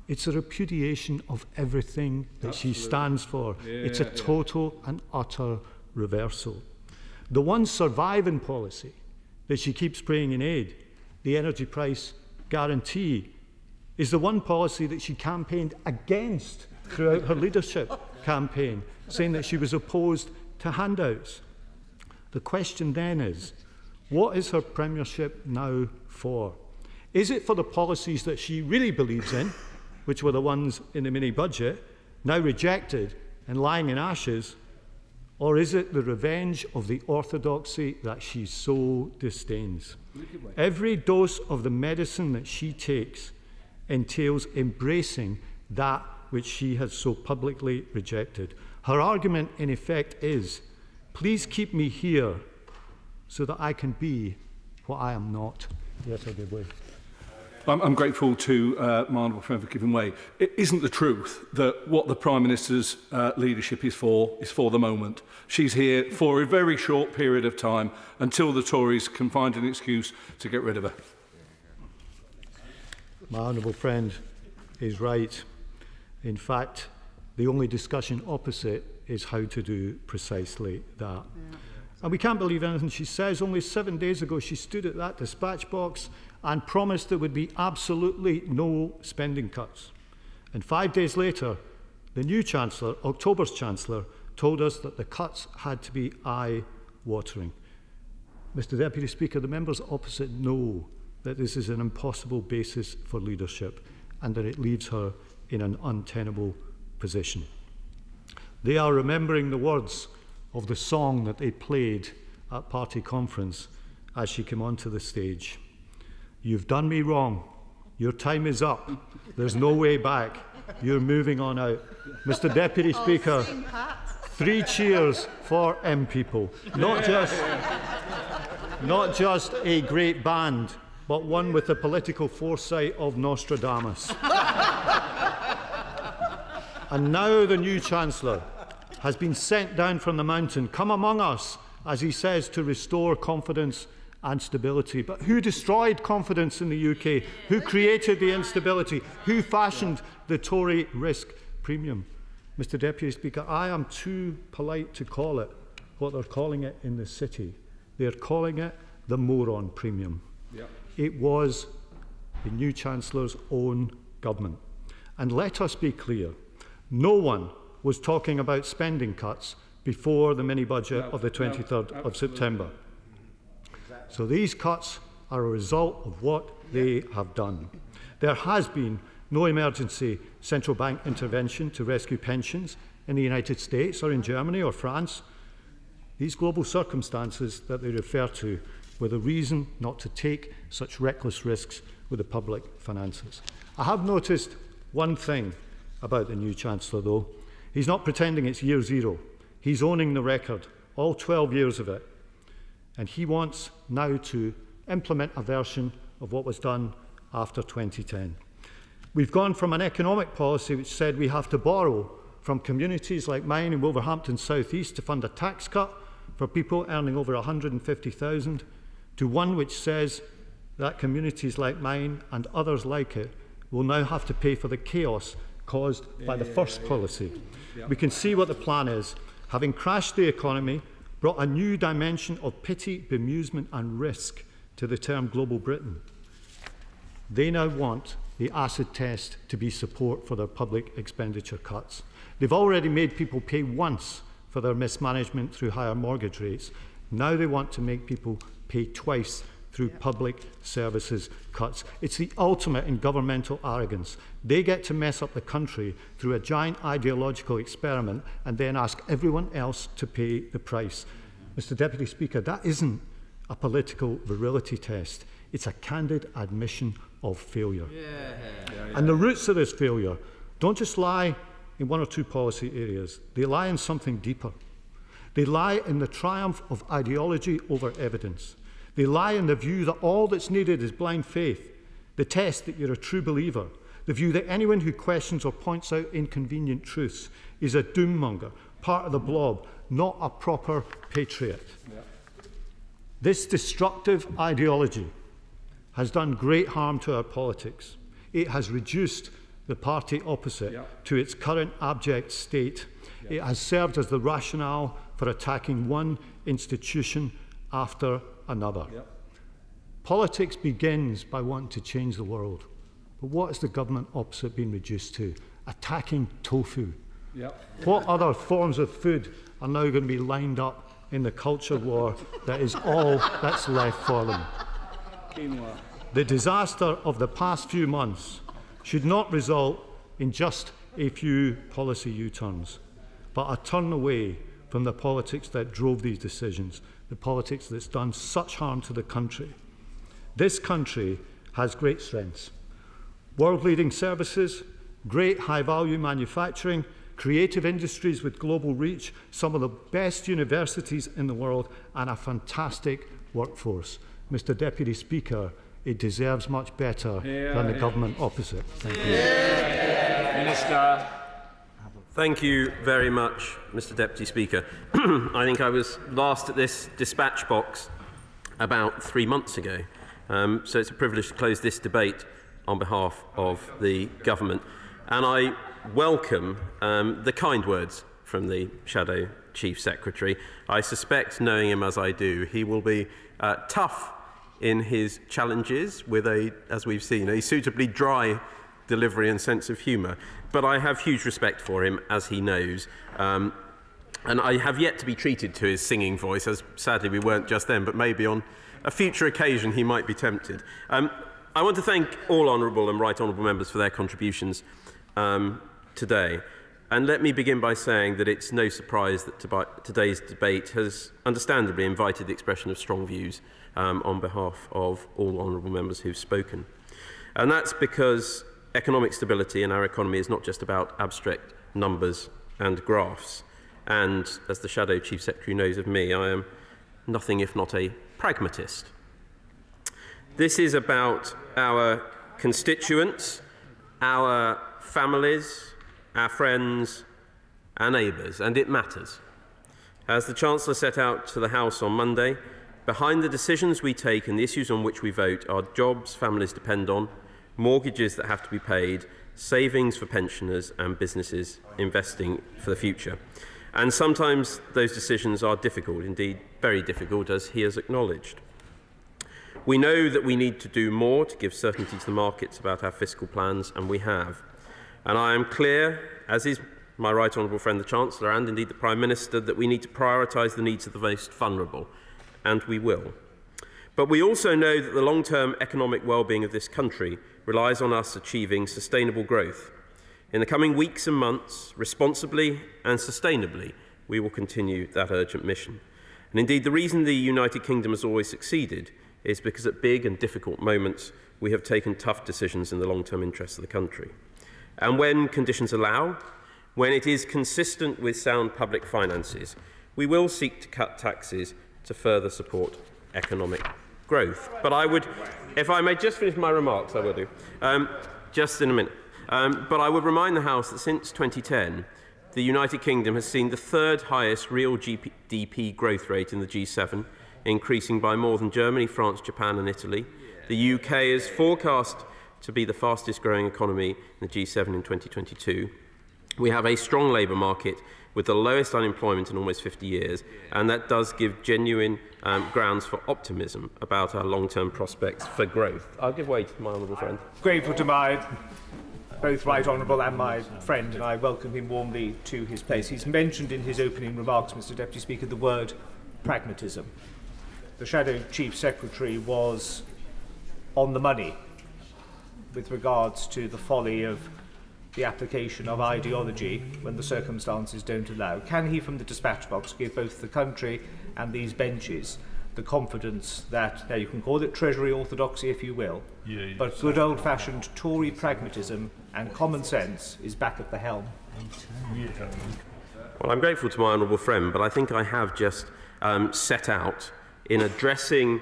[SPEAKER 9] It's a repudiation of everything that she stands for. It's a total and utter reversal. The one surviving policy that she keeps praying in aid, the energy price guarantee, is the one policy that she campaigned against throughout her leadership campaign, saying that she was opposed to handouts. The question then is, what is her premiership now for? Is it for the policies that she really believes in, which were the ones in the mini-budget, now rejected and lying in ashes, or is it the revenge of the orthodoxy that she so disdains? Every dose of the medicine that she takes entails embracing that which she has so publicly rejected. Her argument, in effect, is, please keep me here so that I can be what I am not. Yes, I give way.
[SPEAKER 13] I'm grateful to my honourable friend for giving way. It isn't the truth that what the Prime Minister's leadership is for the moment. She's here for a very short period of time until the Tories can find an excuse to get rid of her.
[SPEAKER 9] My honourable friend is right. In fact, the only discussion opposite is how to do precisely that. And we can't believe anything she says. Only 7 days ago, she stood at that dispatch box and promised there would be absolutely no spending cuts. And 5 days later, the new Chancellor, October's Chancellor, told us that the cuts had to be eye-watering. Mr Deputy Speaker, the members opposite know that this is an impossible basis for leadership and that it leaves her in an untenable position. They are remembering the words of the song that they played at party conference as she came onto the stage. You've done me wrong. Your time is up. There's no way back. You're moving on out. Mr Deputy Speaker, 3 cheers for M People. Not just a great band, but one with the political foresight of Nostradamus. And now the new Chancellor has been sent down from the mountain. Come among us, as he says, to restore confidence and stability. But who destroyed confidence in the UK? Who created the instability? Who fashioned the Tory risk premium? Mr Deputy Speaker, I am too polite to call it what they're calling it in the city. They're calling it the moron premium. Yep. It was the new Chancellor's own government. And let us be clear, no one was talking about spending cuts before the mini-budget of the 23rd of September. So these cuts are a result of what they have done. There has been no emergency central bank intervention to rescue pensions in the United States or in Germany or France. These global circumstances that they refer to were the reason not to take such reckless risks with the public finances. I have noticed one thing about the new Chancellor, though. He's not pretending it's year zero. He's owning the record, all 12 years of it. And he wants now to implement a version of what was done after 2010. We've gone from an economic policy which said we have to borrow from communities like mine in Wolverhampton South East to fund a tax cut for people earning over 150,000 to one which says that communities like mine and others like it will now have to pay for the chaos caused by the first policy. We can see what the plan is. Having crashed the economy, brought a new dimension of pity, bemusement and risk to the term Global Britain. They now want the acid test to be support for their public expenditure cuts. They've already made people pay once for their mismanagement through higher mortgage rates. Now they want to make people pay twice through public services cuts. It's the ultimate in governmental arrogance. They get to mess up the country through a giant ideological experiment and then ask everyone else to pay the price. Mr Deputy Speaker, that isn't a political virility test. It's a candid admission of failure. And the roots of this failure don't just lie in one or two policy areas. They lie in something deeper. They lie in the triumph of ideology over evidence. They lie in the view that all that's needed is blind faith, the test that you're a true believer, the view that anyone who questions or points out inconvenient truths is a doom-monger, part of the blob, not a proper patriot. This destructive ideology has done great harm to our politics. It has reduced the party opposite to its current abject state. It has served as the rationale for attacking one institution after another. Politics begins by wanting to change the world. But what has the government opposite been reduced to? Attacking tofu. What other forms of food are now going to be lined up in the culture war that is all that's left for them? The disaster of the past few months should not result in just a few policy U-turns, but a turn away from the politics that drove these decisions, the politics that's done such harm to the country. This country has great strengths. World-leading services, great high-value manufacturing, creative industries with global reach, some of the best universities in the world, and a fantastic workforce. Mr Deputy Speaker, it deserves much better than the government opposite. Thank you.
[SPEAKER 5] Minister. Thank you very much, Mr Deputy Speaker. I think I was last at this dispatch box about 3 months ago, so it's a privilege to close this debate on behalf of the government. And I welcome the kind words from the Shadow Chief Secretary. I suspect, knowing him as I do, he will be tough in his challenges with as we've seen, a suitably dry delivery and sense of humour. But I have huge respect for him, as he knows. And I have yet to be treated to his singing voice, as sadly we weren't just then, but maybe on a future occasion he might be tempted. I want to thank all honourable and right honourable members for their contributions today. And let me begin by saying that it's no surprise that today's debate has understandably invited the expression of strong views on behalf of all honourable members who've spoken. And that's because economic stability in our economy is not just about abstract numbers and graphs. And as the Shadow Chief Secretary knows of me, I am nothing if not a pragmatist. This is about our constituents, our families, our friends, our neighbours, and it matters. As the Chancellor set out to the House on Monday, Behind the decisions we take and the issues on which we vote are jobs families depend on, mortgages that have to be paid, savings for pensioners and businesses investing for the future. And sometimes those decisions are difficult, indeed very difficult, as he has acknowledged. We know that we need to do more to give certainty to the markets about our fiscal plans, and we have. And I am clear, as is my right honourable friend the Chancellor and indeed the Prime Minister, that we need to prioritise the needs of the most vulnerable, and we will. But we also know that the long-term economic well-being of this country relies on us achieving sustainable growth. In the coming weeks and months, responsibly and sustainably, we will continue that urgent mission. And indeed, the reason the United Kingdom has always succeeded is because at big and difficult moments, we have taken tough decisions in the long-term interests of the country. And when conditions allow, when it is consistent with sound public finances, we will seek to cut taxes to further support economic growth. But I would, if I may just finish my remarks, I will do, just in a minute. But I would remind the House that since 2010, the United Kingdom has seen the third highest real GDP growth rate in the G7, increasing by more than Germany, France, Japan and Italy. The UK is forecast to be the fastest growing economy in the G7 in 2022. We have a strong labour market with the lowest unemployment in almost 50 years, and that does give genuine grounds for optimism about our long-term prospects for growth. I'll give way to my honourable friend.
[SPEAKER 21] Grateful to my both right honourable and my friend, and I welcome him warmly to his place. He's mentioned in his opening remarks, Mr Deputy Speaker, the word pragmatism. The Shadow Chief Secretary was on the money with regards to the folly of the application of ideology when the circumstances don't allow. Can he, from the dispatch box, give both the country and these benches the confidence that, now you can call it Treasury orthodoxy if you will, but good old-fashioned Tory pragmatism and common sense is back at the helm?
[SPEAKER 5] Well, I'm grateful to my honourable friend, but I think I have just set out in addressing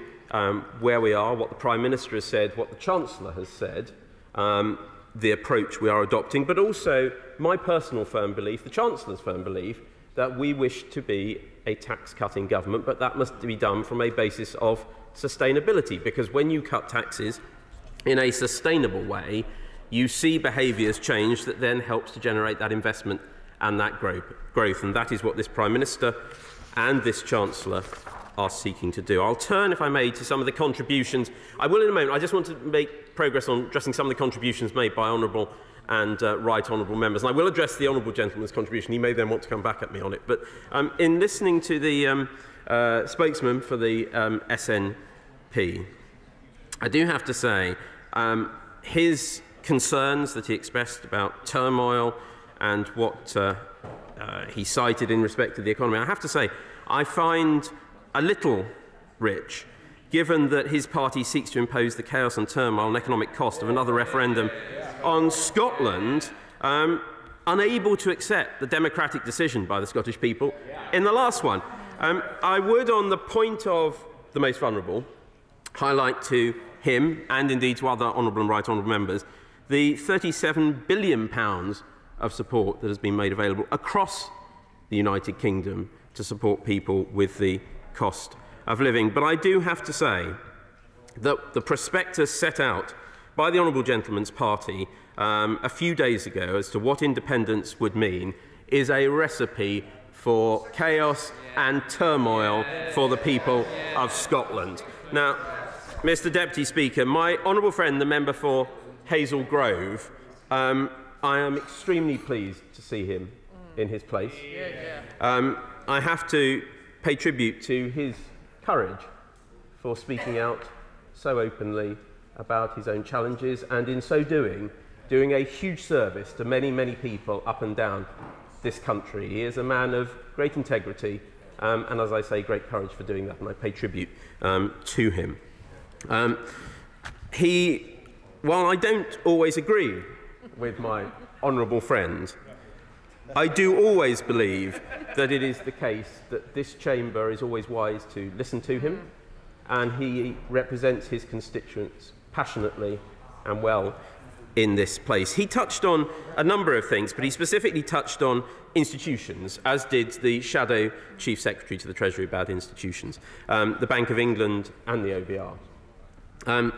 [SPEAKER 5] where we are, what the Prime Minister has said, what the Chancellor has said, the approach we are adopting, but also my personal firm belief, the Chancellor's firm belief, that we wish to be a tax-cutting government, but that must be done from a basis of sustainability, because when you cut taxes in a sustainable way, you see behaviours change that then helps to generate that investment and that growth. And that is what this Prime Minister and this Chancellor are seeking to do. I'll turn, if I may, to some of the contributions. I will in a moment. I just want to make progress on addressing some of the contributions made by honourable and right honourable members. And I will address the honourable gentleman's contribution. He may then want to come back at me on it. But in listening to the spokesman for the SNP, I do have to say his concerns that he expressed about turmoil and what he cited in respect to the economy, I have to say, I find a little rich, given that his party seeks to impose the chaos and turmoil and economic cost of another referendum on Scotland, unable to accept the democratic decision by the Scottish people in the last one. I would, on the point of the most vulnerable, highlight to him, and indeed to other honourable and right honourable members, the £37 billion of support that has been made available across the United Kingdom to support people with the cost of living. But I do have to say that the prospectus set out by the Honourable Gentleman's party a few days ago as to what independence would mean is a recipe for chaos and turmoil for the people of Scotland. Now, Mr Deputy Speaker, my honourable friend, the member for Hazel Grove, I am extremely pleased to see him in his place. I have to pay tribute to his courage for speaking out so openly about his own challenges, and in so doing a huge service to many, many people up and down this country. He is a man of great integrity and, as I say, great courage for doing that, and I pay tribute to him. While I don't always agree with my honourable friend, I do always believe that it is the case that this chamber is always wise to listen to him, and he represents his constituents passionately and well in this place. He touched on a number of things, but he specifically touched on institutions, as did the Shadow Chief Secretary to the Treasury about institutions, the Bank of England and the OBR.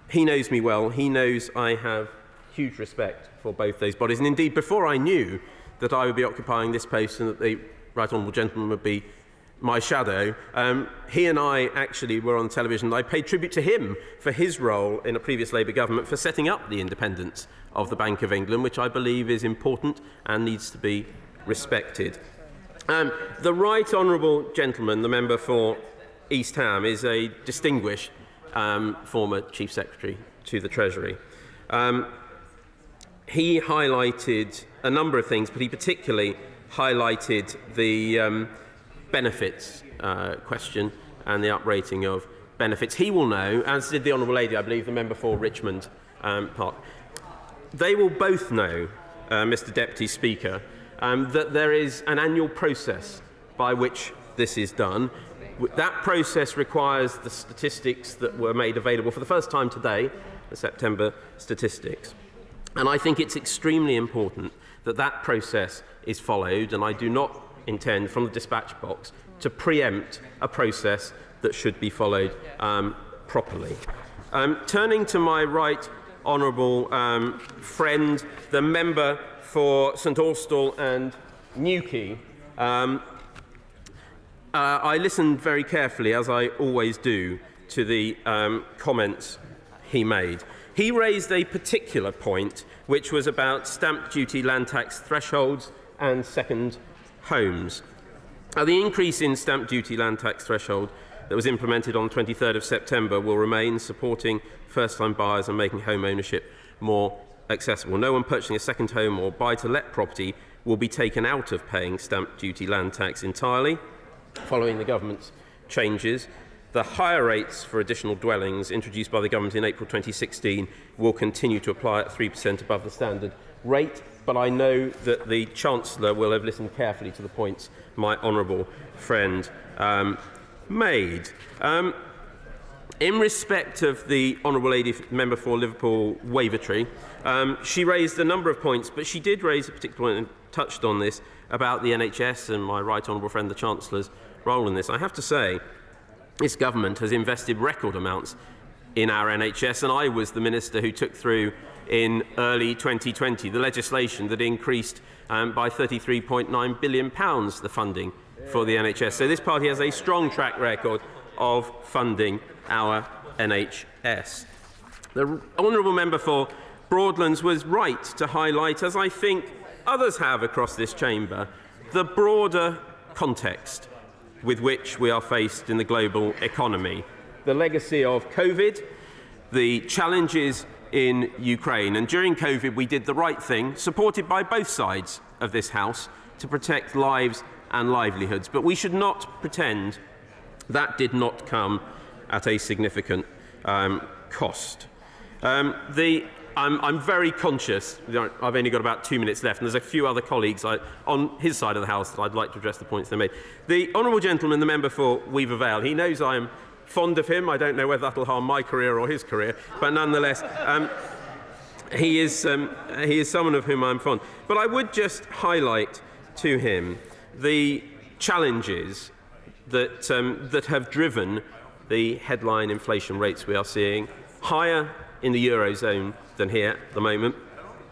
[SPEAKER 5] He knows me well. He knows I have huge respect for both those bodies. And indeed, before I knew that I would be occupying this post and that the Right Honourable Gentleman would be my shadow, he and I actually were on television. I paid tribute to him for his role in a previous Labour government for setting up the independence of the Bank of England, which I believe is important and needs to be respected. The Right Honourable Gentleman, the member for East Ham, is a distinguished former Chief Secretary to the Treasury. He highlighted a number of things, but he particularly highlighted the benefits question and the uprating of benefits. He will know, as did the Honourable Lady, I believe, the member for Richmond Park. They will both know, Mr Deputy Speaker, that there is an annual process by which this is done. That process requires the statistics that were made available for the first time today, the September statistics. And I think it's extremely important that that process is followed, and I do not intend, from the dispatch box, to preempt a process that should be followed properly. Turning to my right honourable friend, the member for St Austell and Newquay, I listened very carefully, as I always do, to the comments he made. He raised a particular point, which was about stamp duty land tax thresholds and second homes. The increase in stamp duty land tax threshold that was implemented on 23rd of September will remain, supporting first-time buyers and making home ownership more accessible. No one purchasing a second home or buy-to-let property will be taken out of paying stamp duty land tax entirely, following the government's changes. The higher rates for additional dwellings introduced by the government in April 2016 will continue to apply at 3% above the standard rate, but I know that the Chancellor will have listened carefully to the points my honourable friend made. In respect of the Honourable Lady Member for Liverpool Wavertree, she raised a number of points, but she did raise a particular point and touched on this about the NHS and my right honourable friend the Chancellor's role in this. I have to say, this government has invested record amounts in our NHS, and I was the minister who took through in early 2020 the legislation that increased by £33.9 billion the funding for the NHS. So this party has a strong track record of funding our NHS. The honourable member for Broadlands was right to highlight, as I think others have across this chamber, the broader context with which we are faced in the global economy. The legacy of COVID, the challenges in Ukraine. And during COVID, we did the right thing, supported by both sides of this House, to protect lives and livelihoods. But we should not pretend that did not come at a significant cost. I'm very conscious, I've only got about 2 minutes left, and there's a few other colleagues on his side of the House that I'd like to address the points they made. The Honourable Gentleman, the member for Weaver Vale, he knows I am fond of him. I don't know whether that will harm my career or his career, but nonetheless, he is someone of whom I'm fond. But I would just highlight to him the challenges that have driven the headline inflation rates we are seeing, higher in the Eurozone than here at the moment.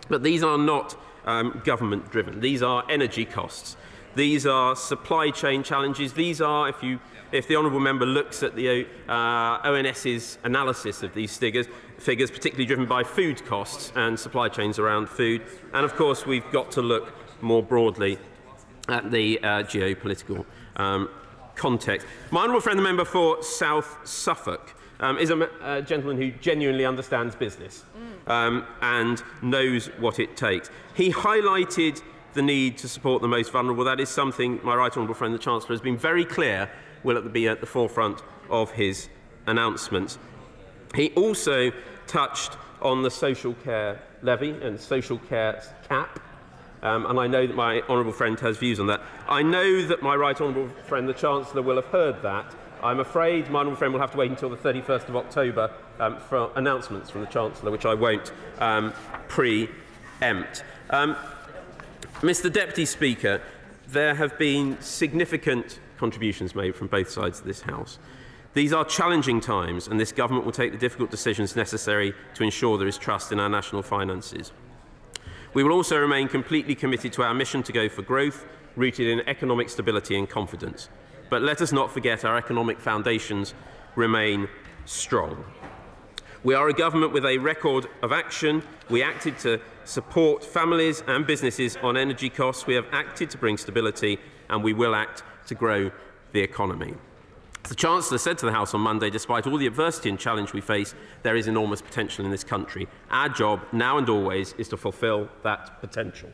[SPEAKER 5] But these are not government-driven. These are energy costs. These are supply chain challenges. These are, if the honourable member looks at the ONS's analysis of these figures, particularly driven by food costs and supply chains around food. And of course, we've got to look more broadly at the geopolitical context. My honourable friend, the member for South Suffolk, is a gentleman who genuinely understands business and knows what it takes. He highlighted the need to support the most vulnerable. That is something my right honourable friend, the Chancellor, has been very clear will be at the forefront of his announcements. He also touched on the social care levy and social care cap, and I know that my honourable friend has views on that. I know that my right honourable friend, the Chancellor, will have heard that. I'm afraid my honourable friend will have to wait until the 31st of October for announcements from the Chancellor, which I won't preempt. Mr Deputy Speaker, there have been significant contributions made from both sides of this House. These are challenging times, and this government will take the difficult decisions necessary to ensure there is trust in our national finances. We will also remain completely committed to our mission to go for growth, rooted in economic stability and confidence. But let us not forget our economic foundations remain strong. We are a government with a record of action. We acted to support families and businesses on energy costs. We have acted to bring stability, and we will act to grow the economy. As the Chancellor said to the House on Monday, despite all the adversity and challenge we face, there is enormous potential in this country. Our job, now and always, is to fulfil that potential.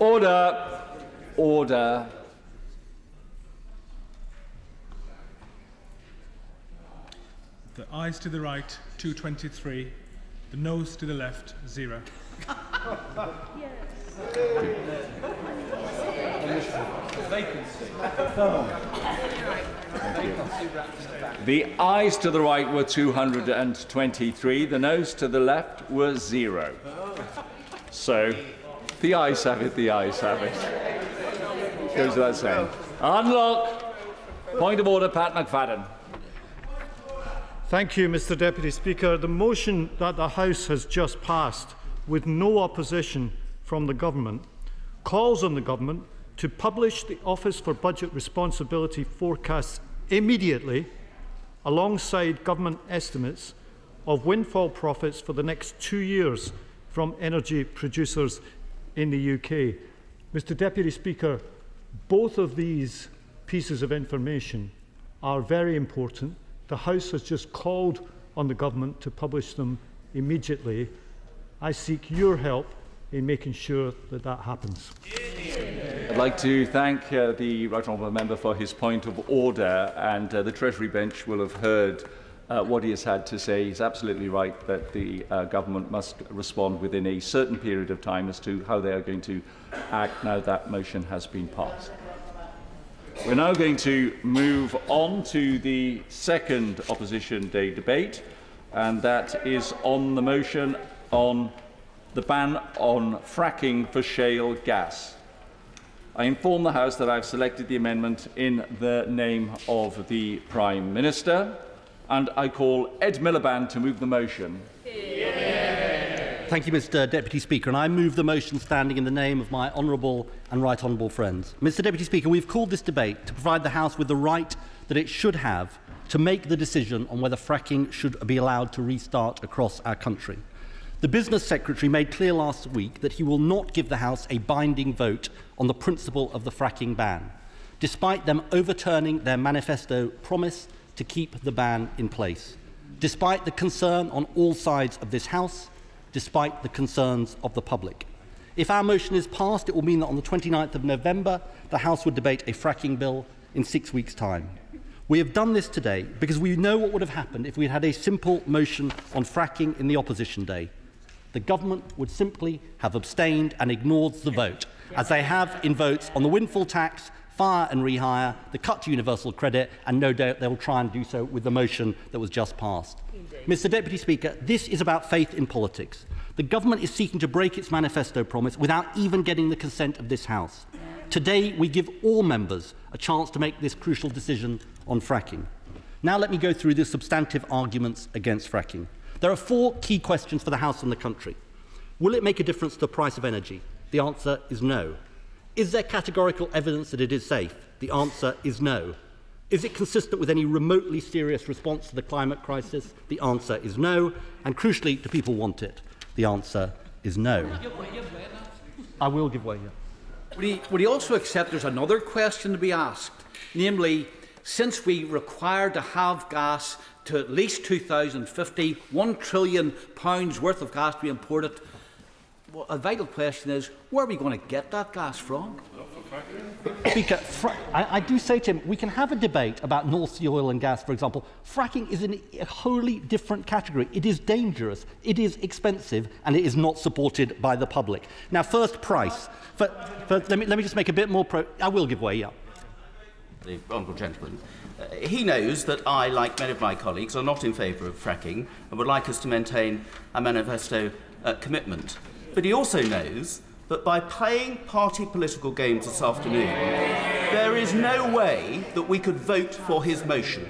[SPEAKER 3] Order. Order.
[SPEAKER 22] The ayes to the right, 223. The noes to the left, 0.
[SPEAKER 3] The ayes to the right were 223. The noes to the left were 0. So, the ayes have it, the ayes have it. Goes without saying. Unlock. Point of order, Pat McFadden.
[SPEAKER 9] Thank you, Mr. Deputy Speaker. The motion that the House has just passed, with no opposition from the Government, calls on the Government to publish the Office for Budget Responsibility forecasts immediately, alongside Government estimates of windfall profits for the next 2 years from energy producers in the UK. Mr. Deputy Speaker, both of these pieces of information are very important. The House has just called on the Government to publish them immediately. I seek your help in making sure that that happens.
[SPEAKER 3] I'd like to thank the Right Honourable Member for his point of order, and the Treasury bench will have heard what he has had to say. He's absolutely right that the Government must respond within a certain period of time as to how they are going to act now that motion has been passed. We're now going to move on to the second Opposition Day debate, and that is on the motion on the ban on fracking for shale gas. I inform the House that I have selected the amendment in the name of the Prime Minister, and I call Ed Miliband to move the motion.
[SPEAKER 23] Thank you, Mr. Deputy Speaker, and I move the motion standing in the name of my honourable and right honourable friends. Mr. Deputy Speaker, we've called this debate to provide the House with the right that it should have to make the decision on whether fracking should be allowed to restart across our country. The Business Secretary made clear last week that he will not give the House a binding vote on the principle of the fracking ban, despite them overturning their manifesto promise to keep the ban in place, despite the concern on all sides of this House, despite the concerns of the public. If our motion is passed, it will mean that on the 29th of November, the House would debate a fracking bill in 6 weeks' time. We have done this today because we know what would have happened if we had a simple motion on fracking in the opposition day. The Government would simply have abstained and ignored the vote, as they have in votes on the windfall tax, fire and rehire, the cut to universal credit, and no doubt they will try and do so with the motion that was just passed. Mr. Deputy Speaker, this is about faith in politics. The Government is seeking to break its manifesto promise without even getting the consent of this House. Today, we give all members a chance to make this crucial decision on fracking. Now let me go through the substantive arguments against fracking. There are 4 key questions for the House and the country. Will it make a difference to the price of energy? The answer is no. Is there categorical evidence that it is safe? The answer is no. Is it consistent with any remotely serious response to the climate crisis? The answer is no. And crucially, do people want it? The answer is no. I will give way here.
[SPEAKER 24] Would he also accept there's another question to be asked? Namely, since we require to have gas to at least 2050, £1 trillion worth of gas to be imported, well, a vital question is, where are we going to get that gas from?
[SPEAKER 23] Speaker, I do say to him, we can have a debate about North Sea oil and gas, for example. Fracking is in a wholly different category. It is dangerous, it is expensive, and it is not supported by the public. Now, first, price. Let me just make a bit more I will give way, yeah.
[SPEAKER 25] The honourable gentleman. He knows that I, like many of my colleagues, are not in favour of fracking and would like us to maintain a manifesto commitment. But he also knows that by playing party political games this afternoon, there is no way that we could vote for his motion.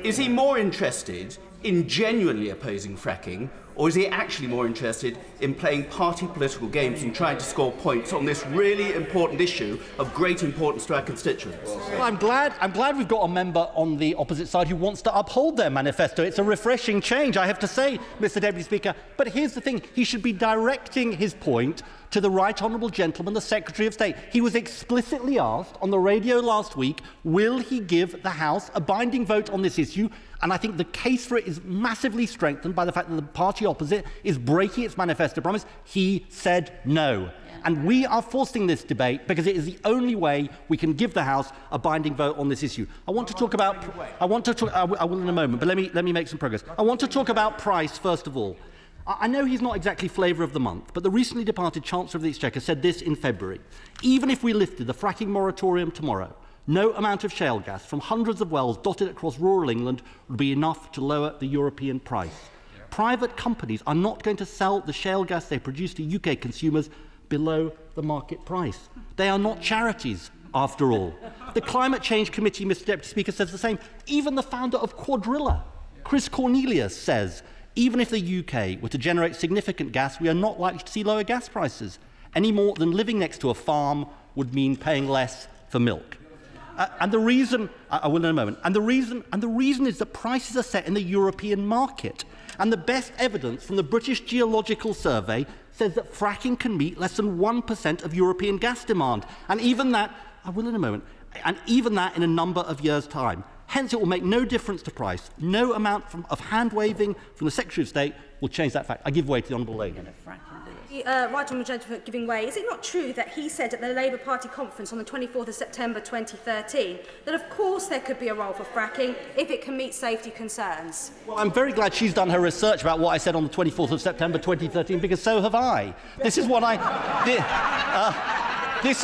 [SPEAKER 25] Is he more interested in genuinely opposing fracking, or is he actually more interested in playing party political games and trying to score points on this really important issue of great importance to our constituents?
[SPEAKER 23] Well, I'm glad we've got a member on the opposite side who wants to uphold their manifesto. It's a refreshing change, I have to say, Mr. Deputy Speaker. But here's the thing, he should be directing his point to the Right Honourable Gentleman, the Secretary of State. He was explicitly asked on the radio last week, will he give the House a binding vote on this issue? And I think the case for it is massively strengthened by the fact that the party opposite is breaking its manifesto promise. He said no. And we are forcing this debate because it is the only way we can give the House a binding vote on this issue. I want to talk about... I will in a moment, but let me make some progress. I want to talk about price, first of all. I know he's not exactly flavour of the month, but the recently departed Chancellor of the Exchequer said this in February. Even if we lifted the fracking moratorium tomorrow, no amount of shale gas from hundreds of wells dotted across rural England would be enough to lower the European price. Private companies are not going to sell the shale gas they produce to UK consumers below the market price. They are not charities, after all. The Climate Change Committee, Mr Deputy Speaker, says the same. Even the founder of Quadrilla, Chris Cornelius, says, even if the UK were to generate significant gas, we are not likely to see lower gas prices, any more than living next to a farm would mean paying less for milk. And the reason, I will in a moment, and the reason is that prices are set in the European market. And the best evidence from the British Geological Survey says that fracking can meet less than 1% of European gas demand. And even that, I will in a moment, and even that in a number of years' time. Hence, it will make no difference to price. No amount of hand-waving from the Secretary of State will change that fact. I give way to the Honourable Lady.
[SPEAKER 2] Right honourable gentleman giving way. Is it not true that he said at the Labour Party conference on the 24th of September 2013 that of course there could be a role for fracking if it can meet safety concerns?
[SPEAKER 23] Well, I'm very glad she's done her research about what I said on the 24th of September 2013, because so have I. This is what This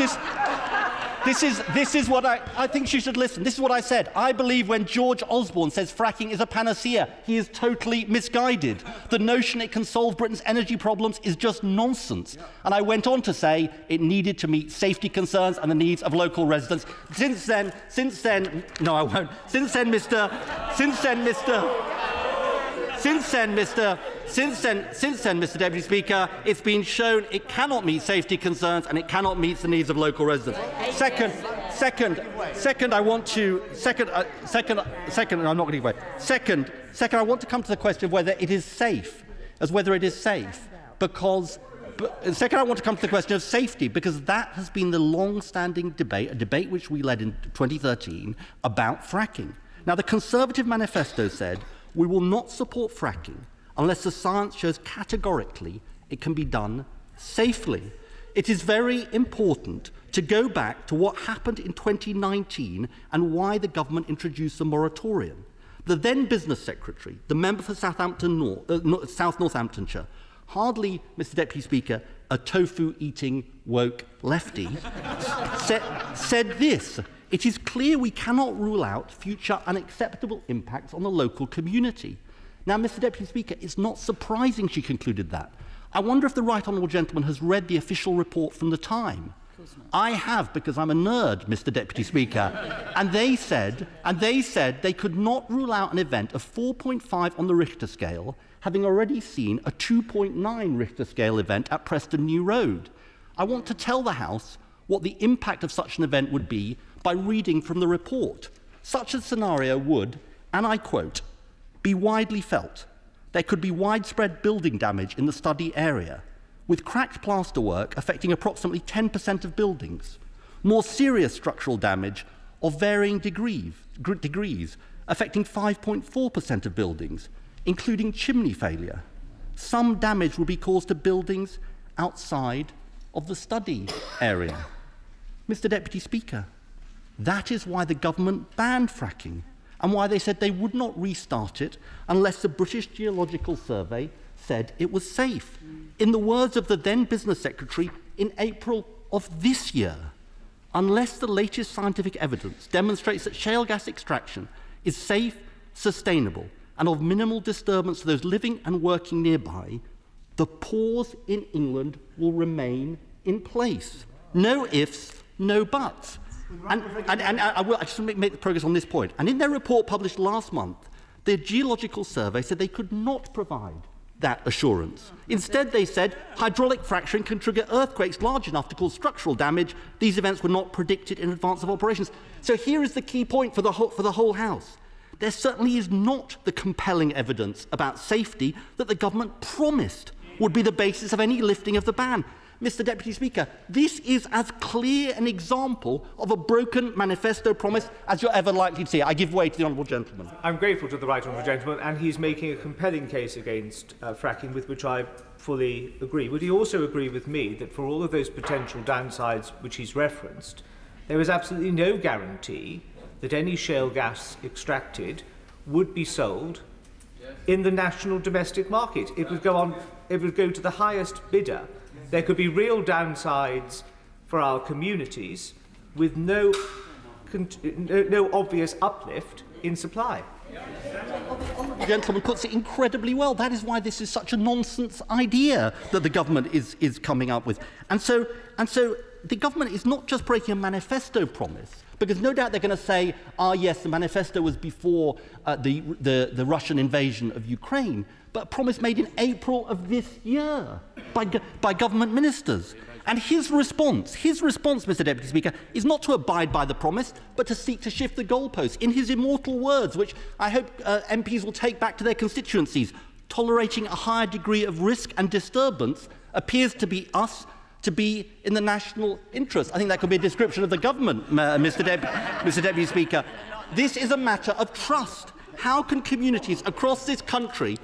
[SPEAKER 23] is what I think she should listen. This is what I said. I believe when George Osborne says fracking is a panacea, he is totally misguided. The notion it can solve Britain's energy problems is just nonsense. And I went on to say it needed to meet safety concerns and the needs of local residents. Since then, no, I won't. Since then, Mr. Deputy Speaker, it's been shown it cannot meet safety concerns and it cannot meet the needs of local residents. Second, I want to come to the question of whether it is safe, because. Second, I want to come to the question of safety, because that has been the long-standing debate, a debate which we led in 2013 about fracking. Now, the Conservative manifesto said we will not support fracking unless the science shows categorically it can be done safely. It is very important to go back to what happened in 2019 and why the government introduced the moratorium. The then Business Secretary, the member for South Northamptonshire, hardly, Mr Deputy Speaker, a tofu-eating woke lefty, said this: it is clear we cannot rule out future unacceptable impacts on the local community. Now, Mr Deputy Speaker, it's not surprising she concluded that. I wonder if the right honourable gentleman has read the official report from the time. I have, because I'm a nerd, Mr Deputy Speaker. And they said they could not rule out an event of 4.5 on the Richter scale, having already seen a 2.9 Richter scale event at Preston New Road. I want to tell the House what the impact of such an event would be by reading from the report. Such a scenario would, and I quote, be widely felt. There could be widespread building damage in the study area, with cracked plasterwork affecting approximately 10% of buildings, more serious structural damage of varying degrees affecting 5.4% of buildings, including chimney failure. Some damage will be caused to buildings outside of the study area. Mr Deputy Speaker, that is why the government banned fracking and why they said they would not restart it unless the British Geological Survey said it was safe. In the words of the then Business Secretary in April of this year, unless the latest scientific evidence demonstrates that shale gas extraction is safe, sustainable, and of minimal disturbance to those living and working nearby, the pause in England will remain in place. No ifs, no buts. And I just want to make the progress on this point. And in their report published last month, the Geological Survey said they could not provide that assurance. Instead, they said hydraulic fracturing can trigger earthquakes large enough to cause structural damage. These events were not predicted in advance of operations. So here is the key point for the whole House. There certainly is not the compelling evidence about safety that the government promised would be the basis of any lifting of the ban. Mr. Deputy Speaker, this is as clear an example of a broken manifesto promise as you're ever likely to see. I give way to the honourable gentleman.
[SPEAKER 21] I'm grateful to the right honourable gentleman, and he's making a compelling case against fracking, with which I fully agree. Would he also agree with me that for all of those potential downsides which he's referenced, there is absolutely no guarantee that any shale gas extracted would be sold in the national domestic market? It would go to the highest bidder. There could be real downsides for our communities with no obvious uplift in supply.
[SPEAKER 23] The gentleman puts it incredibly well. That is why this is such a nonsense idea that the government is coming up with. And so the government is not just breaking a manifesto promise, because no doubt they're going to say, yes, the manifesto was before the Russian invasion of Ukraine, but a promise made in April of this year by government ministers. And his response, Mr. Deputy Speaker, is not to abide by the promise, but to seek to shift the goalposts. In his immortal words, which I hope MPs will take back to their constituencies, tolerating a higher degree of risk and disturbance appears to be in the national interest. I think that could be a description of the government, Mr. Deputy Speaker. This is a matter of trust. How can communities across this country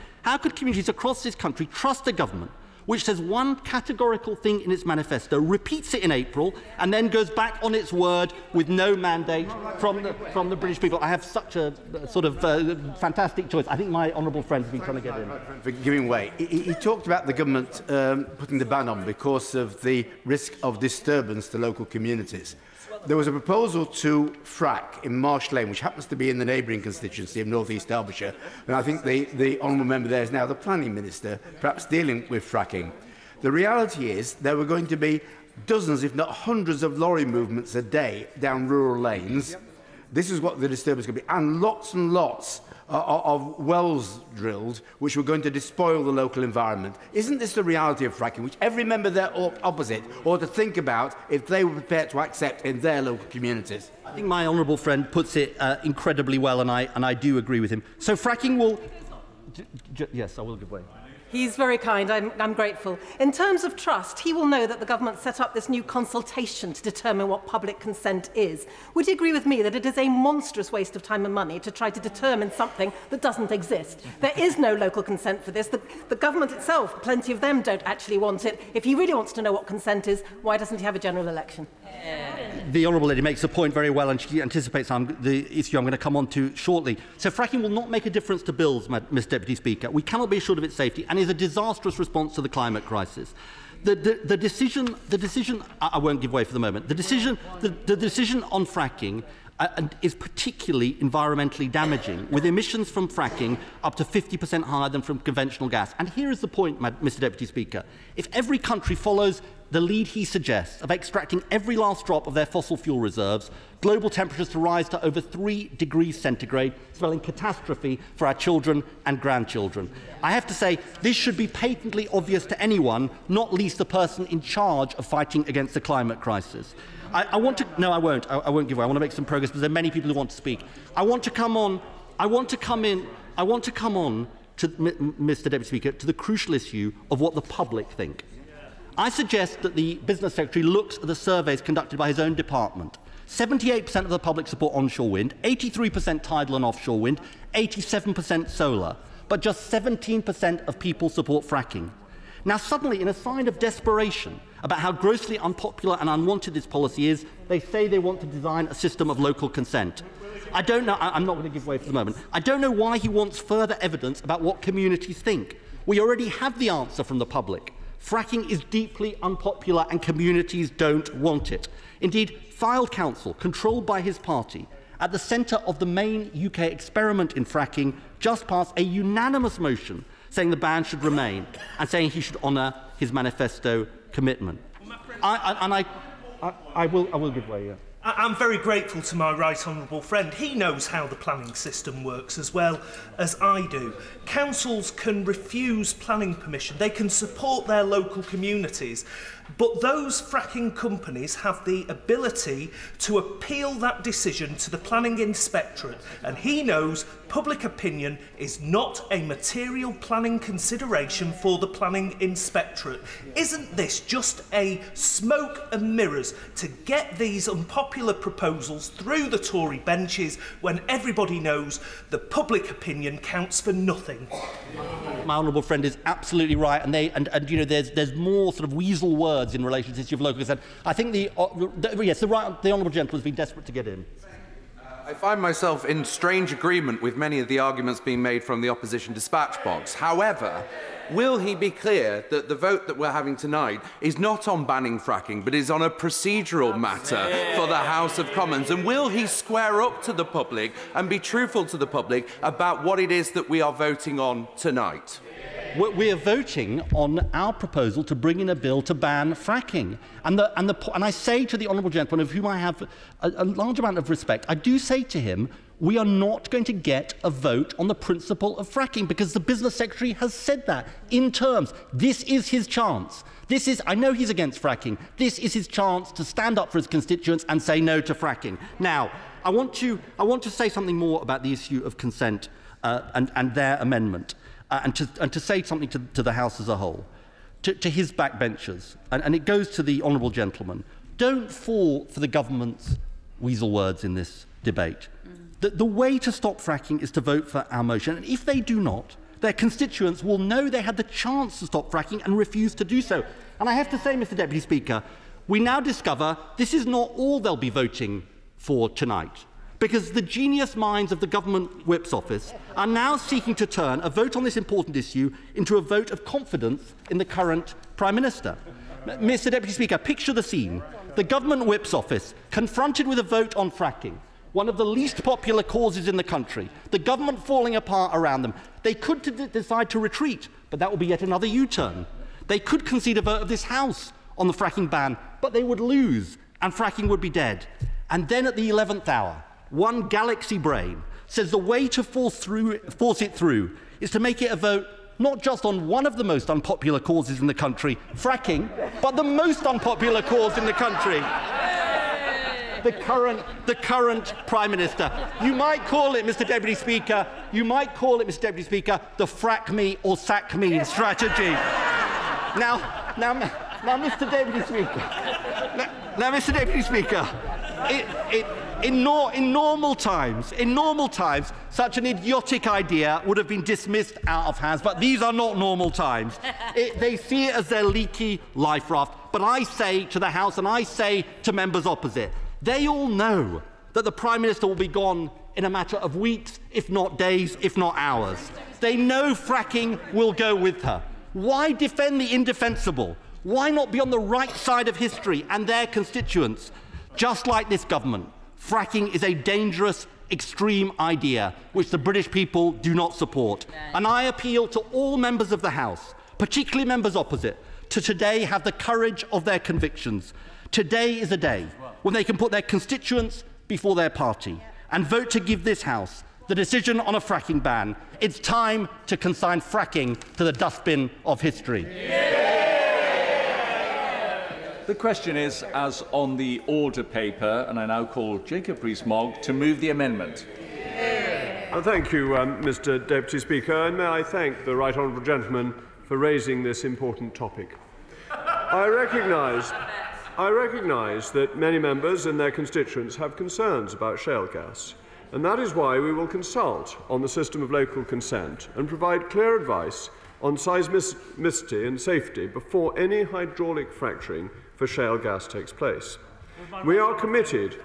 [SPEAKER 23] trust a government which says one categorical thing in its manifesto, repeats it in April, and then goes back on its word with no mandate from the British people? I have such a sort of fantastic choice. I think my honourable friend has been trying to get in.
[SPEAKER 6] For giving way. He talked about the government putting the ban on because of the risk of disturbance to local communities. There was a proposal to frack in Marsh Lane, which happens to be in the neighbouring constituency of North East Derbyshire, and I think the honourable member there is now the planning minister, perhaps dealing with fracking. The reality is there were going to be dozens, if not hundreds, of lorry movements a day down rural lanes. This is what the disturbance could be, and lots of wells drilled, which were going to despoil the local environment. Isn't this the reality of fracking, which every member there opposite ought to think about if they were prepared to accept in their local communities?
[SPEAKER 23] I think my honourable friend puts it incredibly well, and I do agree with him. So fracking will... Yes, I will give way.
[SPEAKER 8] He's very kind. I'm grateful. In terms of trust, he will know that the government set up this new consultation to determine what public consent is. Would you agree with me that it is a monstrous waste of time and money to try to determine something that doesn't exist? There is no local consent for this. The government itself, plenty of them don't actually want it. If he really wants to know what consent is, why doesn't he have a general election?
[SPEAKER 23] The honourable lady makes a point very well, and she anticipates the issue I'm going to come on to shortly. So fracking will not make a difference to bills, Mr. Deputy Speaker. We cannot be assured of its safety, and is a disastrous response to the climate crisis. The decision, I won't give way for the moment. The decision on fracking is particularly environmentally damaging, with emissions from fracking up to 50% higher than from conventional gas. And here is the point, Mr. Deputy Speaker. If every country follows the lead he suggests of extracting every last drop of their fossil fuel reserves, global temperatures to rise to over 3 degrees centigrade, spelling catastrophe for our children and grandchildren. I have to say, this should be patently obvious to anyone, not least the person in charge of fighting against the climate crisis. I won't give way. I want to make some progress, because there are many people who want to speak. I want to come on to Mr. Deputy Speaker, to the crucial issue of what the public think. I suggest that the Business Secretary looks at the surveys conducted by his own department. 78% of the public support onshore wind, 83% tidal and offshore wind, 87% solar, but just 17% of people support fracking. Now suddenly, in a sign of desperation about how grossly unpopular and unwanted this policy is, they say they want to design a system of local consent. I don't know, I'm not going to give way for the moment. I don't know why he wants further evidence about what communities think. We already have the answer from the public. Fracking is deeply unpopular and communities don't want it. Indeed, Fylde Council, controlled by his party, at the centre of the main UK experiment in fracking, just passed a unanimous motion saying the ban should remain and saying he should honour his manifesto commitment. I will give way, yeah.
[SPEAKER 10] I'm very grateful to my right honourable friend. He knows how the planning system works as well as I do. Councils can refuse planning permission. They can support their local communities. But those fracking companies have the ability to appeal that decision to the planning inspectorate. And he knows public opinion is not a material planning consideration for the planning inspectorate. Isn't this just a smoke and mirrors to get these unpopular proposals through the Tory benches when everybody knows the public opinion counts for nothing?
[SPEAKER 23] My honourable friend is absolutely right, and you know, there's more sort of weasel words in relation to this issue of local consent. I think the honourable gentleman has been desperate to get in.
[SPEAKER 11] I find myself in strange agreement with many of the arguments being made from the opposition dispatch box. However, will he be clear that the vote that we're having tonight is not on banning fracking, but is on a procedural matter for the House of Commons? And will he square up to the public and be truthful to the public about what it is that we are voting on tonight?
[SPEAKER 23] We are voting on our proposal to bring in a bill to ban fracking. And I say to the honourable gentleman, of whom I have a large amount of respect, I do say to him, we are not going to get a vote on the principle of fracking, because the Business Secretary has said that in terms. This is his chance. I know he's against fracking. This is his chance to stand up for his constituents and say no to fracking. Now, I want to say something more about the issue of consent and their amendment. And to say something to the House as a whole, to his backbenchers, and it goes to the honourable gentleman. Don't fall for the government's weasel words in this debate. The way to stop fracking is to vote for our motion, and if they do not, their constituents will know they had the chance to stop fracking and refuse to do so. And I have to say, Mr. Deputy Speaker, we now discover this is not all they'll be voting for tonight, because the genius minds of the Government Whip's office are now seeking to turn a vote on this important issue into a vote of confidence in the current Prime Minister. Mr. Deputy Speaker, picture the scene. The Government Whip's office, confronted with a vote on fracking, one of the least popular causes in the country, the government falling apart around them, they could decide to retreat, but that would be yet another U-turn. They could concede a vote of this House on the fracking ban, but they would lose, and fracking would be dead. And then at the 11th hour, one galaxy brain says the way to force it through is to make it a vote not just on one of the most unpopular causes in the country, fracking, but the most unpopular cause in the country. The current Prime Minister. You might call it, Mr. Deputy Speaker, the frack me or sack me strategy. Now, Mr. Deputy Speaker, in normal times, such an idiotic idea would have been dismissed out of hands, but these are not normal times. They see it as their leaky life raft. But I say to the House, and I say to members opposite, they all know that the Prime Minister will be gone in a matter of weeks, if not days, if not hours. They know fracking will go with her. Why defend the indefensible? Why not be on the right side of history and their constituents? Just like this government, fracking is a dangerous, extreme idea which the British people do not support. And I appeal to all members of the House, particularly members opposite, to today have the courage of their convictions. Today is a day when they can put their constituents before their party and vote to give this House the decision on a fracking ban. It's time to consign fracking to the dustbin of history.
[SPEAKER 3] The question is, as on the order paper, and I now call Jacob Rees-Mogg to move the amendment.
[SPEAKER 12] Thank you, Mr. Deputy Speaker, and may I thank the right honourable gentleman for raising this important topic. I recognise that many members and their constituents have concerns about shale gas, and that is why we will consult on the system of local consent and provide clear advice on seismicity and safety before any hydraulic fracturing for shale gas takes place. We are committed.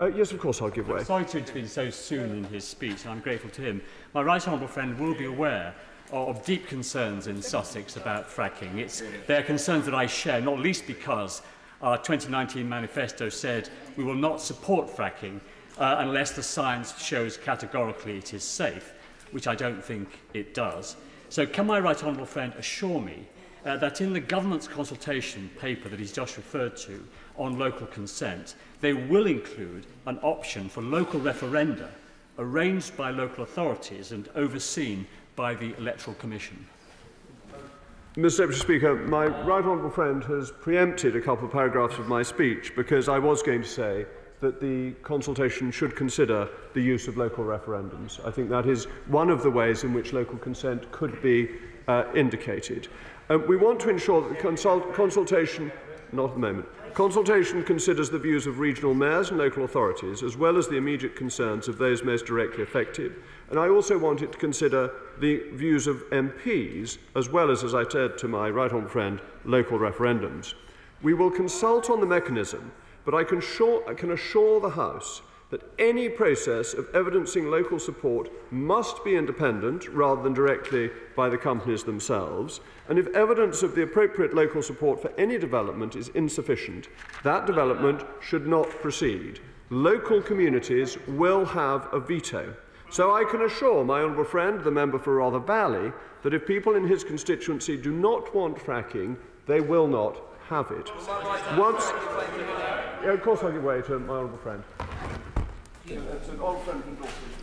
[SPEAKER 12] Yes, of course, I'll give way.
[SPEAKER 15] Sorry to intervene so soon in his speech, and I'm grateful to him. My right honourable friend will be aware of deep concerns in Sussex about fracking. They're concerns that I share, not least because our 2019 manifesto said we will not support fracking unless the science shows categorically it is safe, which I don't think it does. So can my right honourable friend assure me that in the government's consultation paper that he's just referred to on local consent, they will include an option for local referenda arranged by local authorities and overseen by the Electoral Commission.
[SPEAKER 12] Mr. Deputy Speaker, my right honourable friend has preempted a couple of paragraphs of my speech because I was going to say that the consultation should consider the use of local referendums. I think that is one of the ways in which local consent could be indicated. We want to ensure that the consultation, not at the moment, consultation considers the views of regional mayors and local authorities, as well as the immediate concerns of those most directly affected. And I also want it to consider the views of MPs, as well as I said to my right honourable friend, local referendums. We will consult on the mechanism, but I can assure the House that any process of evidencing local support must be independent rather than directly by the companies themselves, and if evidence of the appropriate local support for any development is insufficient, that development should not proceed. Local communities will have a veto. So I can assure my honourable friend, the member for Rother Valley, that if people in his constituency do not want fracking, they will not have it. Of course I'll give way to my honourable friend.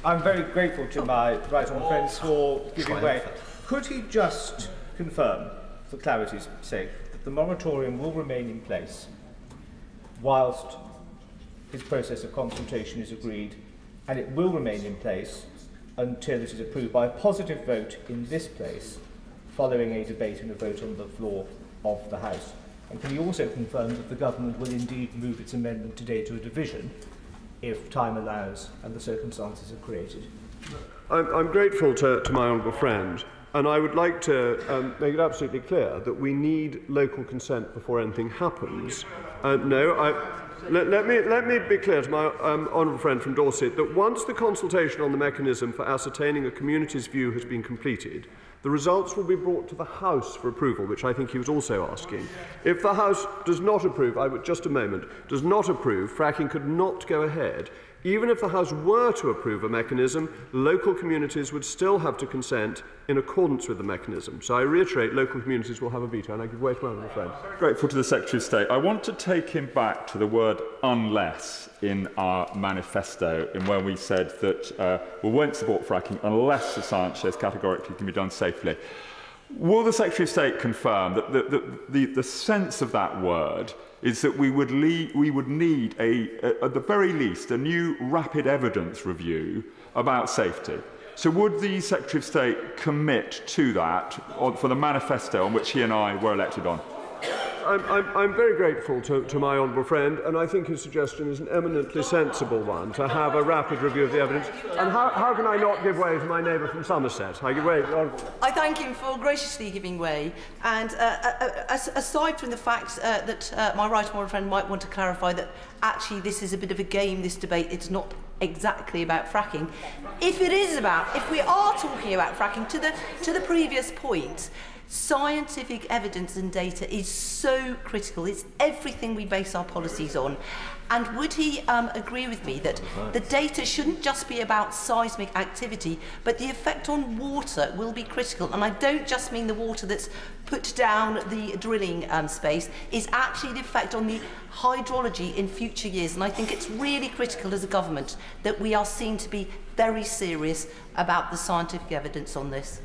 [SPEAKER 21] I'm very grateful to my right honourable friends for giving way. Could he just confirm, for clarity's sake, that the moratorium will remain in place whilst his process of consultation is agreed, and it will remain in place until it is approved by a positive vote in this place following a debate and a vote on the floor of the House? And can he also confirm that the government will indeed move its amendment today to a division if time allows and the circumstances are created?
[SPEAKER 12] I'm grateful to my honourable friend, and I would like to make it absolutely clear that we need local consent before anything happens. Let me be clear to my honourable friend from Dorset that once the consultation on the mechanism for ascertaining a community's view has been completed, the results will be brought to the House for approval, which I think he was also asking. If the House does not approve, does not approve, fracking could not go ahead. Even if the House were to approve a mechanism, local communities would still have to consent in accordance with the mechanism. So I reiterate, local communities will have a veto, and I give way to my honourable friend.
[SPEAKER 4] Grateful to the Secretary of State. I want to take him back to the word unless in our manifesto, in where we said that we won't support fracking unless the science shows categorically it can be done safely. Will the Secretary of State confirm that the sense of that word is that we would need, at the very least, a new rapid evidence review about safety? So would the Secretary of State commit to that for the manifesto on which he and I were elected on?
[SPEAKER 12] I'm very grateful to my honourable friend, and I think his suggestion is an eminently sensible one, to have a rapid review of the evidence. And how can I not give way to my neighbour from Somerset? I give way to the honourable.
[SPEAKER 14] I thank him for graciously giving way. And aside from the fact that my right honourable friend might want to clarify that actually this is a bit of a game, this debate, it's not exactly about fracking. If we are talking about fracking, to the previous point, scientific evidence and data is so critical. It's everything we base our policies on. And would he agree with me that the data shouldn't just be about seismic activity, but the effect on water will be critical? And I don't just mean the water that's put down the drilling space, is actually the effect on the hydrology in future years. And I think it's really critical as a government that we are seen to be very serious about the scientific evidence on this.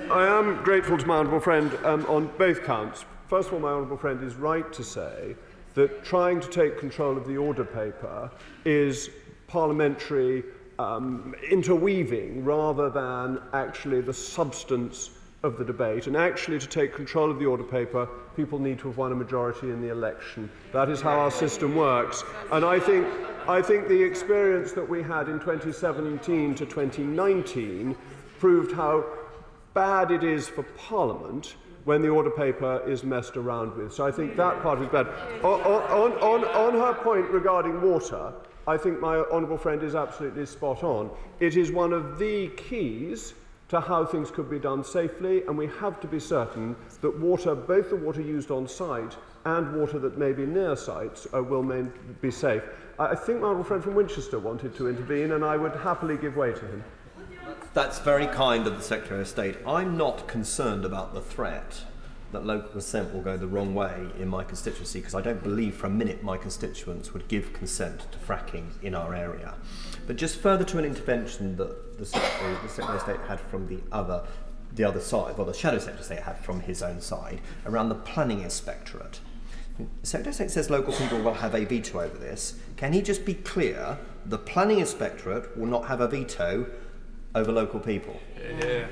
[SPEAKER 12] I am grateful to my honourable friend on both counts. First of all, my honourable friend is right to say that trying to take control of the order paper is parliamentary interweaving rather than actually the substance of the debate. And actually, to take control of the order paper, people need to have won a majority in the election. That is how our system works. And I think the experience that we had in 2017 to 2019 proved how bad it is for Parliament when the order paper is messed around with. So I think that part is bad. On her point regarding water, I think my honourable friend is absolutely spot on. It is one of the keys to how things could be done safely, and we have to be certain that water, both the water used on site and water that may be near sites, will be safe. I think my honourable friend from Winchester wanted to intervene, and I would happily give way to him.
[SPEAKER 16] That's very kind of the Secretary of State. I'm not concerned about the threat.
[SPEAKER 7] that local consent will go the wrong way in my constituency, because I don't believe for a minute my constituents would give consent to fracking in our area. But just further to an intervention that the Secretary of State had from the other side, well, the Shadow Secretary of State had from his own side, around the planning inspectorate. The Secretary of State says local people will have a veto over this. Can he just be clear, the planning inspectorate will not have a veto over local people?
[SPEAKER 12] Yeah.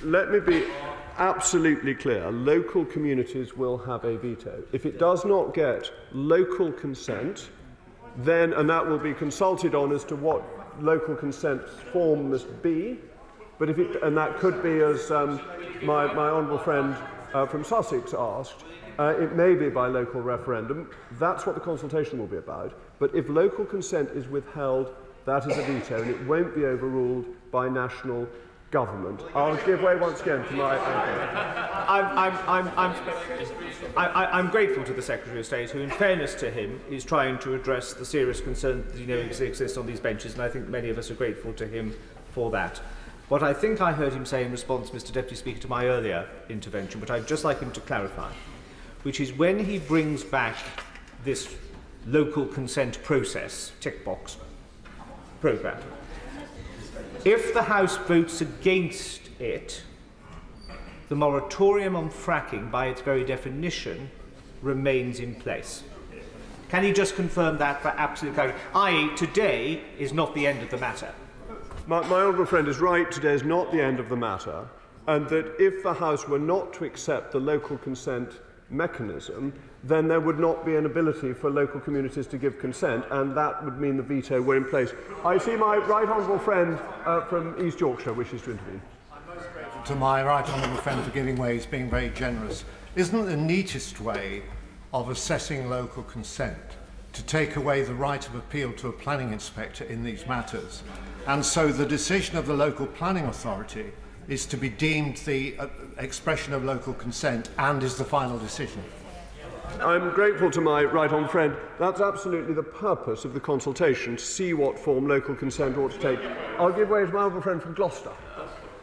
[SPEAKER 12] Let me be absolutely clear. Local communities will have a veto. If it does not get local consent, then, and that will be consulted on as to what local consent form must be, but if it, and that could be, as my honourable friend from Sussex asked, it may be by local referendum. That's what the consultation will be about. But if local consent is withheld, that is a veto, and it won't be overruled by national government. I'll give way once again to my...
[SPEAKER 21] I'm grateful to the Secretary of State, who, in fairness to him, is trying to address the serious concerns that he knows exist on these benches, and I think many of us are grateful to him for that. What I think I heard him say in response, Mr. Deputy Speaker, to my earlier intervention, but I'd just like him to clarify, which is when he brings back this local consent process, tick box programme, if the House votes against it, the moratorium on fracking, by its very definition, remains in place. Can he just confirm that for absolute clarity? I.e., today is not the end of the matter.
[SPEAKER 12] My honourable friend is right, today is not the end of the matter, and that if the House were not to accept the local consent mechanism, then there would not be an ability for local communities to give consent, and that would mean the veto were in place. I see my right honourable friend from East Yorkshire wishes to intervene.
[SPEAKER 16] To my right honourable friend for giving way, he's being very generous. Isn't the neatest way of assessing local consent to take away the right of appeal to a planning inspector in these matters? And so the decision of the local planning authority is to be deemed the expression of local consent and is the final decision.
[SPEAKER 12] I'm grateful to my right honourable friend. That's absolutely the purpose of the consultation, to see what form local consent ought to take. I'll give way to my honourable friend from Gloucester.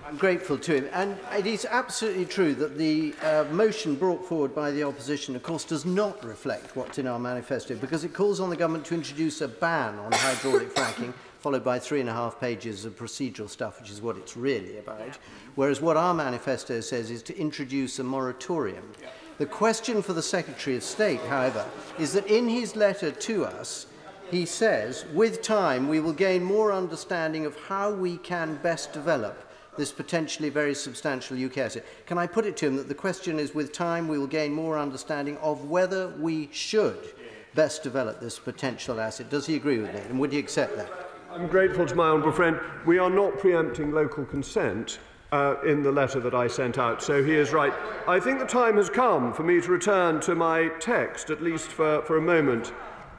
[SPEAKER 17] I'm grateful to him, and it is absolutely true that the motion brought forward by the opposition, of course, does not reflect what's in our manifesto, because it calls on the government to introduce a ban on hydraulic fracking, followed by 3.5 pages of procedural stuff, which is what it's really about, whereas what our manifesto says is to introduce a moratorium. The question for the Secretary of State, however, is that in his letter to us, he says, with time, we will gain more understanding of how we can best develop this potentially very substantial UK asset. Can I put it to him that the question is, with time, we will gain more understanding of whether we should best develop this potential asset? Does he agree with me, and would he accept that?
[SPEAKER 12] I'm grateful to my honourable friend. We are not preempting local consent in the letter that I sent out, so he is right. I think the time has come for me to return to my text, at least for a moment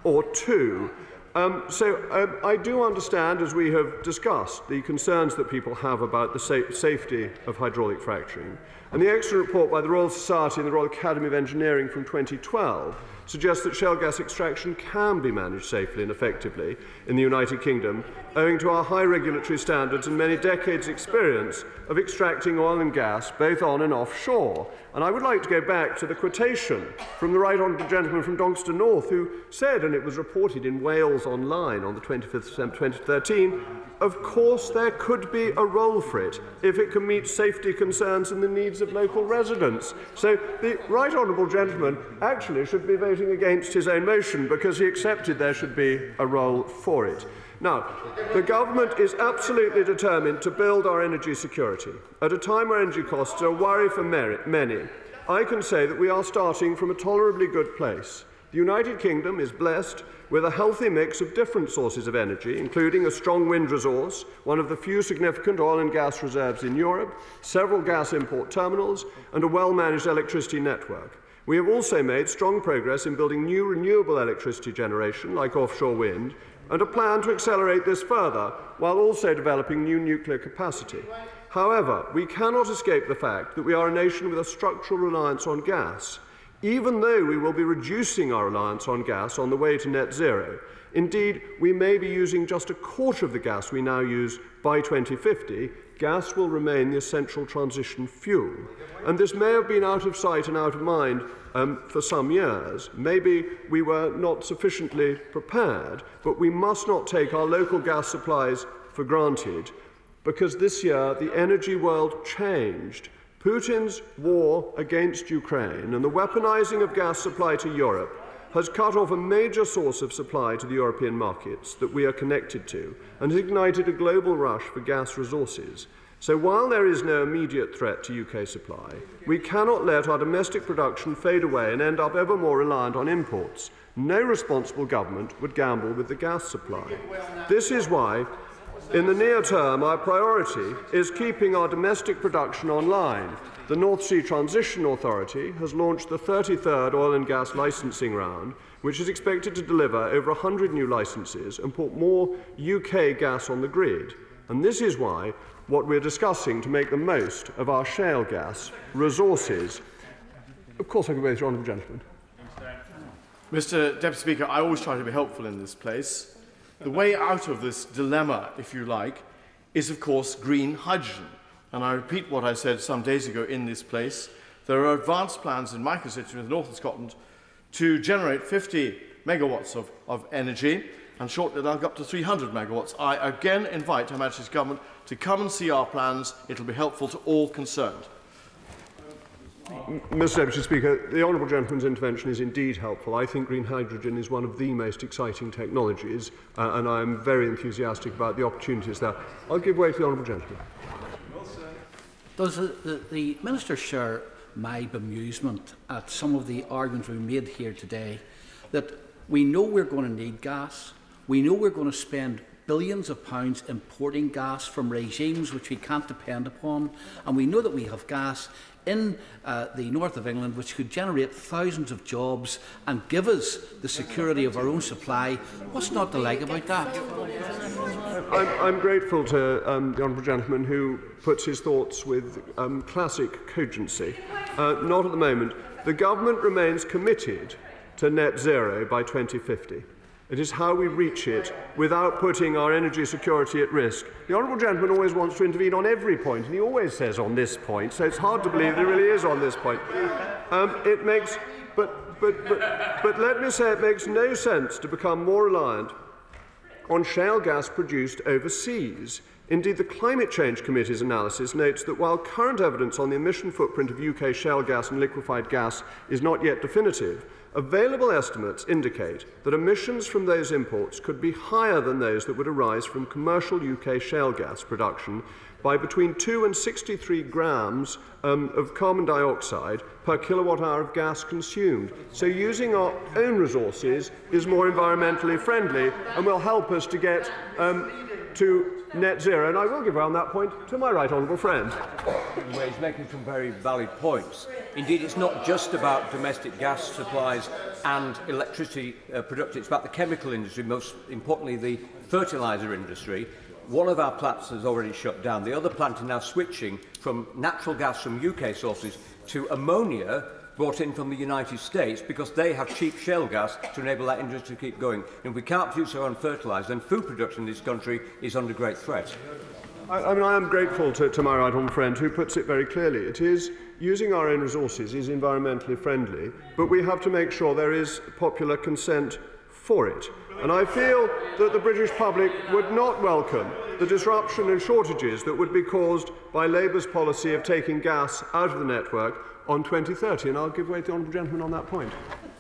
[SPEAKER 12] or two. I do understand, as we have discussed, the concerns that people have about the safety of hydraulic fracturing. And the excellent report by the Royal Society and the Royal Academy of Engineering from 2012 suggests that shale gas extraction can be managed safely and effectively in the United Kingdom, owing to our high regulatory standards and many decades' experience of extracting oil and gas both on and offshore. And I would like to go back to the quotation from the right honourable gentleman from Doncaster North, who said, and it was reported in Wales Online on the 25th of December 2013, of course there could be a role for it if it can meet safety concerns and the needs of local residents. So the right honourable gentleman actually should be voting against his own motion, because he accepted there should be a role for it. Now, the government is absolutely determined to build our energy security. At a time where energy costs are a worry for many, I can say that we are starting from a tolerably good place. The United Kingdom is blessed with a healthy mix of different sources of energy, including a strong wind resource, one of the few significant oil and gas reserves in Europe, several gas import terminals, and a well-managed electricity network. We have also made strong progress in building new renewable electricity generation, like offshore wind, and a plan to accelerate this further, while also developing new nuclear capacity. However, we cannot escape the fact that we are a nation with a structural reliance on gas. even though we will be reducing our reliance on gas on the way to net zero. Indeed, we may be using just a quarter of the gas we now use by 2050. Gas will remain the essential transition fuel. And this may have been out of sight and out of mind for some years. Maybe we were not sufficiently prepared, but we must not take our local gas supplies for granted, because this year the energy world changed. Putin's war against Ukraine and the weaponizing of gas supply to Europe has cut off a major source of supply to the European markets that we are connected to and has ignited a global rush for gas resources. So while there is no immediate threat to UK supply, we cannot let our domestic production fade away and end up ever more reliant on imports. No responsible government would gamble with the gas supply. This is why, in the near term, our priority is keeping our domestic production online. The North Sea Transition Authority has launched the 33rd oil and gas licensing round, which is expected to deliver over 100 new licences and put more UK gas on the grid. And this is why what we're discussing to make the most of our shale gas resources. Of course, I can wait, honourable gentleman.
[SPEAKER 1] Mr. Deputy Speaker, I always try to be helpful in this place. The way out of this dilemma, if you like, is of course green hydrogen. And I repeat what I said some days ago in this place. There are advanced plans in my constituency, the north of Scotland, to generate 50 megawatts of energy, and shortly they'll go up to 300 megawatts. I again invite Her Majesty's Government to come and see our plans. It will be helpful to all concerned.
[SPEAKER 12] Mr. Deputy Speaker, the honourable gentleman's intervention is indeed helpful. I think green hydrogen is one of the most exciting technologies, and I am very enthusiastic about the opportunities there. I'll give way to the honourable gentleman.
[SPEAKER 24] Does the Minister share my bemusement at some of the arguments we made here today, that we know we're going to need gas, we know we're going to spend billions of pounds importing gas from regimes which we can't depend upon, and we know that we have gas in the north of England which could generate thousands of jobs and give us the security of our own supply. What's not to like about that?
[SPEAKER 12] I'm grateful to the honourable gentleman who puts his thoughts with classic cogency. Not at the moment. The government remains committed to net zero by 2050. It is how we reach it without putting our energy security at risk. The honourable gentleman always wants to intervene on every point, and he always says on this point, so it's hard to believe that he really is on this point. But let me say it makes no sense to become more reliant on shale gas produced overseas. Indeed, the Climate Change Committee's analysis notes that while current evidence on the emission footprint of UK shale gas and liquefied gas is not yet definitive, available estimates indicate that emissions from those imports could be higher than those that would arise from commercial UK shale gas production by between 2 and 63 grams of carbon dioxide per kilowatt hour of gas consumed. So using our own resources is more environmentally friendly and will help us to get to net zero. And I will give way on that point to my right honourable friend.
[SPEAKER 13] Well, he's making some very valid points. Indeed, it's not just about domestic gas supplies and electricity production. It's about the chemical industry, most importantly the fertiliser industry. One of our plants has already shut down. The other plant is now switching from natural gas from UK sources to ammonia brought in from the United States because they have cheap shale gas to enable that industry to keep going. And if we can't produce our own fertiliser, then food production in this country is under great threat.
[SPEAKER 12] I am grateful to my right honourable friend who puts it very clearly. It is using our own resources is environmentally friendly, but we have to make sure there is popular consent for it. And I feel that the British public would not welcome the disruption and shortages that would be caused by Labour's policy of taking gas out of the network on 2030. And I'll give way to the honourable gentleman on that point.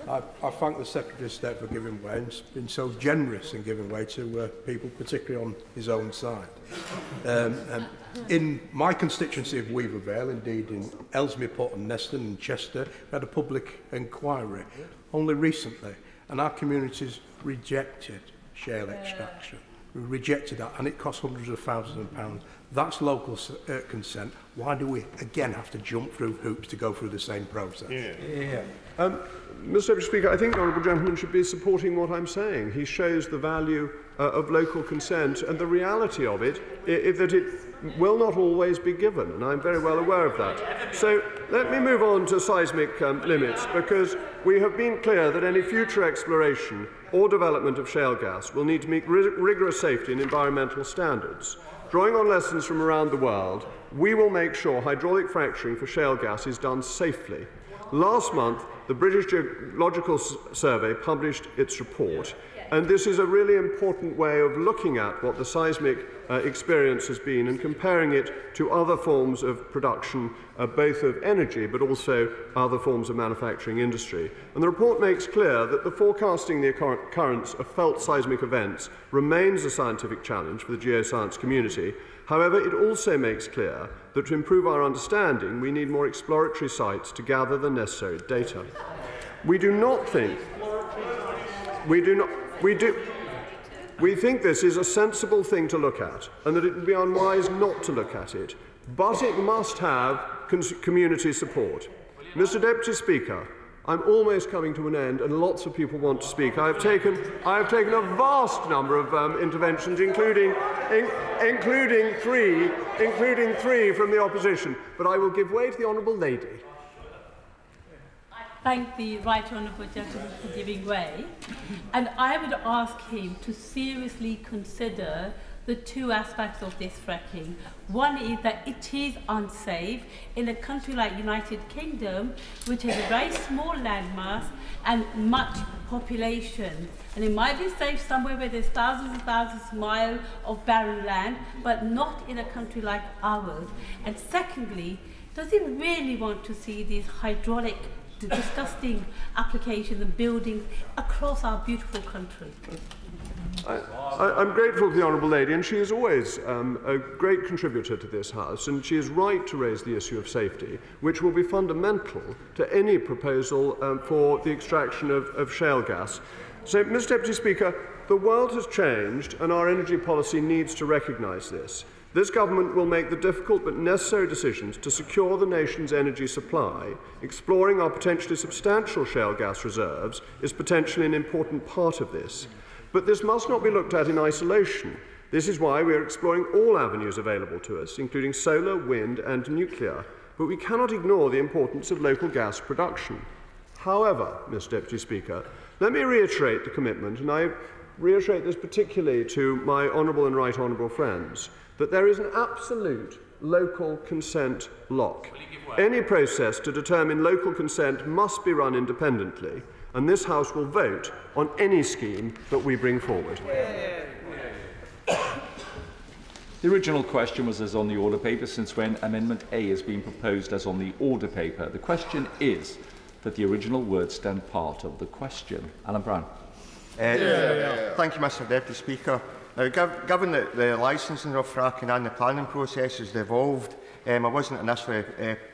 [SPEAKER 18] I thank the Secretary of State for giving way and been so generous in giving way to people, particularly on his own side. In my constituency of Weaver Vale, indeed in Ellesmere Port and Neston and Chester, we had a public inquiry only recently, and our communities rejected shale extraction. We rejected that, and it cost hundreds of thousands of pounds. That's local consent. Why do we again have to jump through hoops to go through the same process?
[SPEAKER 12] Mr. Deputy Speaker, I think the honourable gentleman should be supporting what I'm saying. He shows the value of local consent and the reality of it is that it will not always be given, and I'm very well aware of that. So let me move on to seismic limits, because we have been clear that any future exploration or development of shale gas will need to meet rigorous safety and environmental standards. Drawing on lessons from around the world, we will make sure hydraulic fracturing for shale gas is done safely. Last month, the British Geological Survey published its report, and this is a really important way of looking at what the seismic experience has been and comparing it to other forms of production, both of energy but also other forms of manufacturing industry. And the report makes clear that the forecasting the occurrence of felt seismic events remains a scientific challenge for the geoscience community. However, it also makes clear that to improve our understanding, we need more exploratory sites to gather the necessary data. We think this is a sensible thing to look at, and that it would be unwise not to look at it, but it must have community support. Mr. Deputy Speaker, I'm almost coming to an end, and lots of people want to speak. I have taken a vast number of interventions, including three from the opposition. But I will give way to the honourable lady.
[SPEAKER 5] Thank the Right Honourable Gentleman for giving way, and I would ask him to seriously consider the two aspects of this fracking. One is that it is unsafe in a country like United Kingdom, which has a very small landmass and much population. And it might be safe somewhere where there's thousands and thousands of miles of barren land, but not in a country like ours. And secondly, does he really want to see these hydraulic, disgusting applications and buildings across our beautiful country?
[SPEAKER 12] I'm grateful to the Honourable Lady, and she is always a great contributor to this House, and she is right to raise the issue of safety, which will be fundamental to any proposal for the extraction of shale gas. So, Mr. Deputy Speaker, the world has changed, and our energy policy needs to recognise this. This government will make the difficult but necessary decisions to secure the nation's energy supply. Exploring our potentially substantial shale gas reserves is potentially an important part of this. But this must not be looked at in isolation. This is why we are exploring all avenues available to us, including solar, wind and nuclear. But we cannot ignore the importance of local gas production. However, Mr. Deputy Speaker, let me reiterate the commitment, and I reiterate this particularly to my honourable and right honourable friends, that there is an absolute local consent lock. Any process to determine local consent must be run independently, and this House will vote on any scheme that we bring forward.
[SPEAKER 3] The original question was as on the order paper, since when Amendment A has been proposed as on the order paper. The question is that the original words stand part of the question. Alan Brown.
[SPEAKER 9] Thank you, Mr. Deputy Speaker. Now, given that the licensing of fracking and the planning process has evolved, I wasn't initially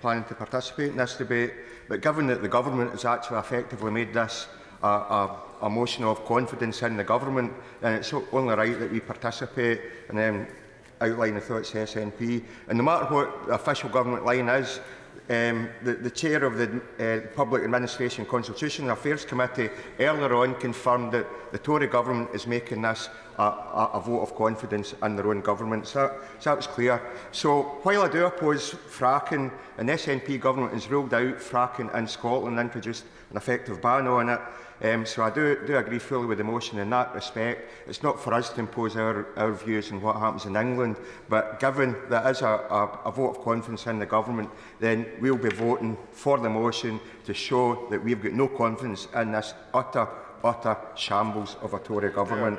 [SPEAKER 9] planning to participate in this debate, but given that the government has actually effectively made this a motion of confidence in the government, then it's only right that we participate and then outline the thoughts of the SNP. And no matter what the official government line is, the chair of the Public Administration Constitutional Affairs Committee earlier on confirmed that the Tory government is making this a vote of confidence in their own government. So that was clear. So while I do oppose fracking, and the SNP government has ruled out fracking in Scotland and introduced an effective ban on it, so I do agree fully with the motion in that respect. It's not for us to impose our views on what happens in England, but given that is a vote of confidence in the government, then we'll be voting for the motion to show that we've got no confidence in this utter shambles of a Tory government.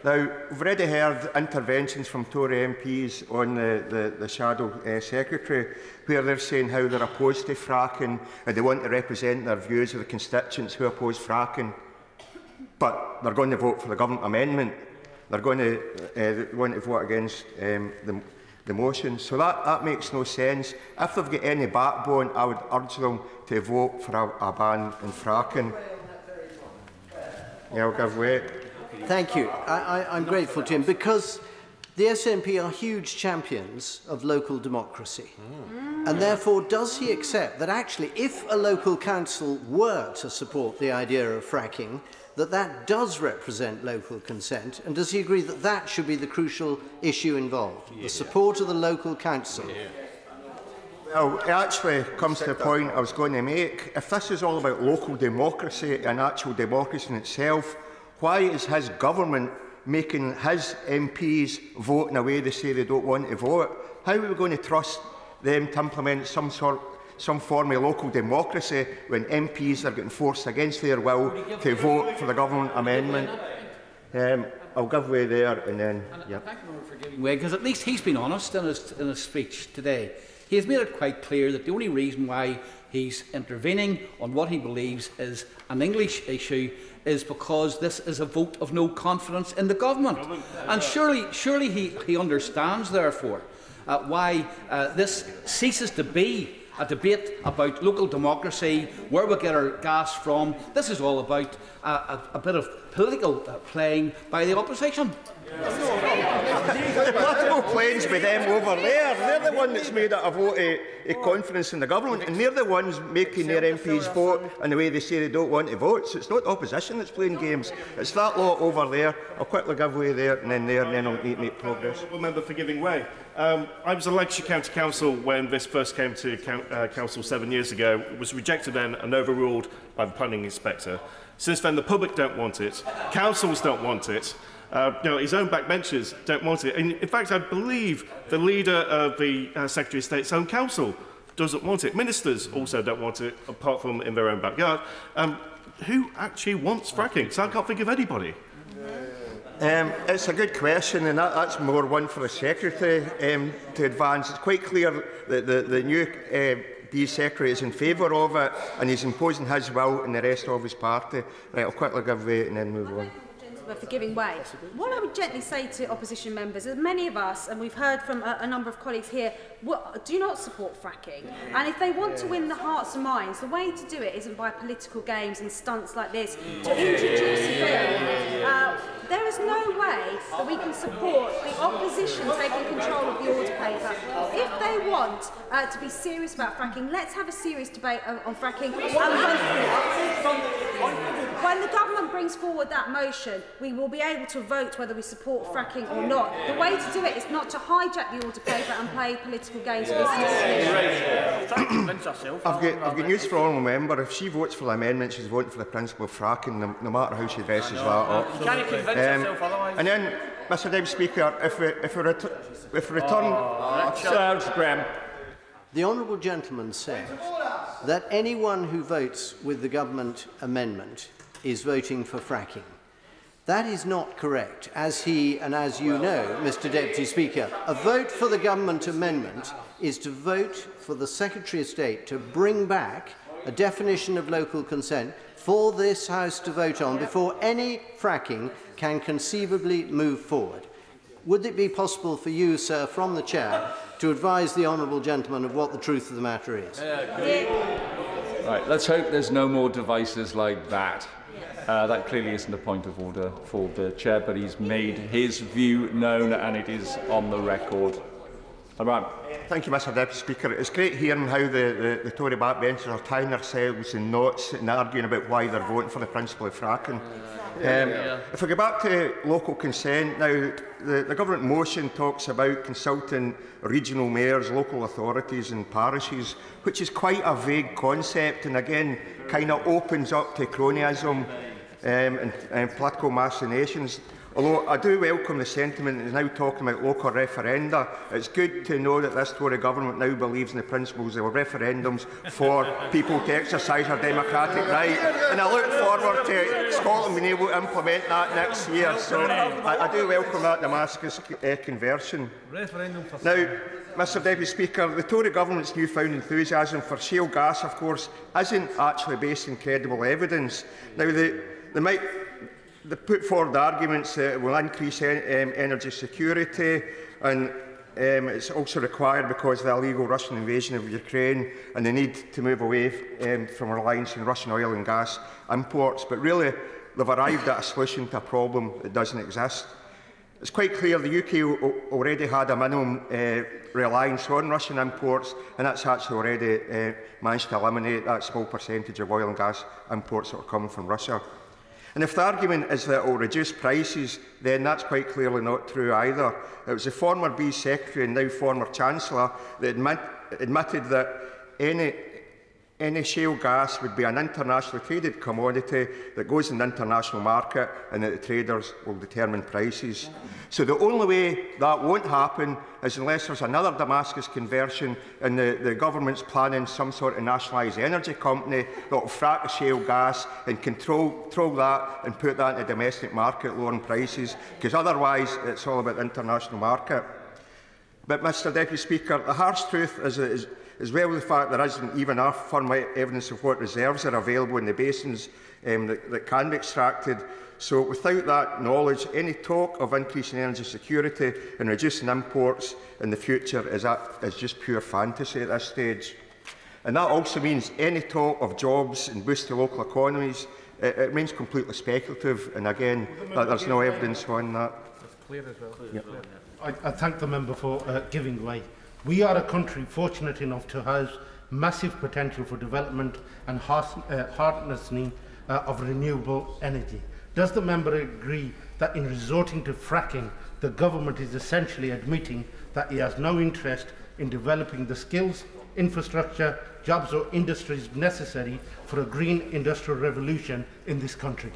[SPEAKER 9] Now, we've already heard interventions from Tory MPs on the Shadow Secretary, where they're saying how they're opposed to fracking and they want to represent their views of the constituents who oppose fracking. But they're going to vote for the government amendment. They're going to want to vote against the motion. So that makes no sense. If they've got any backbone, I would urge them to vote for a ban on fracking. Yeah, I'll give way.
[SPEAKER 17] Thank you. I'm grateful to him, because the SNP are huge champions of local democracy. And therefore, does he accept that actually, if a local council were to support the idea of fracking, that that does represent local consent? And does he agree that that should be the crucial issue involved, the support of the local council?
[SPEAKER 9] Well, it actually comes to the point I was going to make. If this is all about local democracy and actual democracy in itself, why is his government making his MPs vote in a way they say they don't want to vote? How are we going to trust them to implement some form of local democracy when MPs are getting forced against their will to vote for the government amendment? I'll give way there and then. Yep.
[SPEAKER 24] Thank you for giving way, because at least he's been honest in his speech today. He has made it quite clear that the only reason why he's intervening on what he believes is an English issue is because this is a vote of no confidence in the government. And surely he understands, therefore, why this ceases to be a debate about local democracy, where we get our gas from. This is all about a bit of political playing by the opposition.
[SPEAKER 9] The political playing's with them over there. They're the one that's made it a vote of confidence in the government, and they're the ones making their MPs vote in the way they say they don't want to vote. So it's not the opposition that's playing games. It's that lot over there. I'll quickly give way there, and then I'll need to make progress.
[SPEAKER 2] Member for giving way. I was a Lancashire County Council when this first came to Council 7 years ago. It was rejected then and overruled by the planning inspector. Since then, the public don't want it. Councils don't want it. His own backbenchers don't want it. In fact, I believe the leader of the Secretary of State's own council doesn't want it. Ministers also don't want it, apart from in their own backyard. Who actually wants fracking? So I can't think of anybody.
[SPEAKER 9] It's a good question, and that's more one for the Secretary to advance. It's quite clear that the new Secretary is in favour of it, and he's imposing his will on the rest of his party. Right, I'll quickly give way and then move on.
[SPEAKER 19] For giving way. What I would gently say to opposition members is many of us, and we've heard from a number of colleagues here, do not support fracking. And if they want to win the hearts and minds, the way to do it isn't by political games and stunts like this. To introduce a bill, there is no way that we can support the opposition taking control of the order paper. If they want to be serious about fracking, let's have a serious debate on fracking. When the government brings forward that motion, we will be able to vote whether we support fracking or not. The way to do it is not to hijack the order paper and play political games with this.
[SPEAKER 9] I've got news for all member. If she votes for the amendment, she's voting for the principle of fracking, no matter how she dresses that up.
[SPEAKER 21] Can you convince yourself otherwise?
[SPEAKER 9] And then, Mr. Deputy Speaker, if we return...
[SPEAKER 21] Sounds grim.
[SPEAKER 17] The honourable gentleman said that anyone who votes with the government amendment is voting for fracking. That is not correct. As he and as you know, Mr. Deputy Speaker, a vote for the government amendment is to vote for the Secretary of State to bring back a definition of local consent for this House to vote on before any fracking can conceivably move forward. Would it be possible for you, sir, from the chair, to advise the honourable gentleman of what the truth of the matter is?
[SPEAKER 3] Right, let's hope there's no more devices like that. That clearly isn't a point of order for the chair, but he's made his view known and it is on the record.
[SPEAKER 9] Thank you, Mr. Deputy Speaker. It's great hearing how the Tory backbenchers are tying themselves in knots and arguing about why they're voting for the principle of fracking. If we go back to local consent now, the government motion talks about consulting regional mayors, local authorities and parishes, which is quite a vague concept and again kind of opens up to cronyism and political machinations. Although I do welcome the sentiment is now talking about local referenda, it's good to know that this Tory government now believes in the principles of referendums for people to exercise their democratic right. And I look forward to Scotland being able to implement that next year. So I do welcome that Damascus conversion. Now, Mr. Deputy Speaker, the Tory government's newfound enthusiasm for shale gas, of course, isn't actually based on credible evidence. Now, they put forward arguments that it will increase energy security and it's also required because of the illegal Russian invasion of Ukraine and the need to move away from reliance on Russian oil and gas imports. But really, they've arrived at a solution to a problem that doesn't exist. It's quite clear the UK already had a minimum reliance on Russian imports, and that's actually already managed to eliminate that small percentage of oil and gas imports that are coming from Russia. And if the argument is that it will reduce prices, then that's quite clearly not true either. It was the former B Secretary and now former Chancellor that admitted that any shale gas would be an internationally traded commodity that goes in the international market and that the traders will determine prices. So the only way that won't happen is unless there's another Damascus conversion and the government's planning some sort of nationalised energy company that will frack the shale gas and control that and put that in the domestic market, lowering prices, because otherwise it's all about the international market. But, Mr Deputy Speaker, the harsh truth is well the fact there isn't even enough firm evidence of what reserves are available in the basins that can be extracted. So without that knowledge, any talk of increasing energy security and reducing imports in the future is just pure fantasy at this stage. And that also means any talk of jobs and boosting local economies, it remains completely speculative, and again, there's no evidence on that.
[SPEAKER 6] I thank the member for giving way. We are a country fortunate enough to house massive potential for development and harnessing of renewable energy. Does the member agree that in resorting to fracking, the government is essentially admitting that he has no interest in developing the skills, infrastructure, jobs or industries necessary for a green industrial revolution in this country?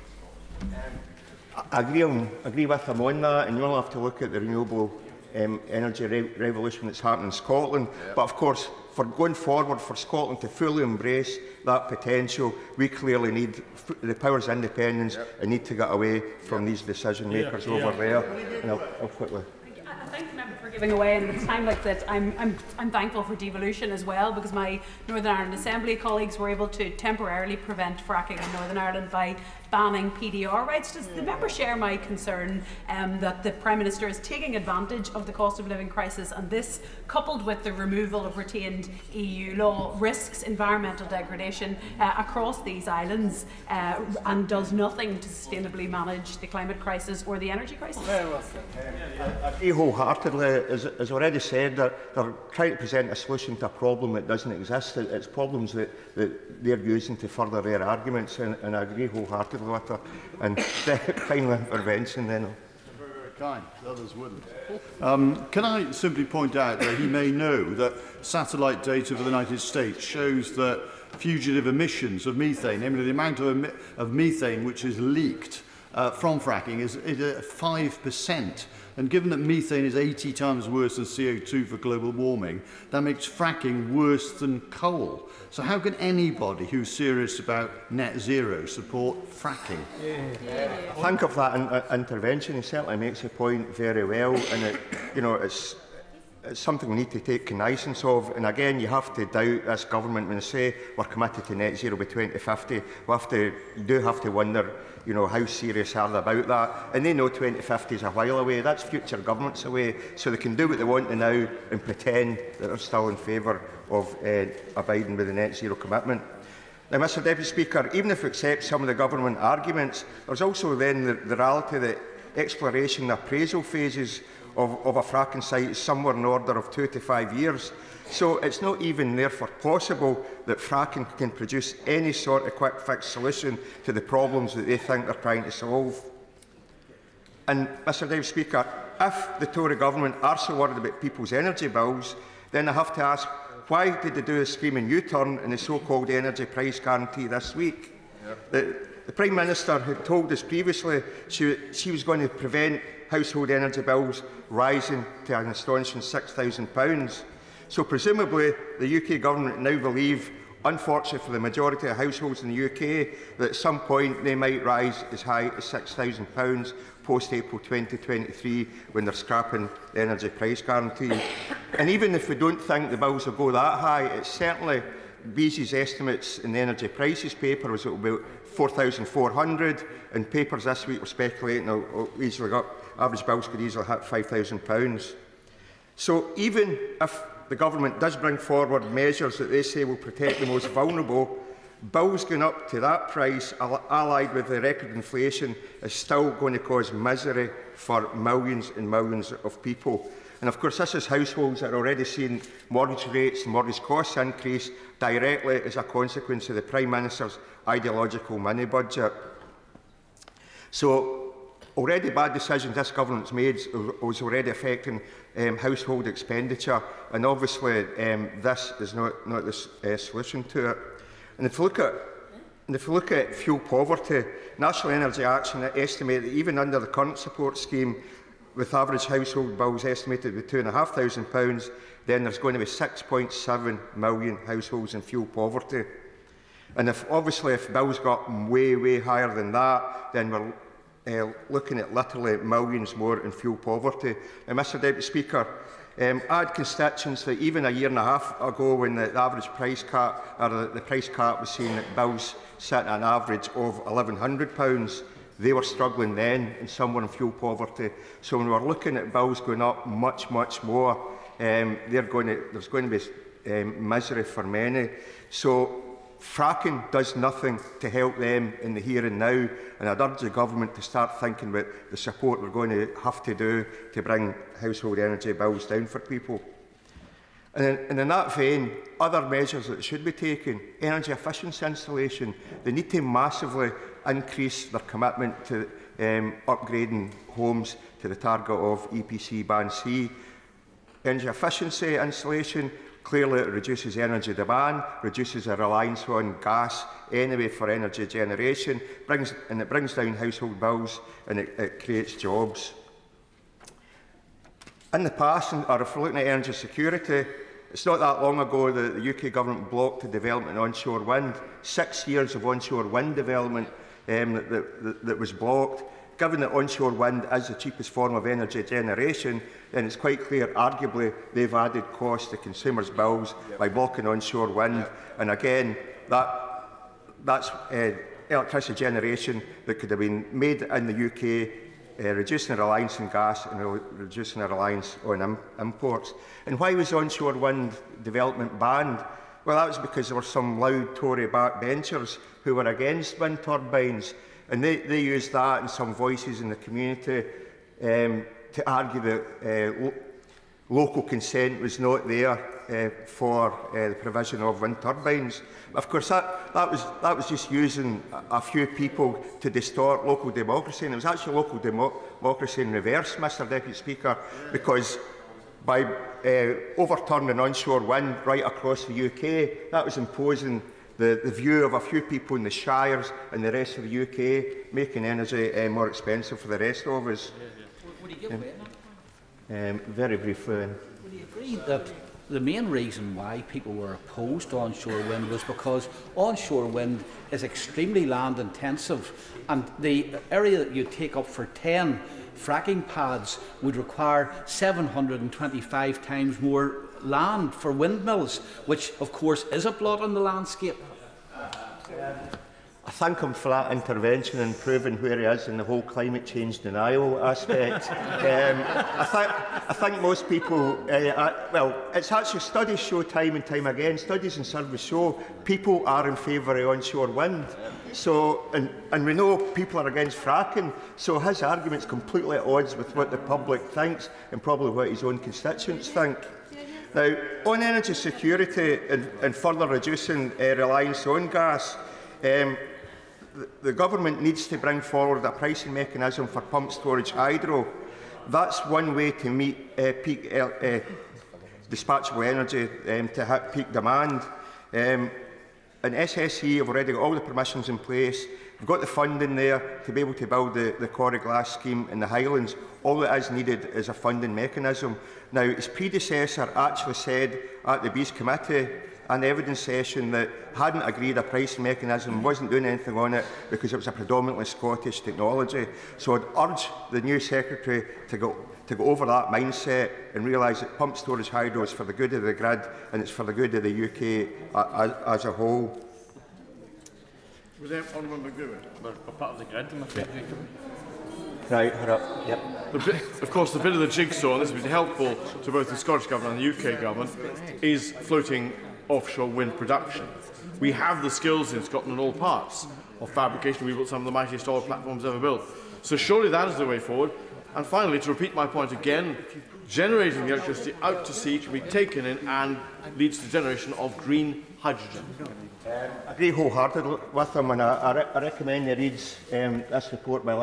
[SPEAKER 9] I agree with him on that, and you'll have to look at the renewable energy revolution that's happening in Scotland. But of course, for going forward, for Scotland to fully embrace that potential, we clearly need the powers of independence and need to get away from these decision makers over there. And I'll quickly.
[SPEAKER 8] I thank the member for giving away, and at a time like that, I'm thankful for devolution as well, because my Northern Ireland Assembly colleagues were able to temporarily prevent fracking in Northern Ireland by banning PDR rights. Does the member share my concern that the Prime Minister is taking advantage of the cost of living crisis, and this, coupled with the removal of retained EU law, risks environmental degradation across these islands and does nothing to sustainably manage the climate crisis or the energy crisis?
[SPEAKER 9] I agree wholeheartedly. As already said, they're trying to present a solution to a problem that doesn't exist. It's problems that they're using to further their arguments, and I agree wholeheartedly with her. And final intervention then.
[SPEAKER 20] Very, very kind. The others wouldn't. Can I simply point out that he may know that satellite data for the United States shows that fugitive emissions of methane, namely the amount of methane which is leaked from fracking, is at 5%. And given that methane is 80 times worse than CO2 for global warming, that makes fracking worse than coal. So how can anybody who's serious about net zero support fracking?
[SPEAKER 9] Think of that intervention. He certainly makes the point very well, and it's something we need to take cognizance of. And again, you have to doubt this government when they say we're committed to net zero by 2050. You do have to wonder, how serious are they about that? And they know 2050 is a while away. That's future governments away. So they can do what they want to now and pretend that they're still in favour of abiding with the net zero commitment. Now, Mr Deputy Speaker, even if we accept some of the government arguments, there's also then the reality that exploration and appraisal phases of a fracking site is somewhere in the order of 2 to 5 years. So it's not even therefore possible that fracking can produce any sort of quick fix solution to the problems that they think they're trying to solve. And, Mr Deputy Speaker, if the Tory government are so worried about people's energy bills, then I have to ask, why did they do a screaming U-turn in the so-called energy price guarantee this week? The Prime Minister had told us previously she was going to prevent household energy bills rising to an astonishing £6,000. So presumably the UK government now believe, unfortunately for the majority of households in the UK, that at some point they might rise as high as £6,000 post-April 2023 when they're scrapping the energy price guarantee. And even if we don't think the bills will go that high, it's certainly Beezy's estimates in the energy prices paper was about 4,400, and papers this week were speculating average bills could easily hit £5,000. So even if the government does bring forward measures that they say will protect the most vulnerable, bills going up to that price, allied with the record inflation, is still going to cause misery for millions and millions of people. And of course, this is households that are already seeing mortgage rates and mortgage costs increase directly as a consequence of the Prime Minister's ideological mini budget. So already bad decisions this government's made was already affecting household expenditure, and obviously this is not the solution to it. And if you look at fuel poverty, National Energy Action estimate that even under the current support scheme, with average household bills estimated at £2,500, then there's going to be 6.7 million households in fuel poverty. And if bills got way higher than that, then we're looking at literally millions more in fuel poverty. And Mr Deputy Speaker, I had constituents that even a year and a half ago, when the average price cap, or the price cap was saying that bills sat at an average of £1,100, they were struggling then, and some were in fuel poverty. So when we're looking at bills going up much more, there's going to be misery for many. So fracking does nothing to help them in the here and now, and I'd urge the government to start thinking about the support we're going to have to do to bring household energy bills down for people. And in that vein, other measures that should be taken, energy efficiency installation, they need to massively increase their commitment to upgrading homes to the target of EPC Band C. Energy efficiency installation, clearly it reduces energy demand, reduces a reliance on gas anyway for energy generation, it brings down household bills, and it creates jobs. In the past, or if we're looking at energy security, it's not that long ago that the UK government blocked the development of onshore wind. 6 years of onshore wind development that was blocked. Given that onshore wind is the cheapest form of energy generation, then it's quite clear, arguably, they've added cost to consumers' bills by blocking onshore wind. And again, that's electricity generation that could have been made in the UK, reducing the reliance on gas and reducing the reliance on imports. And why was onshore wind development banned? Well, that was because there were some loud Tory backbenchers who were against wind turbines, and they used that and some voices in the community to argue that local consent was not there for the provision of wind turbines. Of course, that was just using a few people to distort local democracy, and it was actually local democracy in reverse, Mr Deputy Speaker, because by overturning onshore wind right across the UK, that was imposing the view of a few people in the shires and the rest of the UK, making energy more expensive for the rest of us.
[SPEAKER 24] Would you give
[SPEAKER 9] very briefly.
[SPEAKER 24] Would you agree that the main reason why people were opposed to onshore wind was because onshore wind is extremely land intensive, and the area that you take up for 10 fracking pads would require 725 times more land for windmills, which of course is a blot on the landscape.
[SPEAKER 9] I think I'm for that intervention and proving where he is in the whole climate change denial aspect. I think most people, well, it's actually studies show time and time again, studies and surveys show people are in favour of onshore wind. So, and we know people are against fracking, so his argument's completely at odds with what the public thinks and probably what his own constituents think. Now, on energy security and further reducing reliance on gas, the government needs to bring forward a pricing mechanism for pumped storage hydro. That's one way to meet peak dispatchable energy to hit peak demand. And SSE have already got all the permissions in place. We've got the funding there to be able to build the Corrie Glass scheme in the Highlands. All that is needed is a funding mechanism. Now, his predecessor actually said at the Bees Committee an evidence session that hadn't agreed a pricing mechanism, wasn't doing anything on it because it was a predominantly Scottish technology. So I'd urge the new Secretary to go over that mindset and realise that pumped storage hydro is for the good of the grid and it's for the good of the UK as a whole.
[SPEAKER 1] Was that Honourable McGowan?
[SPEAKER 10] We're part of the grid, I'm afraid.
[SPEAKER 9] Right, hurry up. Yep.
[SPEAKER 1] Of course, the bit of the jigsaw, and this would be helpful to both the Scottish Government and the UK Government, is floating offshore wind production. We have the skills in Scotland in all parts of fabrication. We've built some of the mightiest oil platforms ever built. So surely that is the way forward. And finally, to repeat my point again, generating the electricity out to sea can be taken in and leads to the generation of green hydrogen.
[SPEAKER 9] I agree wholeheartedly with him, and I recommend he reads this report by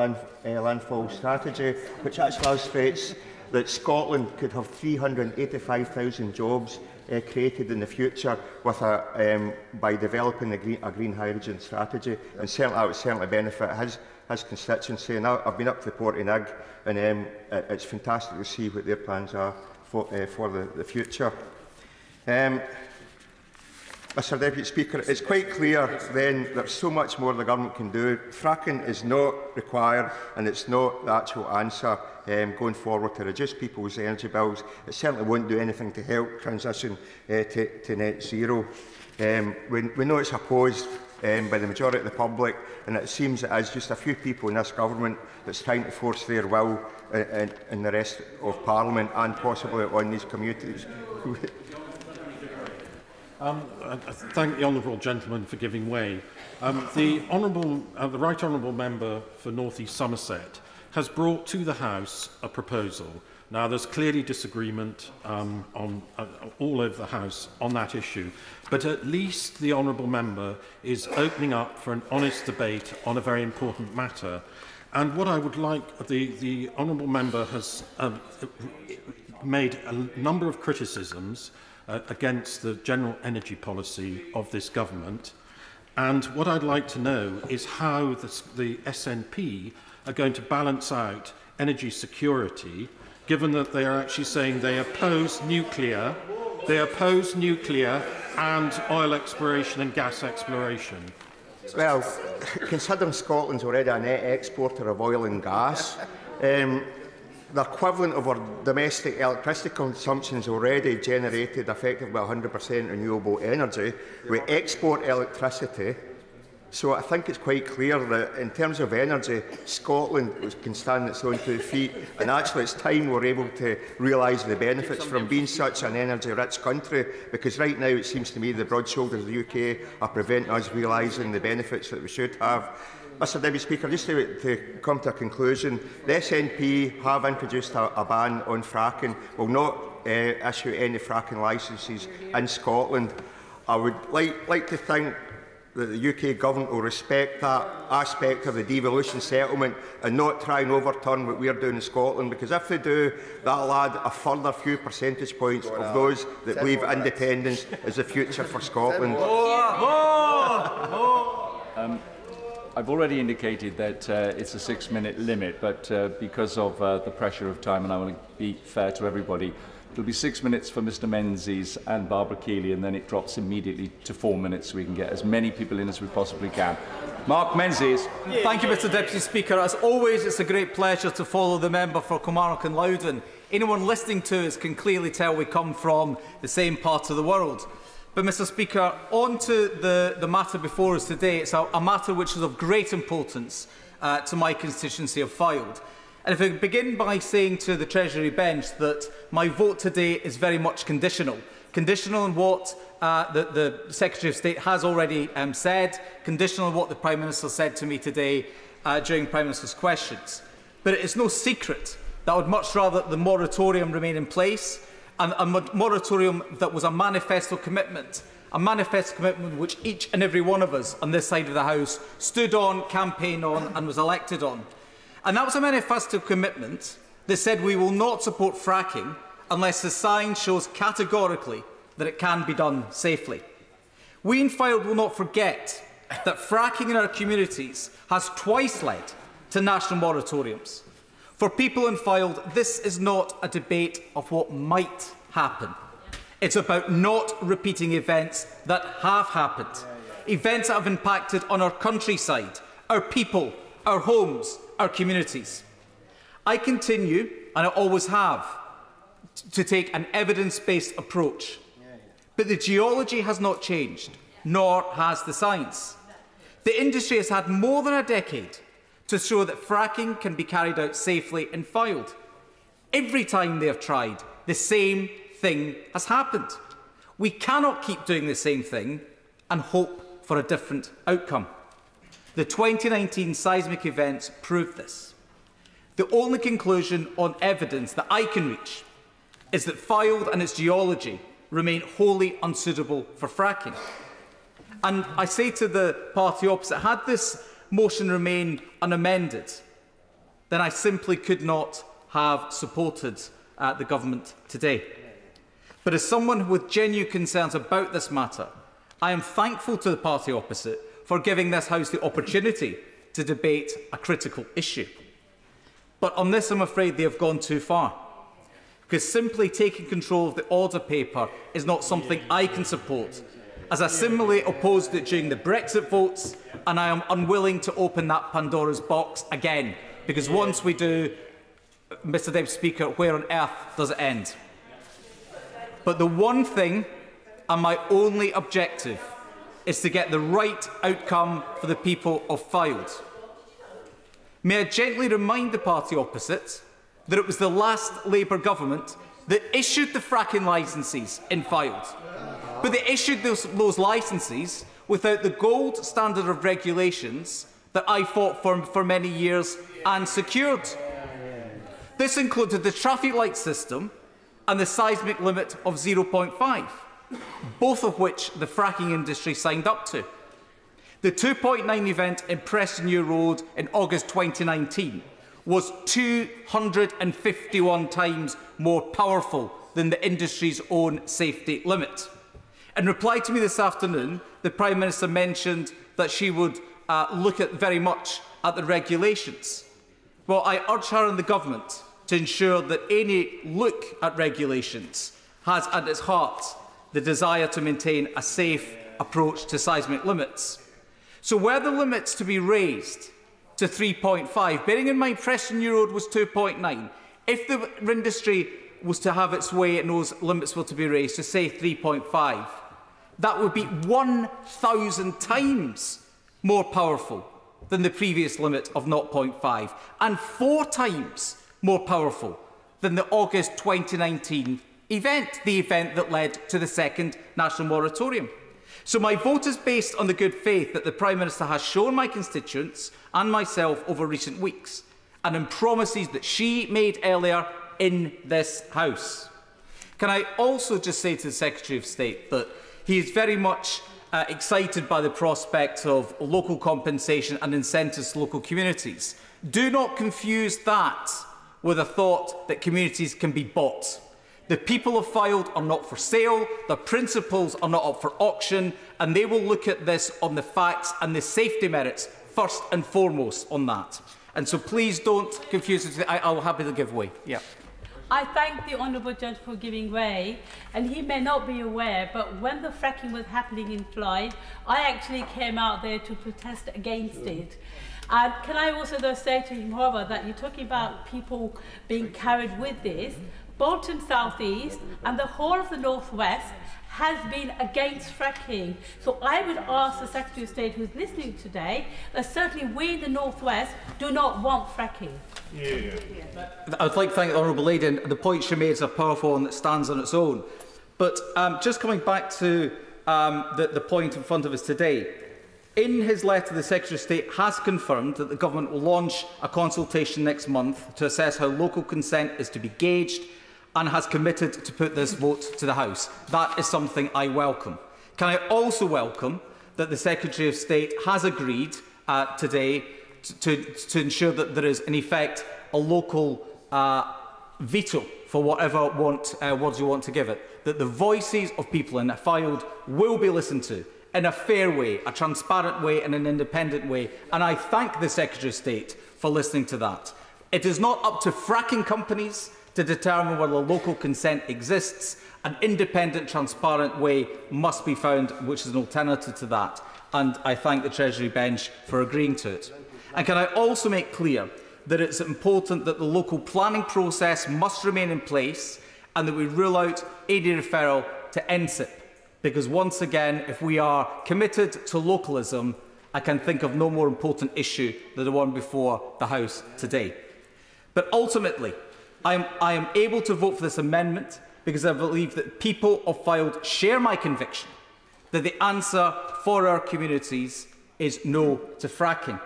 [SPEAKER 9] Landfall Strategy, which actually illustrates that Scotland could have 385,000 jobs created in the future with by developing a green hydrogen strategy, and certainly that would certainly benefit his constituency. And I've been up to Portneag, and it's fantastic to see what their plans are for the future. Mr Deputy Speaker, it's quite clear then there's so much more the government can do. Fracking is not required, and it's not the actual answer going forward to reduce people's energy bills. It certainly won't do anything to help transition to net zero. We know it's opposed by the majority of the public, and it seems it is just a few people in this government that's trying to force their will in the rest of Parliament and possibly on these communities.
[SPEAKER 11] I thank the honourable gentleman for giving way. The right honourable member for North East Somerset has brought to the House a proposal. Now, there's clearly disagreement on all over the House on that issue, but at least the honourable member is opening up for an honest debate on a very important matter. And what I would like, the honourable member has made a number of criticisms against the general energy policy of this government. And what I'd like to know is how the SNP are going to balance out energy security, given that they are actually saying they oppose nuclear and oil exploration and gas exploration.
[SPEAKER 9] Well, considering Scotland's already a net exporter of oil and gas, the equivalent of our domestic electricity consumption is already generated effectively by 100% renewable energy. We export electricity, so I think it's quite clear that in terms of energy, Scotland can stand on its own 2 feet, and actually it's time we're able to realise the benefits from being such an energy-rich country, because right now it seems to me the broad shoulders of the UK are preventing us realising the benefits that we should have. Mr Deputy Speaker, just to come to a conclusion, the SNP have introduced a ban on fracking, will not issue any fracking licences in Scotland. I would like to think that the UK Government will respect that aspect of the devolution settlement and not try and overturn what we are doing in Scotland, because if they do, that will add a further few percentage points of those that believe independence is the future for Scotland.
[SPEAKER 3] I've already indicated that it's a 6-minute limit, but because of the pressure of time, and I want to be fair to everybody, it'll be 6 minutes for Mr Menzies and Barbara Keeley, and then it drops immediately to 4 minutes so we can get as many people in as we possibly can. Mark Menzies.
[SPEAKER 15] Thank you, Mr Deputy Speaker. As always, it's a great pleasure to follow the member for Kilmarnock and Loudon. Anyone listening to us can clearly tell we come from the same part of the world. But, Mr Speaker, on to the matter before us today. It's a matter which is of great importance to my constituency of Fylde. And if I begin by saying to the Treasury bench that my vote today is very much conditional. Conditional on what the Secretary of State has already said, conditional on what the Prime Minister said to me today during Prime Minister's questions. But it is no secret that I would much rather the moratorium remain in place, and a moratorium that was a manifesto commitment which each and every one of us on this side of the House stood on, campaigned on and was elected on. And that was a manifesto commitment that said we will not support fracking unless the science shows categorically that it can be done safely. We in Fylde will not forget that fracking in our communities has twice led to national moratoriums. For people in Fylde, this is not a debate of what might happen. It's about not repeating events that have happened, events that have impacted on our countryside, our people, our homes, our communities. I continue, and I always have, to take an evidence-based approach. But the geology has not changed, nor has the science. The industry has had more than a decade to show that fracking can be carried out safely in Fylde. Every time they have tried, the same thing has happened. We cannot keep doing the same thing and hope for a different outcome. The 2019 seismic events proved this. The only conclusion on evidence that I can reach is that Fylde and its geology remain wholly unsuitable for fracking. And I say to the party opposite, had this motion remained unamended, then I simply could not have supported the government today. But as someone with genuine concerns about this matter, I am thankful to the party opposite for giving this House the opportunity to debate a critical issue. But on this, I'm afraid they have gone too far, because simply taking control of the order paper is not something I can support, as I similarly opposed it during the Brexit votes, and I am unwilling to open that Pandora's box again, because once we do, Mr Deputy Speaker, where on earth does it end? But the one thing, and my only objective, is to get the right outcome for the people of Fylde. May I gently remind the party opposite that it was the last Labour government that issued the fracking licences in Fylde. But they issued those licences without the gold standard of regulations that I fought for many years and secured. This included the traffic light system and the seismic limit of 0.5, both of which the fracking industry signed up to. The 2.9 event in Preston New Road in August 2019 was 251 times more powerful than the industry's own safety limit. In reply to me this afternoon, the Prime Minister mentioned that she would look very much at the regulations. Well, I urge her and the government to ensure that any look at regulations has at its heart the desire to maintain a safe approach to seismic limits. So were the limits to be raised to 3.5, bearing in mind Preston New Road was 2.9, if the industry was to have its way and those limits were to be raised to, say, 3.5, that would be 1,000 times more powerful than the previous limit of 0.5 and 4 times more powerful than the August 2019 event, the event that led to the second national moratorium. So my vote is based on the good faith that the Prime Minister has shown my constituents and myself over recent weeks, and in promises that she made earlier in this House. Can I also just say to the Secretary of State that he is very much excited by the prospect of local compensation and incentives to local communities. Do not confuse that with a thought that communities can be bought. The people of Fylde are not for sale, the principles are not up for auction, and they will look at this on the facts and the safety merits first and foremost on that. And so please don't confuse it. I will happily give way. Yeah.
[SPEAKER 5] I thank the Honourable Judge for giving way, and he may not be aware, but when the fracking was happening in Clyde, I actually came out there to protest against it. And can I also though say to him, however, that you're talking about people being carried with this. Bolton South East and the whole of the North West has been against fracking. So I would ask the Secretary of State who's listening today that certainly we in the North West do not want fracking.
[SPEAKER 15] I would like to thank the Honourable Lady, and the point she made is a powerful one that stands on its own. But just coming back to the point in front of us today, in his letter, the Secretary of State has confirmed that the Government will launch a consultation next month to assess how local consent is to be gauged, and has committed to put this vote to the House. That is something I welcome. Can I also welcome that the Secretary of State has agreed today to ensure that there is, in effect, a local veto for whatever words you want to give it, that the voices of people in Fylde will be listened to in a fair way, a transparent way and an independent way, and I thank the Secretary of State for listening to that. It is not up to fracking companies to determine whether local consent exists. An independent, transparent way must be found, which is an alternative to that. And I thank the Treasury bench for agreeing to it. And can I also make clear that it's important that the local planning process must remain in place and that we rule out any referral to NSIP. Because once again, if we are committed to localism, I can think of no more important issue than the one before the House today. But ultimately, I am able to vote for this amendment because I believe that people of Fylde share my conviction that the answer for our communities is no to fracking.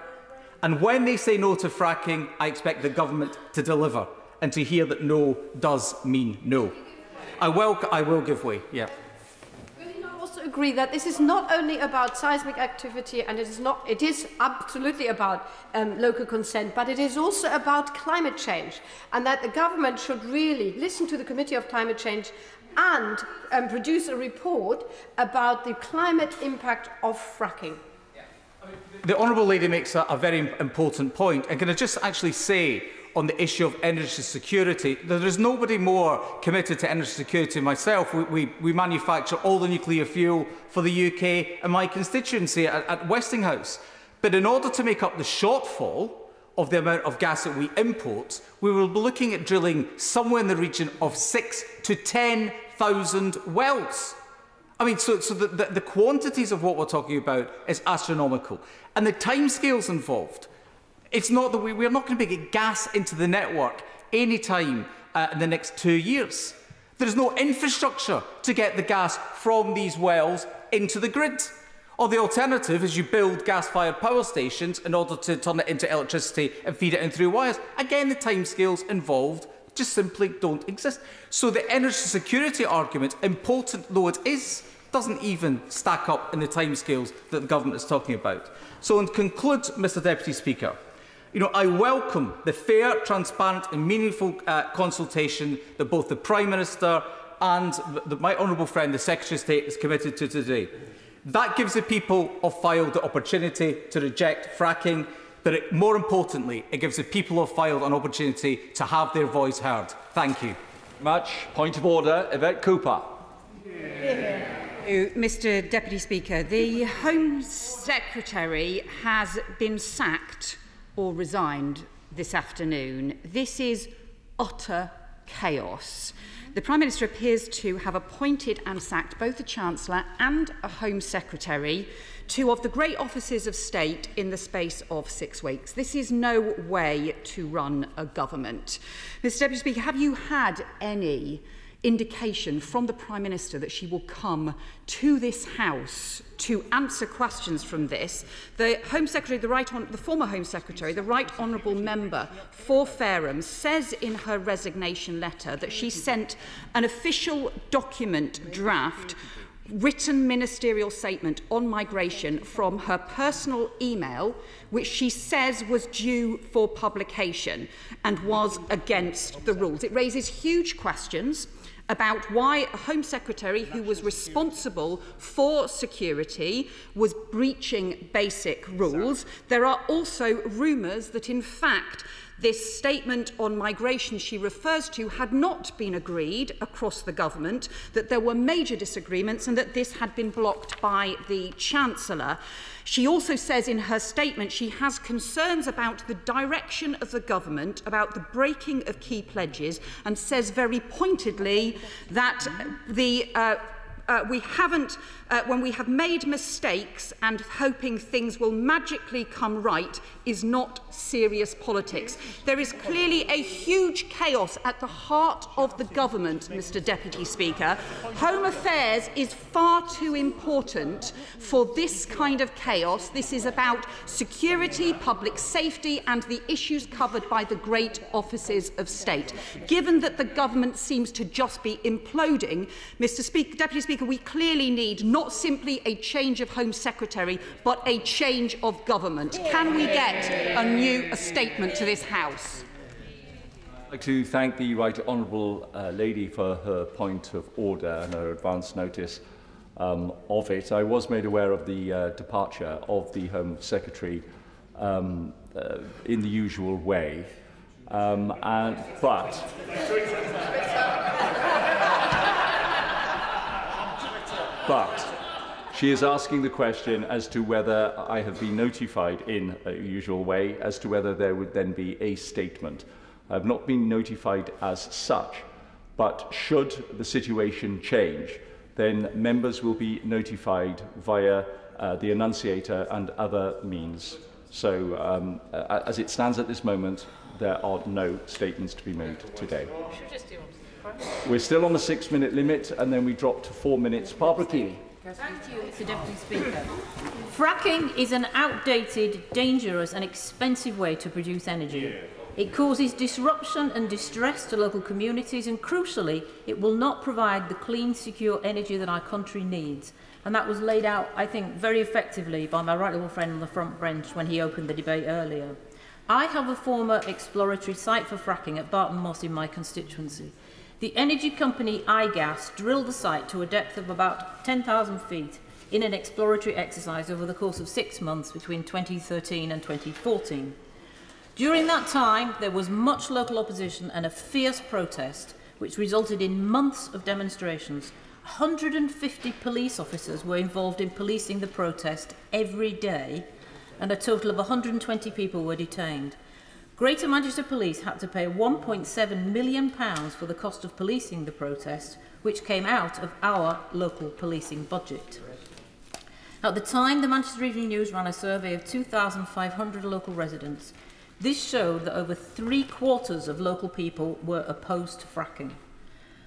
[SPEAKER 15] And when they say no to fracking, I expect the government to deliver and to hear that no does mean no. I will give way. Yeah.
[SPEAKER 19] Will you not also
[SPEAKER 4] agree that this is not only about seismic activity, and it is absolutely about local consent, but it is also about climate change, and that the government should really listen to the Committee of Climate Change and produce a report about the climate impact of fracking.
[SPEAKER 15] The Honourable Lady makes a very important point. And can I just actually say, on the issue of energy security, that there is nobody more committed to energy security than myself. We manufacture all the nuclear fuel for the UK and my constituency at Westinghouse. But in order to make up the shortfall of the amount of gas that we import, we will be looking at drilling somewhere in the region of 6,000 to 10,000 wells. I mean, so the quantities of what we're talking about is astronomical. And the timescales involved. It's not that we're not going to get gas into the network any time in the next 2 years. There is no infrastructure to get the gas from these wells into the grid. Or the alternative is you build gas-fired power stations in order to turn it into electricity and feed it in through wires. Again, the timescales involved just simply don't exist. So the energy security argument, important though it is, doesn't even stack up in the timescales that the government is talking about. So to conclude, Mr Deputy Speaker, I welcome the fair, transparent and meaningful consultation that both the Prime Minister and my honourable friend, the Secretary of State, is committed to today. That gives the people of Fylde the opportunity to reject fracking, but more importantly, it gives the people of Fylde an opportunity to have their voice heard. Thank you.
[SPEAKER 3] Much. Point of order, Yvette Cooper.
[SPEAKER 14] Mr Deputy Speaker, the Home Secretary has been sacked or resigned this afternoon. This is utter chaos. The Prime Minister appears to have appointed and sacked both the Chancellor and a Home Secretary, two of the great offices of state, in the space of 6 weeks. This is no way to run a government. Mr Deputy Speaker, have you had any indication from the Prime Minister that she will come to this House to answer questions from this? The Home Secretary, the former Home Secretary, the Right Honourable Member for Fareham, says in her resignation letter that she sent an official document draft written ministerial statement on migration from her personal email, which she says was due for publication and was against the rules. It raises huge questions about why a Home Secretary who was responsible for security was breaching basic rules. There are also rumours that, in fact, this statement on migration she refers to had not been agreed across the government, that there were major disagreements and that this had been blocked by the Chancellor. She also says in her statement she has concerns about the direction of the government, about the breaking of key pledges, and says very pointedly that when we have made mistakes and hoping things will magically come right is not serious politics. There is clearly a huge chaos at the heart of the government, Mr Deputy Speaker. Home Affairs is far too important for this kind of chaos. This is about security, public safety and the issues covered by the great offices of state. Given that the government seems to just be imploding, Deputy Speaker, we clearly need not simply a change of Home Secretary, but a change of government. Can we get a statement to this House?
[SPEAKER 3] I'd like to thank the Right Honourable Lady for her point of order and her advance notice of it. I was made aware of the departure of the Home Secretary in the usual way, but she is asking the question as to whether I have been notified in a usual way as to whether there would then be a statement. I have not been notified as such, but should the situation change, then members will be notified via the Annunciator and other means. So, as it stands at this moment, there are no statements to be made today. We're still on the 6-minute limit, and then we drop to 4 minutes. Barbara Keeley.
[SPEAKER 22] Thank you, Mr Deputy Speaker. Fracking is an outdated, dangerous and expensive way to produce energy. It causes disruption and distress to local communities, and crucially, it will not provide the clean, secure energy that our country needs. And that was laid out, I think, very effectively by my right little friend on the front bench when he opened the debate earlier. I have a former exploratory site for fracking at Barton Moss in my constituency. The energy company iGas drilled the site to a depth of about 10,000 feet in an exploratory exercise over the course of 6 months between 2013 and 2014. During that time, there was much local opposition and a fierce protest, which resulted in months of demonstrations. 150 police officers were involved in policing the protest every day, and a total of 120 people were detained. Greater Manchester Police had to pay £1.7 million for the cost of policing the protest, which came out of our local policing budget. At the time, the Manchester Evening News ran a survey of 2,500 local residents. This showed that over 3/4 of local people were opposed to fracking.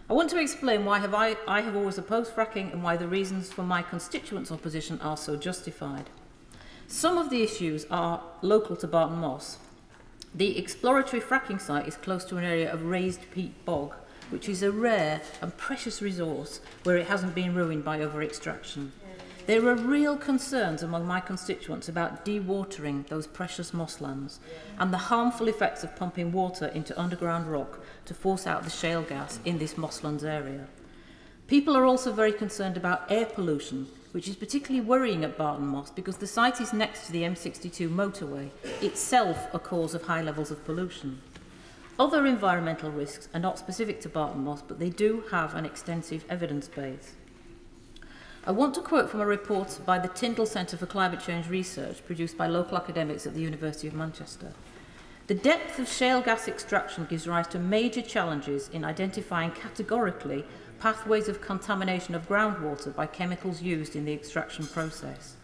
[SPEAKER 22] I want to explain why I have always opposed fracking and why the reasons for my constituents' opposition are so justified. Some of the issues are local to Barton Moss. The exploratory fracking site is close to an area of raised peat bog, which is a rare and precious resource where it hasn't been ruined by over-extraction. There are real concerns among my constituents about dewatering those precious mosslands and the harmful effects of pumping water into underground rock to force out the shale gas in this mosslands area. People are also very concerned about air pollution, which is particularly worrying at Barton Moss because the site is next to the M62 motorway, itself a cause of high levels of pollution. Other environmental risks are not specific to Barton Moss, but they do have an extensive evidence base. I want to quote from a report by the Tyndall Centre for Climate Change Research produced by local academics at the University of Manchester. The depth of shale gas extraction gives rise to major challenges in identifying categorically pathways of contamination of groundwater by chemicals used in the extraction process.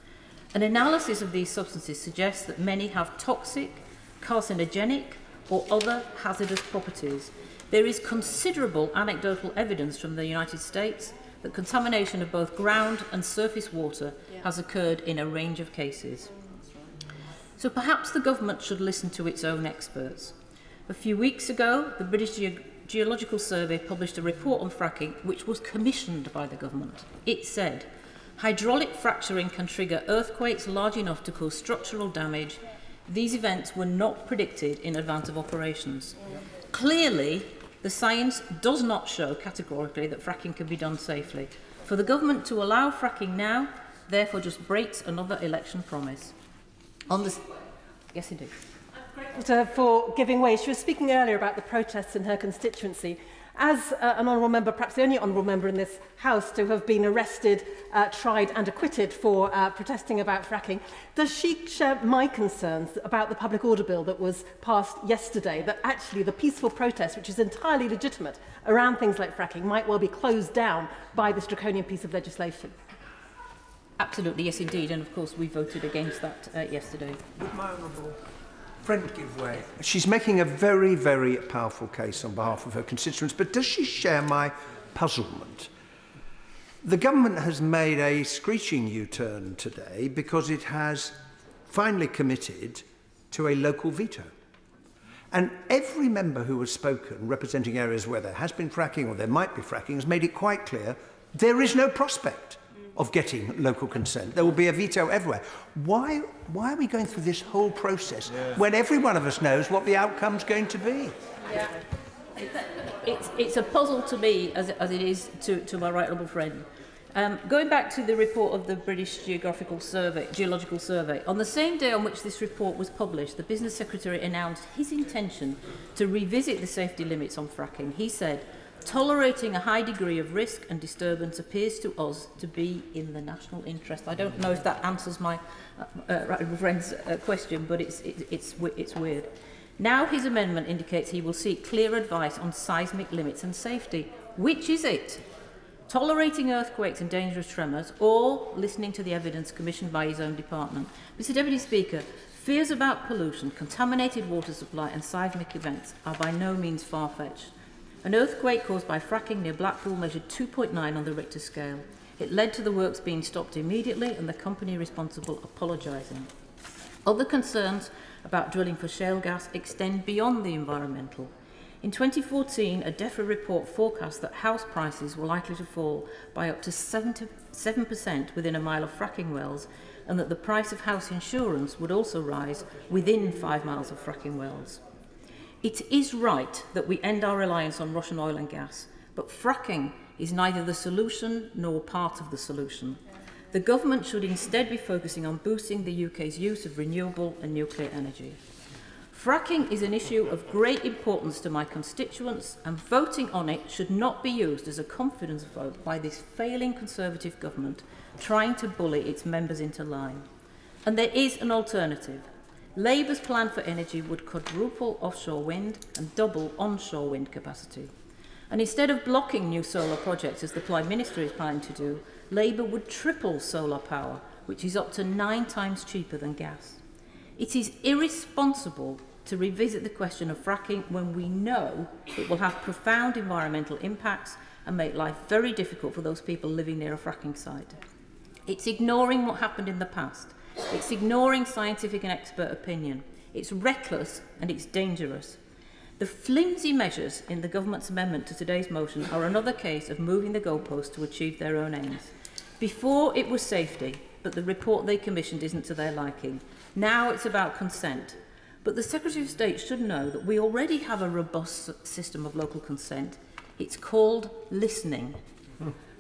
[SPEAKER 22] An analysis of these substances suggests that many have toxic, carcinogenic, or other hazardous properties. There is considerable anecdotal evidence from the United States that contamination of both ground and surface water has occurred in a range of cases. So perhaps the government should listen to its own experts. A few weeks ago, the British Geological Survey published a report on fracking which was commissioned by the government. It said, hydraulic fracturing can trigger earthquakes large enough to cause structural damage. These events were not predicted in advance of operations. Clearly, the science does not show categorically that fracking can be done safely. For the government to allow fracking now, therefore, just breaks another election promise. Yes, indeed.
[SPEAKER 7] For giving way. She was speaking earlier about the protests in her constituency. As an honourable member, perhaps the only honourable member in this House to have been arrested, tried and acquitted for protesting about fracking, does she share my concerns about the public order bill that was passed yesterday, that actually the peaceful protest, which is entirely legitimate around things like fracking, might well be closed down by this draconian piece of legislation?
[SPEAKER 22] Absolutely, yes indeed, and of course we voted against that yesterday.
[SPEAKER 13] Would my honourable friend give way? She's making a very, very powerful case on behalf of her constituents, but does she share my puzzlement? The government has made a screeching U-turn today because it has finally committed to a local veto. And every member who has spoken, representing areas where there has been fracking or there might be fracking, has made it quite clear there is no prospect of getting local consent. There will be a veto everywhere. Why are we going through this whole process when every one of us knows what the outcome's going to be?
[SPEAKER 22] Yeah. It's a puzzle to me, as it is to my right honourable friend. Going back to the report of the British Geological Survey, on the same day on which this report was published, the Business Secretary announced his intention to revisit the safety limits on fracking. He said, tolerating a high degree of risk and disturbance appears to us to be in the national interest. I don't know if that answers my right friend's question, but it's weird. Now his amendment indicates he will seek clear advice on seismic limits and safety. Which is it? Tolerating earthquakes and dangerous tremors, or listening to the evidence commissioned by his own department? Mr Deputy Speaker, fears about pollution, contaminated water supply and seismic events are by no means far-fetched. An earthquake caused by fracking near Blackpool measured 2.9 on the Richter scale. It led to the works being stopped immediately and the company responsible apologising. Other concerns about drilling for shale gas extend beyond the environmental. In 2014, a DEFRA report forecast that house prices were likely to fall by up to 7% within a mile of fracking wells, and that the price of house insurance would also rise within 5 miles of fracking wells. It is right that we end our reliance on Russian oil and gas, but fracking is neither the solution nor part of the solution. The government should instead be focusing on boosting the UK's use of renewable and nuclear energy. Fracking is an issue of great importance to my constituents, and voting on it should not be used as a confidence vote by this failing Conservative government trying to bully its members into line. And there is an alternative. Labour's plan for energy would quadruple offshore wind and double onshore wind capacity. And instead of blocking new solar projects, as the Prime Minister is planning to do, Labour would triple solar power, which is up to 9 times cheaper than gas. It is irresponsible to revisit the question of fracking when we know it will have profound environmental impacts and make life very difficult for those people living near a fracking site. It's ignoring what happened in the past. It's ignoring scientific and expert opinion. It's reckless and it's dangerous. The flimsy measures in the government's amendment to today's motion are another case of moving the goalposts to achieve their own aims. Before it was safety, but the report they commissioned isn't to their liking. Now it's about consent. But the Secretary of State should know that we already have a robust system of local consent. It's called listening.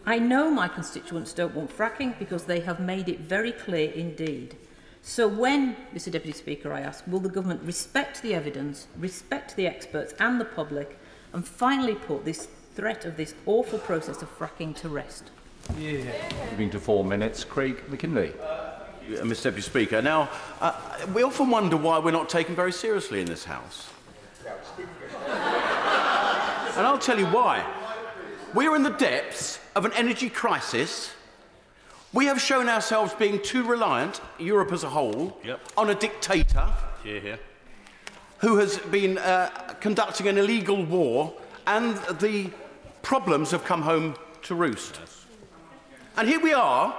[SPEAKER 22] I know my constituents don't want fracking because they have made it very clear indeed. So when, Mr Deputy Speaker, I ask, will the government respect the evidence, respect the experts and the public, and finally put this threat of this awful process of fracking to rest?
[SPEAKER 3] Moving to 4 minutes, Craig McKinley.
[SPEAKER 12] Mr Deputy Speaker, now, we often wonder why we're not taken very seriously in this House. And I'll tell you why. We're in the depths of an energy crisis. We have shown ourselves being too reliant, Europe as a whole, on a dictator who has been conducting an illegal war, and the problems have come home to roost. And here we are,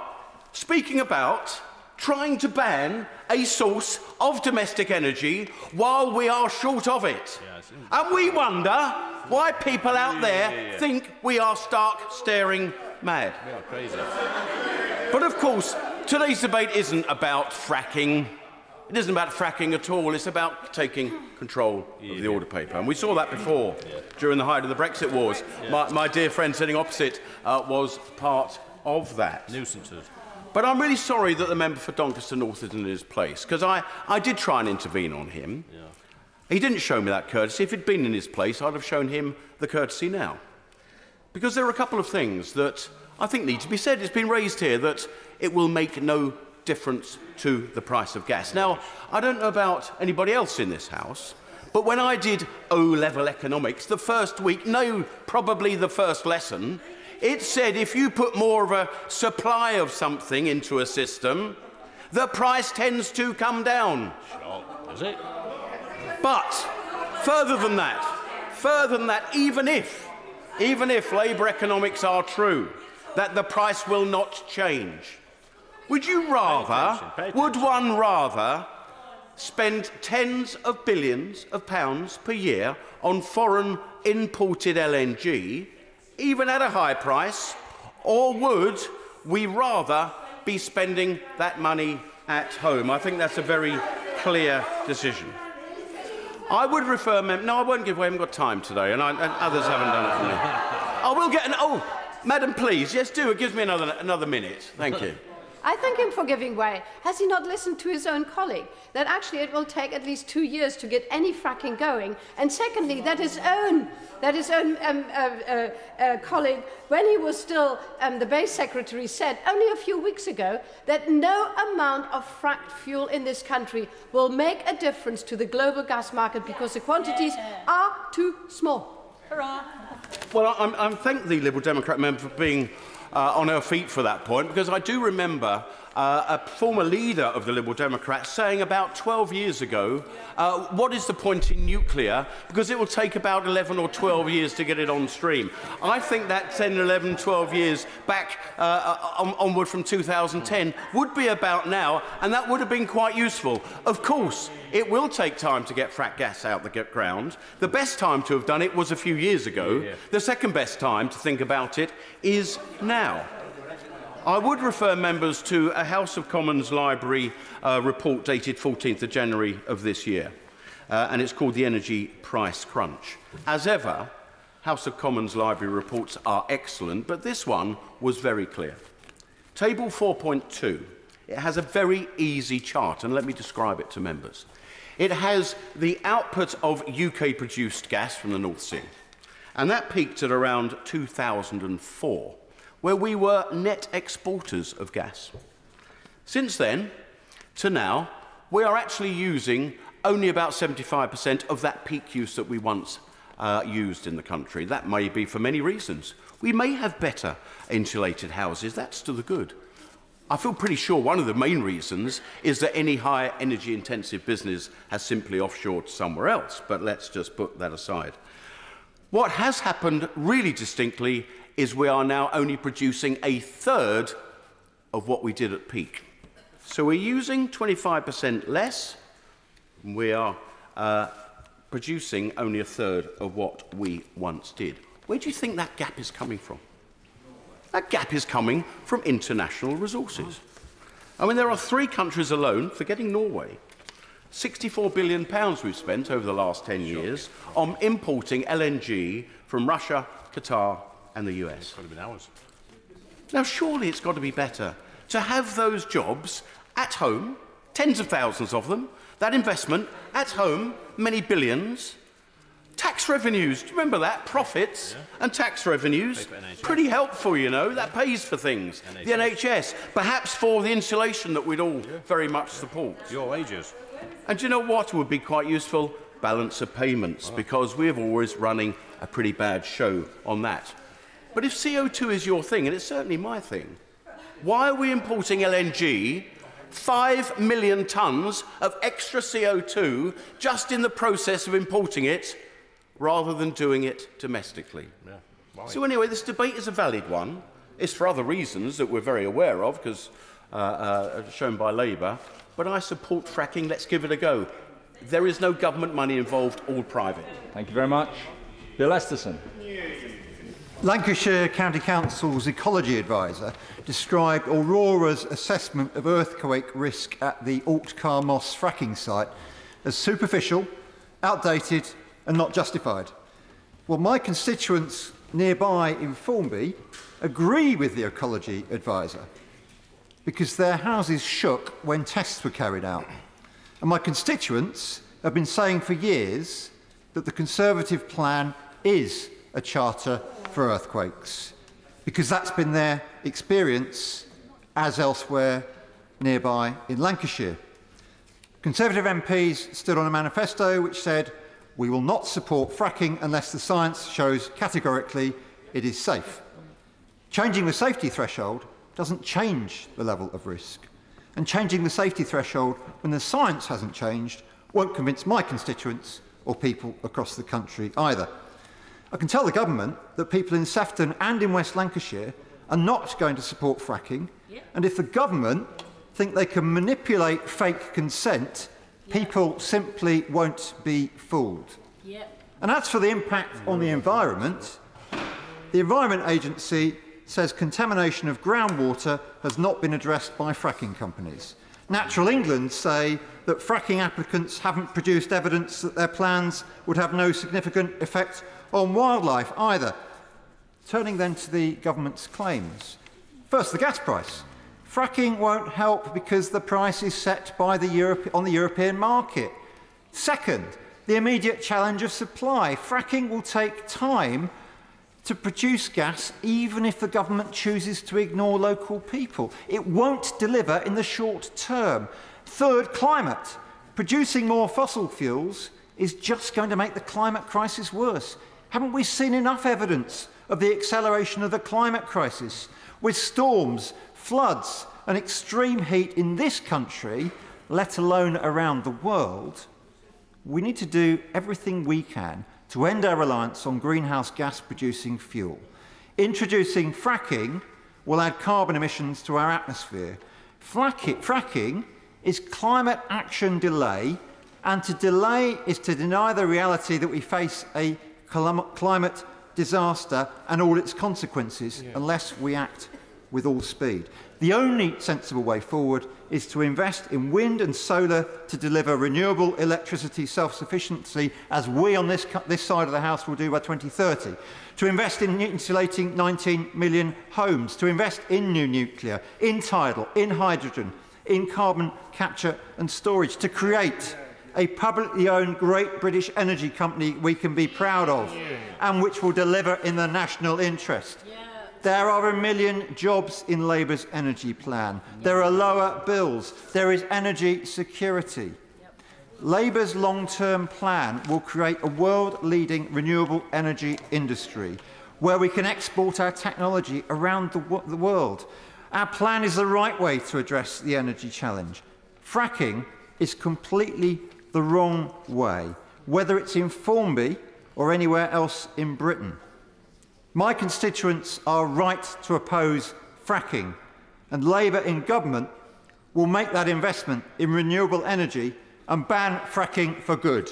[SPEAKER 12] speaking about trying to ban a source of domestic energy while we are short of it. And we wonder why people out there think we are stark staring mad.
[SPEAKER 10] We are crazy.
[SPEAKER 12] But of course, today's debate isn't about fracking. It isn't about fracking at all. It's about taking control of the order paper. And we saw that before, during the height of the Brexit wars. My dear friend sitting opposite was part of that.
[SPEAKER 10] Nuisances.
[SPEAKER 12] But I'm really sorry that the member for Doncaster North isn't in his place, because I did try and intervene on him. He didn't show me that courtesy. If he'd been in his place, I'd have shown him the courtesy now. Because there are a couple of things that I think need to be said. It's been raised here that it will make no difference to the price of gas. Now, I don't know about anybody else in this House, but when I did O-level economics, the first week, no, probably the first lesson, it said if you put more of a supply of something into a system, the price tends to come down.
[SPEAKER 10] Does it?
[SPEAKER 12] But further than that, even if Labour economics are true, that the price will not change, would one rather spend tens of billions of pounds per year on foreign imported LNG, even at a high price, or would we rather be spending that money at home? I think that's a very clear decision. I would refer no, I won't give way. I haven't got time today, and others haven't done it for me. I will get Madam, please, yes, do. It gives me another minute. Thank you.
[SPEAKER 4] I thank him for giving way. Has he not listened to his own colleague? That actually it will take at least 2 years to get any fracking going. And secondly, that his own colleague, when he was still the base secretary, said only a few weeks ago that no amount of fracked fuel in this country will make a difference to the global gas market because the quantities are too small.
[SPEAKER 12] Well, I thank the Liberal Democrat member for being on her feet for that point, because I do remember a former leader of the Liberal Democrats saying about 12 years ago, what is the point in nuclear? Because it will take about 11 or 12 years to get it on stream. I think that 10, 11, 12 years back onward from 2010 would be about now, and that would have been quite useful. Of course, it will take time to get frack gas out the ground. The best time to have done it was a few years ago. The second best time to think about it is now. I would refer members to a House of Commons Library report dated 14th of January of this year, and it's called the Energy Price Crunch. As ever, House of Commons Library reports are excellent, but this one was very clear. Table 4.2, it has a very easy chart, and let me describe it to members. It has the output of UK-produced gas from the North Sea, and that peaked at around 2004. Where we were net exporters of gas. Since then to now, we are actually using only about 75% of that peak use that we once used in the country. That may be for many reasons. We may have better insulated houses. That's to the good. I feel pretty sure one of the main reasons is that any high energy intensive business has simply offshored somewhere else, but let's just put that aside. What has happened really distinctly is we are now only producing a third of what we did at peak. So we're using 25% less, and we are producing only a third of what we once did. Where do you think that gap is coming from? That gap is coming from international resources. I mean, there are 3 countries alone, forgetting Norway, £64 billion we've spent over the last 10 years on importing LNG from Russia, Qatar, and the US. Now, surely it's got to be better to have those jobs at home, tens of thousands of them, that investment at home, many billions, tax revenues, do you remember that? Profits and tax revenues, pretty helpful, you know, that pays for things. The NHS, perhaps for the insulation that we'd all very much support.
[SPEAKER 10] Your wages.
[SPEAKER 12] And do you know what would be quite useful? Balance of payments, because we're always running a pretty bad show on that. But if CO2 is your thing, and it's certainly my thing, why are we importing LNG, 5 million tonnes of extra CO2 just in the process of importing it, rather than doing it domestically? So anyway, this debate is a valid one. It's for other reasons that we're very aware of, because shown by Labour, but I support fracking. Let's give it a go. There is no government money involved, all private.
[SPEAKER 3] Thank you very much. Bill Esterson.
[SPEAKER 2] Lancashire County Council's ecology advisor described Aurora's assessment of earthquake risk at the Altcar-Moss fracking site as superficial, outdated and not justified. Well, my constituents nearby in Formby agree with the ecology advisor because their houses shook when tests were carried out. And my constituents have been saying for years that the Conservative plan is a charter for earthquakes, because that's been their experience as elsewhere nearby in Lancashire. Conservative MPs stood on a manifesto which said, "We will not support fracking unless the science shows categorically it is safe." Changing the safety threshold doesn't change the level of risk, and changing the safety threshold when the science hasn't changed won't convince my constituents or people across the country either. I can tell the government that people in Sefton and in West Lancashire are not going to support fracking, and if the government think they can manipulate fake consent, people simply won't be fooled. And as for the impact on the environment, the Environment Agency says contamination of groundwater has not been addressed by fracking companies. Natural England say that fracking applicants haven't produced evidence that their plans would have no significant effect on wildlife either. Turning then to the government's claims. First, the gas price. Fracking won't help because the price is set by on the European market. Second, the immediate challenge of supply. Fracking will take time to produce gas even if the government chooses to ignore local people. It won't deliver in the short term. Third, climate. Producing more fossil fuels is just going to make the climate crisis worse. Haven't we seen enough evidence of the acceleration of the climate crisis? With storms, floods and extreme heat in this country, let alone around the world, we need to do everything we can to end our reliance on greenhouse gas-producing fuel. Introducing fracking will add carbon emissions to our atmosphere. Fracking is climate action delay, and to delay is to deny the reality that we face a climate disaster and all its consequences unless we act with all speed. The only sensible way forward is to invest in wind and solar to deliver renewable electricity self-sufficiency, as we on this side of the House will do by 2030, to invest in insulating 19 million homes, to invest in new nuclear, in tidal, in hydrogen, in carbon capture and storage, to create a publicly owned great British energy company we can be proud of and which will deliver in the national interest. There are 1 million jobs in Labour's energy plan. There are lower bills. There is energy security. Labour's long-term plan will create a world-leading renewable energy industry where we can export our technology around the world. Our plan is the right way to address the energy challenge. Fracking is completely the wrong way, whether it's in Formby or anywhere else in Britain. My constituents are right to oppose fracking, and Labour in government will make that investment in renewable energy and ban fracking for good.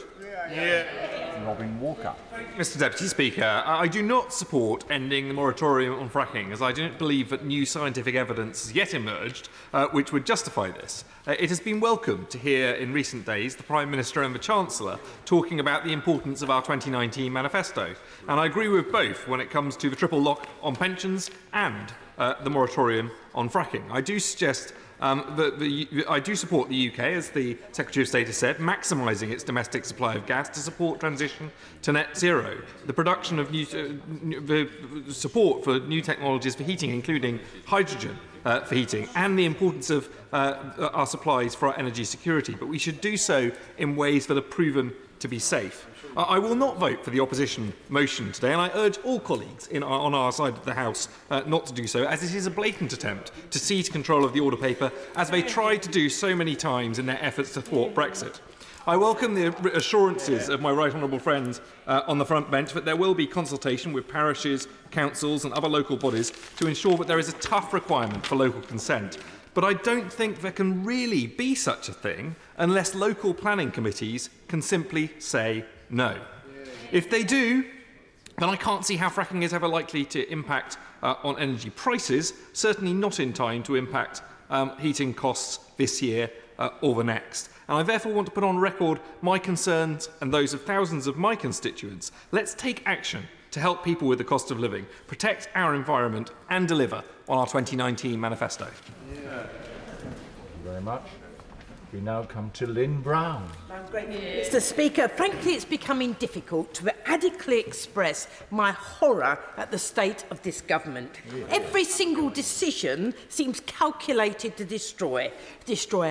[SPEAKER 16] Robin Walker. Mr Deputy Speaker, I do not support ending the moratorium on fracking, as I don't believe that new scientific evidence has yet emerged which would justify this. It has been welcome to hear in recent days the Prime Minister and the Chancellor talking about the importance of our 2019 manifesto, and I agree with both when it comes to the triple lock on pensions and the moratorium on fracking. I do suggest I do support the UK, as the Secretary of State has said, maximising its domestic supply of gas to support transition to net zero. The production of the support for new technologies for heating, including hydrogen for heating, and the importance of our supplies for our energy security. But we should do so in ways that are proven to be safe. I will not vote for the opposition motion today, and I urge all colleagues on our side of the House not to do so, as it is a blatant attempt to seize control of the order paper, as they tried to do so many times in their efforts to thwart Brexit. I welcome the assurances of my right honourable friends on the front bench that there will be consultation with parishes, councils and other local bodies to ensure that there is a tough requirement for local consent. But I don't think there can really be such a thing unless local planning committees can simply say no. If they do, then I can't see how fracking is ever likely to impact on energy prices, certainly not in time to impact heating costs this year or the next. And I therefore want to put on record my concerns and those of thousands of my constituents. Let's take action to help people with the cost of living, protect our environment and deliver on our 2019 manifesto.
[SPEAKER 3] Thank you very much. We now come to Lynn Brown.
[SPEAKER 18] Mr Speaker, frankly it's becoming difficult to adequately express my horror at the state of this government. Every single decision seems calculated to destroy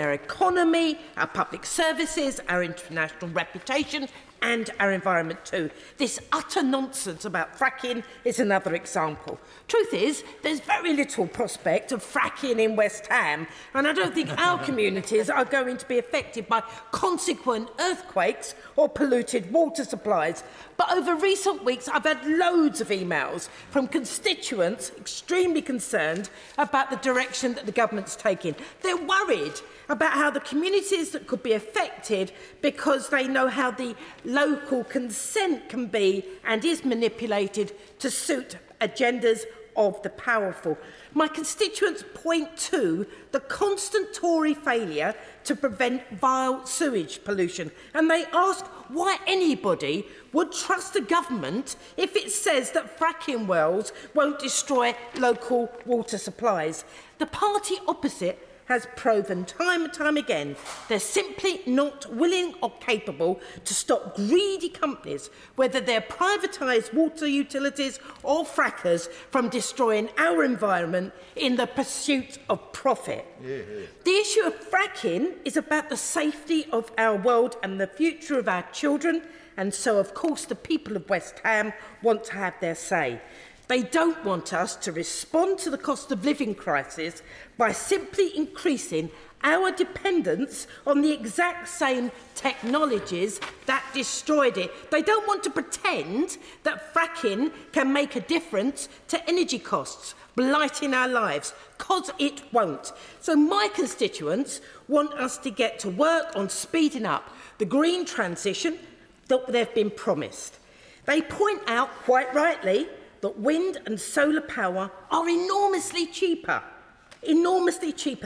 [SPEAKER 18] our economy, our public services, our international reputation and our environment too. This utter nonsense about fracking is another example. Truth is, there's very little prospect of fracking in West Ham, and I don't think our communities are going to be affected by consequent earthquakes or polluted water supplies. But over recent weeks, I've had loads of emails from constituents extremely concerned about the direction that the government's taking. They're worried about how the communities that could be affected, because they know how the local consent can be and is manipulated to suit agendas of the powerful. My constituents point to the constant Tory failure to prevent vile sewage pollution, and they ask why anybody would trust a government if it says that fracking wells won't destroy local water supplies. The party opposite has proven time and time again they're simply not willing or capable to stop greedy companies, whether they're privatised water utilities or frackers, from destroying our environment in the pursuit of profit. The issue of fracking is about the safety of our world and the future of our children, and so of course the people of West Ham want to have their say. They don't want us to respond to the cost of living crisis by simply increasing our dependence on the exact same technologies that destroyed it. They don't want to pretend that fracking can make a difference to energy costs, blighting our lives, because it won't. So my constituents want us to get to work on speeding up the green transition that they've been promised. They point out, quite rightly, that wind and solar power are enormously cheaper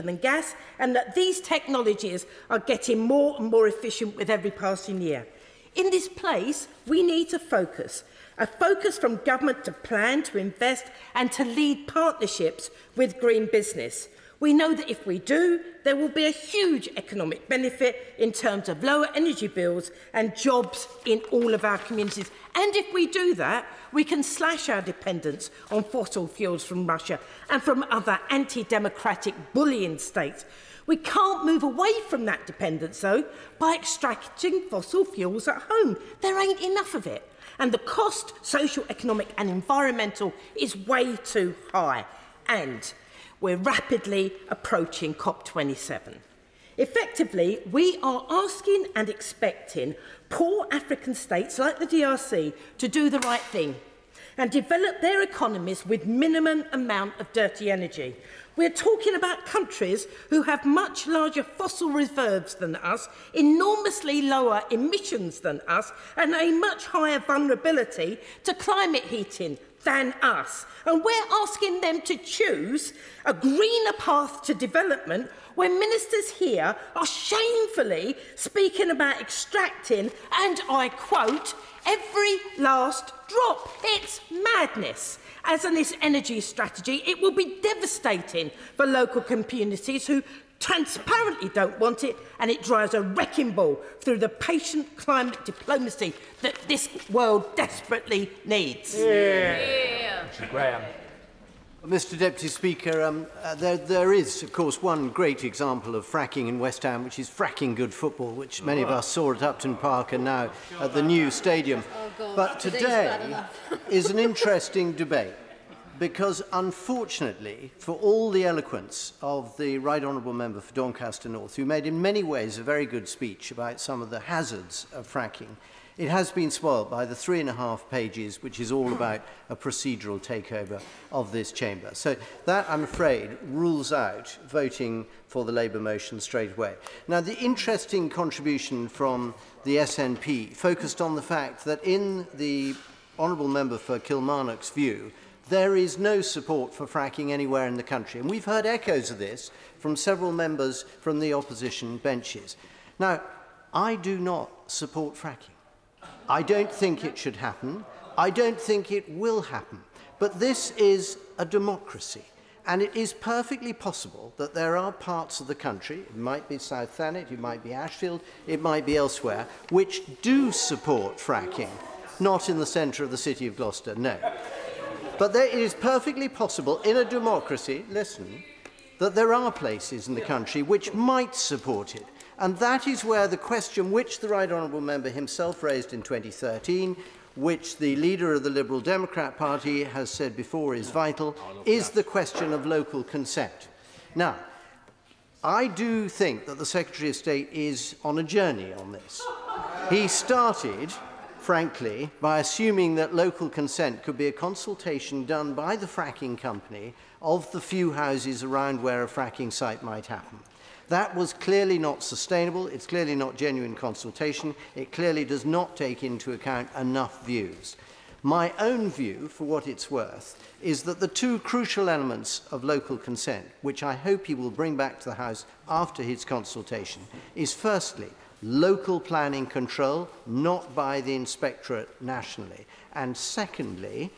[SPEAKER 18] than gas, and that these technologies are getting more and more efficient with every passing year. In this place, we need to focus. A focus from government to plan, to invest and to lead partnerships with green business. We know that if we do, there will be a huge economic benefit in terms of lower energy bills and jobs in all of our communities. And if we do that, we can slash our dependence on fossil fuels from Russia and from other anti-democratic bullying states. We can't move away from that dependence, though, by extracting fossil fuels at home. There ain't enough of it. And the cost, social, economic and environmental, is way too high. And we're rapidly approaching COP27. Effectively, we are asking and expecting poor African states like the DRC to do the right thing and develop their economies with minimum amount of dirty energy. We're talking about countries who have much larger fossil reserves than us, enormously lower emissions than us, and a much higher vulnerability to climate heating than us. And we're asking them to choose a greener path to development when ministers here are shamefully speaking about extracting, and I quote, every last drop. It's madness. As in this energy strategy, it will be devastating for local communities who transparently don't want it, and it drives a wrecking ball through the patient climate diplomacy that this world desperately needs.
[SPEAKER 6] Graham. Mr Deputy Speaker, there is, of course, one great example of fracking in West Ham, which is fracking good football, which many of us saw at Upton Park and now at the new stadium. But today is an interesting debate because, unfortunately, for all the eloquence of the Right Honourable Member for Doncaster North, who made in many ways a very good speech about some of the hazards of fracking, it has been spoilt by the 3.5 pages, which is all about a procedural takeover of this chamber. So that, I'm afraid, rules out voting for the Labour motion straight away. Now, the interesting contribution from the SNP focused on the fact that in the Honourable Member for Kilmarnock's view, there is no support for fracking anywhere in the country. And we've heard echoes of this from several members from the opposition benches. Now, I do not support fracking. I don't think it should happen. I don't think it will happen. But this is a democracy. And it is perfectly possible that there are parts of the country, it might be South Thanet, it might be Ashfield, it might be elsewhere, which do support fracking. Not in the centre of the city of Gloucester, no. But it is perfectly possible in a democracy, listen, that there are places in the country which might support it. And that is where the question which the Right Honourable Member himself raised in 2013, which the leader of the Liberal Democrat Party has said before is vital, is the question of local consent. Now, I do think that the Secretary of State is on a journey on this. He started, frankly, by assuming that local consent could be a consultation done by the fracking company of the few houses around where a fracking site might happen. That was clearly not sustainable. It's clearly not genuine consultation. It clearly does not take into account enough views. My own view, for what it's worth, is that the two crucial elements of local consent, which I hope he will bring back to the House after his consultation, is firstly, local planning control, not by the inspectorate nationally, and secondly,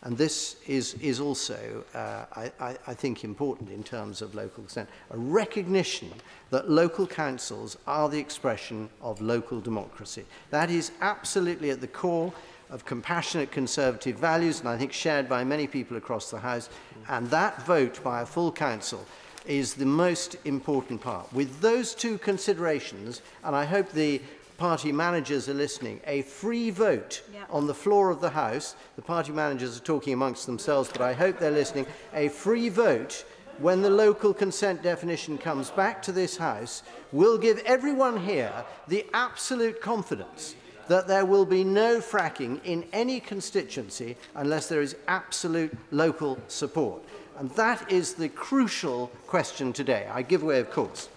[SPEAKER 6] and this is also, I think, important in terms of local consent, a recognition that local councils are the expression of local democracy. That is absolutely at the core of compassionate conservative values, and I think shared by many people across the House, and that vote by a full council is the most important part. With those two considerations, and I hope the party managers are listening, a free vote on the floor of the House. The party managers are talking amongst themselves, but I hope they're listening. A free vote when the local consent definition comes back to this House will give everyone here the absolute confidence that there will be no fracking in any constituency unless there is absolute local support. And that is the crucial question today. I give way, of course.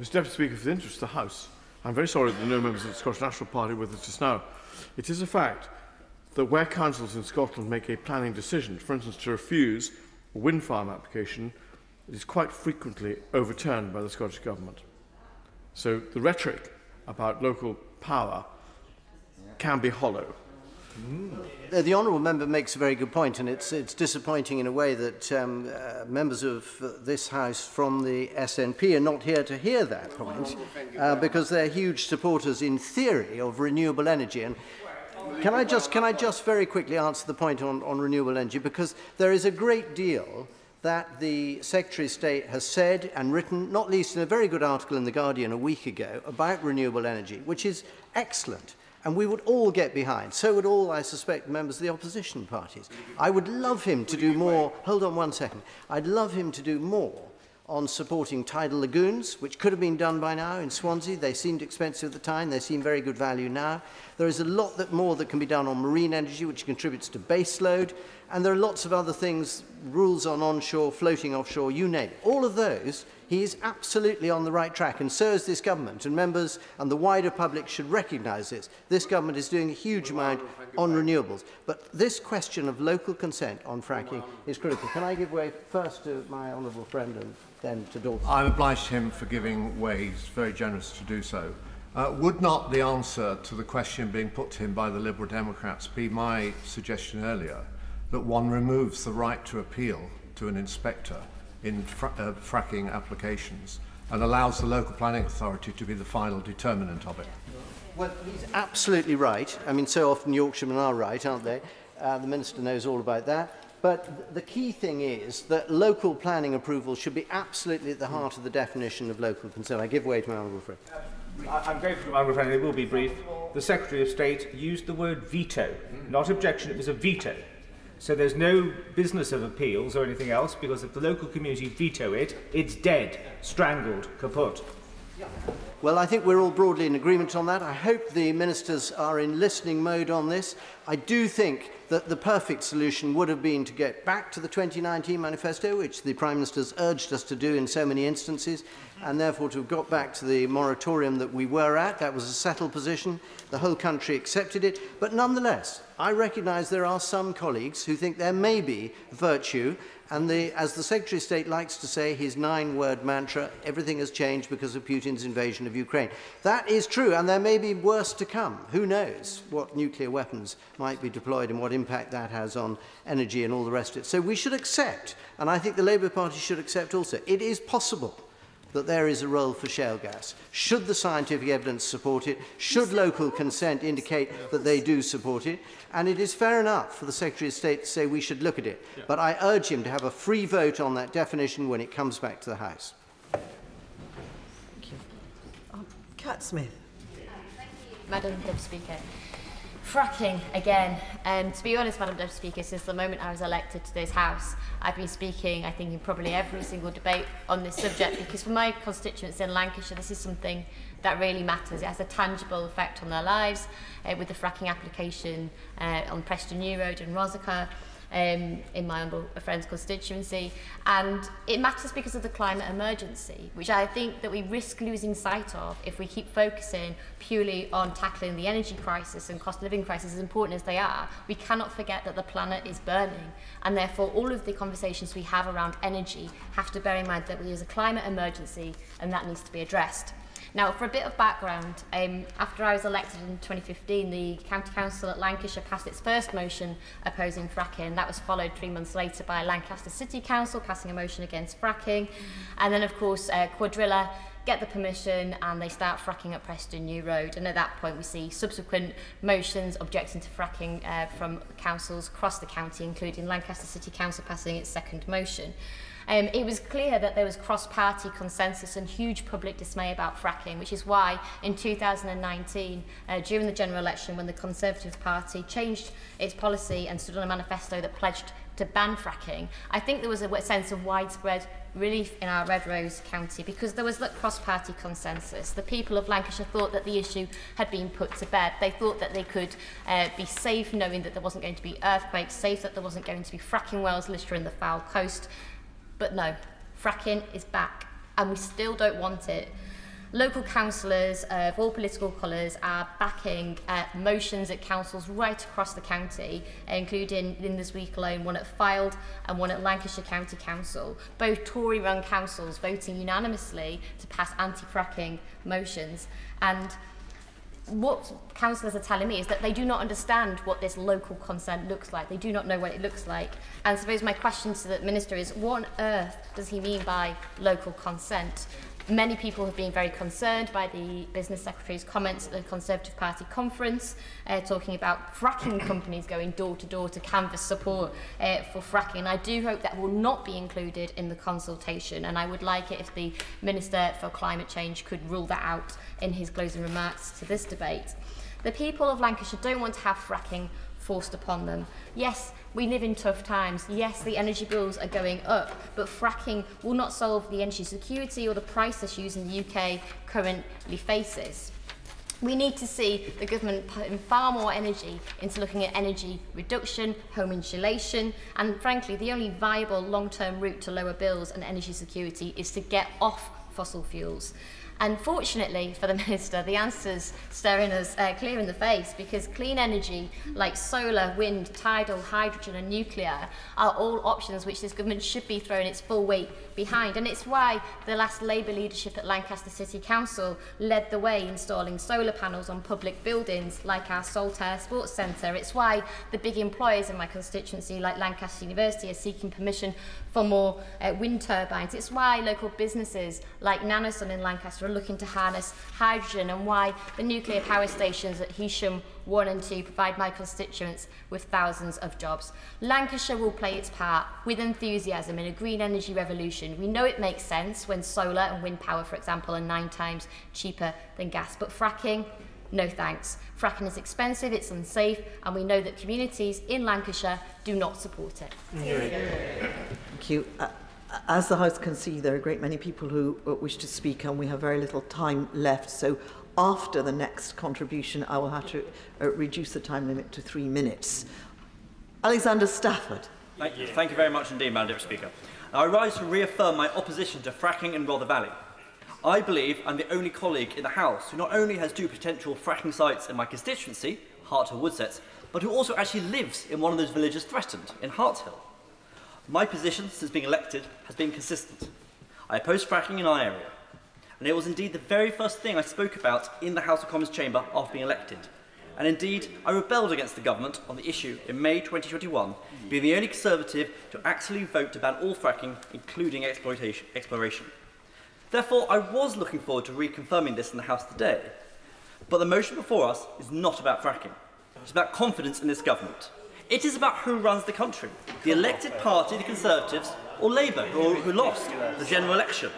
[SPEAKER 1] Mr. Deputy Speaker, for the interest of the House, I'm very sorry that there are no members of the Scottish National Party with us just now. It is a fact that where councils in Scotland make a planning decision, for instance to refuse a wind farm application, it is quite frequently overturned by the Scottish Government. So the rhetoric about local power can be hollow.
[SPEAKER 6] The honourable member makes a very good point, and it's disappointing in a way that members of this House from the SNP are not here to hear that point, because they're huge supporters in theory of renewable energy. And can I just very quickly answer the point on renewable energy, because there is a great deal that the Secretary of State has said and written, not least in a very good article in The Guardian a week ago, about renewable energy, which is excellent. And we would all get behind. So would all, I suspect, members of the opposition parties. I would love him to do more. Hold on one second. I'd love him to do more on supporting tidal lagoons, which could have been done by now in Swansea. They seemed expensive at the time. They seem very good value now. There is a lot more that can be done on marine energy, which contributes to base load. And there are lots of other things, rules on onshore, floating offshore, you name it. All of those, he is absolutely on the right track, and so is this government. And members and the wider public should recognise this. This government is doing a huge amount on renewables. But this question of local consent on fracking is critical. Can I give way first to my honourable friend and then to Dawson?
[SPEAKER 8] I'm obliged to him for giving way. He's very generous to do so. Would not the answer to the question being put to him by the Liberal Democrats be my suggestion earlier, that one removes the right to appeal to an inspector in fracking applications and allows the local planning authority to be the final determinant of it?
[SPEAKER 6] Well, he's absolutely right. I mean, so often Yorkshiremen are right, aren't they? The Minister knows all about that. But the key thing is that local planning approval should be absolutely at the heart of the definition of local consent. I give way to my honourable friend.
[SPEAKER 17] I'm grateful to my honourable friend, it will be brief. The Secretary of State used the word veto, not objection, it was a veto. So there's no business of appeals or anything else, because if the local community veto it, it's dead, strangled, kaput.
[SPEAKER 6] Well, I think we're all broadly in agreement on that. I hope the ministers are in listening mode on this. I do think that the perfect solution would have been to get back to the 2019 manifesto, which the Prime Minister's urged us to do in so many instances, and therefore to have got back to the moratorium that we were at. That was a settled position. The whole country accepted it. But nonetheless, I recognise there are some colleagues who think there may be virtue, and as the Secretary of State likes to say, his 9-word mantra, everything has changed because of Putin's invasion of Ukraine. That is true, and there may be worse to come. Who knows what nuclear weapons might be deployed and what impact that has on energy and all the rest of it. So we should accept, and I think the Labour Party should accept also, it is possible that there is a role for shale gas. Should the scientific evidence support it? Should local consent indicate that they do support it? And it is fair enough for the Secretary of State to say we should look at it. Yeah. But I urge him to have a free vote on that definition when it comes back to the House.
[SPEAKER 18] Thank you. Cat Smith.
[SPEAKER 21] Madam Deputy Speaker. Fracking again. To be honest, Madam Deputy Speaker, since the moment I was elected to this House, I've been speaking, I think, in probably every single debate on this subject, because for my constituents in Lancashire, this is something that really matters. It has a tangible effect on their lives, with the fracking application on Preston New Road and Rosica, in my humble friend's constituency. And it matters because of the climate emergency, which I think that we risk losing sight of if we keep focusing purely on tackling the energy crisis and cost of living crisis, as important as they are. We cannot forget that the planet is burning, and therefore all of the conversations we have around energy have to bear in mind that there is a climate emergency and that needs to be addressed. Now, for a bit of background, after I was elected in 2015, the County Council at Lancashire passed its first motion opposing fracking. That was followed 3 months later by Lancaster City Council passing a motion against fracking. And then, of course, Quadrilla get the permission, and they start fracking at Preston New Road. And at that point, we see subsequent motions objecting to fracking from councils across the county, including Lancaster City Council passing its second motion. It was clear that there was cross-party consensus and huge public dismay about fracking, which is why in 2019, during the general election, when the Conservative Party changed its policy and stood on a manifesto that pledged to ban fracking, I think there was a sense of widespread relief in our Red Rose County, because there was that cross-party consensus. The people of Lancashire thought that the issue had been put to bed. They thought that they could be safe knowing that there wasn't going to be earthquakes, safe that there wasn't going to be fracking wells littering the Foul Coast. But no, fracking is back, and we still don't want it. Local councillors of all political colours are backing motions at councils right across the county, including in this week alone one at Fylde and one at Lancashire County Council, both Tory-run councils voting unanimously to pass anti-fracking motions. And what councillors are telling me is that they do not understand what this local consent looks like. They do not know what it looks like. And I suppose my question to the Minister is, what on earth does he mean by local consent? Many people have been very concerned by the Business Secretary's comments at the Conservative Party conference, talking about fracking companies going door to door to canvass support for fracking. And I do hope that will not be included in the consultation, and I would like it if the Minister for Climate Change could rule that out in his closing remarks to this debate. The people of Lancashire don't want to have fracking forced upon them. Yes, we live in tough times. Yes, the energy bills are going up, but fracking will not solve the energy security or the price issues in the UK currently faces. We need to see the government putting far more energy into looking at energy reduction, home insulation, and frankly, the only viable long-term route to lower bills and energy security is to get off fossil fuels. And fortunately for the Minister, the answer's staring us clear in the face, because clean energy like solar, wind, tidal, hydrogen and nuclear are all options which this government should be throwing its full weight behind. And it's why the last Labour leadership at Lancaster City Council led the way installing solar panels on public buildings like our Saltaire Sports Centre. It's why the big employers in my constituency like Lancaster University are seeking permission for more wind turbines. It's why local businesses like Nanosun in Lancaster are looking to harness hydrogen, and why the nuclear power stations at Heysham 1 and 2 provide my constituents with thousands of jobs. Lancashire will play its part with enthusiasm in a green energy revolution. We know it makes sense when solar and wind power, for example, are 9 times cheaper than gas, but fracking, no thanks. Fracking is expensive, it's unsafe, and we know that communities in Lancashire do not support it.
[SPEAKER 11] Thank you. As the House can see, there are a great many people who wish to speak, and we have very little time left. So after the next contribution, I will have to reduce the time limit to 3 minutes. Alexander Stafford.
[SPEAKER 20] Thank you very much indeed, Madam Deputy Speaker. I rise to reaffirm my opposition to fracking in Rother Valley. I believe I'm the only colleague in the House who not only has 2 potential fracking sites in my constituency, Harthill Woodsets, but who also actually lives in one of those villages threatened, in Harthill. My position since being elected has been consistent. I oppose fracking in our area, and it was indeed the very first thing I spoke about in the House of Commons chamber after being elected. And indeed, I rebelled against the government on the issue in May 2021, being the only Conservative to actually vote to ban all fracking, including exploration. Therefore, I was looking forward to reconfirming this in the House today. But the motion before us is not about fracking. It's about confidence in this government. It is about who runs the country, the elected party, the Conservatives, or Labour, who lost the general election.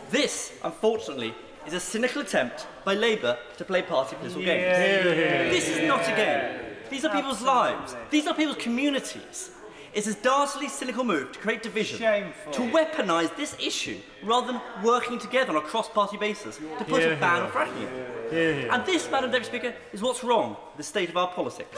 [SPEAKER 20] This, unfortunately, is a cynical attempt by Labour to play party political games. This is not a game. These are people's lives. These are people's communities. It's a dastardly, cynical move to create division, to weaponise this issue, rather than working together on a cross-party basis to put a ban on fracking. And this, Madam Deputy Speaker, is what's wrong with the state of our politics.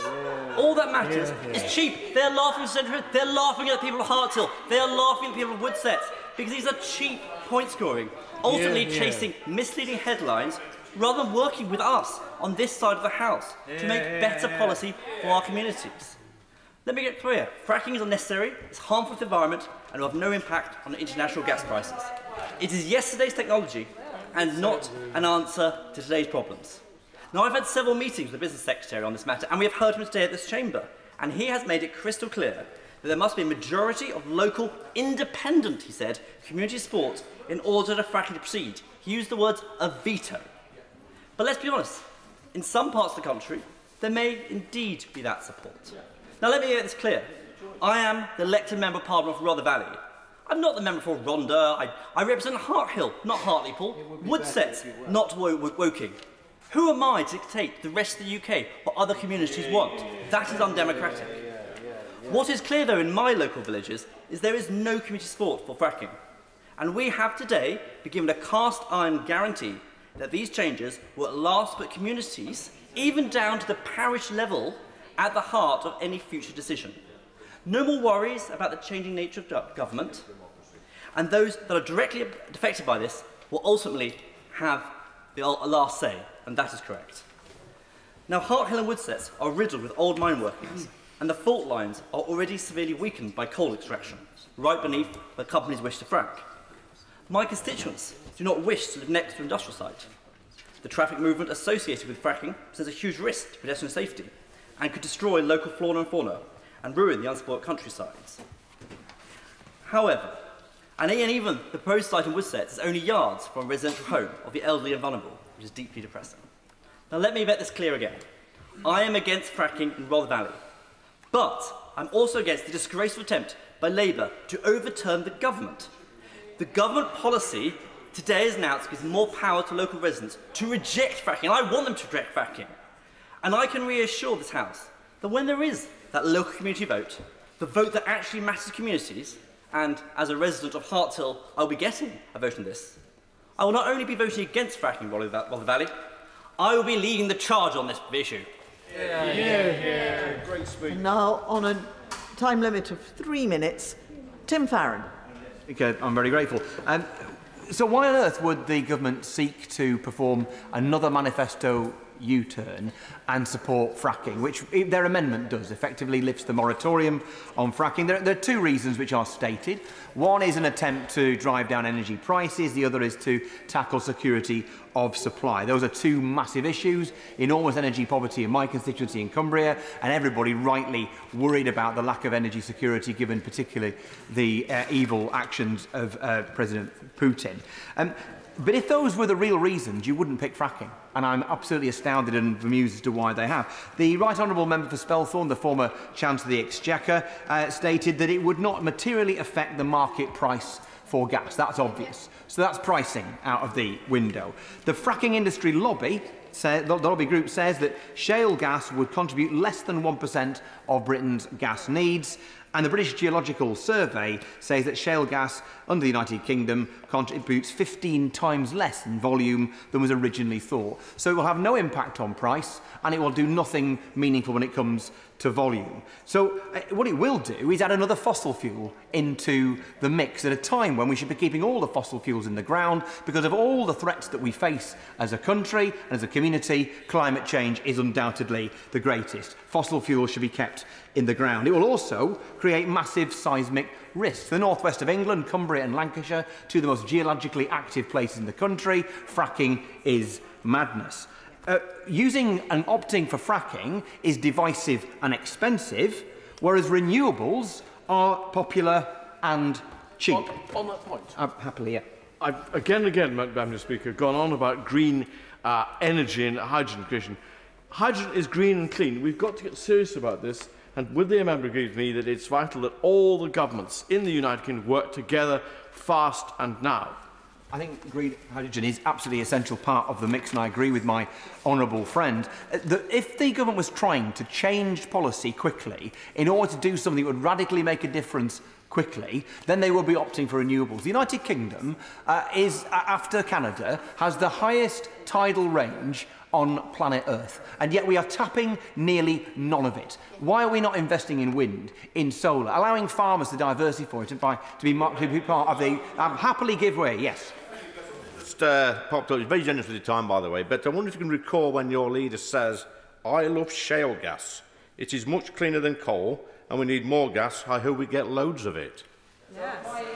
[SPEAKER 20] All that matters is cheap. They're laughing at Centre, they're laughing at the people of Harthill, they're laughing at the people of Woodsets, because these are cheap point scoring, ultimately chasing misleading headlines, rather than working with us on this side of the House to make better policy for our communities. Let me get clear, fracking is unnecessary, it's harmful to the environment, and will have no impact on international gas prices. It is yesterday's technology, and not an answer to today's problems. Now, I've had several meetings with the Business Secretary on this matter, and we have heard him today at this chamber, and he has made it crystal clear that there must be a majority of local, independent, he said, community support in order for fracking to proceed. He used the words a veto. But let's be honest, in some parts of the country, there may indeed be that support. Now let me make this clear. I am the elected Member of Parliament for Rother Valley. I'm not the member for Rhondda. I represent Harthill, not Hartlepool, Woodset, not Woking. Who am I to dictate the rest of the UK what other communities want? That is undemocratic. What is clear, though, in my local villages is there is no community support for fracking. And we have today been given a cast-iron guarantee that these changes will at last put communities, even down to the parish level, at the heart of any future decision. No more worries about the changing nature of government, and those that are directly affected by this will ultimately have the last say, and that is correct. Now, Harthill and Woodset are riddled with old mine workings, and the fault lines are already severely weakened by coal extraction, right beneath where companies wish to frack. My constituents do not wish to live next to an industrial site. The traffic movement associated with fracking presents a huge risk to pedestrian safety and could destroy local flora and fauna and ruin the unspoilt countrysides. However, and even the proposed site in Woodset is only yards from a residential home of the elderly and vulnerable, which is deeply depressing. Now let me make this clear again. I am against fracking in Rother Valley, but I'm also against the disgraceful attempt by Labour to overturn the government. The government policy today is announced gives more power to local residents to reject fracking, and I want them to reject fracking. And I can reassure this House that when there is that local community vote, the vote that actually matters to communities, and as a resident of Harthill, I'll be getting a vote on this, I will not only be voting against fracking in Rother Valley, I will be leading the charge on this issue.
[SPEAKER 2] Great speech.
[SPEAKER 11] And now, on a time limit of 3 minutes, Tim Farron.
[SPEAKER 5] Okay, I'm very grateful. So why on earth would the government seek to perform another manifesto U-turn and support fracking, which their amendment does, effectively lifts the moratorium on fracking? There are two reasons which are stated. One is an attempt to drive down energy prices, the other is to tackle security of supply. Those are two massive issues, enormous energy poverty in my constituency in Cumbria, and everybody rightly worried about the lack of energy security given particularly the evil actions of President Putin. But if those were the real reasons, you wouldn't pick fracking. And I'm absolutely astounded and bemused as to why they have. The Right Honourable Member for Spelthorne, the former Chancellor of the Exchequer, stated that it would not materially affect the market price for gas. That's obvious. So that's pricing out of the window. The fracking industry lobby, the lobby group, says that shale gas would contribute less than 1% of Britain's gas needs. And the British Geological Survey says that shale gas under the United Kingdom contributes 15 times less in volume than was originally thought. So it will have no impact on price, and it will do nothing meaningful when it comes to volume. So what it will do is add another fossil fuel into the mix at a time when we should be keeping all the fossil fuels in the ground because of all the threats that we face as a country and as a community. Climate change is undoubtedly the greatest. Fossil fuels should be kept in the ground. It will also create massive seismic risks. The northwest of England, Cumbria and Lancashire, two of the most geologically active places in the country, fracking is madness. Using and opting for fracking is divisive and expensive, whereas renewables are popular and cheap.
[SPEAKER 1] On that point,
[SPEAKER 5] happily, yeah.
[SPEAKER 1] I've again and again, Madam Speaker, gone on about green energy and hydrogen creation. Hydrogen is green and clean. We've got to get serious about this. And would the amendment agree with me that it's vital that all the governments in the United Kingdom work together fast and now?
[SPEAKER 5] I think green hydrogen is absolutely an essential part of the mix, and I agree with my honourable friend that if the government was trying to change policy quickly in order to do something that would radically make a difference quickly, then they will be opting for renewables. The United Kingdom is, after Canada, has the highest tidal range on planet Earth, and yet we are tapping nearly none of it. Why are we not investing in wind, in solar, allowing farmers to diversify it and to be part of the happily give way? Yes.
[SPEAKER 9] Just popped up. It's very generous with your time, by the way, but I wonder if you can recall when your leader says, "I love shale gas. It is much cleaner than coal, and we need more gas. I hope we get loads of it."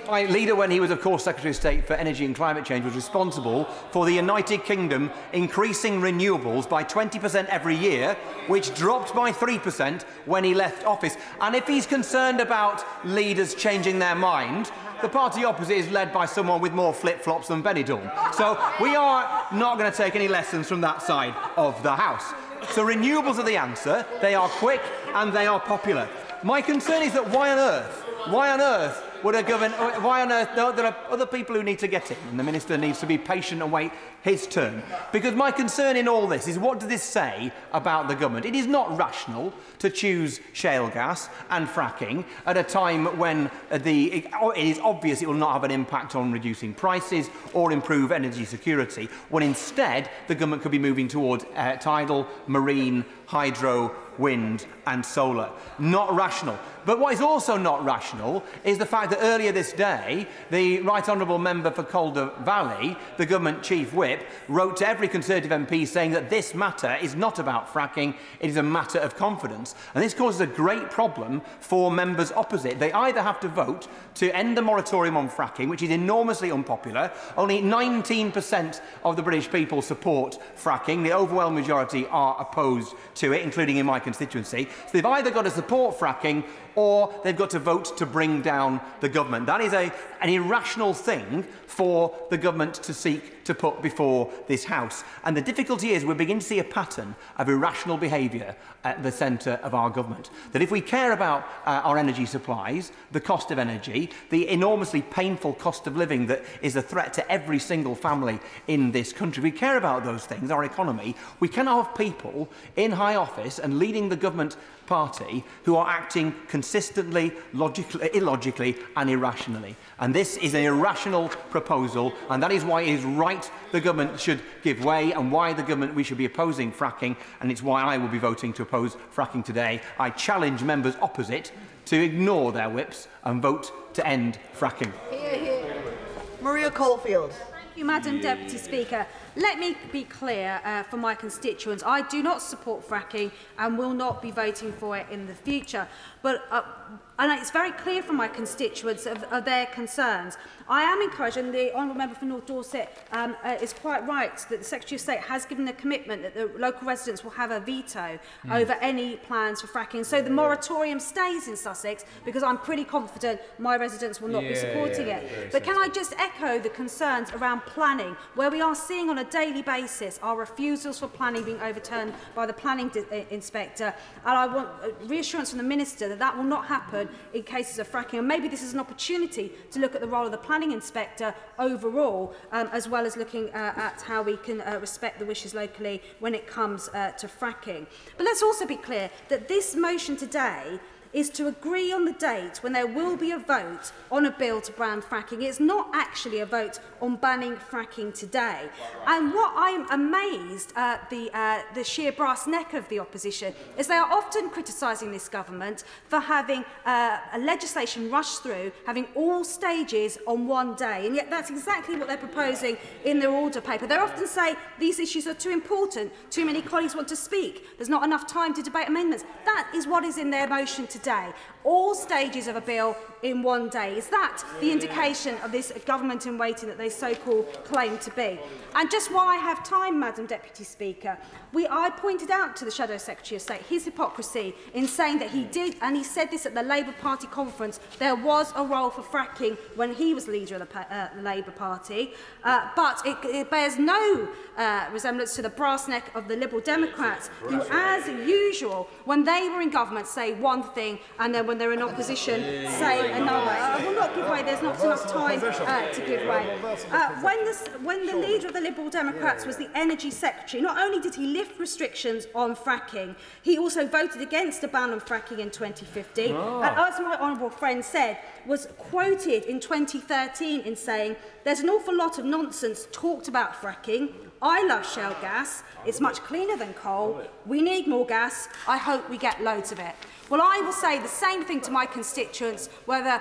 [SPEAKER 5] My leader, when he was, of course, Secretary of State for Energy and Climate Change, was responsible for the United Kingdom increasing renewables by 20% every year, which dropped by 3% when he left office. And if he's concerned about leaders changing their mind, the party opposite is led by someone with more flip-flops than Benidorm. So we are not going to take any lessons from that side of the House. So renewables are the answer. They are quick and they are popular. My concern is that why on earth would a government, why on earth, no, there are other people who need to get in, and the Minister needs to be patient and wait his turn. Because my concern in all this is, what does this say about the government? It is not rational to choose shale gas and fracking at a time when it is obvious it will not have an impact on reducing prices or improve energy security, when instead the government could be moving towards tidal, marine, hydro, wind and solar. Not rational. But what is also not rational is the fact that earlier this day, the Right Honourable Member for Calder Valley, the Government Chief Whip, wrote to every Conservative MP saying that this matter is not about fracking, it is a matter of confidence. And this causes a great problem for members opposite. They either have to vote to end the moratorium on fracking, which is enormously unpopular. Only 19% of the British people support fracking. The overwhelming majority are opposed to it, including in my constituency. So they've either got to support fracking or they've got to vote to bring down the government. That is an irrational thing for the government to seek to put before this House. And the difficulty is we're beginning to see a pattern of irrational behaviour at the centre of our government. That if we care about our energy supplies, the cost of energy, the enormously painful cost of living that is a threat to every single family in this country, if we care about those things, our economy, we cannot have people in high office and leading the government party who are acting consistently, illogically and irrationally. And this is an irrational proposal, and that is why it is right the government should give way and why we should be opposing fracking, and it's why I will be voting to oppose fracking today. I challenge members opposite to ignore their whips and vote to end fracking.
[SPEAKER 11] Maria Caulfield.
[SPEAKER 15] Thank you, Madam Deputy Speaker. Let me be clear for my constituents. I do not support fracking and will not be voting for it in the future. But and it's very clear from my constituents of their concerns. I am encouraged, and the Honourable Member for North Dorset is quite right, that the Secretary of State has given a commitment that the local residents will have a veto over any plans for fracking. So the moratorium stays in Sussex, because I'm pretty confident my residents will not be supporting it. But can I just echo the concerns around planning, where we are seeing on a daily basis our refusals for planning being overturned by the planning inspector, and I want reassurance from the Minister that that will not happen in cases of fracking. And maybe this is an opportunity to look at the role of the planning inspector overall, as well as looking at how we can respect the wishes locally when it comes to fracking. But let's also be clear that this motion today is to agree on the date when there will be a vote on a bill to ban fracking. It's not actually a vote on banning fracking today. And what I'm amazed at the sheer brass neck of the opposition is they are often criticising this government for having a legislation rushed through, having all stages on one day. And yet that's exactly what they're proposing in their order paper. They often say these issues are too important, too many colleagues want to speak, there's not enough time to debate amendments. That is what is in their motion today. All stages of a bill in one day. Is that the indication of this government in waiting that they so-called claim to be? And just while I have time, Madam Deputy Speaker, I pointed out to the Shadow Secretary of State his hypocrisy in saying that he did, and he said this at the Labour Party conference, there was a role for fracking when he was leader of the Labour Party, but it bears no resemblance to the brass neck of the Liberal Democrats, who, as usual, when they were in government, say one thing, and then when they're in opposition, say another. I will not give way. There's not enough time to give way. When the leader of the Liberal Democrats was the Energy Secretary, not only did he lift restrictions on fracking, he also voted against a ban on fracking in 2015. And as my honourable friend said, was quoted in 2013 in saying, "There's an awful lot of nonsense talked about fracking. I love shale gas. It's much cleaner than coal. We need more gas. I hope we get loads of it." Well, I will say the same thing to my constituents, whether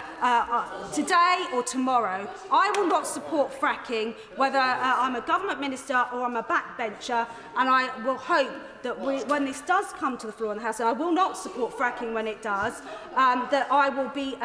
[SPEAKER 15] today or tomorrow. I will not support fracking, whether I'm a government minister or I'm a backbencher, and I will hope that when this does come to the floor in the House, and I will not support fracking when it does, that I will be,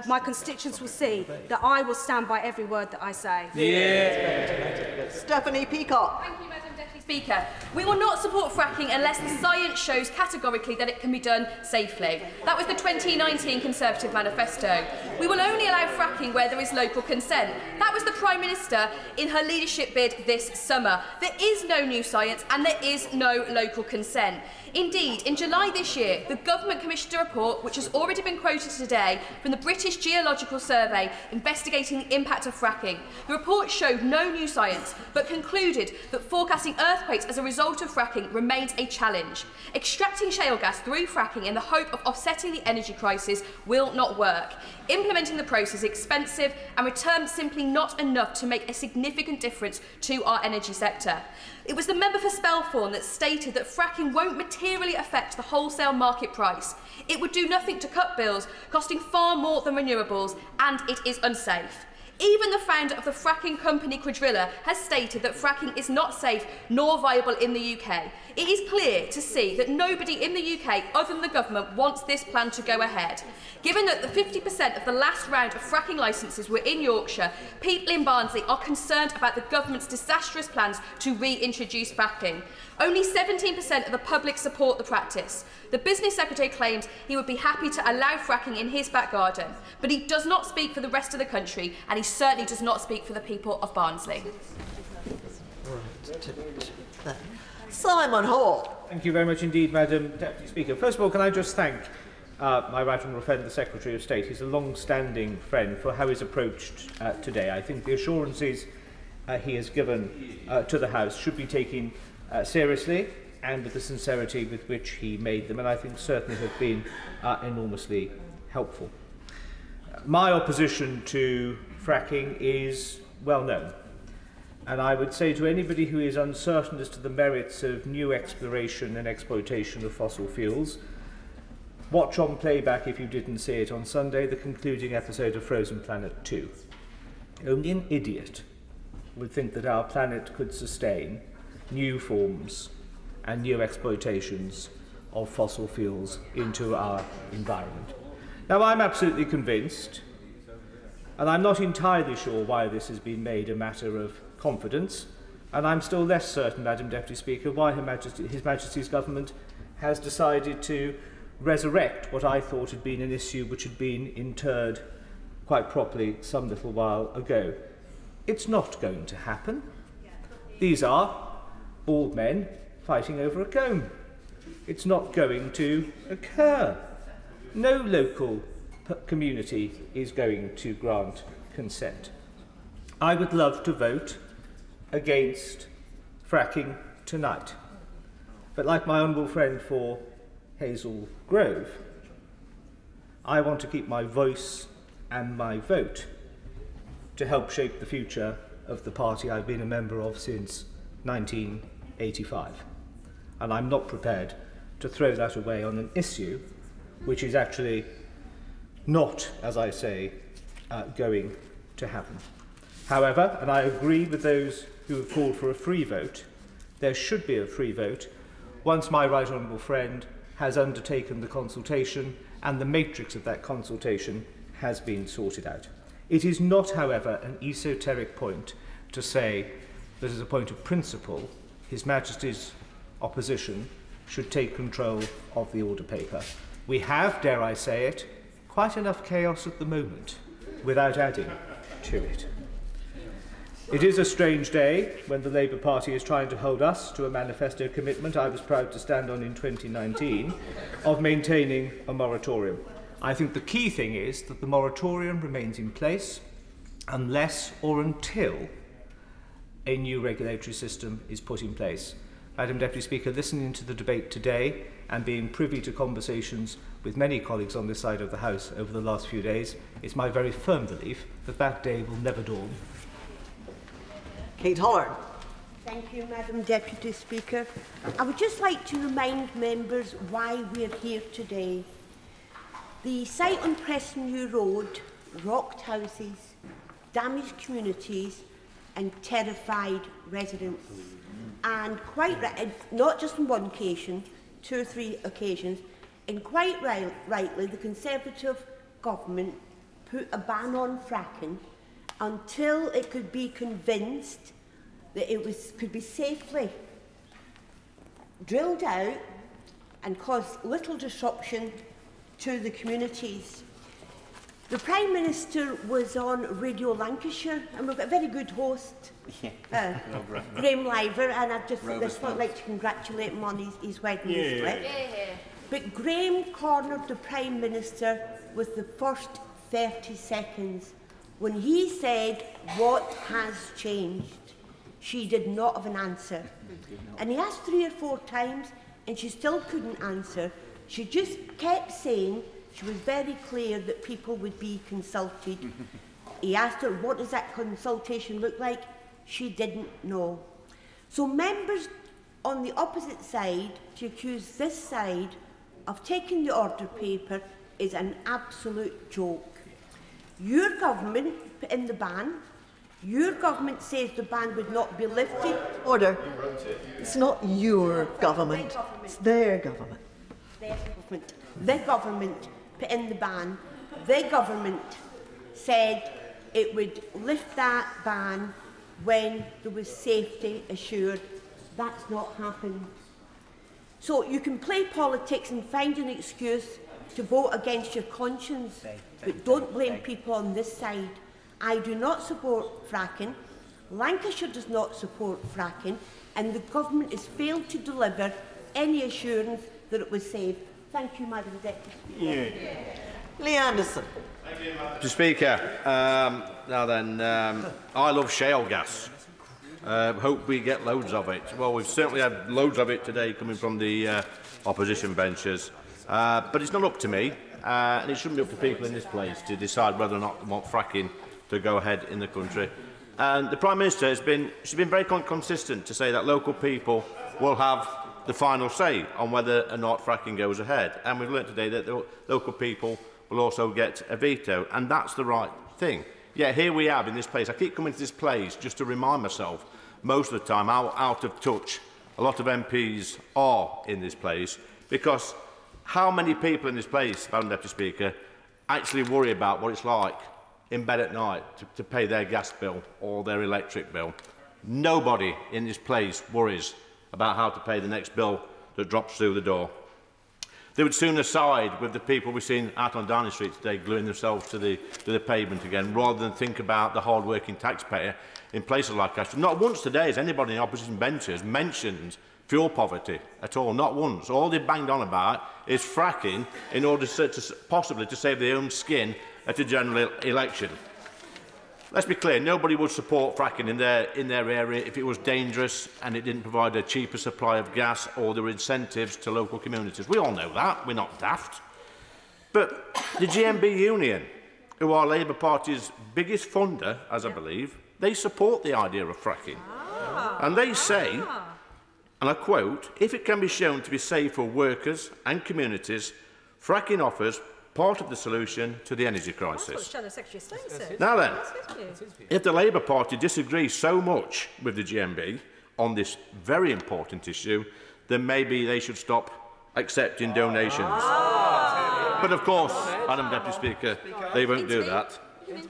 [SPEAKER 15] my constituents will see that I will stand by every word that I say.
[SPEAKER 11] Yeah. Stephanie Peacock.
[SPEAKER 14] Thank you, Madam Deputy Speaker. We will not support fracking unless the science shows categorically that it can be done safely. That was the 2019 Conservative manifesto. We will only allow fracking where there is local consent. That was the Prime Minister in her leadership bid this summer. There is no new science and there is no local consent. Indeed, in July this year, the government commissioned a report, which has already been quoted today, from the British Geological Survey investigating the impact of fracking. The report showed no new science, but concluded that forecasting earthquakes as a result of fracking remains a challenge. Extracting shale gas through fracking in the hope of offsetting the energy crisis will not work. Implementing the process is expensive and returns simply not enough to make a significant difference to our energy sector. It was the member for Spelthorne that stated that fracking won't materially affect the wholesale market price. It would do nothing to cut bills, costing far more than renewables, and it is unsafe. Even the founder of the fracking company Quadrilla has stated that fracking is not safe nor viable in the UK. It is clear to see that nobody in the UK other than the government wants this plan to go ahead. Given that the 50% of the last round of fracking licences were in Yorkshire, people in Barnsley are concerned about the government's disastrous plans to reintroduce fracking. Only 17% of the public support the practice. The Business Secretary claims he would be happy to allow fracking in his back garden, but he does not speak for the rest of the country, and he certainly does not speak for the people of Barnsley.
[SPEAKER 11] Simon Hall.
[SPEAKER 17] Thank you very much indeed, Madam Deputy Speaker. First of all, can I just thank my right honourable friend, the Secretary of State. He's a long-standing friend for how he's approached today. I think the assurances he has given to the House should be taken seriously and with the sincerity with which he made them, and I think certainly have been enormously helpful. My opposition to fracking is well known, and I would say to anybody who is uncertain as to the merits of new exploration and exploitation of fossil fuels, watch on playback, if you didn't see it on Sunday, the concluding episode of Frozen Planet 2. Only an idiot would think that our planet could sustain new forms and new exploitations of fossil fuels into our environment. Now, I'm absolutely convinced, and I'm not entirely sure why this has been made a matter of confidence, and I'm still less certain, Madam Deputy Speaker, why His Majesty's Government has decided to resurrect what I thought had been an issue which had been interred quite properly some little while ago. It's not going to happen. These are bald men fighting over a comb. It's not going to occur. No local community is going to grant consent. I would love to vote against fracking tonight, but like my honourable friend for Hazel Grove, I want to keep my voice and my vote to help shape the future of the party I've been a member of since 1985. And I'm not prepared to throw that away on an issue which is actually not, as I say, going to happen. However, and I agree with those who have called for a free vote, there should be a free vote once my right honourable friend has undertaken the consultation and the matrix of that consultation has been sorted out. It is not, however, an esoteric point to say that as a point of principle, His Majesty's opposition should take control of the order paper. We have, dare I say it, quite enough chaos at the moment without adding to it. It is a strange day when the Labour Party is trying to hold us to a manifesto commitment I was proud to stand on in 2019 of maintaining a moratorium. I think the key thing is that the moratorium remains in place unless or until a new regulatory system is put in place. Madam Deputy Speaker, listening to the debate today and being privy to conversations with many colleagues on this side of the House over the last few days, it's my very firm belief that that day will never dawn.
[SPEAKER 11] Kate Hollard.
[SPEAKER 19] Thank you, Madam Deputy Speaker. I would just like to remind members why we're here today. The site on Prestonview Road rocked houses, damaged communities and terrified residents. And quite not just on one occasion, 2 or 3 occasions, and quite rightly, the Conservative government put a ban on fracking until it could be convinced that it could be safely drilled out and cause little disruption to the communities. The Prime Minister was on Radio Lancashire, and we've got a very good host, Graham Liver, and I'd just like to congratulate him on his wedding slip. But Graham cornered the Prime Minister with the first 30 seconds when he said, "What has changed?" She did not have an answer. And he asked 3 or 4 times, and she still couldn't answer. She just kept saying she was very clear that people would be consulted. He asked her, what does that consultation look like? She didn't know. So members on the opposite side to accuse this side of taking the order paper is an absolute joke. Your government put in the ban. Your government says the ban would not be lifted.
[SPEAKER 11] Order. It's not your government. It's their government.
[SPEAKER 19] Their government. The government put in the ban. The government said it would lift that ban when there was safety assured. That's not happened. So you can play politics and find an excuse to vote against your conscience, but don't blame people on this side. I do not support fracking. Lancashire does not support fracking, and the government has failed to deliver any assurance that it was safe. Thank you, Madam Deputy Speaker.
[SPEAKER 11] Lee Anderson.
[SPEAKER 9] Mr. Speaker, now then, I love shale gas. Hope we get loads of it. Well, we've certainly had loads of it today coming from the opposition benches. But it's not up to me, and it shouldn't be up to people in this place to decide whether or not they want fracking to go ahead in the country. And the Prime Minister has been very consistent to say that local people will have the final say on whether or not fracking goes ahead. And we've learnt today that the local people will also get a veto, and that's the right thing. Yet here we have in this place, I keep coming to this place just to remind myself most of the time how out of touch a lot of MPs are in this place, because how many people in this place, Madam Deputy Speaker, actually worry about what it's like in bed at night to pay their gas bill or their electric bill? Nobody in this place worries about how to pay the next bill that drops through the door. They would sooner side with the people we've seen out on Downing Street today gluing themselves to the pavement again, rather than think about the hard-working taxpayer in places like Ashford. Not once today has anybody in the opposition benches mentioned fuel poverty at all, not once. All they've banged on about is fracking in order to possibly to save their own skin at a general election. Let's be clear, nobody would support fracking in their area if it was dangerous and it didn't provide a cheaper supply of gas or there were incentives to local communities. We all know that, we're not daft. But the GMB Union, who are Labour Party's biggest funder, as I believe, they support the idea of fracking. And they say, and I quote, if it can be shown to be safe for workers and communities, fracking offers part of the solution to the energy crisis. Now then, if the Labour Party disagrees so much with the GMB on this very important issue, then maybe they should stop accepting donations. But of course, Madam Deputy Speaker, they won't do that.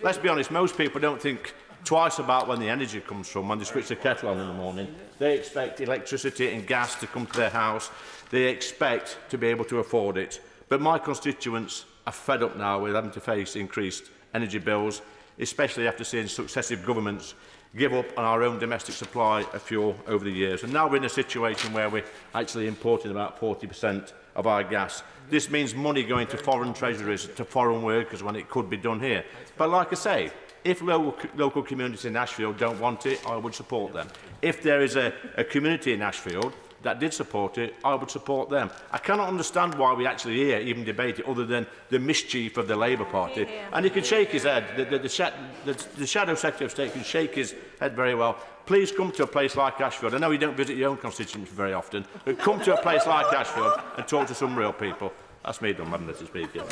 [SPEAKER 9] Let's be honest, most people don't think twice about when the energy comes from, when they switch the kettle on in the morning. They expect electricity and gas to come to their house. They expect to be able to afford it. But my constituents are fed up now with having to face increased energy bills, especially after seeing successive governments give up on our own domestic supply of fuel over the years. And now we're in a situation where we're actually importing about 40% of our gas. This means money going to foreign treasuries, to foreign workers, when it could be done here. But like I say, if local communities in Ashfield don't want it, I would support them. If there is a community in Ashfield that did support it, I would support them. I cannot understand why we actually here even debate it, other than the mischief of the Labour Party. And he can shake his head. The Shadow Secretary of State can shake his head very well. Please come to a place like Ashfield. I know you don't visit your own constituents very often, but come to a place like Ashfield and talk to some real people. That's me done, Madam Mr. Speaker.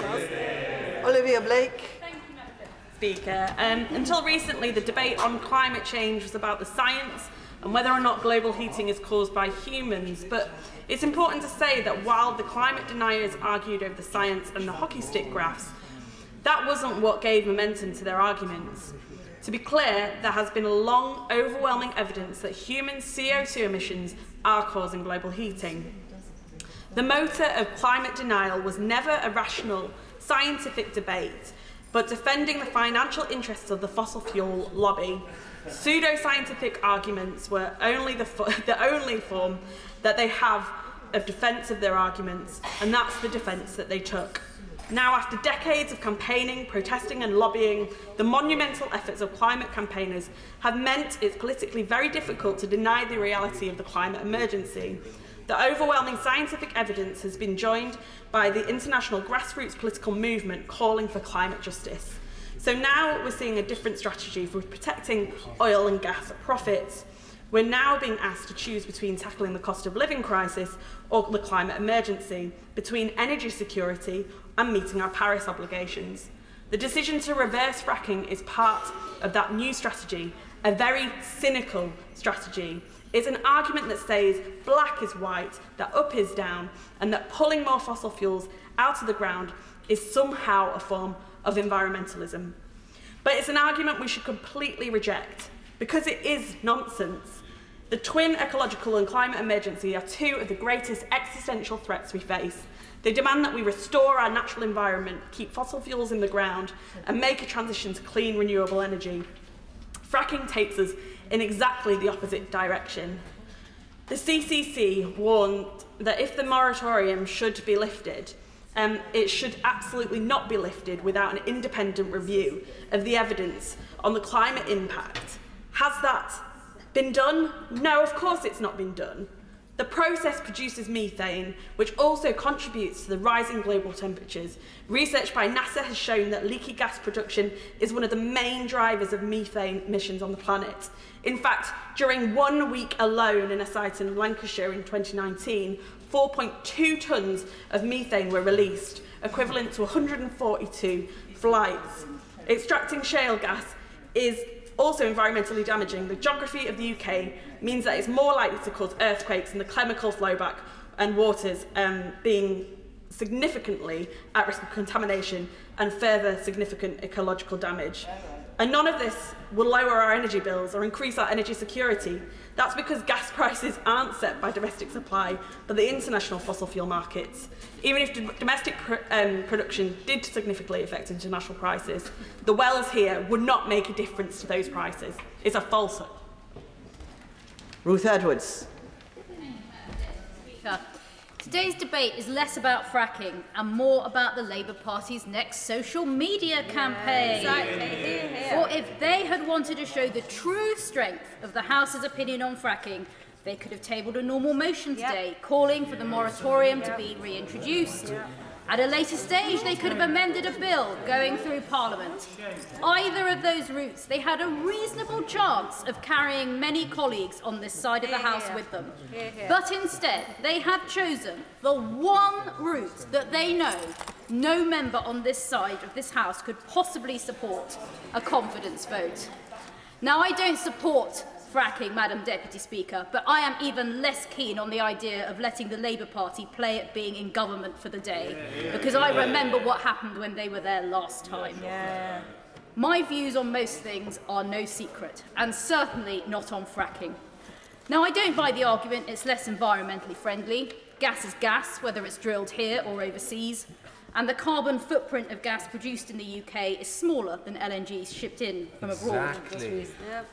[SPEAKER 11] Olivia Blake.
[SPEAKER 7] Speaker. Until recently, the debate on climate change was about the science and whether or not global heating is caused by humans. But it's important to say that while the climate deniers argued over the science and the hockey stick graphs, that wasn't what gave momentum to their arguments. To be clear, there has been long, overwhelming evidence that human CO2 emissions are causing global heating. The motor of climate denial was never a rational, scientific debate, but defending the financial interests of the fossil fuel lobby. Pseudo-scientific arguments were the only form that they have of defence of their arguments, and that's the defence that they took. Now, after decades of campaigning, protesting and lobbying, the monumental efforts of climate campaigners have meant it's politically very difficult to deny the reality of the climate emergency. The overwhelming scientific evidence has been joined by the international grassroots political movement calling for climate justice. So now we're seeing a different strategy for protecting oil and gas profits. We're now being asked to choose between tackling the cost of living crisis or the climate emergency, between energy security and meeting our Paris obligations. The decision to reverse fracking is part of that new strategy, a very cynical strategy. It's an argument that says black is white, that up is down, and that pulling more fossil fuels out of the ground is somehow a form of environmentalism. But it's an argument we should completely reject, because it is nonsense. The twin ecological and climate emergency are two of the greatest existential threats we face. They demand that we restore our natural environment, keep fossil fuels in the ground, and make a transition to clean, renewable energy. Fracking takes us in exactly the opposite direction. The CCC warned that if the moratorium should be lifted, it should absolutely not be lifted without an independent review of the evidence on the climate impact. Has that been done? No, of course it's not been done. The process produces methane, which also contributes to the rising global temperatures. Research by NASA has shown that leaky gas production is one of the main drivers of methane emissions on the planet. In fact, during 1 week alone in a site in Lancashire in 2019, 4.2 tonnes of methane were released, equivalent to 142 flights. Extracting shale gas is also environmentally damaging. The geography of the UK means that it's more likely to cause earthquakes and the chemical flowback and waters being significantly at risk of contamination and further significant ecological damage. And none of this will lower our energy bills or increase our energy security. That's because gas prices aren't set by domestic supply, but the international fossil fuel markets. Even if domestic production did significantly affect international prices, the wells here would not make a difference to those prices. It's a falsehood.
[SPEAKER 11] Ruth Edwards.
[SPEAKER 13] Today's debate is less about fracking and more about the Labour Party's next social media campaign.
[SPEAKER 15] Exactly. Hear, hear.
[SPEAKER 13] For if they had wanted to show the true strength of the House's opinion on fracking, they could have tabled a normal motion today, calling for the moratorium to be reintroduced. At a later stage, they could have amended a bill going through Parliament. Either of those routes, they had a reasonable chance of carrying many colleagues on this side of the House with them. But instead, they have chosen the one route that they know no member on this side of this House could possibly support: a confidence vote. Now, I don't support fracking, Madam Deputy Speaker, but I am even less keen on the idea of letting the Labour Party play at being in government for the day, because I remember what happened when they were there last time. My views on most things are no secret, and certainly not on fracking. Now, I don't buy the argument it's less environmentally friendly. Gas is gas, whether it's drilled here or overseas, and the carbon footprint of gas produced in the UK is smaller than LNG shipped in from abroad.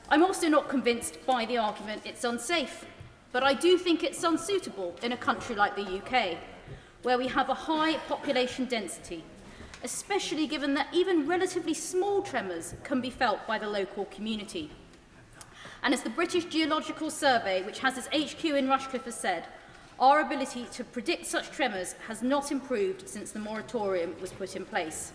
[SPEAKER 13] I'm also not convinced by the argument it's unsafe, but I do think it's unsuitable in a country like the UK, where we have a high population density, especially given that even relatively small tremors can be felt by the local community. And as the British Geological Survey, which has its HQ in Rushcliffe, has said, our ability to predict such tremors has not improved since the moratorium was put in place.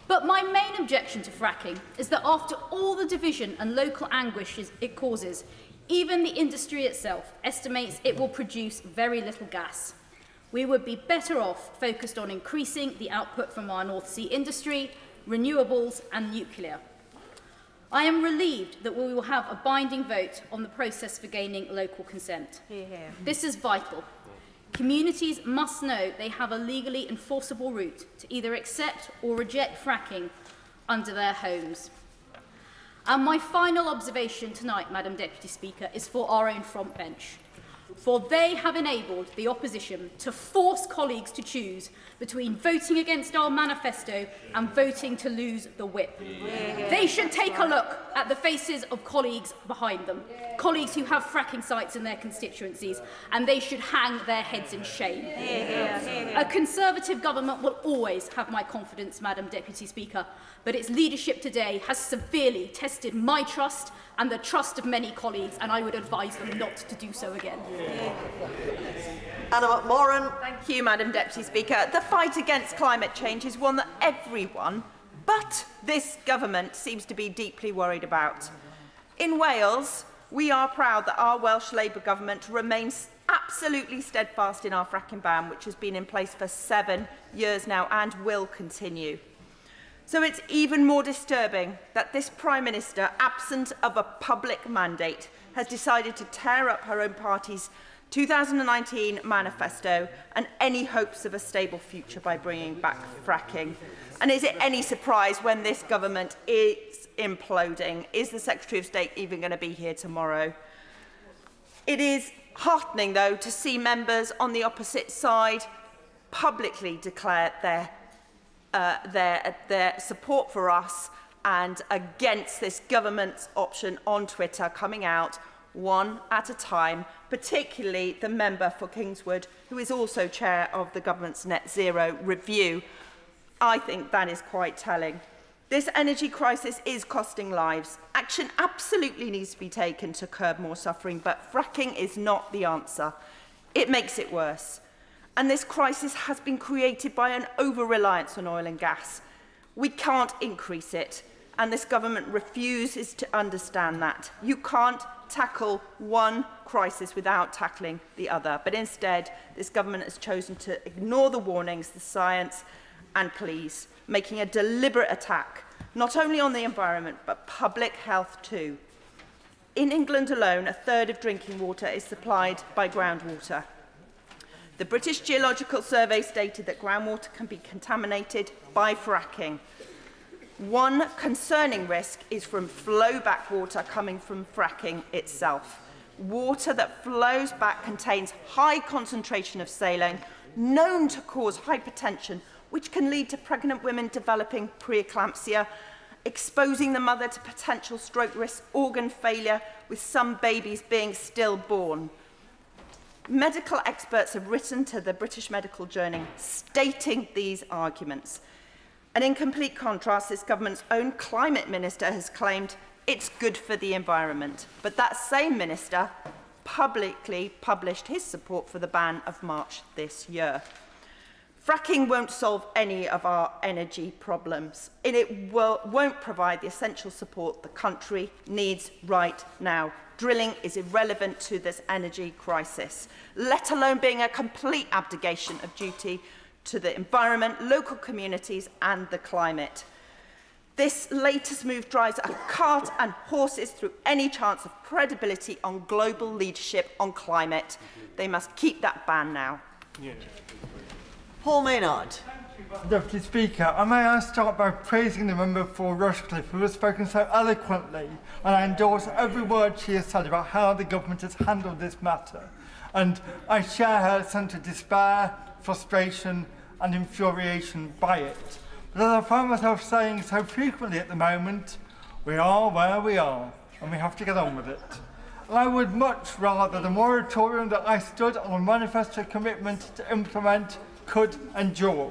[SPEAKER 13] But my main objection to fracking is that after all the division and local anguish it causes, even the industry itself estimates it will produce very little gas. We would be better off focused on increasing the output from our North Sea industry, renewables and nuclear. I am relieved that we will have a binding vote on the process for gaining local consent.
[SPEAKER 15] Hear, hear.
[SPEAKER 13] This is vital. Communities must know they have a legally enforceable route to either accept or reject fracking under their homes. And my final observation tonight, Madam Deputy Speaker, is for our own front bench. For they have enabled the opposition to force colleagues to choose between voting against our manifesto and voting to lose the whip. They should take a look at the faces of colleagues behind them, colleagues who have fracking sites in their constituencies, and they should hang their heads in shame. A Conservative government will always have my confidence, Madam Deputy Speaker, but its leadership today has severely tested my trust and the trust of many colleagues, and I would advise them not to do so again.
[SPEAKER 4] Anna McMorran. Thank you, Madam Deputy Speaker. The fight against climate change is one that everyone, but this government, seems to be deeply worried about. In Wales, we are proud that our Welsh Labour government remains absolutely steadfast in our fracking ban, which has been in place for 7 years now and will continue. So it's even more disturbing that this Prime Minister, absent of a public mandate, has decided to tear up her own party's 2019 manifesto and any hopes of a stable future by bringing back fracking. And is it any surprise when this government is imploding? Is the Secretary of State even going to be here tomorrow? It is heartening, though, to see members on the opposite side publicly declare their support for us and against this government's option on Twitter, coming out one at a time, particularly the member for Kingswood, who is also chair of the government's Net Zero review. I think that is quite telling. This energy crisis is costing lives. Action absolutely needs to be taken to curb more suffering, but fracking is not the answer. It makes it worse. And this crisis has been created by an over-reliance on oil and gas. We can't increase it, and this government refuses to understand that. You can't tackle one crisis without tackling the other, but instead, this government has chosen to ignore the warnings, the science and pleas, making a deliberate attack, not only on the environment, but public health too. In England alone, 1/3 of drinking water is supplied by groundwater. The British Geological Survey stated that groundwater can be contaminated by fracking. One concerning risk is from flow-back water coming from fracking itself. Water that flows back contains high concentration of saline, known to cause hypertension, which can lead to pregnant women developing preeclampsia, exposing the mother to potential stroke risk, organ failure, with some babies being stillborn. Medical experts have written to the British Medical Journal stating these arguments. And in complete contrast, this government's own climate minister has claimed it's good for the environment. But that same minister publicly published his support for the ban of March this year. Fracking won't solve any of our energy problems, and it won't provide the essential support the country needs right now. Drilling is irrelevant to this energy crisis, let alone being a complete abdication of duty to the environment, local communities and the climate. This latest move drives a cart and horses through any chance of credibility on global leadership on climate. They must keep that ban now. Yeah. Paul Maynard.
[SPEAKER 22] Deputy Speaker, I may I start by praising the member for Rushcliffe, who has spoken so eloquently, and I endorse every word she has said about how the government has handled this matter. And I share her sense of despair, frustration and infuriation by it. But as I find myself saying so frequently at the moment, we are where we are, and we have to get on with it. And I would much rather the moratorium that I stood on a manifesto commitment to implement could endure.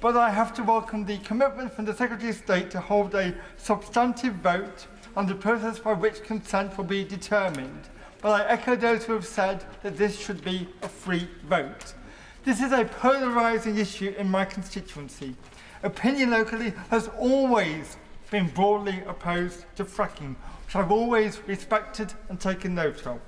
[SPEAKER 22] But I have to welcome the commitment from the Secretary of State to hold a substantive vote on the process by which consent will be determined. But I echo those who have said that this should be a free vote. This is a polarising issue in my constituency. Opinion locally has always been broadly opposed to fracking, which I've always respected and taken note of.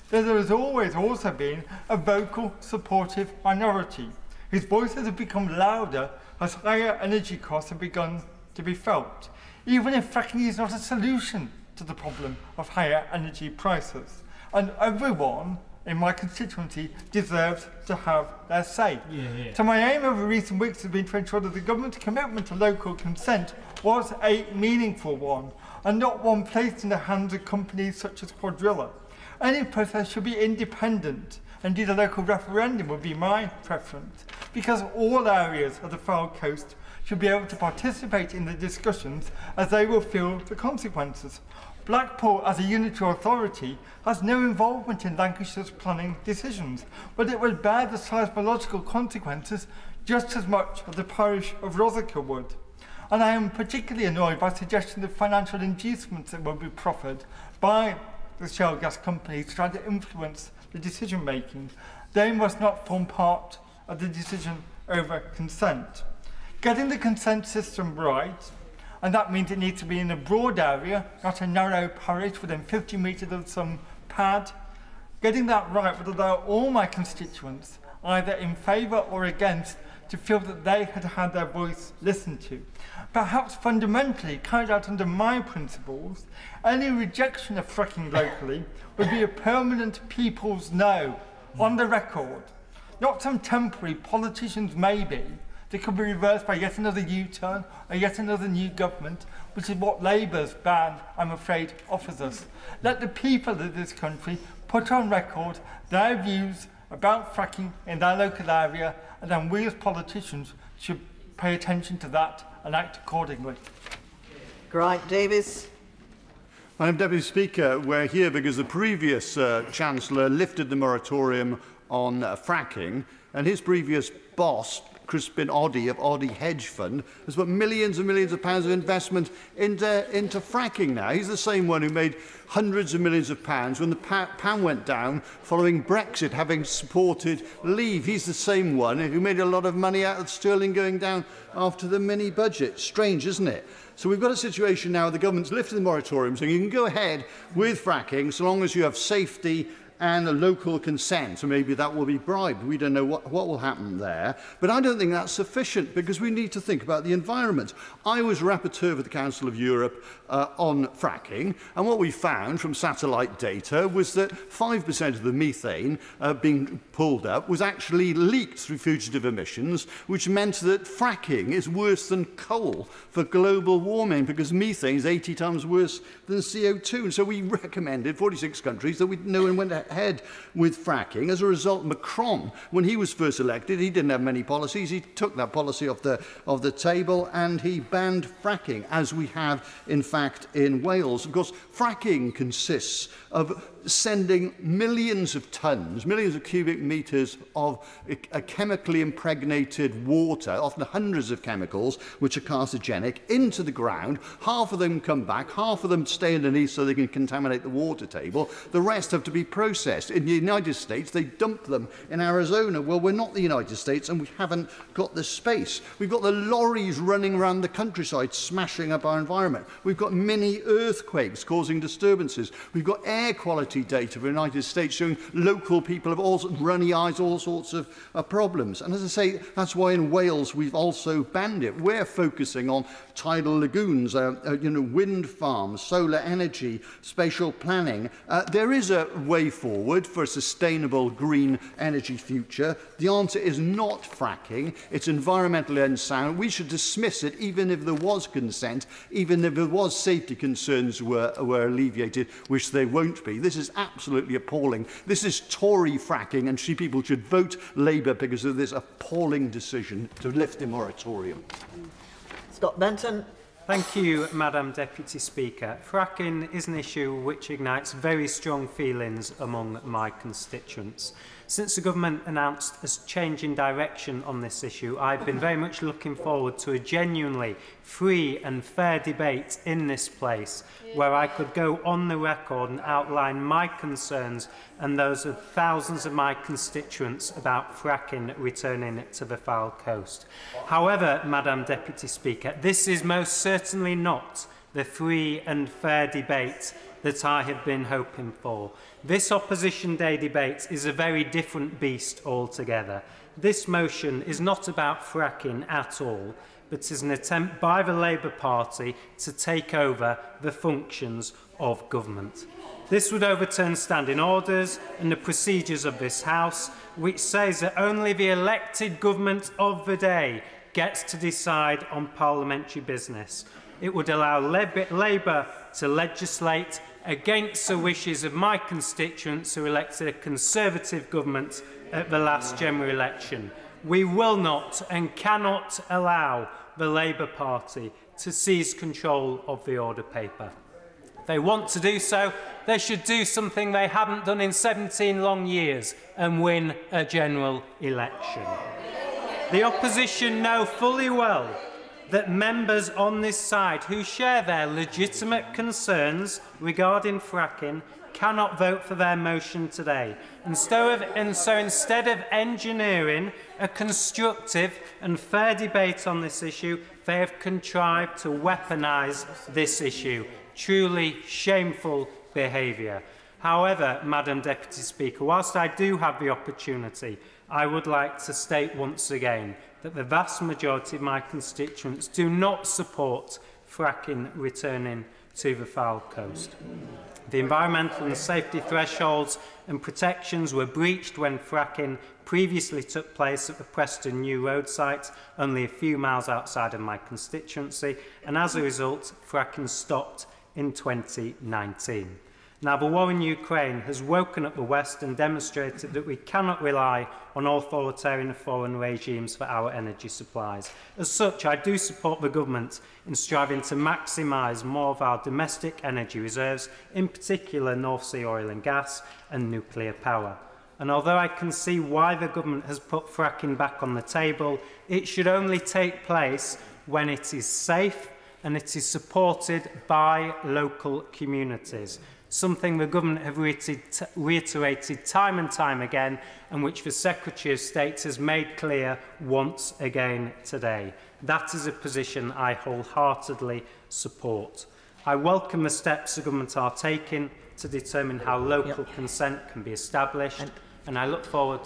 [SPEAKER 22] there has always also been a vocal, supportive minority whose voices have become louder as higher energy costs have begun to be felt, even if fracking is not a solution to the problem of higher energy prices. And everyone in my constituency deserves to have their say. So my aim over recent weeks has been to ensure that the government's commitment to local consent was a meaningful one, and not one placed in the hands of companies such as Quadrilla. Any process should be independent. Indeed, a local referendum would be my preference, because all areas of the Fylde Coast should be able to participate in the discussions as they will feel the consequences. Blackpool, as a unitary authority, has no involvement in Lancashire's planning decisions, but it would bear the seismological consequences just as much as the parish of Rotherham would. And I am particularly annoyed by suggestions of financial inducements that will be proffered by the shale gas companies to try to influence the decision making. They must not form part of the decision over consent. Getting the consent system right, and that means it needs to be in a broad area, not a narrow parish within 50 metres of some pad. Getting that right would allow all my constituents, either in favour or against, to feel that they had had their voice listened to. Perhaps fundamentally, carried out under my principles, any rejection of fracking locally would be a permanent people's no, on the record. Not some temporary politicians maybe, that could be reversed by yet another U-turn or yet another new government, which is what Labour's ban, I'm afraid, offers us. Let the people of this country put on record their views about fracking in their local area, and then we as politicians should pay attention to that and act accordingly.
[SPEAKER 11] Grant Davies.
[SPEAKER 10] Madam Deputy Speaker, we're here because the previous Chancellor lifted the moratorium on fracking, and his previous boss, Crispin Oddy of Oddy Hedge Fund, has put millions and millions of pounds of investment into fracking now. He's the same one who made hundreds of millions of pounds when the pound went down following Brexit, having supported Leave. He's the same one who made a lot of money out of sterling going down after the mini budget. Strange, isn't it? So we've got a situation now, the government's lifted the moratorium, saying you can go ahead with fracking so long as you have safety and a local consent, so maybe that will be bribed. We don't know what will happen there. But I don't think that's sufficient, because we need to think about the environment. I was rapporteur for the Council of Europe on fracking, and what we found from satellite data was that 5% of the methane being pulled up was actually leaked through fugitive emissions, which meant that fracking is worse than coal for global warming, because methane is 80 times worse than CO2. And so we recommended 46 countries that no one went ahead with fracking. As a result, Macron, when he was first elected, he didn't have many policies. He took that policy off the table and he banned fracking, as we have, in fact, in Wales. Of course, fracking consists of sending millions of tons, millions of cubic metres of a chemically impregnated water, often hundreds of chemicals, which are carcinogenic, into the ground. Half of them come back, half of them stay underneath so they can contaminate the water table. The rest have to be processed. In the United States, they dump them in Arizona. Well, we're not the United States and we haven't got the space. We've got the lorries running around the countryside, smashing up our environment. We've got mini earthquakes causing disturbances. We've got air quality data for the United States showing local people have all runny eyes, all sorts of problems. And as I say, that's why in Wales we've also banned it. We're focusing on tidal lagoons, wind farms, solar energy, spatial planning. There is a way forward for a sustainable green energy future. The answer is not fracking. It's environmentally unsound. We should dismiss it even if there was consent, even if there was safety concerns were alleviated, which they won't be. This is absolutely appalling. This is Tory fracking, and people should vote Labour because of this appalling decision to lift the moratorium.
[SPEAKER 11] Scott Benton.
[SPEAKER 12] Thank you, Madam Deputy Speaker. Fracking is an issue which ignites very strong feelings among my constituents. Since the government announced a change in direction on this issue, I've been very much looking forward to a genuinely free and fair debate in this place, where I could go on the record and outline my concerns and those of thousands of my constituents about fracking returning to the Fylde Coast. However, Madam Deputy Speaker, this is most certainly not the free and fair debate that I had been hoping for. This Opposition Day debate is a very different beast altogether. This motion is not about fracking at all, but is an attempt by the Labour Party to take over the functions of government. This would overturn standing orders and the procedures of this House, which says that only the elected government of the day gets to decide on parliamentary business. It would allow Labour to legislate against the wishes of my constituents who elected a Conservative government at the last general election. We will not and cannot allow the Labour Party to seize control of the order paper. If they want to do so, they should do something they haven't done in 17 long years and win a general election. The opposition know fully well that members on this side who share their legitimate concerns regarding fracking cannot vote for their motion today. And so instead of engineering a constructive and fair debate on this issue, they have contrived to weaponise this issue. Truly shameful behaviour. However, Madam Deputy Speaker, whilst I do have the opportunity, I would like to state once again that the vast majority of my constituents do not support fracking returning to the foul coast. The environmental and safety thresholds and protections were breached when fracking previously took place at the Preston New Road site, only a few miles outside of my constituency, and as a result, fracking stopped in 2019. Now, the war in Ukraine has woken up the West and demonstrated that we cannot rely on authoritarian foreign regimes for our energy supplies. As such, I do support the government in striving to maximise more of our domestic energy reserves, in particular North Sea oil and gas and nuclear power. And although I can see why the government has put fracking back on the table, it should only take place when it is safe and it is supported by local communities. Something the government have reiterated time and time again, and which the Secretary of State has made clear once again today. That is a position I wholeheartedly support. I welcome the steps the government are taking to determine how local consent can be established, and I look forward.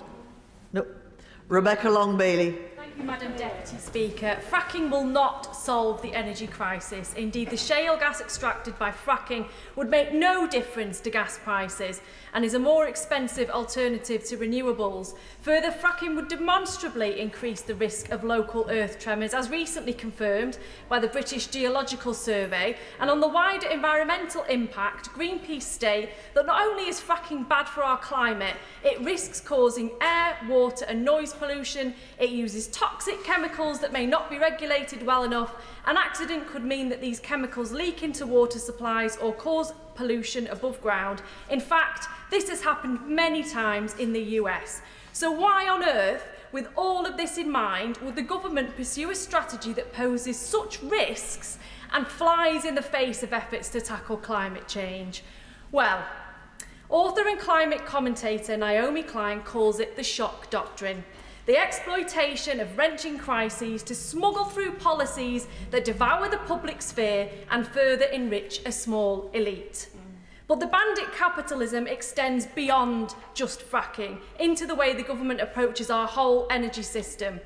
[SPEAKER 11] Rebecca Long-Bailey.
[SPEAKER 14] Thank you, Madam Deputy Speaker. Fracking will not solve the energy crisis. Indeed, the shale gas extracted by fracking would make no difference to gas prices and is a more expensive alternative to renewables. Further, fracking would demonstrably increase the risk of local earth tremors, as recently confirmed by the British Geological Survey. And on the wider environmental impact, Greenpeace state that not only is fracking bad for our climate, it risks causing air, water and noise pollution. It uses toxic chemicals that may not be regulated well enough. An accident could mean that these chemicals leak into water supplies or cause pollution above ground. In fact, this has happened many times in the US. So why on earth, with all of this in mind, would the government pursue a strategy that poses such risks and flies in the face of efforts to tackle climate change? Well, author and climate commentator Naomi Klein calls it the shock doctrine. The exploitation of wrenching crises to smuggle through policies that devour the public sphere and further enrich a small elite. But the bandit capitalism extends beyond just fracking into the way the government approaches our whole energy system.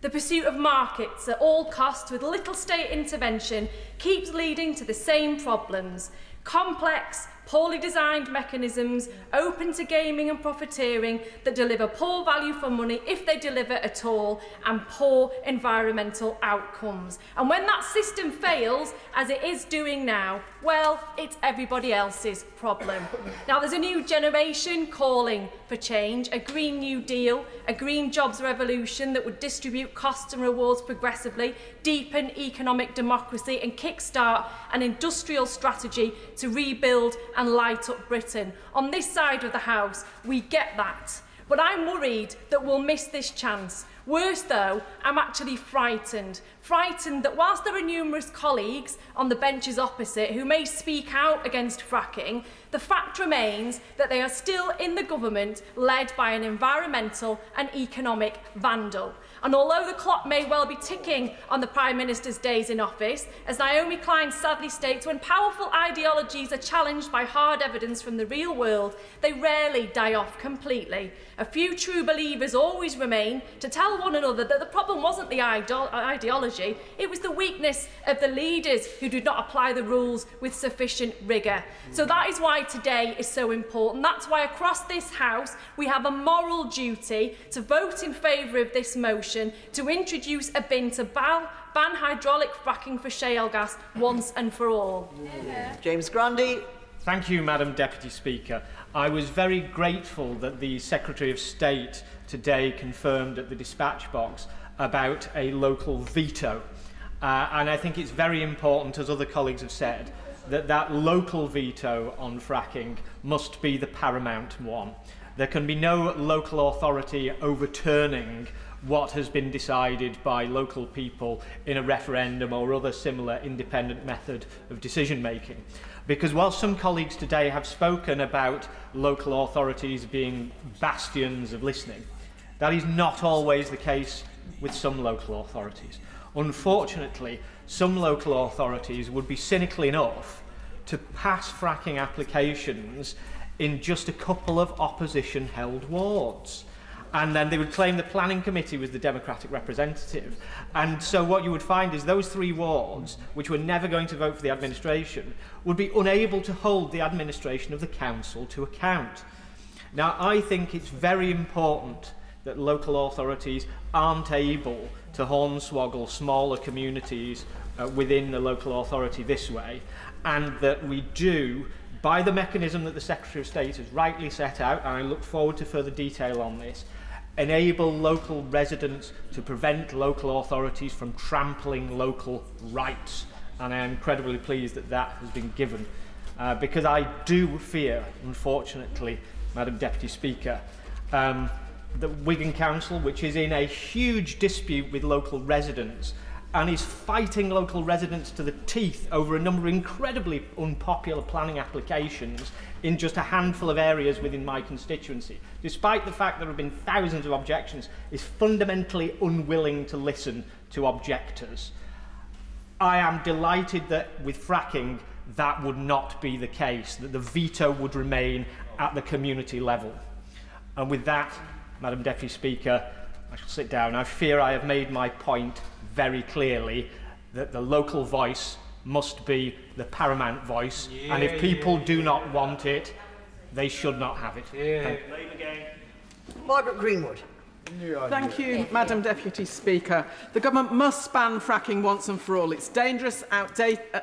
[SPEAKER 14] The pursuit of markets at all costs with little state intervention keeps leading to the same problems. Complex, poorly designed mechanisms open to gaming and profiteering that deliver poor value for money if they deliver at all, and poor environmental outcomes. And when that system fails, as it is doing now, well, it's everybody else's problem. Now, there's a new generation calling for change, a Green New Deal, a green jobs revolution that would distribute costs and rewards progressively, deepen economic democracy and kickstart an industrial strategy to rebuild and light up Britain. On this side of the House, we get that. But I'm worried that we'll miss this chance. Worse though, I'm actually frightened. Frightened that whilst there are numerous colleagues on the benches opposite who may speak out against fracking, the fact remains that they are still in the government led by an environmental and economic vandal. And although the clock may well be ticking on the Prime Minister's days in office, as Naomi Klein sadly states, when powerful ideologies are challenged by hard evidence from the real world, they rarely die off completely. A few true believers always remain to tell one another that the problem wasn't the ideology, it was the weakness of the leaders who did not apply the rules with sufficient rigour. So that is why today is so important. That's why across this House we have a moral duty to vote in favour of this motion to introduce a bin to ban hydraulic fracking for shale gas once and for all.
[SPEAKER 11] James Grundy.
[SPEAKER 3] Thank you, Madam Deputy Speaker. I was very grateful that the Secretary of State today confirmed at the dispatch box about a local veto. And I think it's very important, as other colleagues have said, that that local veto on fracking must be the paramount one. There can be no local authority overturning what has been decided by local people in a referendum or other similar independent method of decision making. Because while some colleagues today have spoken about local authorities being bastions of listening, that is not always the case with some local authorities. Unfortunately, some local authorities would be cynical enough to pass fracking applications in just a couple of opposition-held wards. And then they would claim the planning committee was the democratic representative. And so what you would find is those 3 wards, which were never going to vote for the administration, would be unable to hold the administration of the council to account. Now, I think it's very important that local authorities aren't able to hornswoggle smaller communities within the local authority this way, and that we do, by the mechanism that the Secretary of State has rightly set out, and I look forward to further detail on this, enable local residents to prevent local authorities from trampling local rights. And I am incredibly pleased that that has been given. Because I do fear, unfortunately, Madam Deputy Speaker, that Wigan Council, which is in a huge dispute with local residents and is fighting local residents to the teeth over a number of incredibly unpopular planning applications in just a handful of areas within my constituency, despite the fact there have been thousands of objections, is fundamentally unwilling to listen to objectors. I am delighted that with fracking that would not be the case, that the veto would remain at the community level. And with that, Madam Deputy Speaker, I shall sit down. I fear I have made my point very clearly, that the local voice must be the paramount voice, and if people do not want it, they should not have it.
[SPEAKER 11] Margaret Greenwood.
[SPEAKER 16] Thank you, Madam Deputy Speaker. The government must ban fracking once and for all. It's dangerous,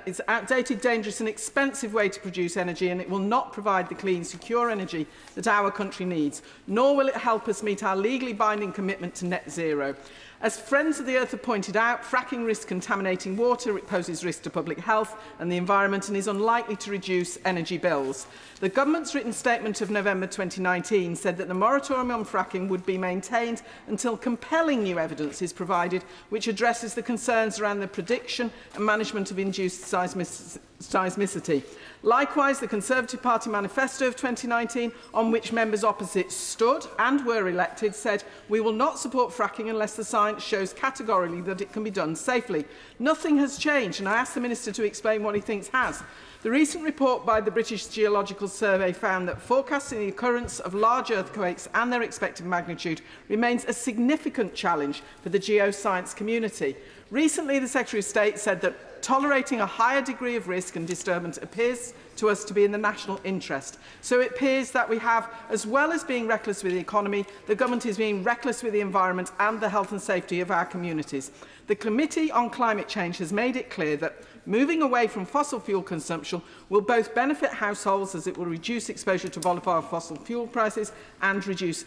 [SPEAKER 16] it's outdated, dangerous and expensive way to produce energy, and it will not provide the clean, secure energy that our country needs, nor will it help us meet our legally binding commitment to net zero. As Friends of the Earth have pointed out, fracking risks contaminating water, it poses risk to public health and the environment, and is unlikely to reduce energy bills. The government's written statement of November 2019 said that the moratorium on fracking would be maintained until compelling new evidence is provided which addresses the concerns around the prediction and management of induced seismicity. Likewise, the Conservative Party manifesto of 2019, on which members opposite stood and were elected, said, "We will not support fracking unless the science shows categorically that it can be done safely." Nothing has changed, and I ask the Minister to explain what he thinks has. The recent report by the British Geological Survey found that forecasting the occurrence of large earthquakes and their expected magnitude remains a significant challenge for the geoscience community. Recently, the Secretary of State said that tolerating a higher degree of risk and disturbance appears to us to be in the national interest. So it appears that we have, as well as being reckless with the economy, the government is being reckless with the environment and the health and safety of our communities. The Committee on Climate Change has made it clear that moving away from fossil fuel consumption will both benefit households, as it will reduce exposure to volatile fossil fuel prices and reduce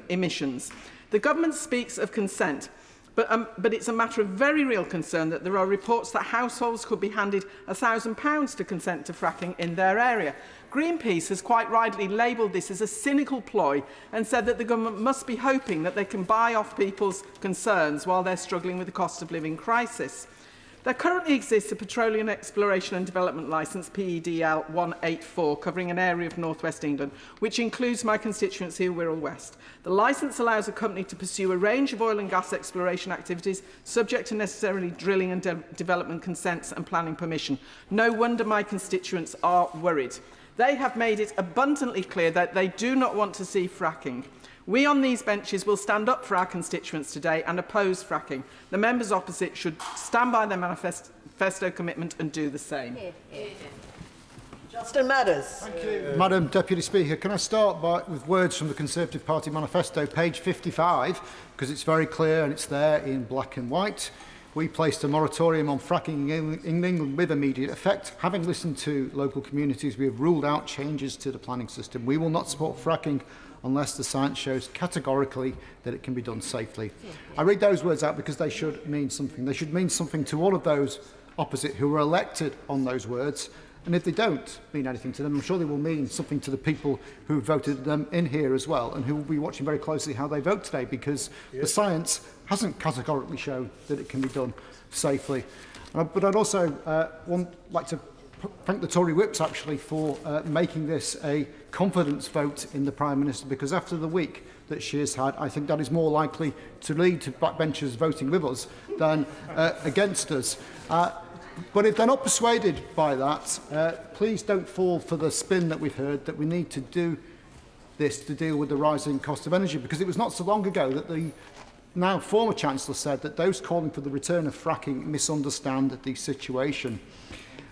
[SPEAKER 16] emissions. The government speaks of consent. But it's a matter of very real concern that there are reports that households could be handed £1,000 to consent to fracking in their area. Greenpeace has quite rightly labelled this as a cynical ploy and said that the government must be hoping that they can buy off people's concerns while they're struggling with the cost of living crisis. There currently exists a Petroleum Exploration and Development Licence, PEDL 184, covering an area of North West England, which includes my constituency of Wirral West. The licence allows a company to pursue a range of oil and gas exploration activities, subject to necessarily drilling and development consents and planning permission. No wonder my constituents are worried. They have made it abundantly clear that they do not want to see fracking. We on these benches will stand up for our constituents today and oppose fracking. The members opposite should stand by their manifesto commitment and do the same.
[SPEAKER 11] Justin Matters.
[SPEAKER 6] Thank you. Madam Deputy Speaker, can I start with words from the Conservative Party manifesto, page 55, because it's very clear and it's there in black and white. We placed a moratorium on fracking in England with immediate effect. Having listened to local communities, we have ruled out changes to the planning system. We will not support fracking unless the science shows categorically that it can be done safely. I read those words out because they should mean something. They should mean something to all of those opposite who were elected on those words. And if they don't mean anything to them, I'm sure they will mean something to the people who voted them in here as well, and who will be watching very closely how they vote today, because the science hasn't categorically shown that it can be done safely. But I'd also like to thank the Tory whips actually for making this a confidence vote in the Prime Minister, because after the week that she has had, I think that is more likely to lead to backbenchers voting with us than against us. But if they're not persuaded by that, please don't fall for the spin that we've heard that we need to do this to deal with the rising cost of energy, because it was not so long ago that the now former Chancellor said that those calling for the return of fracking misunderstand the situation.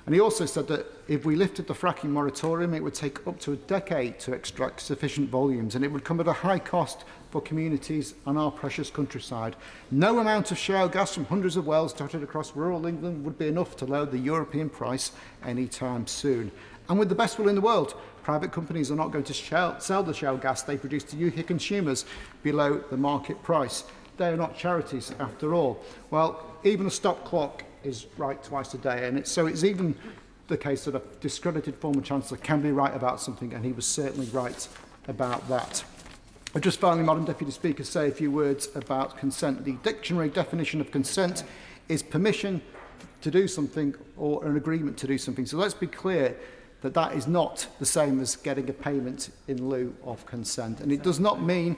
[SPEAKER 6] And he also said that if we lifted the fracking moratorium, it would take up to a decade to extract sufficient volumes, and it would come at a high cost for communities and our precious countryside. No amount of shale gas from hundreds of wells dotted across rural England would be enough to lower the European price anytime soon. And with the best will in the world, private companies are not going to sell the shale gas they produce to UK consumers below the market price. They are not charities after all. Well, even a stop clock is right twice a day, and it's even the case that a discredited former Chancellor can be right about something, and he was certainly right about that. I'll just finally, Madam Deputy Speaker, say a few words about consent. The dictionary definition of consent is permission to do something or an agreement to do something. So let's be clear that that is not the same as getting a payment in lieu of consent, and it does not mean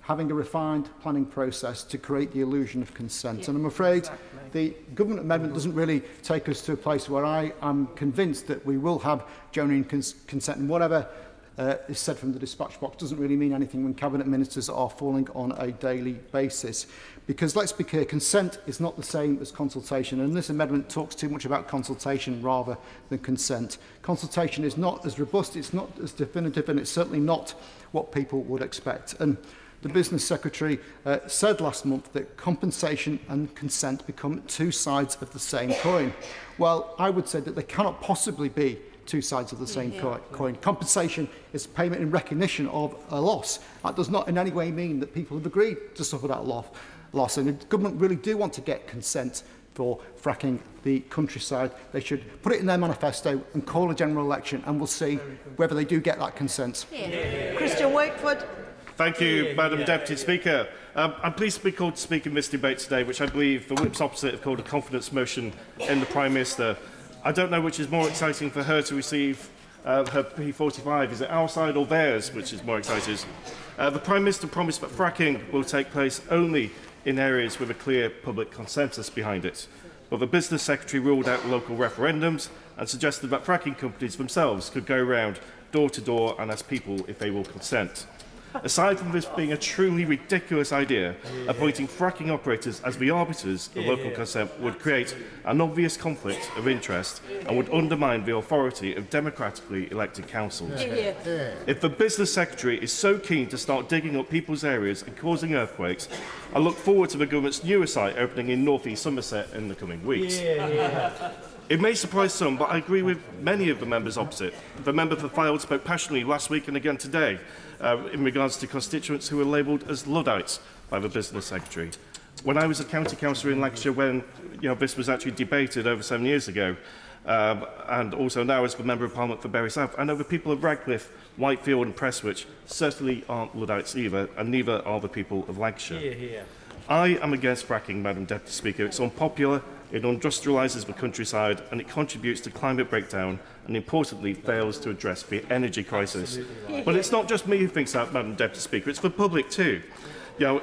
[SPEAKER 6] having a refined planning process to create the illusion of consent. And I'm afraid the government amendment doesn't really take us to a place where I am convinced that we will have genuine consent, and whatever is said from the dispatch box doesn't really mean anything when cabinet ministers are falling on a daily basis. Because let's be clear, consent is not the same as consultation, and this amendment talks too much about consultation rather than consent. Consultation is not as robust, it's not as definitive, and it's certainly not what people would expect. And the Business Secretary said last month that compensation and consent become two sides of the same coin. Well, I would say that they cannot possibly be two sides of the same coin. Compensation is payment in recognition of a loss. That does not in any way mean that people have agreed to suffer that loss. And if the government really do want to get consent for fracking the countryside, they should put it in their manifesto and call a general election, and we'll see whether they do get that consent.
[SPEAKER 11] Christian Wakeford.
[SPEAKER 8] Thank you, Madam Deputy Speaker. I'm pleased to be called to speak in this debate today, which I believe the whips opposite have called a confidence motion in the Prime Minister. I don't know which is more exciting for her to receive her P45. Is it our side or theirs which is more exciting? The Prime Minister promised that fracking will take place only in areas with a clear public consensus behind it. But the Business Secretary ruled out local referendums and suggested that fracking companies themselves could go around door to door and ask people if they will consent. Aside from this being a truly ridiculous idea, appointing fracking operators as the arbiters of local consent would create an obvious conflict of interest and would undermine the authority of democratically elected councils. If the Business Secretary is so keen to start digging up people's areas and causing earthquakes, I look forward to the government's newer site opening in North East Somerset in the coming weeks. It may surprise some, but I agree with many of the members opposite. The member for Fylde spoke passionately last week and again today in regards to constituents who were labelled as Luddites by the Business Secretary. When I was a county councillor in Lancashire, when this was actually debated over 7 years ago, and also now as the Member of Parliament for Bury South, I know the people of Radcliffe, Whitefield and Prestwich certainly aren't Luddites either, and neither are the people of Lancashire. I am against fracking, Madam Deputy Speaker. It's unpopular it industrialises the countryside, and it contributes to climate breakdown, and importantly, fails to address the energy crisis. But it's not just me who thinks that, Madam Deputy Speaker, it's the public too. You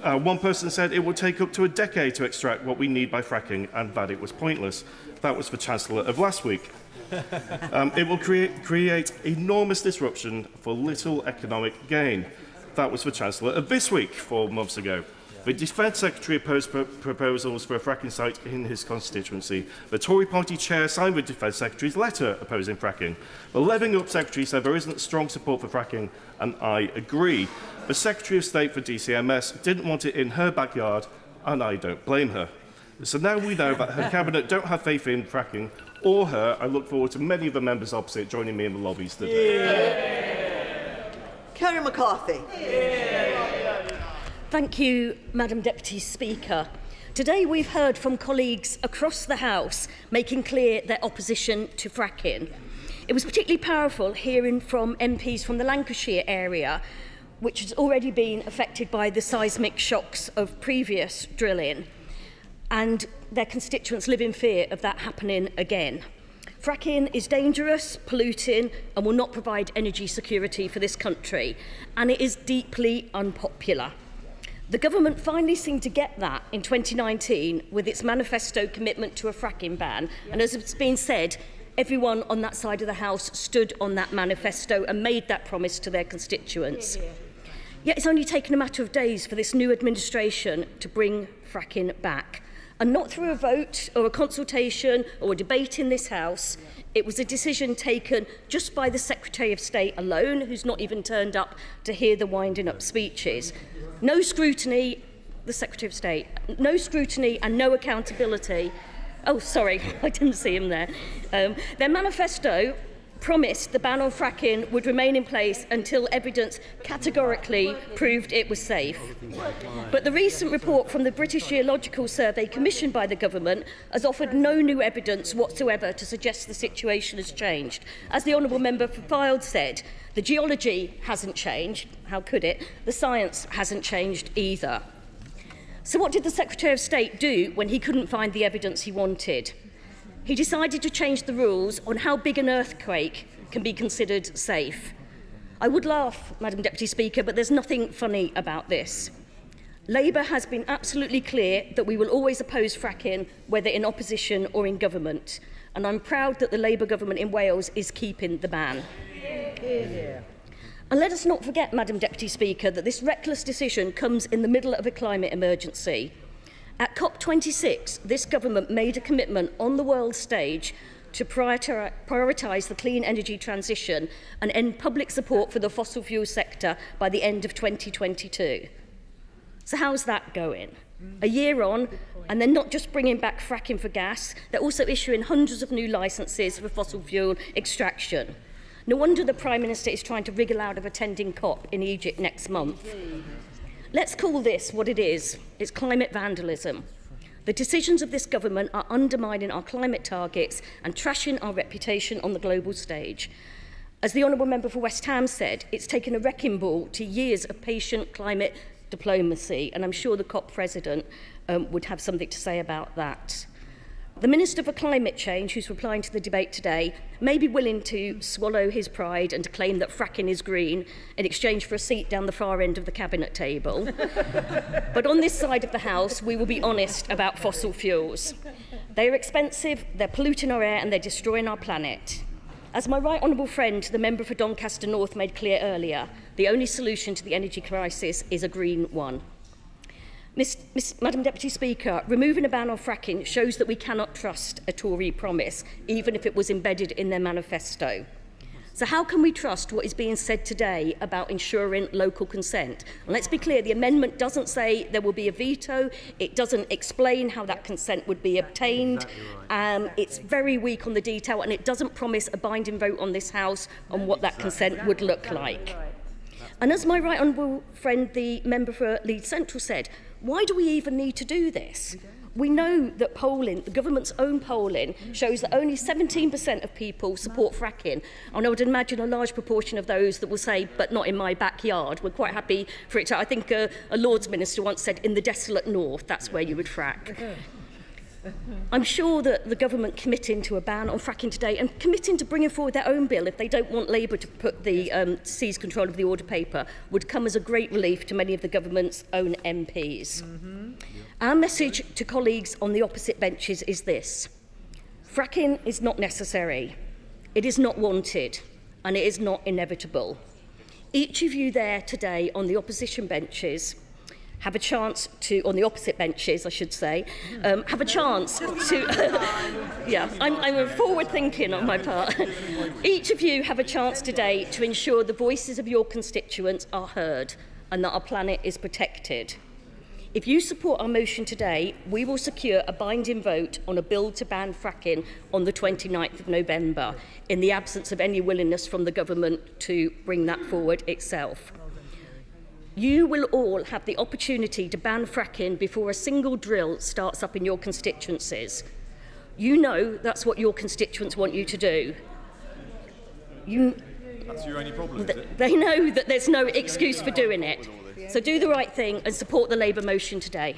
[SPEAKER 8] know, one person said it will take up to a decade to extract what we need by fracking, and that it was pointless. That was the Chancellor of last week. It will create enormous disruption for little economic gain. That was the Chancellor of this week, 4 months ago. The Defence Secretary opposed proposals for a fracking site in his constituency. The Tory party chair signed the Defence Secretary's letter opposing fracking. The Levelling Up Secretary said there isn't strong support for fracking, and I agree. The Secretary of State for DCMS didn't want it in her backyard, and I don't blame her. So now we know that her cabinet don't have faith in fracking or her. I look forward to many of the members opposite joining me in the lobbies today.
[SPEAKER 11] Kerry McCarthy.
[SPEAKER 18] Thank you, Madam Deputy Speaker. Today we've heard from colleagues across the House making clear their opposition to fracking. It was particularly powerful hearing from MPs from the Lancashire area, which has already been affected by the seismic shocks of previous drilling, and their constituents live in fear of that happening again. Fracking is dangerous, polluting, and will not provide energy security for this country, and it is deeply unpopular. The government finally seemed to get that in 2019 with its manifesto commitment to a fracking ban, and as it's been said, everyone on that side of the House stood on that manifesto and made that promise to their constituents. Yet it's only taken a matter of days for this new administration to bring fracking back. And not through a vote or a consultation or a debate in this House. It was a decision taken just by the Secretary of State alone, who's not even turned up to hear the winding up speeches. No scrutiny, the Secretary of State, no scrutiny and no accountability. Oh, sorry, I didn't see him there. Their manifesto promised the ban on fracking would remain in place until evidence categorically proved it was safe. But the recent report from the British Geological Survey commissioned by the government has offered no new evidence whatsoever to suggest the situation has changed. As the Honourable Member for Fylde said, the geology hasn't changed. How could it? The science hasn't changed either. So what did the Secretary of State do when he couldn't find the evidence he wanted? He decided to change the rules on how big an earthquake can be considered safe. I would laugh, Madam Deputy Speaker, but there's nothing funny about this. Labour has been absolutely clear that we will always oppose fracking, whether in opposition or in government. And I'm proud that the Labour government in Wales is keeping the ban. And let us not forget, Madam Deputy Speaker, that this reckless decision comes in the middle of a climate emergency. At COP26, this government made a commitment on the world stage to prioritise the clean energy transition and end public support for the fossil fuel sector by the end of 2022. So how's that going? A year on, and they're not just bringing back fracking for gas, they're also issuing hundreds of new licences for fossil fuel extraction. No wonder the Prime Minister is trying to wriggle out of attending COP in Egypt next month. Let's call this what it is. It's climate vandalism. The decisions of this government are undermining our climate targets and trashing our reputation on the global stage. As the Honourable Member for West Ham said, it's taken a wrecking ball to years of patient climate diplomacy, and I'm sure the COP President would have something to say about that. The Minister for Climate Change, who's replying to the debate today, may be willing to swallow his pride and to claim that fracking is green in exchange for a seat down the far end of the cabinet table. But on this side of the House, we will be honest about fossil fuels. They are expensive, they're polluting our air and they're destroying our planet. As my right honourable friend, the member for Doncaster North, made clear earlier, the only solution to the energy crisis is a green one. Madam Deputy Speaker, removing a ban on fracking shows that we cannot trust a Tory promise, even if it was embedded in their manifesto. So how can we trust what is being said today about ensuring local consent? And let's be clear, the amendment doesn't say there will be a veto. It doesn't explain how that consent would be obtained. It's very weak on the detail, and it doesn't promise a binding vote on this House on what that consent would look like. And as my right honourable friend, the member for Leeds Central, said, why do we even need to do this? We know that polling, the government's own polling, shows that only 17% of people support fracking. And I would imagine a large proportion of those that will say, but not in my backyard. We're quite happy for it to, I think a Lords Minister once said, in the desolate north, that's where you would frack. I'm sure that the government committing to a ban on fracking today and committing to bringing forward their own bill if they don't want Labour to put the seize control of the order paper would come as a great relief to many of the government's own MPs. Our message to colleagues on the opposite benches is this: fracking is not necessary, it is not wanted, and it is not inevitable. Each of you there today on the opposition benches have a chance to, on the opposite benches, I should say, have a chance to, yeah, I'm forward thinking on my part. Each of you have a chance today to ensure the voices of your constituents are heard and that our planet is protected. If you support our motion today, we will secure a binding vote on a bill to ban fracking on the 29th of November, in the absence of any willingness from the government to bring that forward itself. You will all have the opportunity to ban fracking before a single drill starts up in your constituencies. You know that's what your constituents want you to do.
[SPEAKER 20] That's your only problem, is it?
[SPEAKER 18] They know that there's no excuse for doing it. So do the right thing and support the Labour motion today.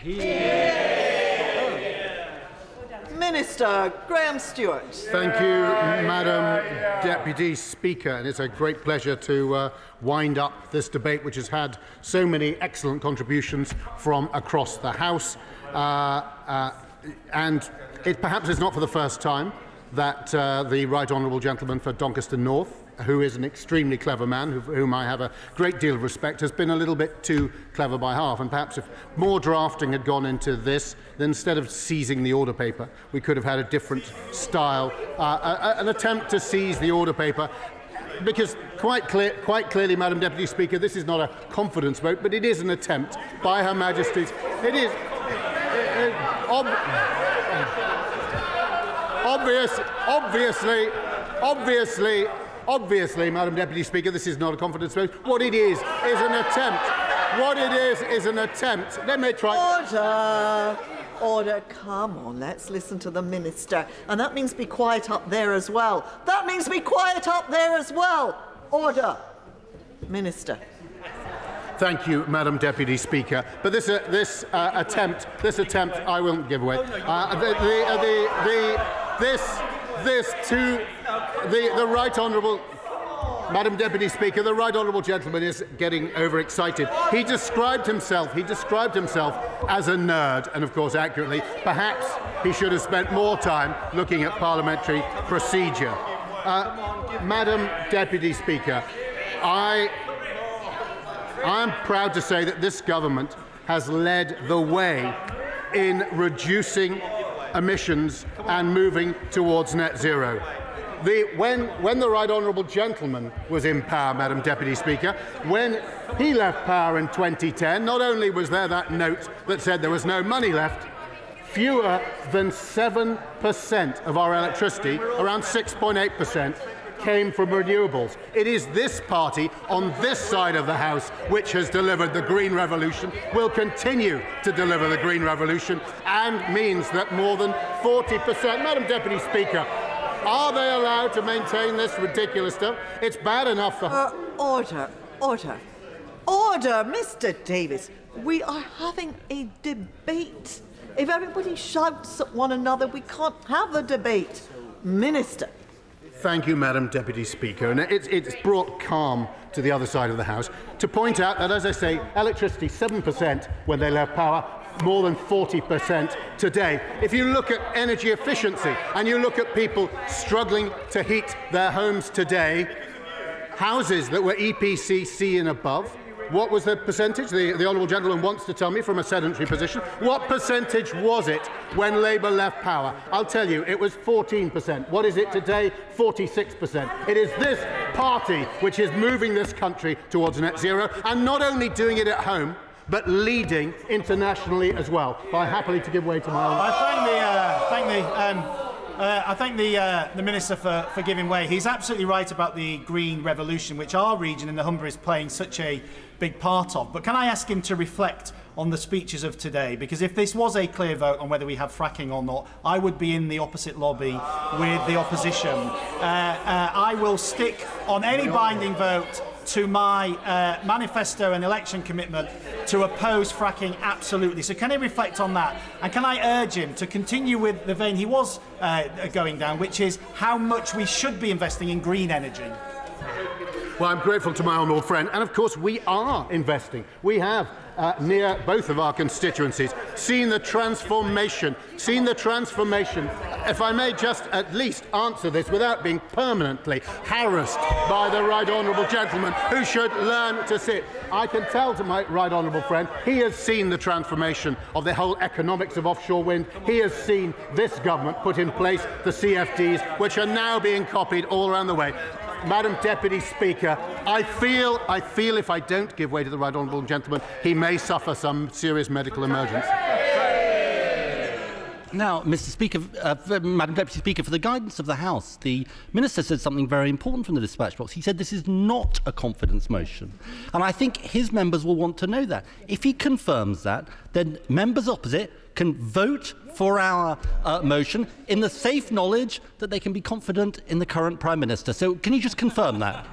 [SPEAKER 11] Minister Graham Stewart.
[SPEAKER 21] Thank you, Madam Deputy Speaker, and it's a great pleasure to wind up this debate, which has had so many excellent contributions from across the House. And it perhaps is not for the first time that the Right Honourable Gentleman for Doncaster North, who is an extremely clever man, whom I have a great deal of respect, has been a little bit too clever by half. And perhaps if more drafting had gone into this, then instead of seizing the order paper, we could have had a different style, an attempt to seize the order paper. Because quite clearly, Madam Deputy Speaker, this is not a confidence vote, but it is an attempt by Her Majesty's. It is obviously, Madam Deputy Speaker, this is not a confidence vote. What it is an attempt. What it is an attempt. Let me try.
[SPEAKER 11] Order. Order. Come on, let's listen to the Minister. And that means be quiet up there as well. That means be quiet up there as well. Order. Minister.
[SPEAKER 21] Thank you, Madam Deputy Speaker. But this attempt, I won't give away. The Right Honourable, Madam Deputy Speaker, the Right Honourable Gentleman is getting overexcited. He described himself as a nerd, and of course accurately. Perhaps he should have spent more time looking at parliamentary procedure. Madam Deputy Speaker, I am proud to say that this government has led the way in reducing emissions and moving towards net zero. When the Right Honourable Gentleman was in power, Madam Deputy Speaker, when he left power in 2010, not only was there that note that said there was no money left, fewer than 7% of our electricity, around 6.8%, came from renewables. It is this party on this side of the House which has delivered the Green Revolution, will continue to deliver the Green Revolution, and means that more than 40%, Madam Deputy Speaker, are they allowed to maintain this ridiculous stuff? It's bad enough for...
[SPEAKER 11] Order. Order, Mr. Davis. We are having a debate. If everybody shouts at one another, we can't have a debate. Minister.
[SPEAKER 21] Thank you, Madam Deputy Speaker. And it's brought calm to the other side of the House to point out that, as I say, electricity 7% when they left power, more than 40% today. If you look at energy efficiency and you look at people struggling to heat their homes today, houses that were EPC C and above, what was the percentage? The Honourable Gentleman wants to tell me from a sedentary position. What percentage was it when Labour left power? I'll tell you, it was 14%. What is it today? 46%. It is this party which is moving this country towards net zero, and not only doing it at home, but leading internationally as well. I happily to give way to my own.
[SPEAKER 23] I thank the Minister for giving way. He's absolutely right about the Green Revolution, which our region in the Humber is playing such a big part of. But can I ask him to reflect on the speeches of today? Because if this was a clear vote on whether we have fracking or not, I would be in the opposite lobby with the opposition. I will stick on any binding vote to my manifesto and election commitment to oppose fracking absolutely. So can he reflect on that? And can I urge him to continue with the vein he was going down, which is how much we should be investing in green energy?
[SPEAKER 21] Well, I'm grateful to my honourable friend, and of course we are investing. We have, near both of our constituencies, seen the transformation. If I may just at least answer this without being permanently harassed by the right honourable gentleman who should learn to sit. I can tell to my right honourable friend, he has seen the transformation of the whole economics of offshore wind. He has seen this government put in place the CFDs, which are now being copied all around the way. Madam Deputy Speaker, I feel if I don't give way to the right honourable gentleman, he may suffer some serious medical emergency.
[SPEAKER 1] Now, Mr. Speaker, Madam Deputy Speaker, for the guidance of the House, the Minister said something very important from the dispatch box. He said this is not a confidence motion. And I think his members will want to know that. If he confirms that, then members opposite can vote for our motion in the safe knowledge that they can be confident in the current Prime Minister. So can you just confirm that?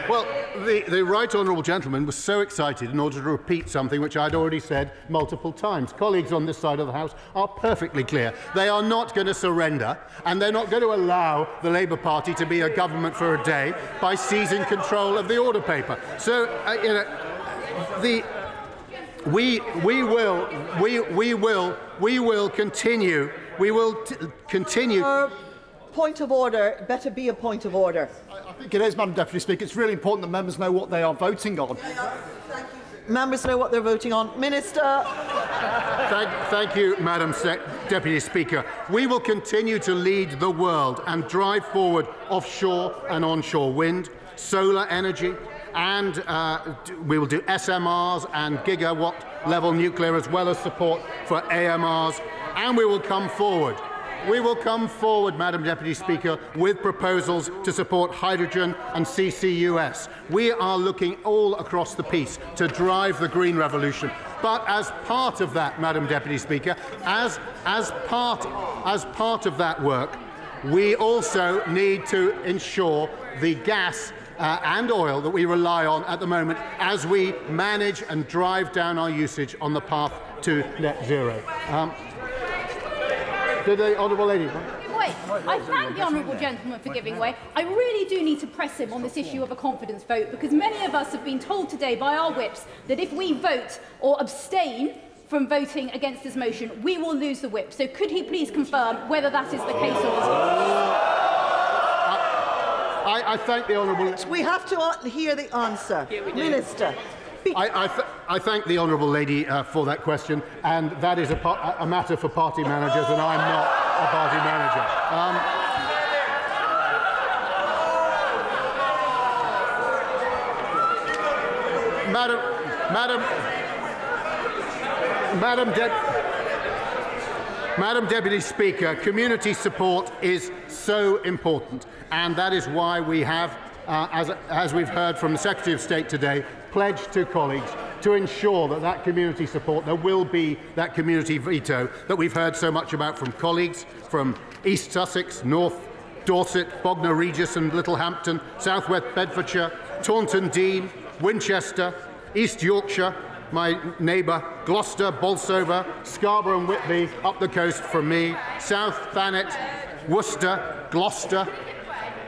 [SPEAKER 21] Well, the right honourable gentleman was so excited in order to repeat something which I'd already said multiple times. Colleagues on this side of the House are perfectly clear. They are not going to surrender, and they're not going to allow the Labour Party to be a government for a day by seizing control of the order paper. So, we will continue. We will continue.
[SPEAKER 11] Point of order. Better be a point of order.
[SPEAKER 23] I think it is, Madam Deputy Speaker. It's really important that members know what they are voting on.
[SPEAKER 11] Members know what they're voting on. Minister.
[SPEAKER 21] Thank you, Madam Deputy Speaker. We will continue to lead the world and drive forward offshore and onshore wind, solar energy, and we will do SMRs and gigawatt-level nuclear, as well as support for AMRs, and we will come forward. We will come forward, Madam Deputy Speaker, with proposals to support hydrogen and CCUS. We are looking all across the piece to drive the green revolution. But as part of that, Madam Deputy Speaker, as part of that work, we also need to ensure the gas and oil that we rely on at the moment as we manage and drive down our usage on the path to net zero. Did the honourable lady?
[SPEAKER 13] Wait, I thank the honourable gentleman for giving way. I really do need to press him on this issue of a confidence vote, because many of us have been told today by our whips that if we vote or abstain from voting against this motion, we will lose the whip. So could he please confirm whether that is the case or not?
[SPEAKER 21] I thank the honourable.
[SPEAKER 11] We have to hear the answer. Minister.
[SPEAKER 21] I thank the honourable lady for that question, and that is a matter for party managers, and I'm not a party manager. Madam Deputy Speaker, community support is so important, and that is why we have, as we've heard from the Secretary of State today, pledged to colleagues to ensure that that community support, there will be that community veto that we've heard so much about from colleagues from East Sussex, North Dorset, Bognor Regis and Littlehampton, South West Bedfordshire, Taunton Deane, Winchester, East Yorkshire, my neighbour, Gloucester, Bolsover, Scarborough and Whitby, up the coast from me, South Thanet, Worcester, Gloucester,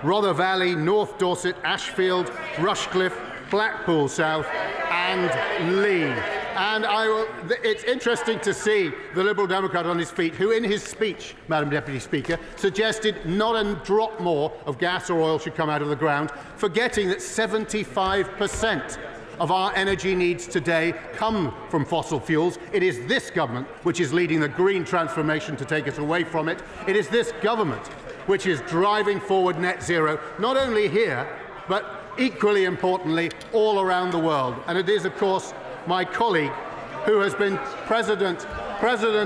[SPEAKER 21] Rother Valley, North Dorset, Ashfield, Rushcliffe, Blackpool South and Lee. And it's interesting to see the Liberal Democrat on his feet, who in his speech, Madam Deputy Speaker, suggested not a drop more of gas or oil should come out of the ground, forgetting that 75% of our energy needs today come from fossil fuels. It is this government which is leading the green transformation to take us away from it. It is this government which is driving forward net zero, not only here, but equally importantly, all around the world. And it is, of course, my colleague who has been president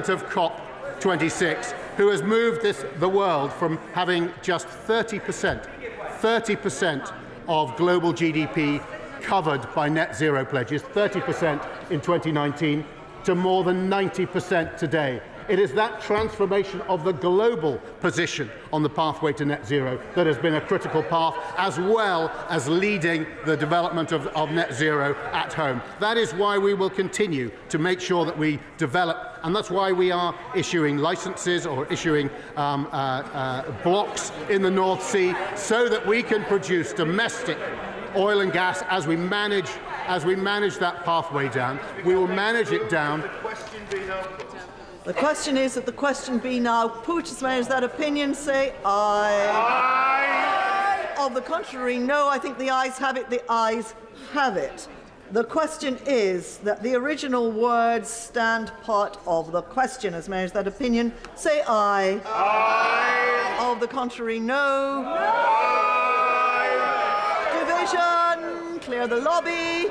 [SPEAKER 21] of COP26, who has moved the world from having just 30% of global GDP covered by net zero pledges, 30% in 2019, to more than 90% today. It is that transformation of the global position on the pathway to net zero that has been a critical path, as well as leading the development of net zero at home. That is why we will continue to make sure that we develop, and that's why we are issuing licences or issuing blocks in the North Sea, so that we can produce domestic oil and gas as we manage that pathway down. We will manage it down.
[SPEAKER 11] The question is that the question be now put. As many as that opinion say aye. Aye. Of the contrary, no. I think the ayes have it. The ayes have it. The question is that the original words stand part of the question. As many as that opinion say aye. Aye. Of the contrary, no. Aye. Division. Clear the lobby.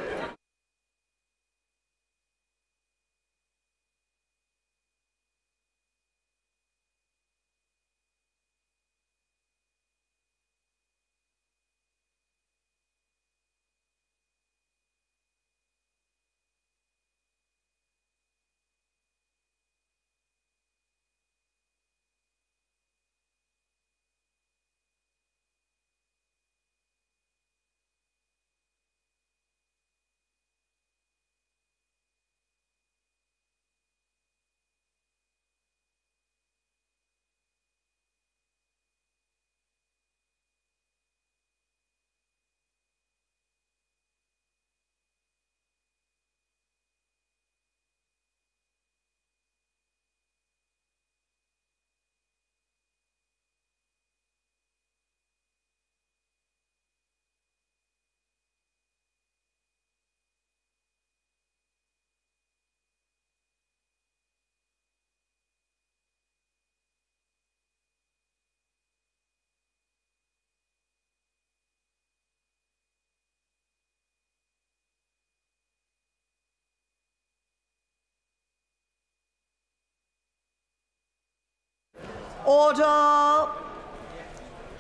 [SPEAKER 11] Order.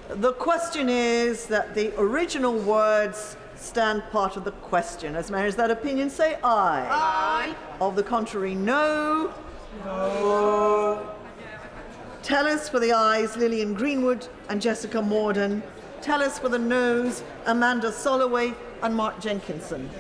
[SPEAKER 11] The question is that the original words stand part of the question. As many as that opinion say aye. Aye. Of the contrary, no. No. Tell us for the ayes, Lillian Greenwood and Jessica Morden. Tell us for the noes, Amanda Soloway and Mark Jenkinson.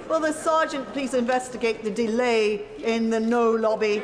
[SPEAKER 11] Will the Sergeant please investigate the delay in the no lobby?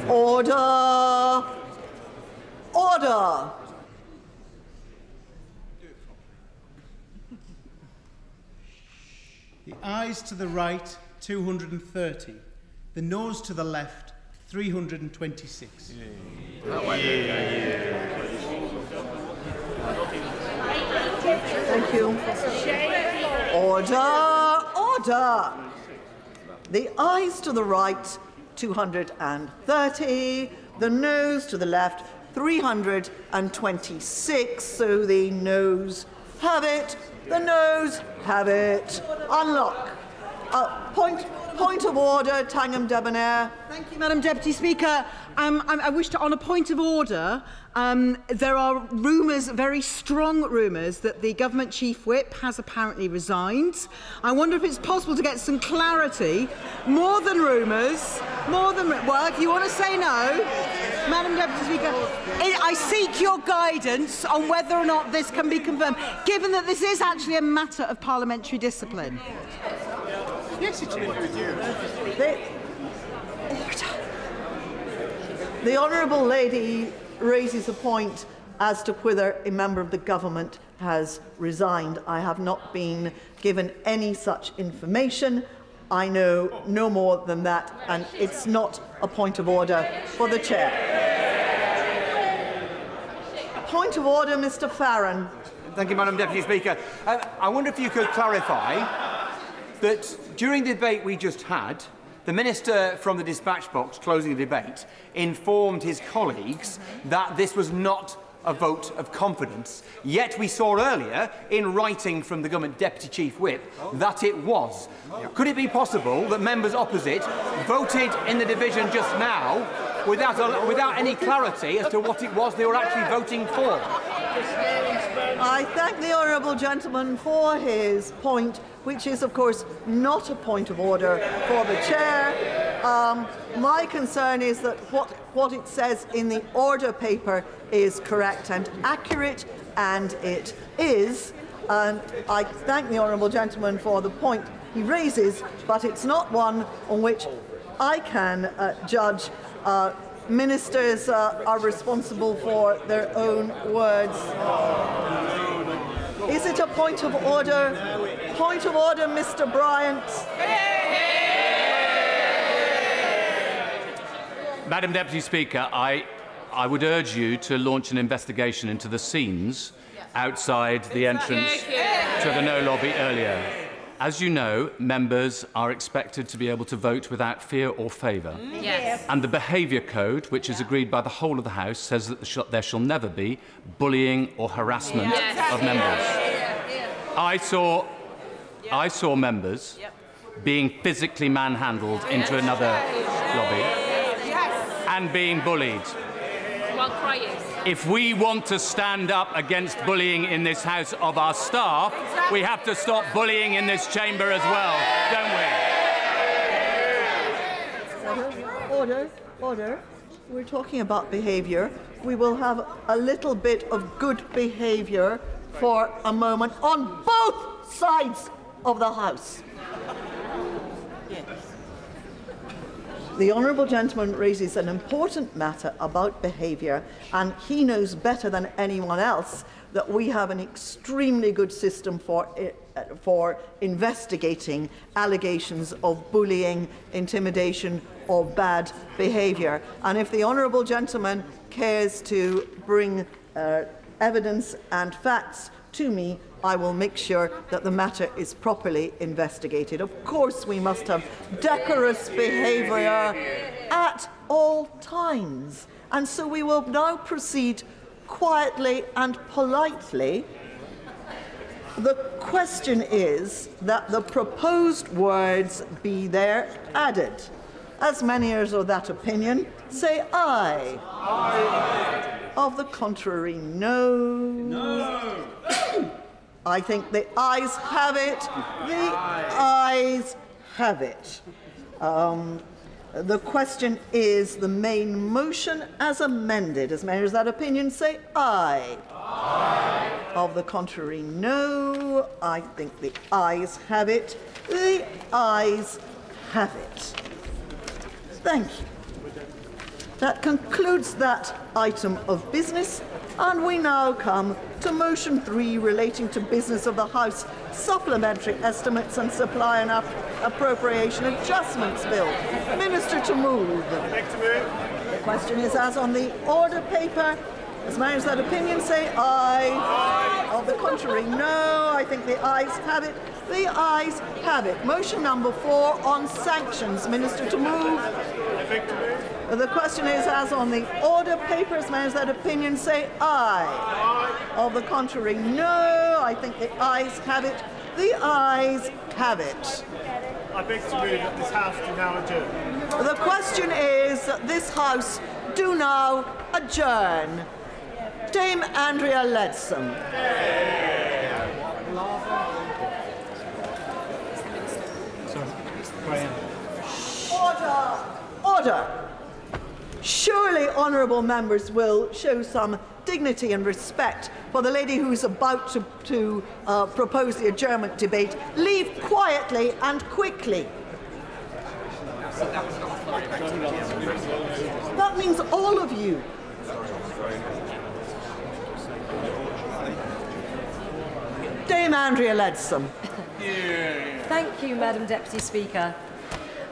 [SPEAKER 11] Order! Order!
[SPEAKER 2] The ayes to the right, 230. The noes to the left, 326.
[SPEAKER 11] Thank you. Order! Order! The ayes to the right, 230. The noes to the left, 326. So the noes have it. The noes have it. Unlock. Point of order, Tangham Debonair.
[SPEAKER 5] Thank you, Madam Deputy Speaker. I wish to, on a point of order, there are rumours, very strong rumours, that the Government Chief Whip has apparently resigned. I wonder if it's possible to get some clarity. More than rumours, well, if you want to say no, Madam Deputy Speaker, I seek your guidance on whether or not this can be confirmed, given that this is actually a matter of parliamentary discipline.
[SPEAKER 2] Yes, it is.
[SPEAKER 11] The honourable lady raises a point as to whether a member of the government has resigned. I have not been given any such information. I know no more than that, and it's not a point of order for the chair. Point of order, Mr. Farron.
[SPEAKER 17] Thank you, Madam Deputy Speaker. I wonder if you could clarify that during the debate we just had, the Minister from the dispatch box closing the debate informed his colleagues that this was not a vote of confidence. Yet we saw earlier, in writing from the Government Deputy Chief Whip, that it was. Could it be possible that members opposite voted in the division just now without any clarity as to what it was they were actually voting for?
[SPEAKER 11] I thank the honourable gentleman for his point, which is, of course, not a point of order for the chair. My concern is that what it says in the order paper is correct and accurate, and it is. And I thank the honourable gentleman for the point he raises, but it's not one on which I can judge. Ministers are responsible for their own words. Is it a point of order? Point of order, Mr. Bryant.
[SPEAKER 24] Madam Deputy Speaker, I would urge you to launch an investigation into the scenes outside the entrance to the no lobby earlier. As you know, members are expected to be able to vote without fear or favour.
[SPEAKER 14] Yes.
[SPEAKER 24] And the Behaviour Code, which is agreed by the whole of the House, says that there shall never be bullying or harassment of members. I saw members being physically manhandled into another lobby and being bullied.
[SPEAKER 14] our cry is.
[SPEAKER 24] If we want to stand up against bullying in this House of our staff, we have to stop bullying in this chamber as well, don't we?
[SPEAKER 11] Order, order. We're talking about behaviour. We will have a little bit of good behaviour for a moment on both sides of the House. The honourable gentleman raises an important matter about behaviour, and he knows better than anyone else that we have an extremely good system for investigating allegations of bullying, intimidation or bad behaviour. And if the honourable gentleman cares to bring evidence and facts to me, I will make sure that the matter is properly investigated. Of course, we must have decorous behaviour at all times. And so we will now proceed quietly and politely. The question is that the proposed words be there added. As many as are of that opinion, say aye. Aye. Of the contrary, no. No. I think the ayes have it. The ayes have it. The question is the main motion as amended. As many as that opinion, say aye. Aye. Of the contrary, no. I think the ayes have it. The ayes have it. Thank you. That concludes that item of business, and we now come to motion 3 relating to business of the House, supplementary estimates and supply and appropriation adjustments bill. Minister to move. The question is as on the order paper. As many as that opinion, say aye. Aye. Of the contrary, no. I think the ayes have it. The ayes have it. Motion number 4 on sanctions. Minister to move. The question is as on the order paper. As many as that opinion, say aye. Aye. Of the contrary, no. I think the ayes have it. The ayes have it.
[SPEAKER 23] I beg to move that this House do now adjourn.
[SPEAKER 11] The question is that this House do now adjourn. Dame Andrea Leadsom. Order! Order! Surely honourable members will show some dignity and respect for the lady who's about to propose the adjournment debate. Leave quietly and quickly. That means all of you. Dame Andrea Leadsom.
[SPEAKER 7] Thank you, Madam Deputy Speaker.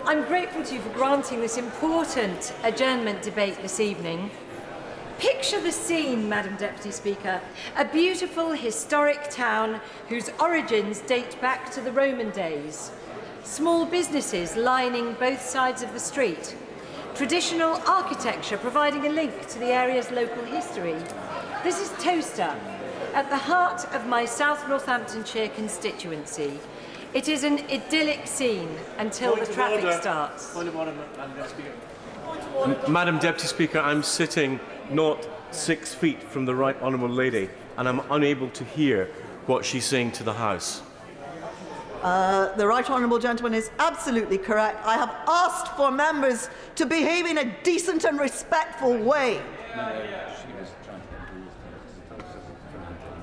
[SPEAKER 7] I'm grateful to you for granting this important adjournment debate this evening. Picture the scene, Madam Deputy Speaker. A beautiful historic town whose origins date back to the Roman days. Small businesses lining both sides of the street. Traditional architecture providing a link to the area's local history. This is Towcester, at the heart of my South Northamptonshire constituency. It is an idyllic scene until the traffic starts.
[SPEAKER 9] Madam Deputy Speaker, I'm sitting not 6 feet from the Right Honourable Lady, and I'm unable to hear what she's saying to the House.
[SPEAKER 11] The Right Honourable Gentleman is absolutely correct. I have asked for members to behave in a decent and respectful way. I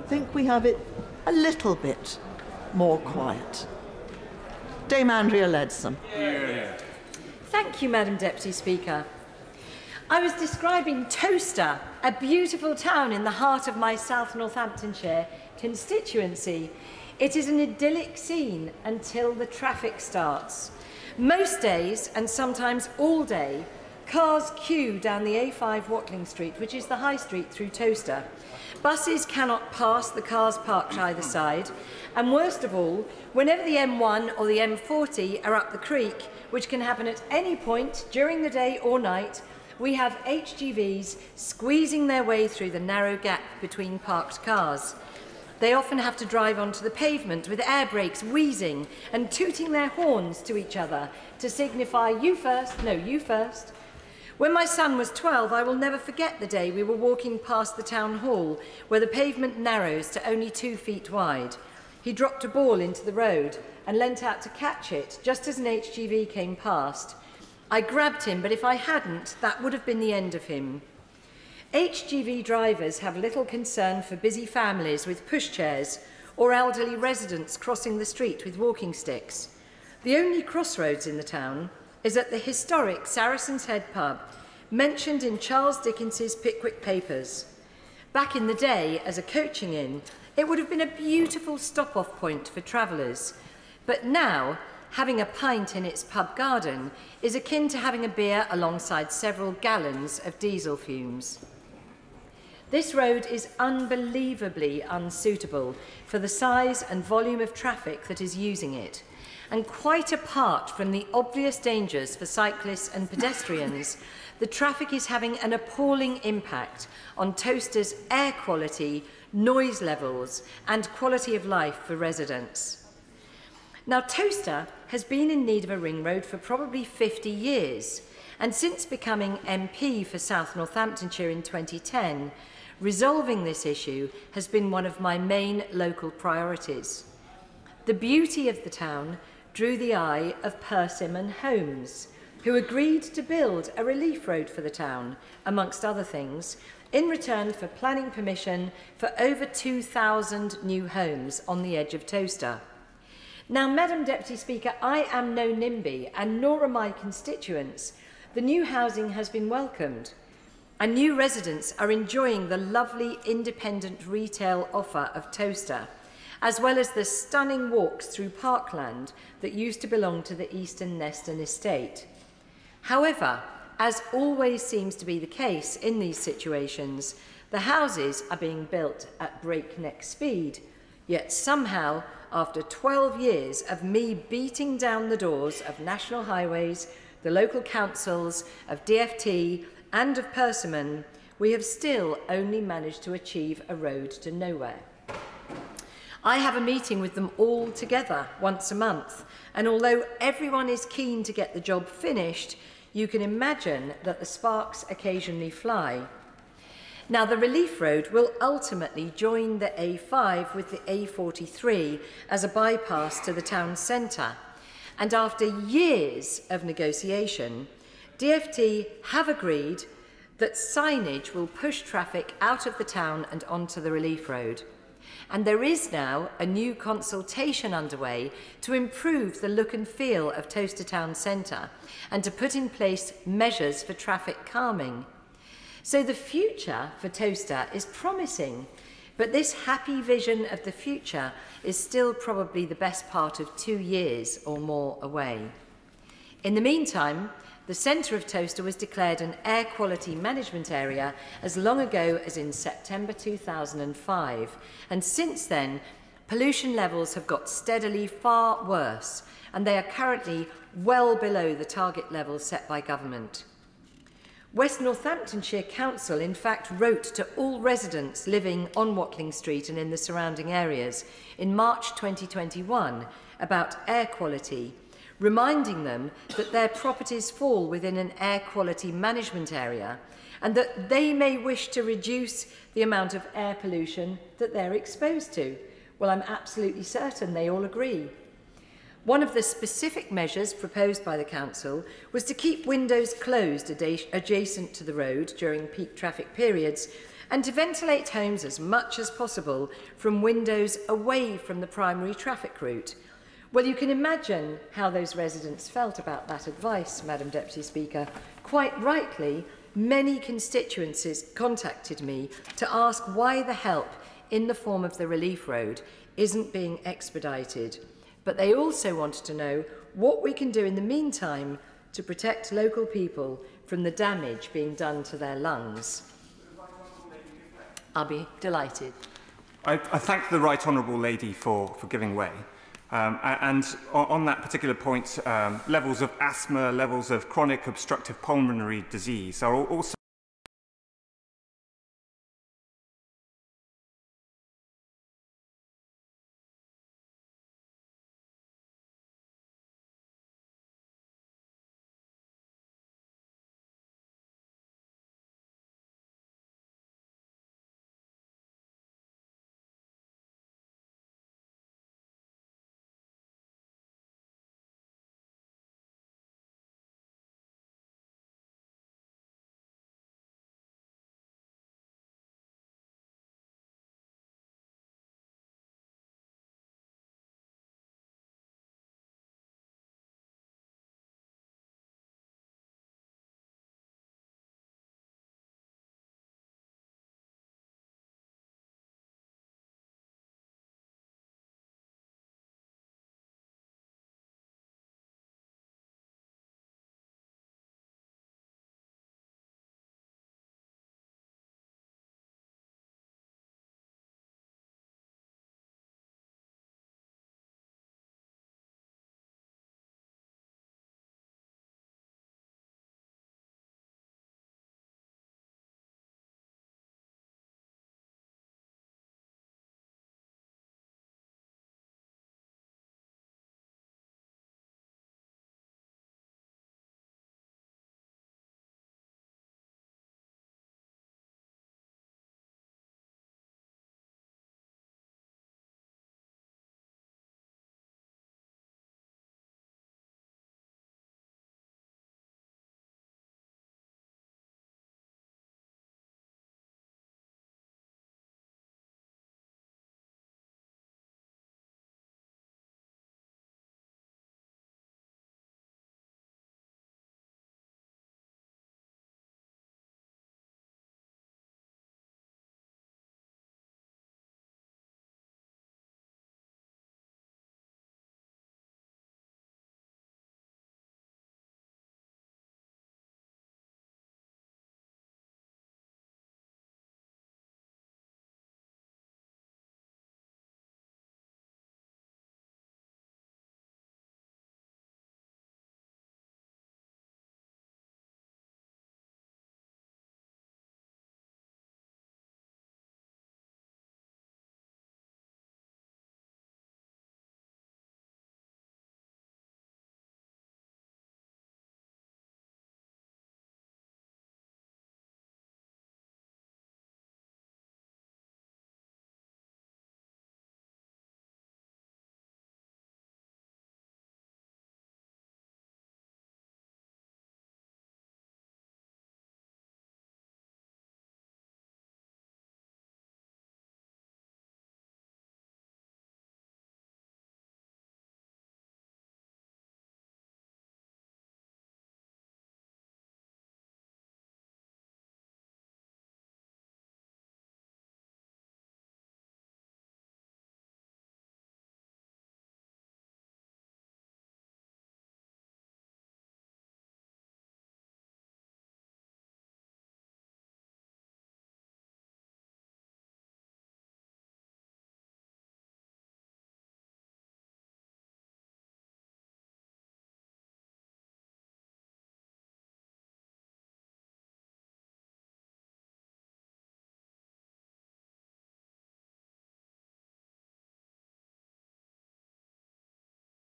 [SPEAKER 11] think we have it a little bit more quiet. Dame Andrea Leadsom.
[SPEAKER 7] Thank you, Madam Deputy Speaker. I was describing Towcester, a beautiful town in the heart of my South Northamptonshire constituency. It is an idyllic scene until the traffic starts. Most days, and sometimes all day, cars queue down the A5 Watling Street, which is the high street through Towcester. Buses cannot pass the cars parked either side, and worst of all, whenever the M1 or the M40 are up the creek, which can happen at any point during the day or night, we have HGVs squeezing their way through the narrow gap between parked cars. They often have to drive onto the pavement with air brakes wheezing and tooting their horns to each other to signify you first, no, you first. When my son was 12, I will never forget the day we were walking past the town hall where the pavement narrows to only 2 feet wide. He dropped a ball into the road and leant out to catch it just as an HGV came past. I grabbed him, but if I hadn't, that would have been the end of him. HGV drivers have little concern for busy families with pushchairs or elderly residents crossing the street with walking sticks. The only crossroads in the town is at the historic Saracen's Head pub, mentioned in Charles Dickens's Pickwick Papers. Back in the day, as a coaching inn, it would have been a beautiful stop-off point for travellers. But now, having a pint in its pub garden is akin to having a beer alongside several gallons of diesel fumes. This road is unbelievably unsuitable for the size and volume of traffic that is using it. And quite apart from the obvious dangers for cyclists and pedestrians, the traffic is having an appalling impact on Towster's air quality, noise levels and quality of life for residents. Now, Towster has been in need of a ring road for probably 50 years, and since becoming MP for South Northamptonshire in 2010, resolving this issue has been one of my main local priorities. The beauty of the town drew the eye of Persimmon Homes, who agreed to build a relief road for the town, amongst other things, in return for planning permission for over 2,000 new homes on the edge of Towster. Now, Madam Deputy Speaker, I am no NIMBY, and nor are my constituents. The new housing has been welcomed, and new residents are enjoying the lovely independent retail offer of Towster, as well as the stunning walks through parkland that used to belong to the Eastern Neston estate. However, as always seems to be the case in these situations, the houses are being built at breakneck speed, yet somehow, after 12 years of me beating down the doors of National Highways, the local councils, of DFT and of Persimmon, we have still only managed to achieve a road to nowhere. I have a meeting with them all together once a month, and although everyone is keen to get the job finished, you can imagine that the sparks occasionally fly. Now, the relief road will ultimately join the A5 with the A43 as a bypass to the town centre, and after years of negotiation, DFT have agreed that signage will push traffic out of the town and onto the relief road. And there is now a new consultation underway to improve the look and feel of Towster Town Centre and to put in place measures for traffic calming. So the future for Towster is promising, but this happy vision of the future is still probably the best part of 2 years or more away. In the meantime, the centre of Towster was declared an air quality management area as long ago as in September 2005, and since then pollution levels have got steadily far worse, and they are currently well below the target levels set by government. West Northamptonshire Council in fact wrote to all residents living on Watling Street and in the surrounding areas in March 2021 about air quality, reminding them that their properties fall within an air quality management area and that they may wish to reduce the amount of air pollution that they're exposed to. Well, I'm absolutely certain they all agree. One of the specific measures proposed by the council was to keep windows closed adjacent to the road during peak traffic periods and to ventilate homes as much as possible from windows away from the primary traffic route. Well, you can imagine how those residents felt about that advice, Madam Deputy Speaker. Quite rightly, many constituencies contacted me to ask why the help in the form of the relief road isn't being expedited. But they also wanted to know what we can do in the meantime to protect local people from the damage being done to their lungs. I'll be delighted.
[SPEAKER 4] I thank the Right Honourable Lady for giving way. And on that particular point, levels of asthma, levels of chronic obstructive pulmonary disease are also